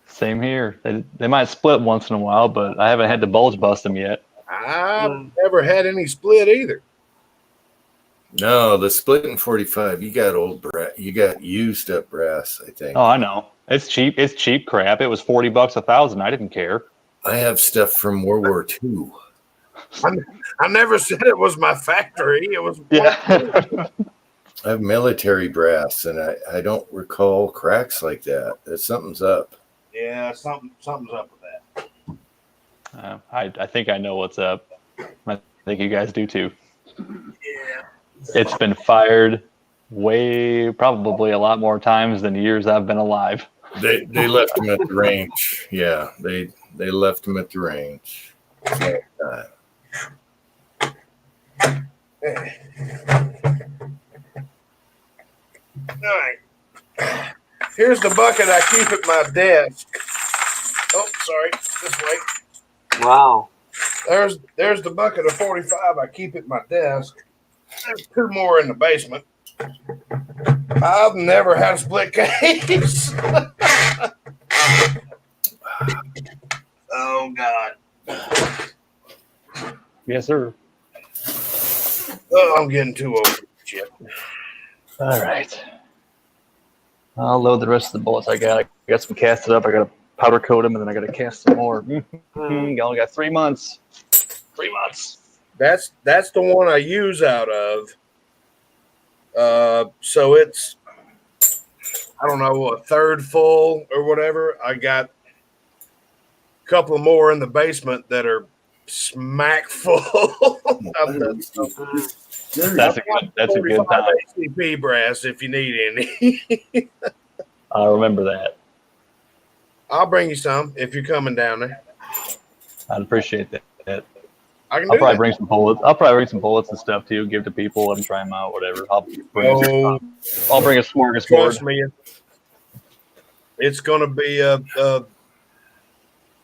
Same here. They might split once in a while, but I haven't had to bulge bust them yet. I've never had any split either. No, the split in 45, you got old brass. You got used up brass, I think. Oh, I know. It's cheap. It's cheap crap. It was $40 1,000. I didn't care. I have stuff from World War II. I never said it was my factory. It was Yeah. I have military brass, and I don't recall cracks like that. Something's up. Yeah, something's up with that. I think I know what's up. I think you guys do too. Yeah. It's been fired probably a lot more times than years I've been alive. They left him at the range. Yeah, they left him at the range. All right. Here's the bucket I keep at my desk. Oh, sorry. This way. Wow. There's the bucket of 45 I keep at my desk. There's two more in the basement. I've never had a split case. Oh, God. Yes, sir. Oh, I'm getting too old for this shit. All right. I'll load the rest of the bullets I got. I got some casted up. I got to powder coat them, and then I got to cast some more. You only got 3 months. 3 months. That's the one I use out of. So it's, I don't know, a third full or whatever. I got a couple more in the basement that are smack full. of that stuff. That's a good time. ACP brass if you need any. I'll remember that. I'll bring you some if you're coming down there. I'd appreciate that. I can I'll do probably that. bring some bullets. I'll probably bring some bullets and stuff too. Give to people. Let them try them out. Whatever. I'll bring Oh, a smorgasbord. trust me, it's going to be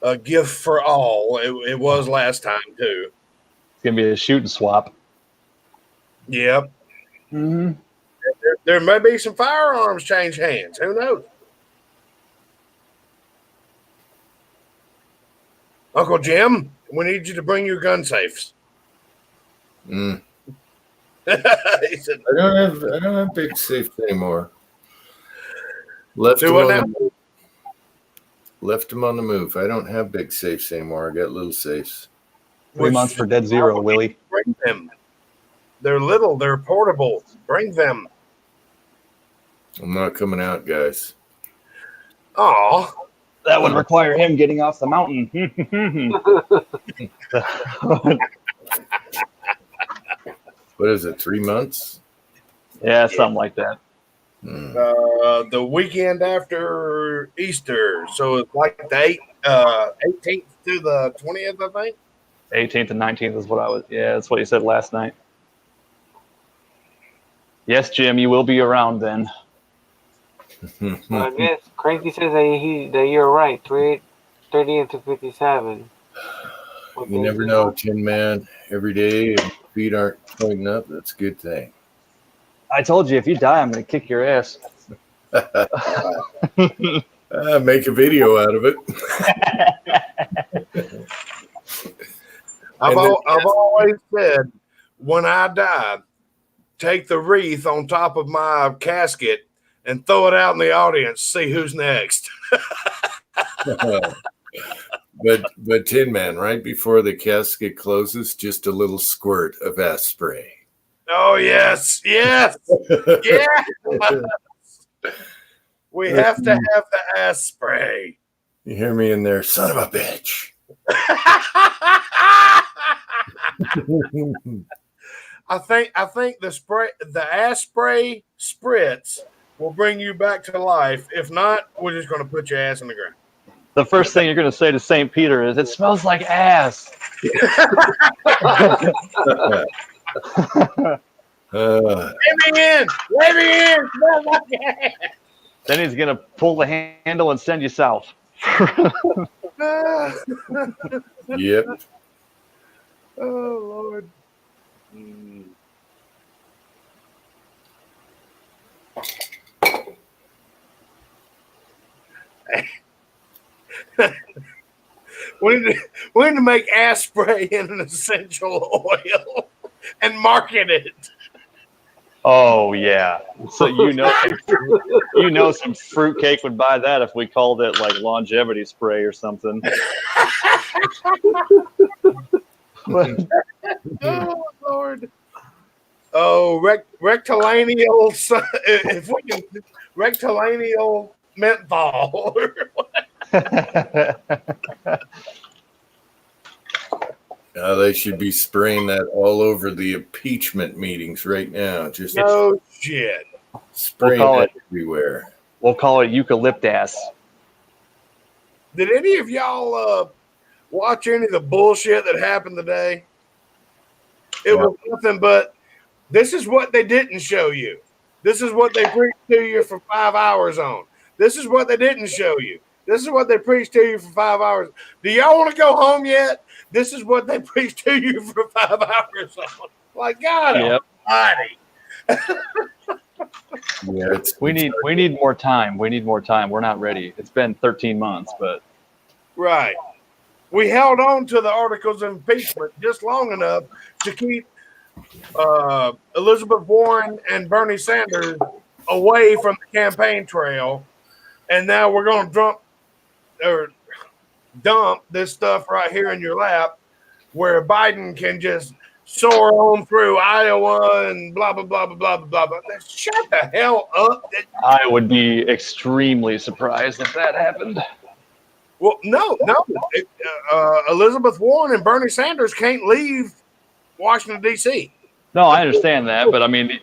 a gift for all. It was last time too. It's gonna be a shoot and swap. Yep. Mm-hmm. There may be some firearms change hands. Who knows? Uncle Jim, we need you to bring your gun safes. Mm. He said, I don't have big safes anymore. Left Do them what on now? the move. Left them on the move. I don't have big safes anymore. I got little safes. 3 months for dead zero, Willie. Bring them. They're little. They're portable. Bring them. I'm not coming out, guys. Aw. That would require him getting off the mountain. What is it? 3 months? Yeah, something like that. Mm. The weekend after Easter. So it's like the 18th to the 20th, I think. 18th and 19th is what I was. Yeah, that's what you said last night. Yes, Jim, you will be around then. I guess Cranky says that you're right. 30 into 57. You never know, Tin Man. Every day, if feet aren't pointing up, that's a good thing. I told you, if you die, I'm going to kick your ass. Make a video out of it. I've always said, when I die, take the wreath on top of my casket and throw it out in the audience. See who's next. But Tin Man, right before the casket closes, just a little squirt of ass spray. Oh yes, yes, yes. We have to have the ass spray. You hear me in there, son of a bitch. I think the ass spray spritz will bring you back to life. If not, we're just going to put your ass in the ground. The first thing you're going to say to St. Peter is, "It smells like ass." Let me in! Let me in! Smell like ass! Then he's going to pull the handle and send you south. Yep. Oh, Lord. Mm. we need to make ass spray in an essential oil and market it. Oh yeah. So you know some fruitcake would buy that if we called it like longevity spray or something. Oh, Lord. Oh, rectilineal. If we can, rectilineal menthol. They should be spraying that all over the impeachment meetings right now. Just No shit. spraying We'll call it it- everywhere. We'll call it eucalyptus. Did any of y'all watch any of the bullshit that happened today? It was nothing but this is what they didn't show you. This is what they preached to you for 5 hours on. This is what they didn't show you. This is what they preached to you for 5 hours. Do y'all want to go home yet? This is what they preached to you for 5 hours on. Like, God Yep. almighty. Yeah, We need more time. We need more time. We're not ready. It's been 13 months, but Right. We held on to the articles of impeachment just long enough to keep Elizabeth Warren and Bernie Sanders away from the campaign trail. And now we're going to dump this stuff right here in your lap where Biden can just soar on through Iowa and blah, blah, blah, blah, blah, blah, blah. Shut the hell up. I would be extremely surprised if that happened. Well, no. Elizabeth Warren and Bernie Sanders can't leave Washington, D.C. No, I understand that, but I mean,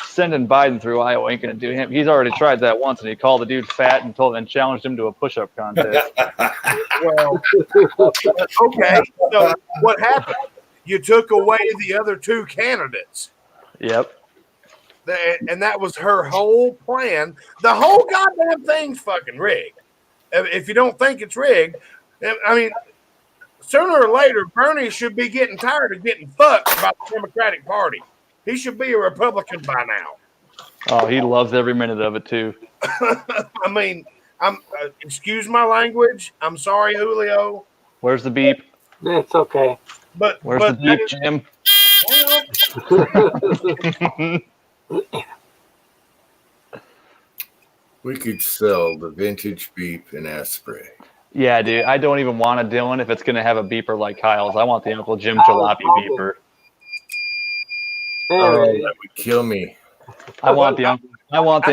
sending Biden through Iowa ain't going to do him. He's already tried that once, and he called the dude fat and challenged him to a push-up contest. Well, okay. So what happened? You took away the other two candidates. Yep. And that was her whole plan. The whole goddamn thing's fucking rigged. If you don't think it's rigged, I mean, sooner or later, Bernie should be getting tired of getting fucked by the Democratic Party. He should be a Republican by now. Oh, he loves every minute of it too. I mean, excuse my language. I'm sorry, Julio. Where's the beep? It's okay. But Where's the beep, Jim? We could sell the vintage beep and ass spray. Yeah, dude. I don't even want a Dylan if it's going to have a beeper like Kyle's. I want the Uncle Jim Jalopy beeper. Oh, Anyway, that would kill me. I want the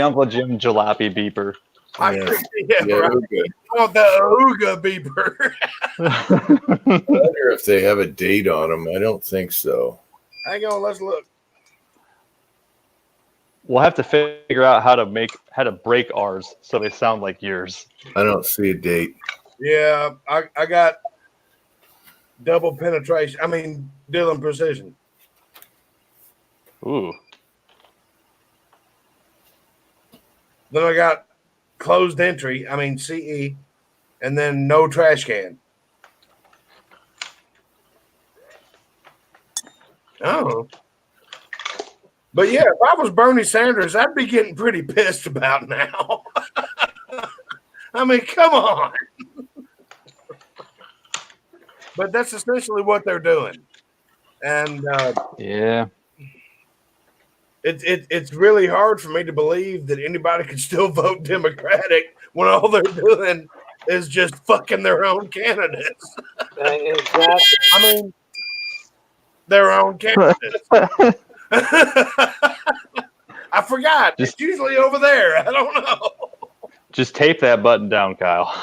Uncle Jim Jalopy beeper. Yeah, right. Okay. I want the Ooga beeper. I wonder if they have a date on them. I don't think so. Hang on, let's look. We'll have to figure out how to break ours so they sound like yours. I don't see a date. Yeah, I got double penetration. I mean, Dylan precision. Ooh. Then I got closed entry. I mean CE, and then no trash can. Oh. But yeah, if I was Bernie Sanders, I'd be getting pretty pissed about now. I mean, come on. But that's essentially what they're doing. And Yeah. it's really hard for me to believe that anybody can still vote Democratic when all they're doing is just fucking their own candidates. exactly. I mean, their own candidates. I forgot. It's usually over there. I don't know. Just tape that button down, Kyle.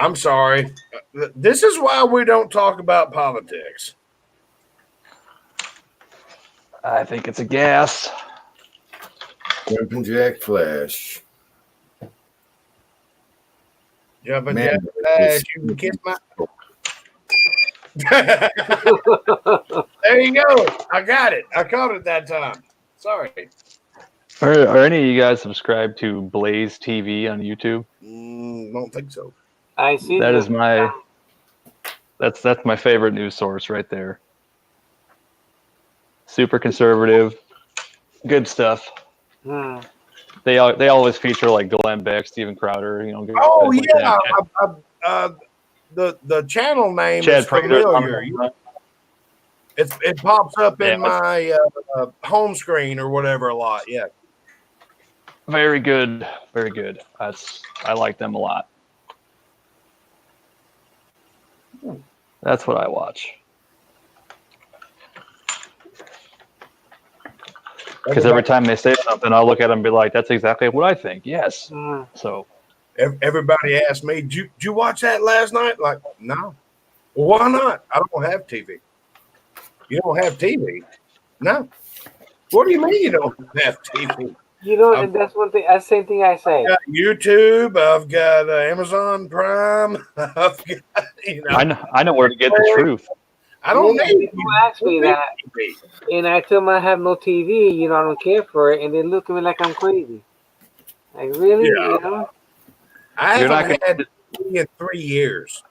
I'm sorry. This is why we don't talk about politics. I think it's a gas. Jumping Jack Flash. Jumping Man, Jack Flash, you can kiss my. There you go. I got it. I caught it that time. Sorry. Are any of you guys subscribed to Blaze TV on YouTube? Don't think so. I see. That is that's my favorite news source right there. Super conservative, good stuff. Hmm. They always feature like Glenn Beck, Steven Crowder, you know. Oh guys like yeah, that. the channel name Chad is Prater. familiar. It pops up Yeah, in my home screen or whatever a lot. Yeah. Very good, very good. I like them a lot. That's what I watch. Because every time they say something, I'll look at them and be like, "That's exactly what I think." Yes. Hmm. So Everybody asked me, did you watch that last night? Like, no. Well, why not? I don't have TV. You don't have TV? No. What do you mean you don't have TV? You know, and that's one thing. That's the same thing I say. I've got YouTube. I've got Amazon Prime. I've got, you know. I know where to get the truth. I don't Yeah, need people ask me that, and I tell them I have no TV. You know, I don't care for it, and they look at me like I'm crazy. Like, really? Yeah. You know? I You're not haven't gonna- had TV in 3 years.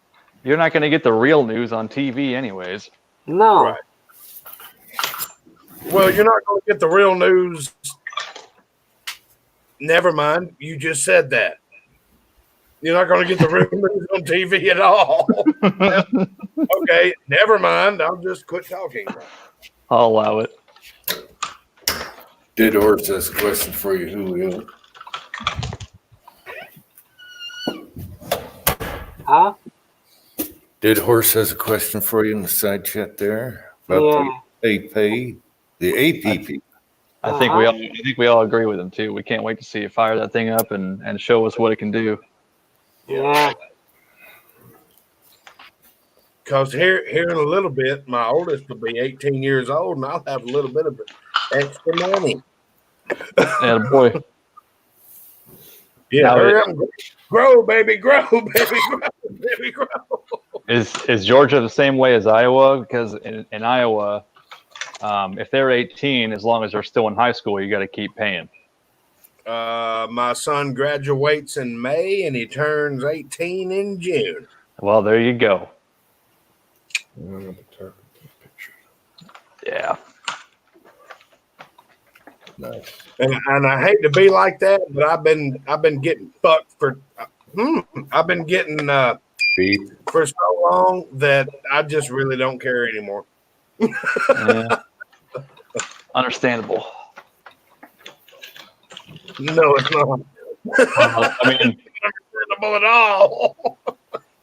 You're not going to get the real news on TV, anyways. No. Right. Well, you're not going to get the real news. Never mind. You just said that. You're not going to get the real news on TV at all. Okay, never mind. I'll just quit talking. I'll allow it. Dead Horse has a question for you, Julio. Huh? Dead Horse has a question for you in the side chat there about Yeah. the AP, the APP. I think we all agree with him too. We can't wait to see it fire that thing up and show us what it can do. Yeah. Because here in a little bit, my oldest will be 18 years old, and I'll have a little bit of extra money. And boy, Yeah, Now hurry it- up and grow, baby, grow, baby, grow, baby, grow. is Georgia the same way as Iowa? Because in Iowa, if they're 18, as long as they're still in high school, you got to keep paying. My son graduates in May, and he turns 18 in June. Well, there you go. Yeah. Nice. And I hate to be like that, but I've been getting fucked for. I've been getting Beef. for so long that I just really don't care anymore. Yeah. Understandable. No, it's not understandable at all.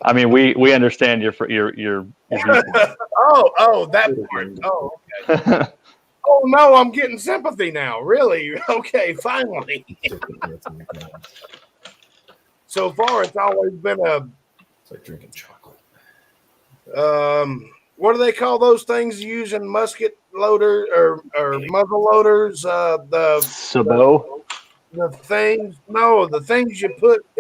I mean, we understand your viewpoint. Oh, that part. Oh, okay. Oh no, I'm getting sympathy now. Really? Okay, finally. So far, it's always been It's like drinking chocolate. what do they call those things using musket loader or muzzle loaders? Sabot. The things, no, the things you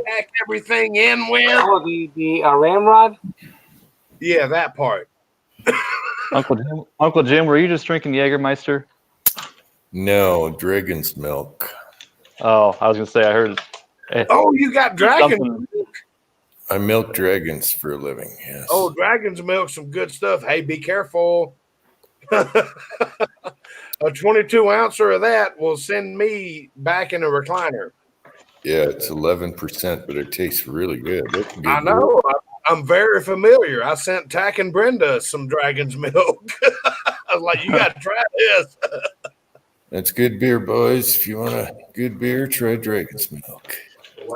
pack everything in with. Oh, the ramrod? Yeah, that part. Uncle Jim, were you just drinking Jägermeister? No, dragon's milk. Oh, I was gonna say I heard. Oh, you got dragon. Something- I milk dragons for a living. Yes. Oh, dragon's milk, some good stuff. Hey, be careful. A 22 ouncer of that will send me back in a recliner. Yeah, it's 11%, but it tastes really good. That's good. I know. I'm very familiar. I sent Tack and Brenda some dragon's milk. I was like, you got to try this. That's good beer, boys. If you want a good beer, try dragon's milk.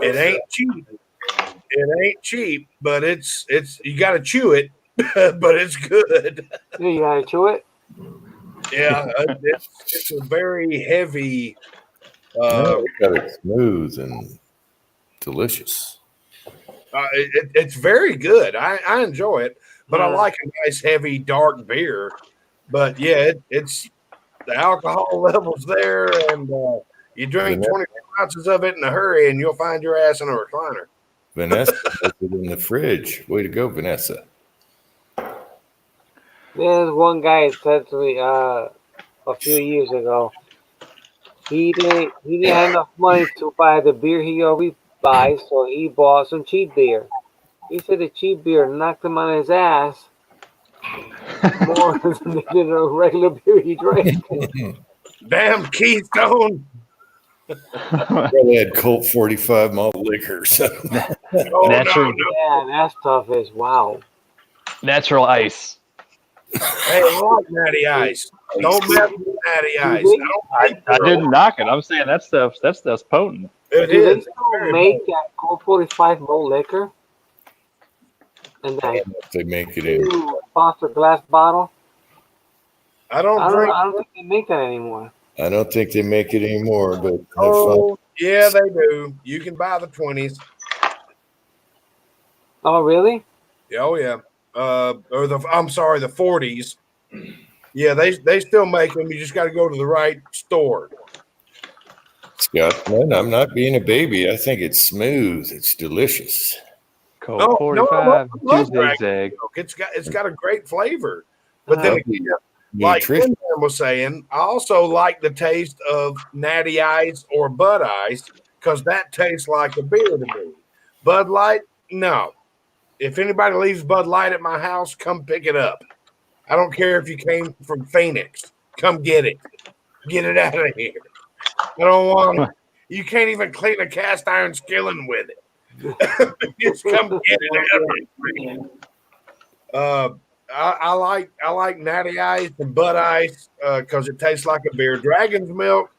It ain't cheap. It ain't cheap, but it's you got to chew it, but it's good. You gotta chew it? Yeah, it's a very heavy. No, we got it smooth and delicious. It's very good. I enjoy it, but I Yeah. like a nice, heavy, dark beer. But yeah, it's the alcohol levels there, and you drink Vanessa, 24 ounces of it in a hurry, and you'll find your ass in a recliner. Vanessa has it in the fridge. Way to go, Vanessa. There's one guy that said to me a few years ago, he didn't have enough money to buy the beer he always buys, so he bought some cheap beer. He said the cheap beer knocked him on his ass more than the regular beer he drank. Damn Keystone! Probably had Colt 45 malt liquor. So. Oh Natural- no! Yeah, that's tough as wow. Natural ice. Hey, I like Natty Ice. Don't mess with Natty Ice. I didn't knock it. I'm saying that stuff's potent. It Do they is. still make that Colt 45 malt liquor? And that If they make it in. Foster glass bottle? I don't drink. I don't think they make that anymore. I don't think they make it anymore, but have fun. Oh, yeah, they do. You can buy the 20s. Oh, really? Oh yeah. Or the 40s. Yeah, they still make them. You just got to go to the right store. Scotsman, I'm not being a baby. I think it's smooth. It's delicious. Colt No, 45, I love two Dragon zigzag. Milk. It's got a great flavor. But then again, like Nutrition. Tim was saying, I also like the taste of Natty Ice or Bud Ice because that tastes like a beer to me. Bud Light, no. If anybody leaves Bud Light at my house, come pick it up. I don't care if you came from Phoenix. Come get it. Get it out of here. I don't want it. You can't even clean a cast iron skillet with it. Just come get it out of here. I like Natty Ice and Bud Ice because it tastes like a beer. Dragon's Milk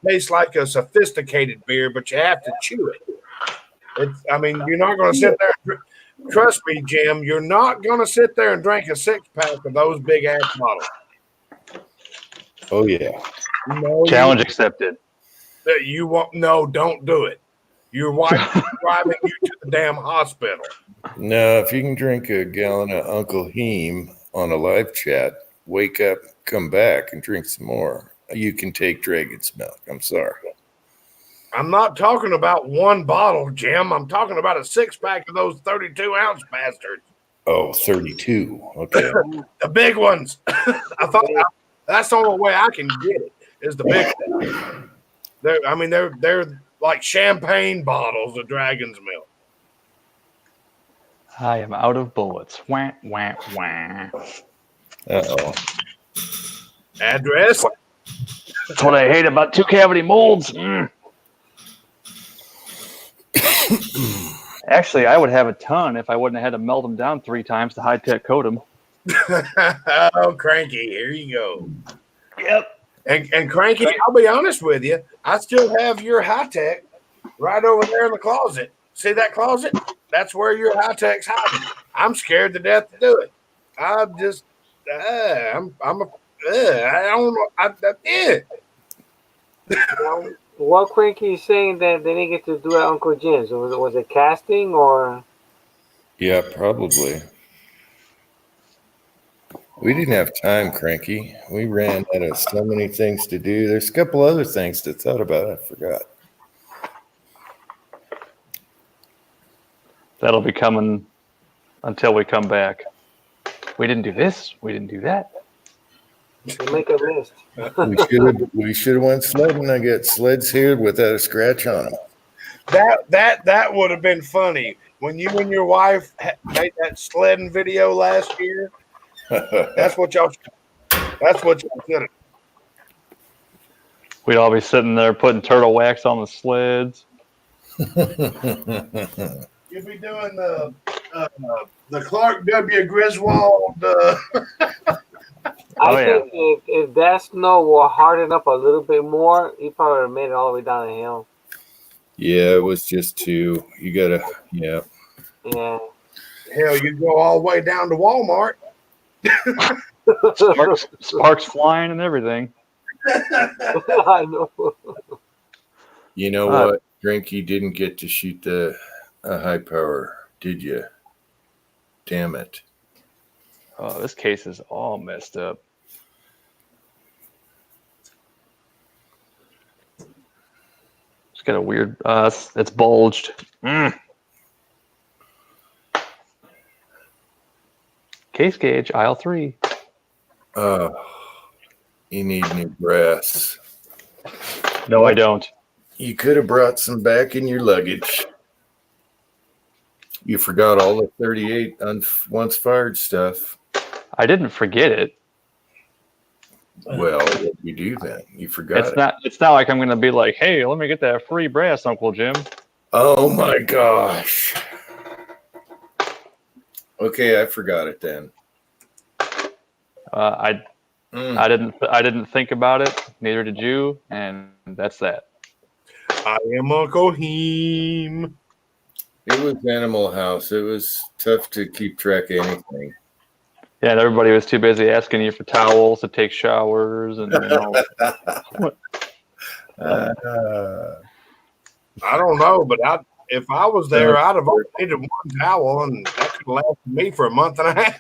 tastes like a sophisticated beer, but you have to chew it. You're not going to sit there. Trust me, Jim, you're not going to sit there and drink a 6-pack of those big ass bottles. Oh, yeah. No, Challenge accepted. you won't. No, don't do it. Your wife is driving you to the damn hospital. No, if you can drink a gallon of Uncle Heem on a live chat, wake up, come back, and drink some more, you can take Dragon's Milk. I'm sorry. I'm not talking about one bottle, Jim. I'm talking about a 6-pack of those 32-ounce bastards. Oh, 32. Okay. The big ones. I thought that's the only way I can get it is the big ones. They're like champagne bottles of Dragon's Milk. I am out of bullets. Wah, wah, wah. Uh-oh. Address? That's what I hate about 2-cavity molds. Actually, I would have a ton if I wouldn't have had to melt them down 3 times to high-tech coat them. Oh, Cranky, here you go. Yep. And Cranky, I'll be honest with you, I still have your high-tech right over there in the closet. See that closet? That's where your high-tech's hiding. I'm scared to death to do it. I just, I don't know. What Cranky is saying that they didn't get to do at Uncle Jim's? Was it casting or? Yeah, probably. We didn't have time, Cranky. We ran out of so many things to do. There's a couple other things to thought about. I forgot. That'll be coming until we come back. We didn't do this. We didn't do that. You make a list. We should have went sledding. I got sleds here without a scratch on them. That would have been funny when you and your wife made that sledding video last year. That's what y'all should have. We'd all be sitting there putting turtle wax on the sleds. You'll be doing the Clark W. Griswold. I think if that snow will harden up a little bit more, he probably would have made it all the way down the hill. Yeah, it was just too. You gotta. Yeah. Yeah. Hell, you go all the way down to Walmart. Sparks flying and everything. I know. You know what? Drinky didn't get to shoot the a high power, did you? Damn it. Oh, this case is all messed up. It's got a weird. It's bulged. Case gauge aisle 3. You need new brass. No, I don't. You could have brought some back in your luggage. You forgot all the 38 once fired stuff. I didn't forget it. Well, what did you do then? You forgot It's it. not. It's not like I'm gonna be like, hey, let me get that free brass, Uncle Jim. Oh my gosh. Okay, I forgot it then. I didn't think about it. Neither did you, and that's that. I am Uncle Heem. It was Animal House. It was tough to keep track of anything. Yeah, and everybody was too busy asking you for towels to take showers, and I don't know, but if I was there, I'd have only needed one towel, and that could have lasted me for a month and a half.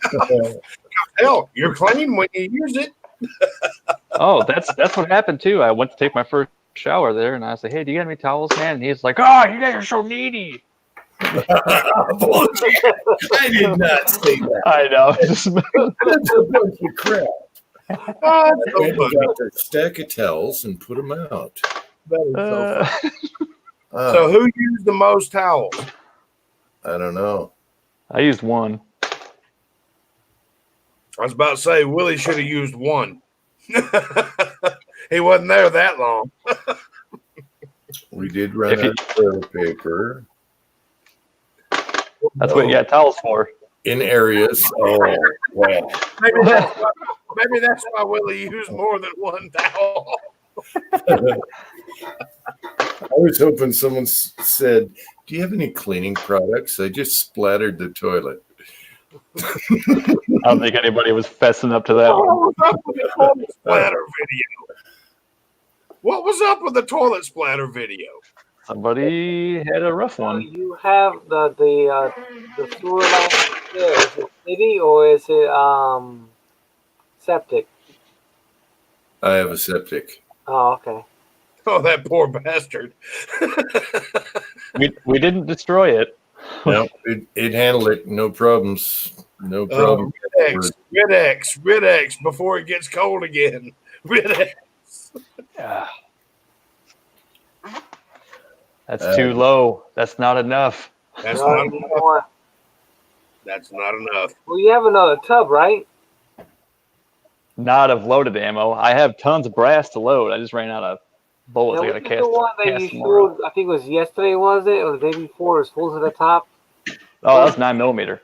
Hell, you're clean when you use it. oh, that's what happened too. I went to take my first shower there, and I said, "Hey, do you got any towels, man?" And he's like, "Oh, you guys are so needy." Bullshit. I did not say that. I know. That's a bunch of crap. They got their stack of towels and put them out. That is so funny. Uh, So who used the most towels? I don't know. I used one. I was about to say Willie should have used one. He wasn't there that long. We did run out of toilet paper That's what you got towels for. in areas. Oh, wow. Maybe that's why Willie used more than one towel. I was hoping someone said, "Do you have any cleaning products?" I just splattered the toilet. I don't think anybody was fessing up to that one. What was up with the toilet splatter video? What was up with the toilet splatter video? Somebody had a rough So one. you have the sewer line there. Is it city or is it septic? I have a septic. Oh, okay. Oh, that poor bastard. We didn't destroy it. No, it handled it. No problems. No problem. Rid-X before it gets cold again. Rid-X. Yeah. That's too low. That's not enough. That's No, not you enough. more. That's not enough. Well, you have another tub, right? Not of loaded ammo. I have tons of brass to load. I just ran out of bullets. Now, I was gotta it the one that cast you some more. showed? I think it was yesterday, was it, or the day before? It was full to the top. Oh, that's 9mm.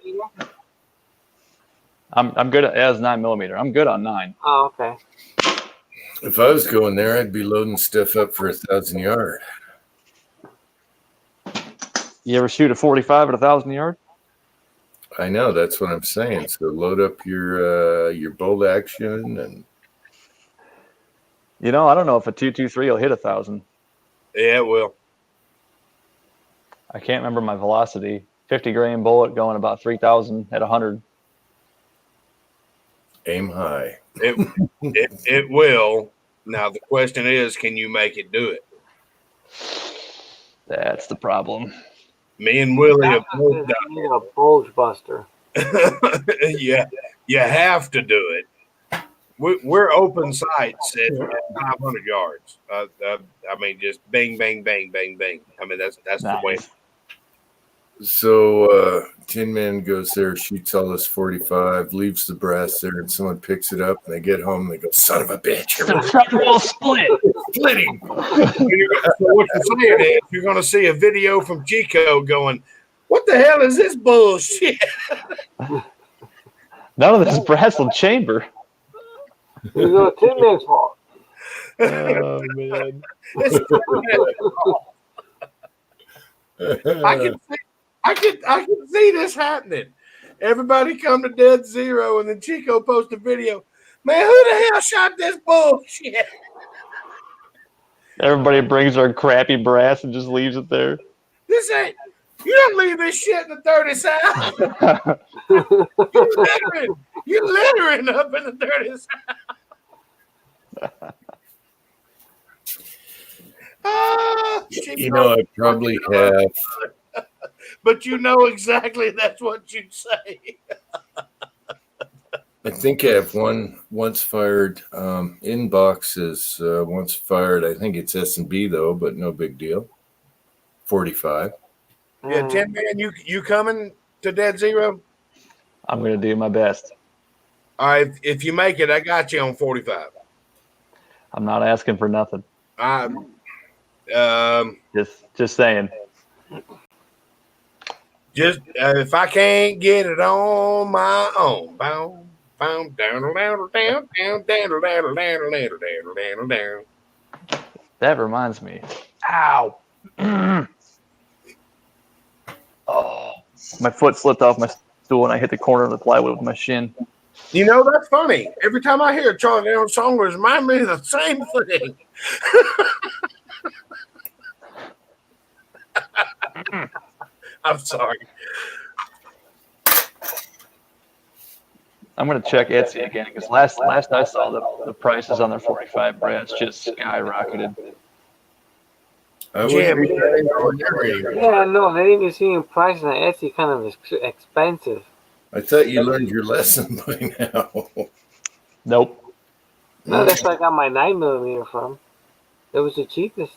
I'm good at that's 9mm. I'm good on 9. Oh, okay. If I was going there, I'd be loading stuff up for 1,000 yard. You ever shoot a 45 at 1,000 yard? I know, that's what I'm saying. So load up your bolt action and You know, I don't know if a 223 will hit 1,000. Yeah, it will. I can't remember my velocity. 50 grain bullet going about 3,000 at 100. aim high. It will. Now the question is, can you make it do it? That's the problem. Me and Willie have both You done need a bulge buster. it. Yeah, you have to do it. We're open sights at 500 yards. I mean, just bang, bang, bang, bang, bang. I mean, that's the way. Nice. So Tin Man goes there, shoots all this 45, leaves the brass there, and someone picks it up and they get home and they go, "Son of a bitch, The front wall split. splitting." So what you're saying is you're going to see a video from Chico going, "What the hell is this bullshit?" None of this brass will chamber. You go 10 minutes fault. Oh, man. I can see this happening. Everybody come to Dead Zero, and then Chico post a video. Man, who the hell shot this bullshit? Everybody brings their crappy brass and just leaves it there. This ain't You don't leave this shit in the 30 South. You're littering up in the 30 South. You know, I probably have. But you know exactly that's what you'd say. I think I have one once fired inbox is once fired. I think it's S&B though, but no big deal. 45. Yeah, Tin Man, you coming to Dead Zero? I'm gonna do my best. All right, if you make it, I got you on 45. I'm not asking for nothing. Just saying. Just if I can't get it on my own, boom, boom, down, down, down, down, down, down, down, down, down, down. That reminds me. Ow. Oh, my foot slipped off my stool and I hit the corner of the plywood with my shin. You know, that's funny. Every time I hear a Charlie Brown song, it reminds me of the same thing. I'm sorry. I'm gonna check Etsy again because last I saw the prices on their 45 brass just skyrocketed. I would Jim, be ordinary. Yeah, no, they even seeing prices on Etsy kind of expensive. I thought you learned your lesson by now. Nope. No, that's where I got my 9mm from. It was the cheapest.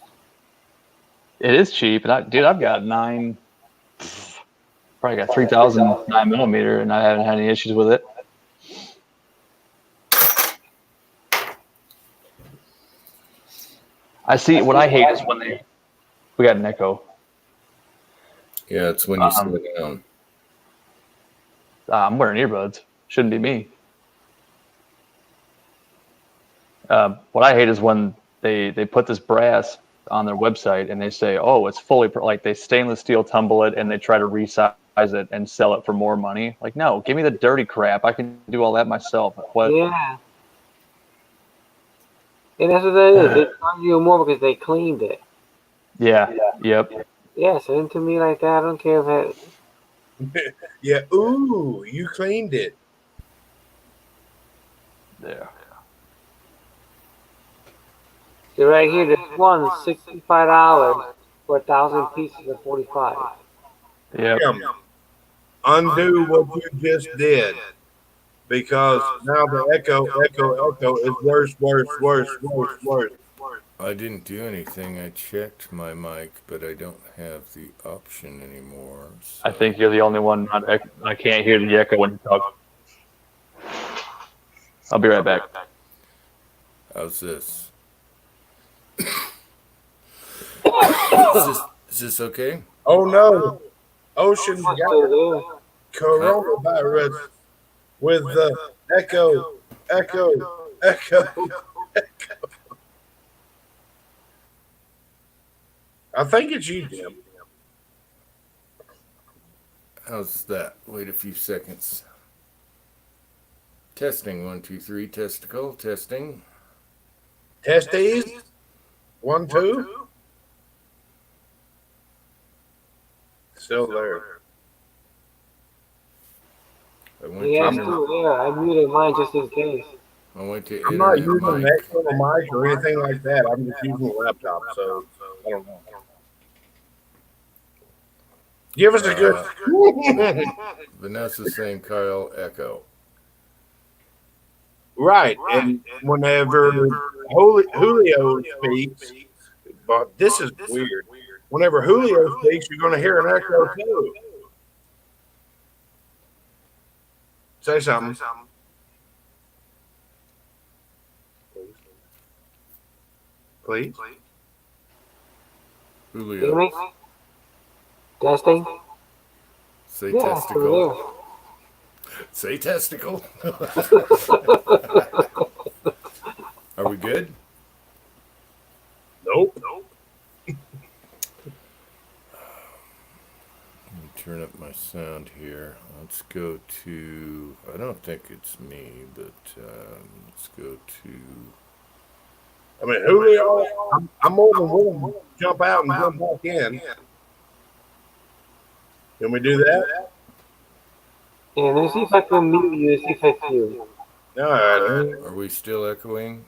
It is cheap, and I've got probably got 3,000 9mm, and I haven't had any issues with it. I see. What I hate is when we got an echo. Yeah, it's when you slow down. I'm wearing earbuds. Shouldn't be me. What I hate is when they put this brass on their website and they say, "Oh, it's fully like they stainless steel tumble it and they try to resize it and sell it for more money." Like, no, give me the dirty crap. I can do all that myself. What? Yeah. And that's what that is. They charge you more because they cleaned it. Yeah. Yep. Yeah, send it to me like that. I don't care if it. Yeah, ooh, you cleaned it. There. See, right here, there's one $65 for 1,000 pieces of 45. Yep. Undo what you just did. Because now the echo is worse. I didn't do anything. I checked my mic, but I don't have the option anymore. So. I think you're the only one. I can't hear the echo when you talk. I'll be right back. How's this? Is this okay? Oh no. Ocean's What's got still there? coronavirus with the echo. I think it's you, Jim. How's that? Wait a few seconds. Testing 1, 2, 3. Testicle testing. Testes. 1, 2. Still there. I went Yeah, to still there. I muted mine just in case. I went to I'm not internet using an mic. external mic or anything like that. I'm just using a laptop, so I don't know. Give us a good. Vanessa's saying Kyle echo. Right, and whenever Julio speaks, but this is weird. Whenever Julio speaks, you're going to hear an echo too. Say something. Please. Hear Julio, me? Testing? say Yeah, still testicle. Say testicle. Are we good? Nope. Let me turn up my sound here. Let's go to, I don't think it's me, but let's go to, I mean, Julio, I'm more than willing to jump out and jump back in. Can we do that? Yeah, let me see if I can mute you. See if it's you. All right. Are we still echoing?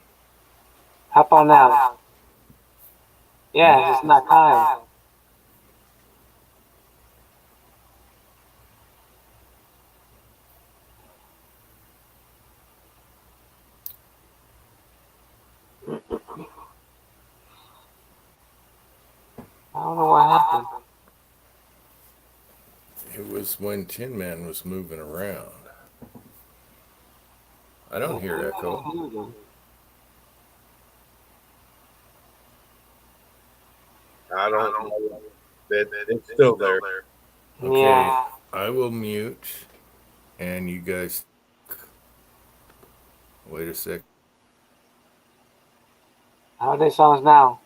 How about now? Yeah, it's not Kyle. I don't know what happened. It was when Tin Man was moving around. I don't hear echo. I don't know. It's still there. Okay, Yeah. I will mute, and you guys. Wait a sec. How they sounds now?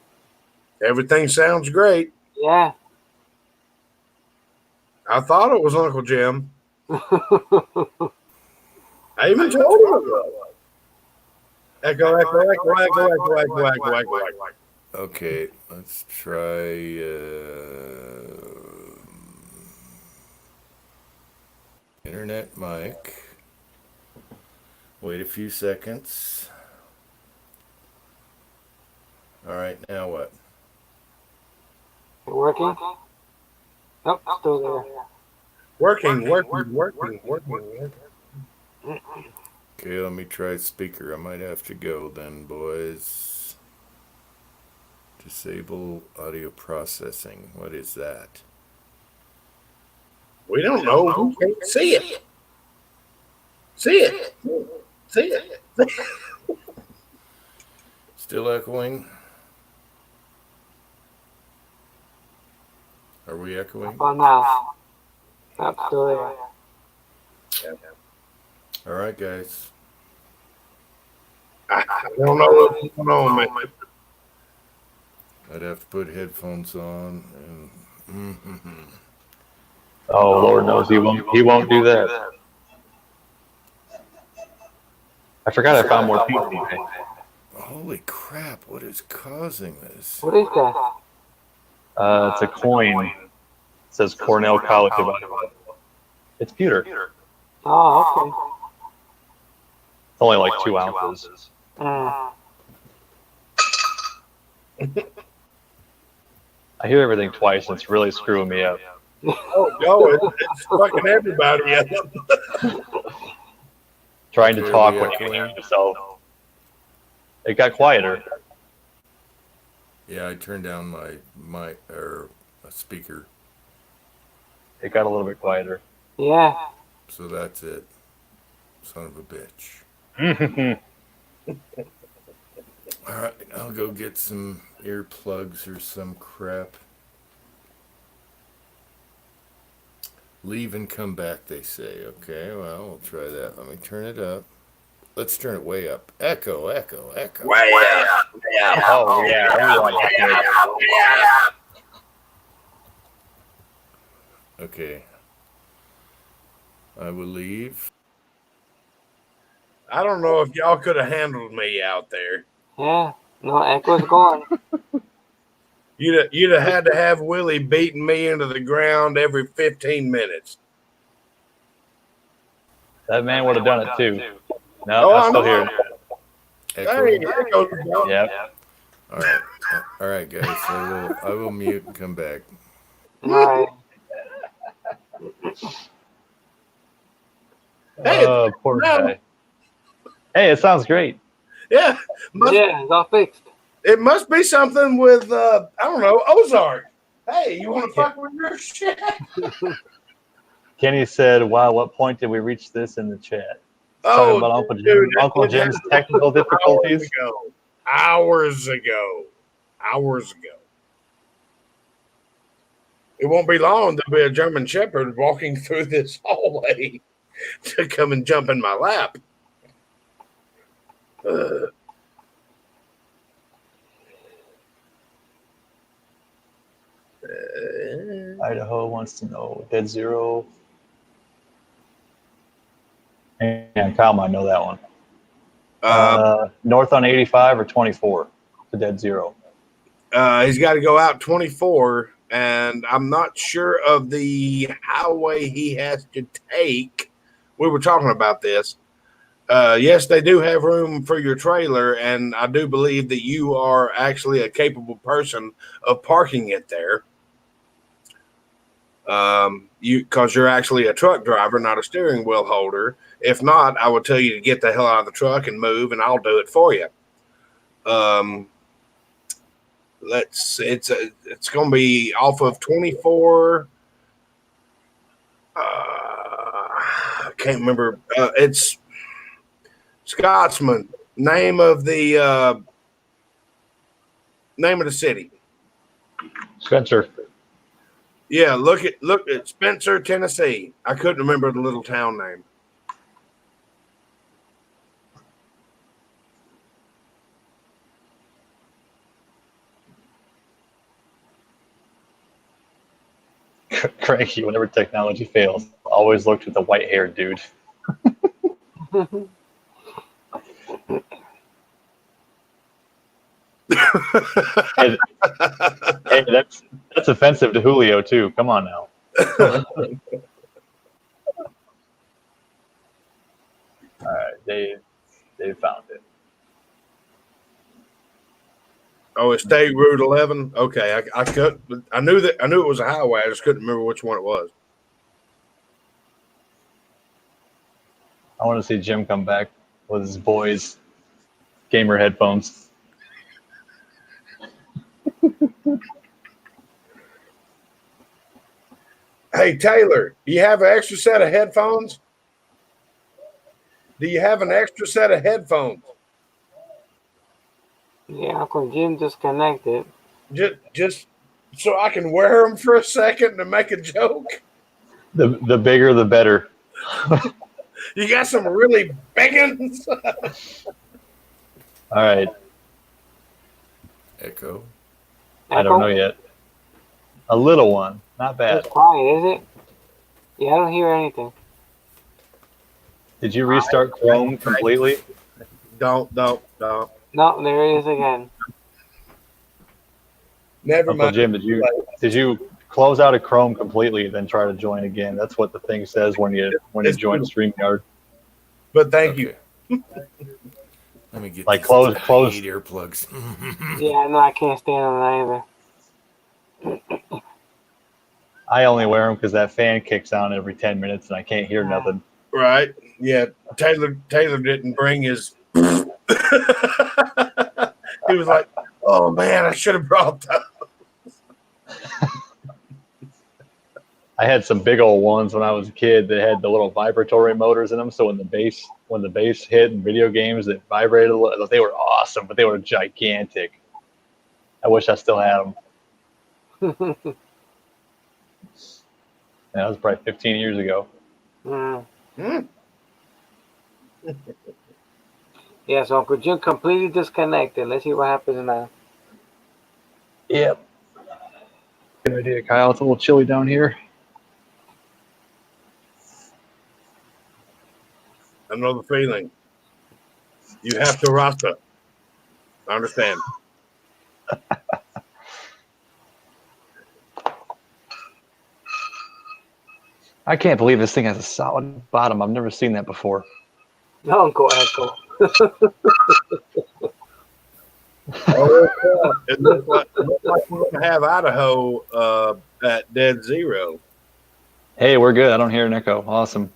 Everything sounds great. Yeah. I thought it was Uncle Jim. I even told him it was. Echo, echo, echo, echo, echo, echo, echo, echo, echo. Okay, let's try. Internet mic. Wait a few seconds. All right, now what? It working? Nope, still there. Working. Okay, let me try speaker. I might have to go then, boys. Disable audio processing. What is that? We don't know. We can't see it. See it. See it. Still echoing? Are we echoing? How about now? Nope, still there. All right, guys. I don't know what's going on, man. I'd have to put headphones on. And, Oh, Lord knows he won't do that. I forgot I found more people today. Holy crap! What is causing this? What is that? It's a coin. It says Cornell College of Iowa. It's pewter. Oh, It's only like 2 ounces. okay. I hear everything twice, and it's really screwing me up. It's fucking everybody up. Trying to Okay, talk we when you can echoing? hear yourself. It got quieter. Yeah, I turned down my speaker, It got a little bit quieter. Yeah. so that's it. Son of a bitch. All right, I'll go get some earplugs or some crap. Leave and come back, they say. Okay, well, we'll try that. Let me turn it up. Let's turn it way up. Echo, echo, echo. Way up. Oh, yeah. Everyone can Okay. I will leave. I don't know if y'all could have handled me out there. Yeah. No, echo's gone. You'd have had to have Willie beating me into the ground every 15 minutes. That man would have done it too. Oh, No, I'm still I'm- here. Echo. Hey, there goes the dog. Yep. All right, guys. I will mute and come back. Alright. Hey, Poor no. guy. Hey, it sounds great. Yeah, Yeah, it's all fixed. it must be something with I don't know, Ozark. Hey, you want to fuck with your shit? Kenny said, "Wow, what point did we reach this in the chat?" Oh, Talking about Uncle Jim, dude, Uncle Jim's technical difficulties. Hours ago. It won't be long. There'll be a German Shepherd walking through this hallway to come and jump in my lap. Idaho wants to know Dead Zero. And Kyle might know that one. North on 85 or 24 to Dead Zero. He's got to go out 24 and I'm not sure of the highway he has to take. We were talking about this. Yes, they do have room for your trailer, and I do believe that you are actually a capable person of parking it there. Because you're actually a truck driver, not a steering wheel holder. If not, I would tell you to get the hell out of the truck and move, and I'll do it for you. It's going to be off of 24. I can't remember. It's Scotsman. Name of the city. Spencer. Yeah, look at Spencer, Tennessee. I couldn't remember the little town name. Cranky, whenever technology fails, always look to the white-haired dude. Hey, that's offensive to Julio too. Come on now. All right, they found it. Oh, it's State Route 11. Okay, I knew it was a highway. I just couldn't remember which one it was. I want to see Jim come back with his boys' gamer headphones. Hey, Taylor, do you have an extra set of headphones? Do you have an extra set of headphones? Yeah, Uncle Jim disconnected. Just so I can wear them for a second to make a joke. The bigger, the better. You got some really big ones? All right. Echo. I don't know yet. A little one, not bad. It's quiet, is it? Yeah, I don't hear anything. Did you restart Chrome completely? Don't. No, there it is again. Never Uncle mind. Jim, did you close out of Chrome completely, then try to join again? That's what the thing says when you join StreamYard. But thank you. Let me get Like these close. tight earplugs. Yeah, no, I can't stand on it either. I only wear them because that fan kicks on every 10 minutes and I can't hear nothing. Right? Yeah. Taylor didn't bring his. He was like, "Oh man, I should have brought those." I had some big old ones when I was a kid that had the little vibratory motors in them. So when the bass hit in video games, it vibrated a little. They were awesome, but they were gigantic. I wish I still had them. Yeah, that was probably 15 years ago. Yeah, so Uncle Jim completely disconnected. Let's see what happens now. Yep. Good idea, Kyle. It's a little chilly down here. I know the feeling. You have to Rasta. I understand. I can't believe this thing has a solid bottom. I've never seen that before. No, Uncle Echo. It looks like we're going to have Idaho at dead zero. Hey, we're good. I don't hear an echo. Awesome.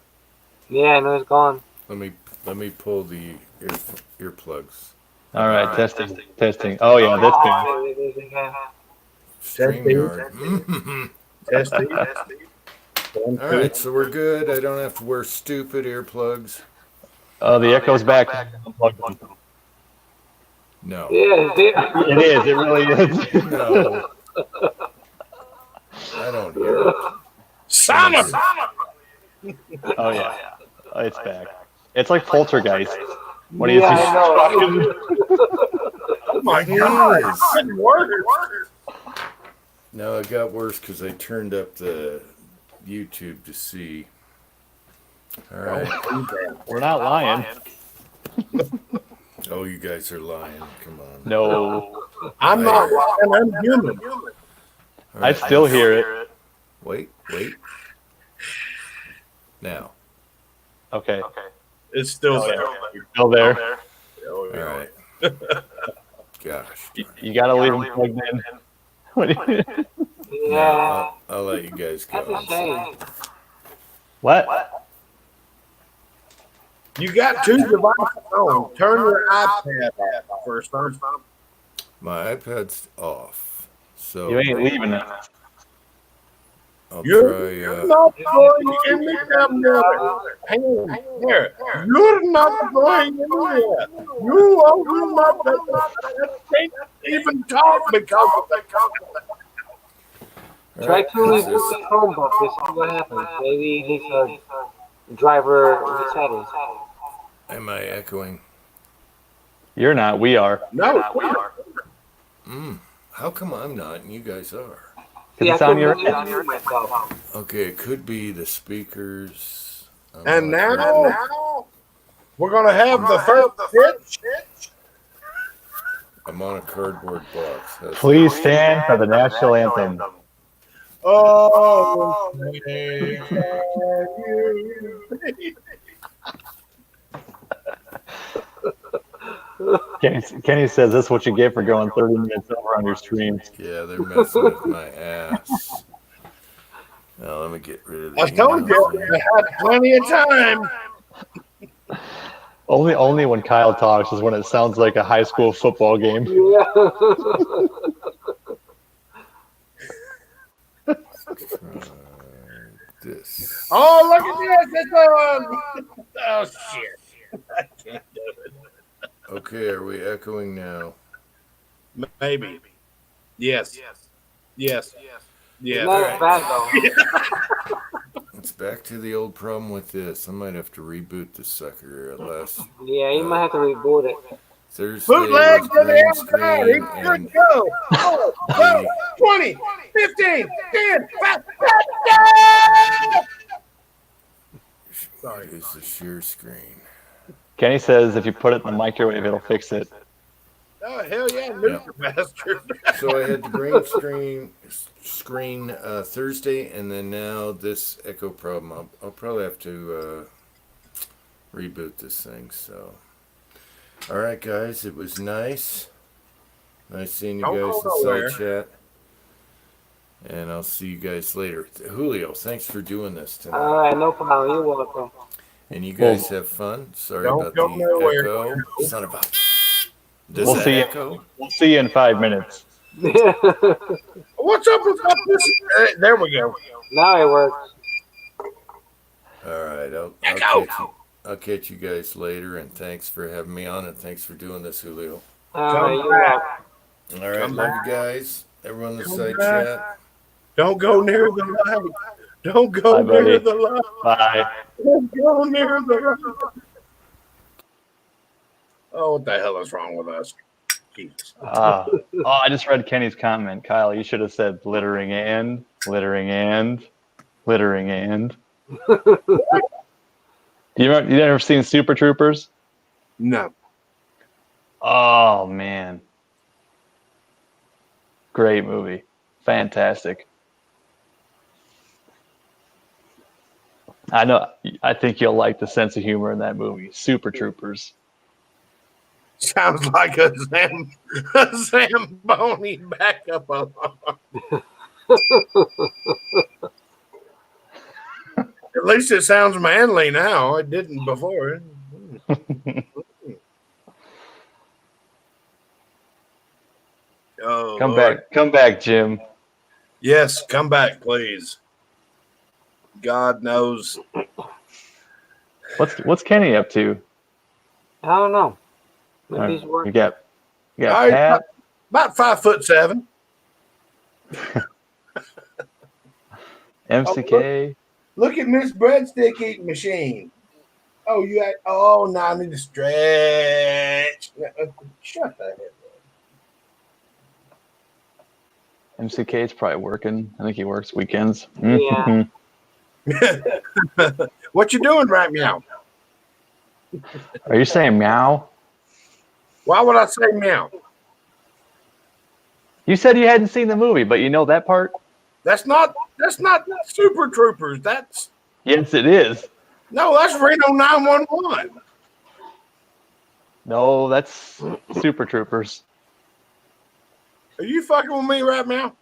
Yeah, no, it's gone. Let me pull the earplugs. All right, testing. Oh yeah, that's good. There it is again. StreamYard. Testing. All right, so we're good. I don't have to wear stupid earplugs. The echo's back. No. Yeah, It is. It really is. No. I don't hear it. Son of Oh yeah, it's back. It's like Poltergeist. What do you yeah, see? I know. Oh my God. It didn't work. No, it got worse because I turned up the YouTube to see. All right. We're not lying. Oh, you guys are lying. Come on. No. I'm not lying. I'm human. All I right, still hear it. Wait. Now. Okay. It's still Oh, there. yeah. Still there. All right. Gosh. You got to leave them plugged in. What do you- Yeah, No, I'll let you guys go. that's a shame. What? You got two devices on. Turn your iPad off first. My iPad's off, so You ain't leaving it. I'll You're try. not going in the camera. Hang on. There. You're not going anywhere. You will not can't even talk because of the All Try right, to reboot the Chromebook. Just see what happens. Maybe it needs a driver resetting. am I echoing? You're not. We are. No, How come I'm not and you guys are? See, I It's on your couldn't mute myself. Okay, it could be the speakers. I'm And not now sure. we're gonna have the first pitch. I'm on a cardboard box. That's- Please stand for the national anthem. Oh, Kenny says that's what you get for going 30 minutes over on your stream. Yeah, they're messing with my ass. Now let me get rid of I the told you emails I had plenty of time. Only when Kyle talks is when it sounds like a high school football game. Yeah. Try this. Oh, look at this! It's on. Oh shit! I can't do it. Okay, are we echoing now? Maybe. Yes. Yes. Yes. Not bad though. It's back to the old problem with this. I might have to reboot this sucker at last. Yeah, you might have to reboot it. Thursday Bootleg was to the green outside. screen He's good and to go. Oh, the 20, 15, 10, 5, Sorry. Is the sheer screen. Kenny says if you put it in the microwave, it'll fix it. Oh, hell yeah, Mr. Bastard. So I had the green screen Thursday, and then now this echo problem. I'll probably have to reboot this thing. So, all right, guys, it was nice seeing you Don't guys go in nowhere. side chat, and I'll see you guys later. Julio, thanks for doing this tonight. All right, no problem. You're welcome. And you guys have fun. Sorry Don't about go the nowhere. echo. Son of a. Does We'll that see you. echo? We'll see you in 5 minutes. What's up with this? There we go. Now it works. All right, I'll catch you guys later, and thanks for having me on, and thanks for doing this, Julio. All right, you're back. welcome. All right, Come love you guys. Everyone in the Come side back. chat. Don't go near the light. Don't go Bye, near buddy. the light. Bye. Don't go near the light. Oh, what the hell is wrong with us? Jesus. I just read Kenny's comment. Kyle, you should have said littering and. You ever seen Super Troopers? No. Oh man. Great movie. Fantastic. I think you'll like the sense of humor in that movie. Super Troopers. Sounds like a Zamboni backup alarm. At least it sounds manly now. It didn't before. Oh, Come Lord. back. Come back, Jim. Yes, come back, please. God knows. What's Kenny up to? I don't know. Maybe he's You working. got All right, Pat. about 5'7". MCK. Look at Miss Breadstick eating machine. Oh, oh, now I need to stretch. Shut the MCK is probably working. I think he works weekends. Yeah. hell. What you doing right now? Are you saying meow? Why would I say meow? You said you hadn't seen the movie, but you know that part? That's not Super Troopers. That's Yes, it is. that's Reno 911. No, that's Super Troopers. Are you fucking with me right now?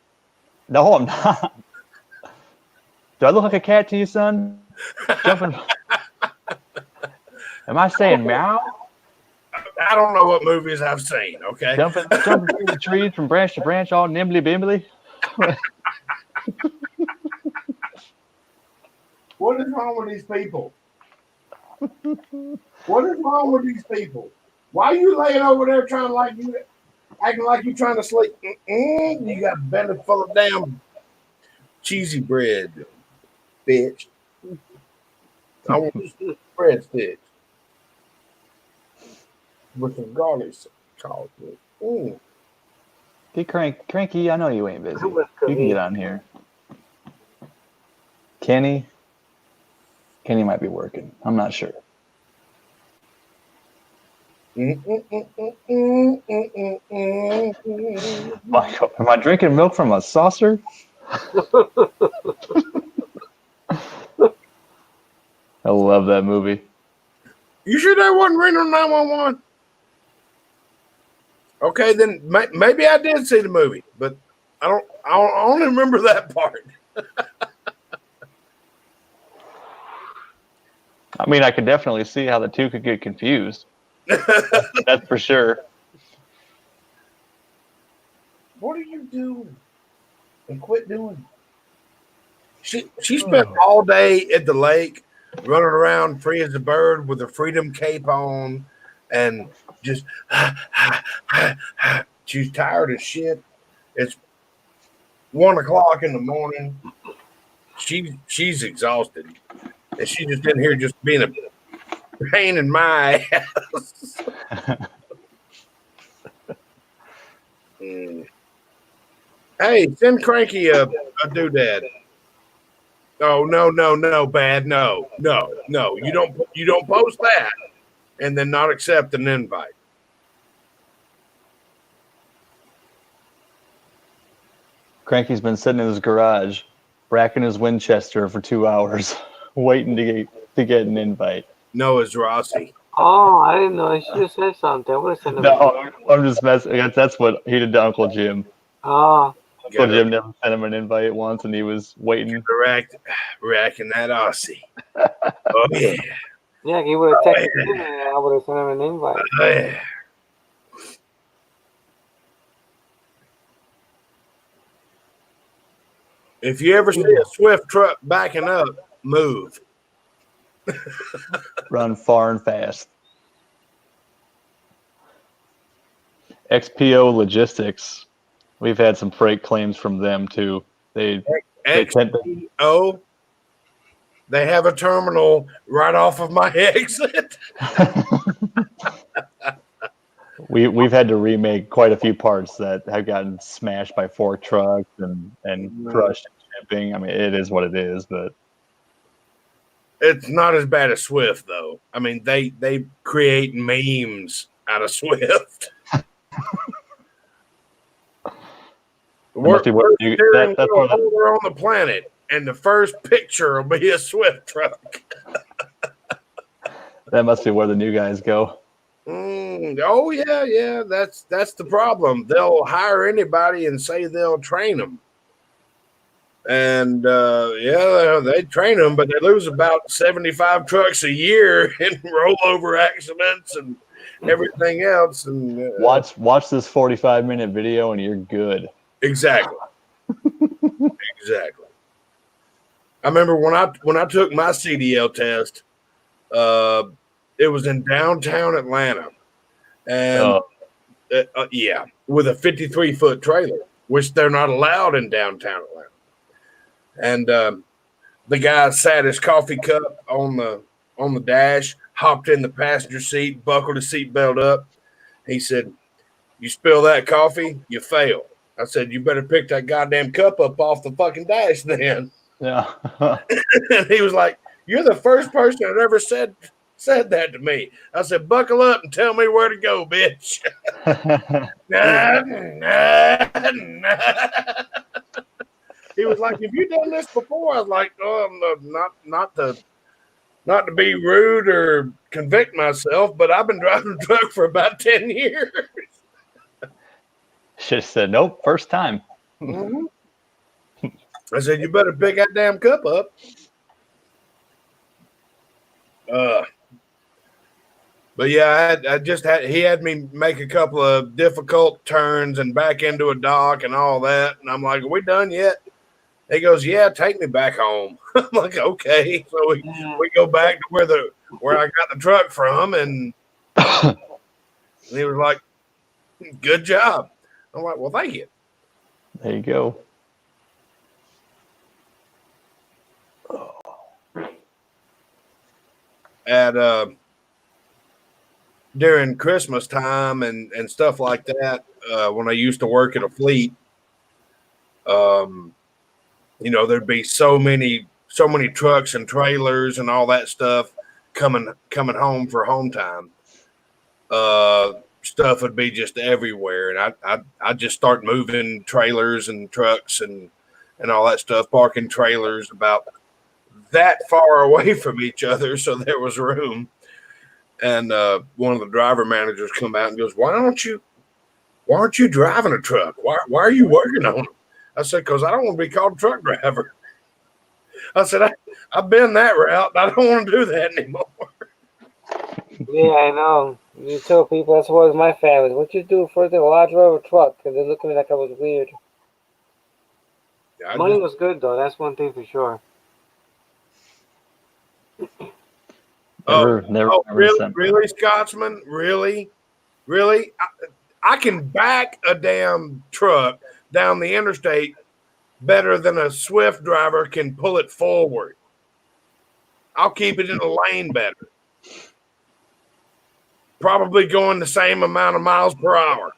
No, I'm not. Do I look like a cat to you, son? Jumping. Am I saying meow? I don't know what movies I've seen. Okay. Jumping through the trees from branch to branch, all nimbly bimbly. What is wrong with these people? What is wrong with these people? Why are you laying over there acting like you trying to sleep? You got a belly full of damn cheesy bread, bitch. I want breadsticks with some garlic sauce. Get cranky. I know you ain't busy. You can get on here. Kenny might be working. I'm not sure. Michael, am I drinking milk from a saucer? I love that movie. You sure that wasn't Reno 911? Okay, then maybe I did see the movie, but I only remember that part. I mean, I could definitely see how the two could get confused. That's for sure. What are you doing? And quit doing. She spent all day at the lake running around free as a bird with a freedom cape on and just she's tired as shit. It's 1 o'clock in the morning. She's exhausted. And she just in here just being a pain in my ass. Hey, send Cranky a doodad. Oh no, bad. No. You don't post that and then not accept an invite. Cranky's been sitting in his garage, racking his Winchester for 2 hours, waiting to get an invite. No, it's Rossi. Oh, I didn't know. She just said something. I would have sent him. No, I'm just messing. That's what he did to Uncle Jim. Oh, So Jim never sent him an invite once, and he was waiting. Racking that Aussie. Oh yeah. yeah. He would have texted me, and I would have sent him an invite. Oh, yeah. If you ever see a Swift truck backing up, move. Run far and fast. XPO Logistics. We've had some freight claims from them too. They tend to, XPO. They have a terminal right off of my exit. we've had to remake quite a few parts that have gotten smashed by fork trucks and crushed in shipping. I mean, it is what it is, but It's not as bad as Swift, though. I mean, they create memes out of Swift. We're that's where on the planet, and the first picture will be a Swift truck. that must be where the new guys go. Oh yeah. That's the problem. They'll hire anybody and say they'll train them, and they train them, but they lose about 75 trucks a year in rollover accidents and everything else. And Watch this 45-minute video, and you're good. Exactly. I remember when I took my CDL test, it was in downtown Atlanta, and with a 53-foot trailer, which they're not allowed in downtown Atlanta. And the guy sat his coffee cup on the dash, hopped in the passenger seat, buckled his seatbelt up. He said, "You spill that coffee, you fail." I said, "You better pick that goddamn cup up off the fucking dash then." Yeah. And he was like, "You're the first person that ever said that to me." I said, "Buckle up and tell me where to go, bitch." He He was like, "Have you done this before?" I was like, "Oh, no, not to be rude or convict myself, but I've been driving a truck for about 10 years." Should have said nope, first time. Mhm. I said, "You better pick that damn cup up." But yeah, he had me make a couple of difficult turns and back into a dock and all that. And I'm like, "Are we done yet?" He goes, "Yeah, take me back home." I'm like, "Okay." So we go back to where I got the truck from, and he was like, "Good job." I'm like, "Well, thank you." There you go. At during Christmas time and stuff like that, when I used to work at a fleet, there'd be so many trucks and trailers and all that stuff coming home for home time. Stuff would be just everywhere, and I'd just start moving trailers and trucks and all that stuff, parking trailers about that far away from each other so there was room. And one of the driver managers come out and goes, why aren't you driving a truck? Why are you working on it?" I said, "Because I don't want to be called a truck driver." I said, I've been that route. I don't want to do that anymore. Yeah, I know. You tell people that's what my family. What you do for the large drive a truck? And they look at me like I was weird. Money was good though. That's one thing for sure. Never Really, Scotsman? Really? I can back a damn truck down the interstate better than a Swift driver can pull it forward. I'll keep it in the lane better. Probably going the same amount of miles per hour.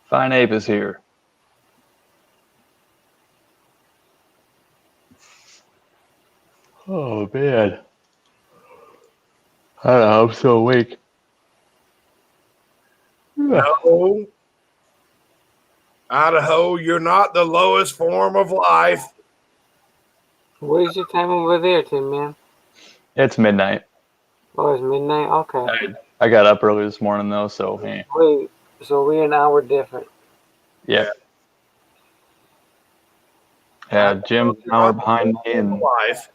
Fine Ape is here. Oh man. I don't know, I'm so awake. No. Idaho, you're not the lowest form of life. What is your time over there, Tim, man? It's midnight. Oh, it's midnight? Okay. I got up early this morning though, so hey. Wait, so we're an hour different. Yeah. Yeah, Jim's an hour behind me, and Life.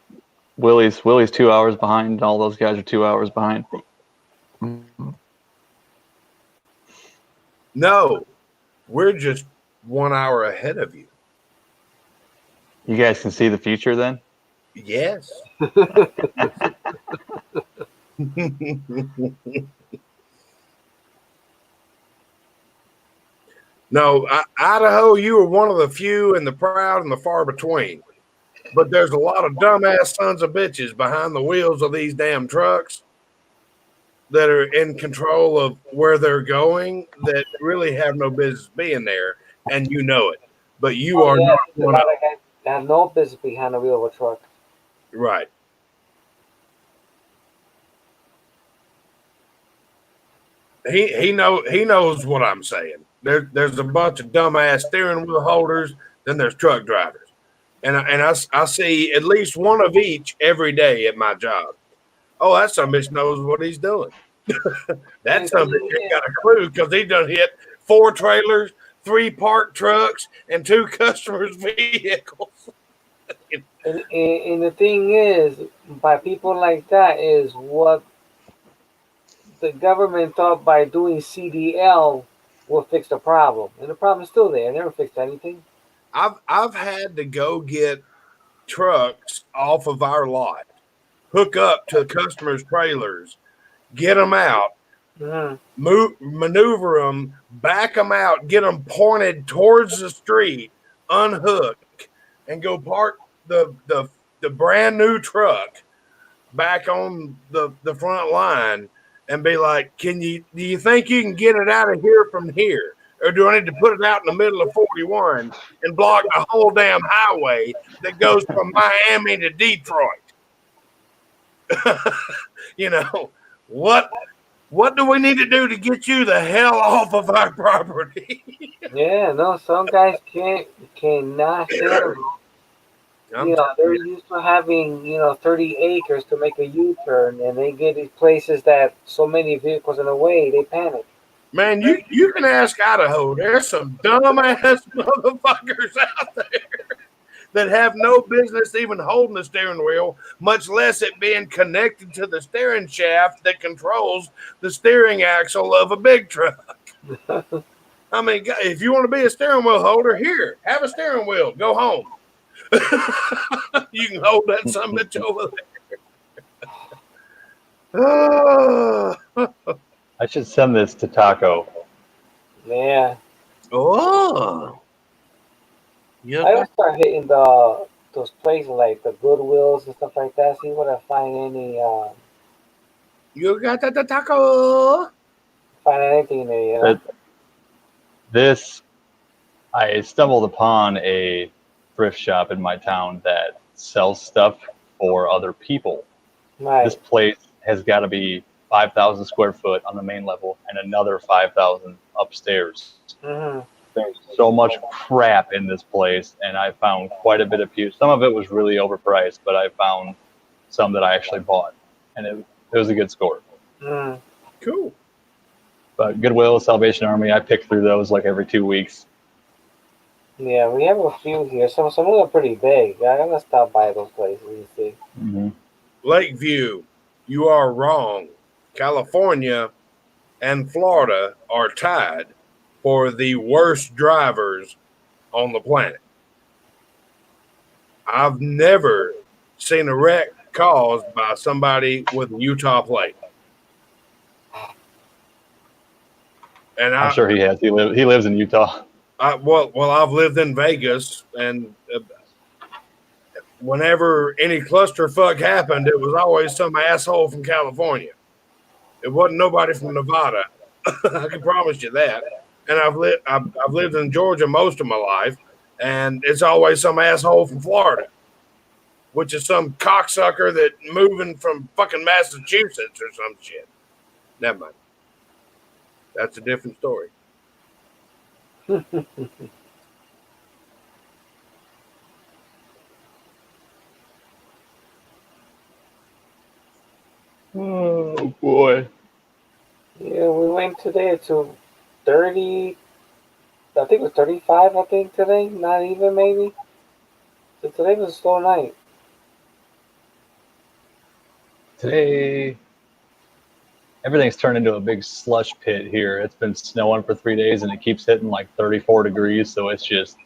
Willie's 2 hours behind. All those guys are 2 hours behind. No, we're just 1 hour ahead of you. You guys can see the future then? Yes. No, Idaho, you are one of the few and the proud and the far between. But there's a lot of dumbass sons of bitches behind the wheels of these damn trucks that are in control of where they're going that really have no business being there, and you know it. But you are not one of them. I have no business behind the wheel of a truck. Right. He knows what I'm saying. There's a bunch of dumbass steering wheel holders, then there's truck drivers. And I see at least one of each every day at my job. Oh, that son of a bitch knows what he's doing. That son of a bitch ain't got a clue because he done hit 4 trailers, 3 parked trucks, and 2 customers' vehicles. And the thing is, by people like that is what the government thought by doing CDL will fix the problem. And the problem is still there. It never fixed anything. I've had to go get trucks off of our lot, hook up to customers' trailers, get them out, maneuver them, back them out, get them pointed towards the street, unhook, and go park the brand new truck back on the front line and be like, do you think you can get it out of here from here? Or do I need to put it out in the middle of 41 and block the whole damn highway that goes from Miami to Detroit? You know, what What do we need to do to get you the hell off of our property? Yeah, no, some guys cannot handle. I'm They're used to having 30 acres to make a U-turn, and they get these places that so many vehicles in the way, they panic. Man, you can ask Idaho. There's some dumbass motherfuckers out there that have no business even holding the steering wheel, much less it being connected to the steering shaft that controls the steering axle of a big truck. I mean, if you want to be a steering wheel holder, here, have a steering wheel. Go home. You can hold that son of a bitch over there. I should send this to Taco. Yeah, Oh. Yeah. I would start hitting those places like the Goodwills and stuff like that. See what I find You got the taco. find anything there. But this, I stumbled upon a thrift shop in my town that sells stuff for other people. Right. This place has got to be 5,000 square foot on the main level and another 5,000 upstairs. Mm-hmm. There's so much crap in this place, and I found quite a bit of pews. Some of it was really overpriced, but I found some that I actually bought, and it was a good score. Mm. Cool. But Goodwill, Salvation Army, I pick through those like every 2 weeks. Yeah, we have a few here. Some of them are pretty big. I'm gonna stop by those places and see. Mm-hmm. Lakeview, you are wrong. California and Florida are tied for the worst drivers on the planet. I've never seen a wreck caused by somebody with a Utah plate. And I'm sure he has. He lives in Utah. Well, I've lived in Vegas, and whenever any clusterfuck happened, it was always some asshole from California. It wasn't nobody from Nevada. I can promise you that. And I've lived in Georgia most of my life, and it's always some asshole from Florida, which is some cocksucker that moving from fucking Massachusetts or some shit. Never mind. That's a different story. Oh boy. Yeah, we went today to 30. I think it was 35. I think today, not even maybe. So today was a slow night. Today, everything's turned into a big slush pit here. It's been snowing for 3 days, and it keeps hitting like 34 degrees, so it's just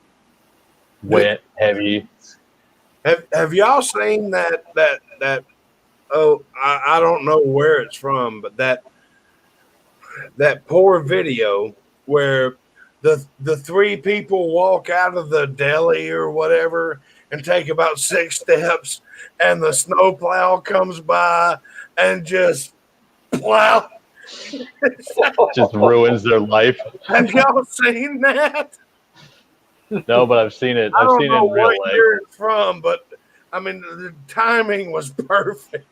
wet, heavy. Have y'all seen that? Oh, I don't know where it's from, but that poor video where the three people walk out of the deli or whatever and take about 6 steps, and the snowplow comes by and just plow. Just ruins their life. Have y'all seen that? No, but I've seen it. I I've don't seen it know in real what life. year it's from, but I mean the timing was perfect.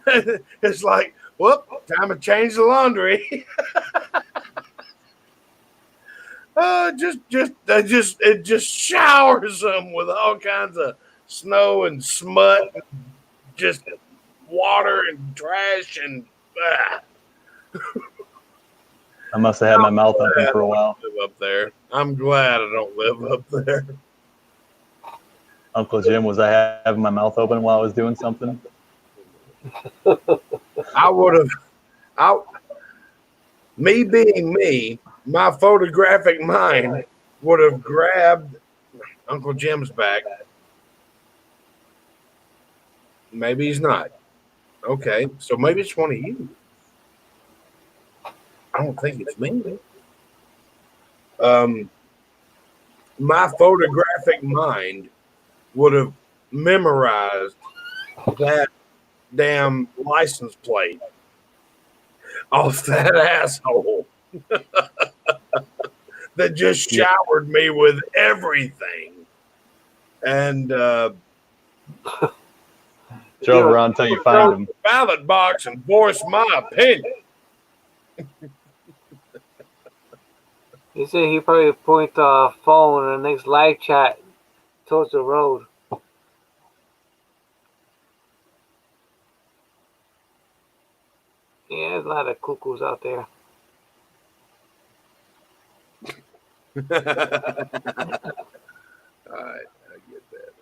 It's like, whoop, time to change the laundry. It just showers them with all kinds of snow and smut, and just water and trash and. I must have had my mouth open for a while. Live up there. I'm glad I don't live up there. Uncle Jim, was I having my mouth open while I was doing something? I would have. Me being me, my photographic mind would have grabbed Uncle Jim's back. Maybe he's not. Okay, so maybe it's one of you. I don't think it's me. My photographic mind would have memorized that damn license plate off that asshole that just showered me with everything. And Drove around until you find them. ballot box and voice my opinion. He said he probably point the phone in the next live chat towards the road. Yeah, there's a lot of cuckoos out there. All right, I get that.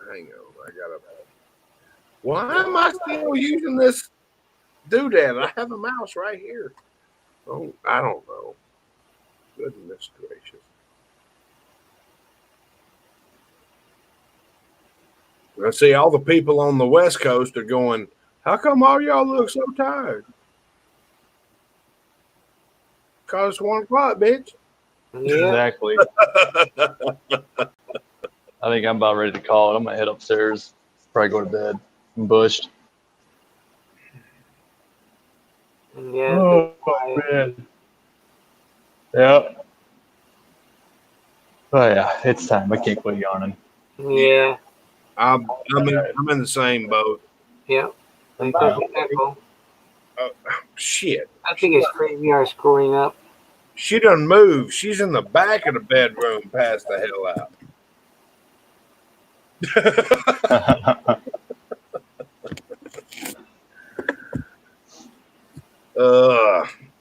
Hang on, I gotta. Why am I still using this doodad? I have a mouse right here. Oh, I don't know. Goodness gracious. I see all the people on the West Coast are going, how come all y'all look so tired? Cause it's 1 o'clock, bitch. Yeah. Exactly. I think I'm about ready to call it. I'm gonna head upstairs, probably go to bed. I'm bushed. Yeah. Oh man. Yeah. Oh yeah, it's time. I can't quit yawning. Yeah. I'm in the same boat. Yeah. You gotta be careful. Shit. I think it's StreamYard screwing up. She done moved. She's in the back of the bedroom, passed the hell out.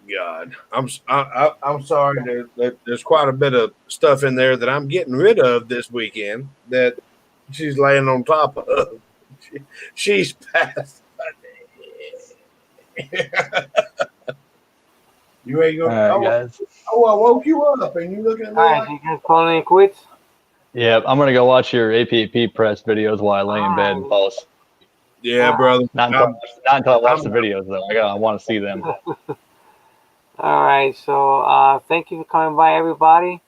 God, I'm sorry. There's quite a bit of stuff in there that I'm getting rid of this weekend that she's laying on top of. She's passed. You ain't All gonna. right, guys. Oh, I woke you up, and you looking at me Alright, like, so you guys calling it quits? Yep, I'm gonna go watch your APP press videos while I lay in bed and fall asleep. yeah, brother. Not until I watch the videos though. I want to see them. Alright, so thank you for coming by, everybody.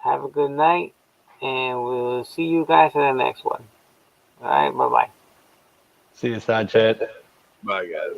Have a good night, and we'll see you guys in the next one. Alright, bye bye. See you, side chat. Bye, guys.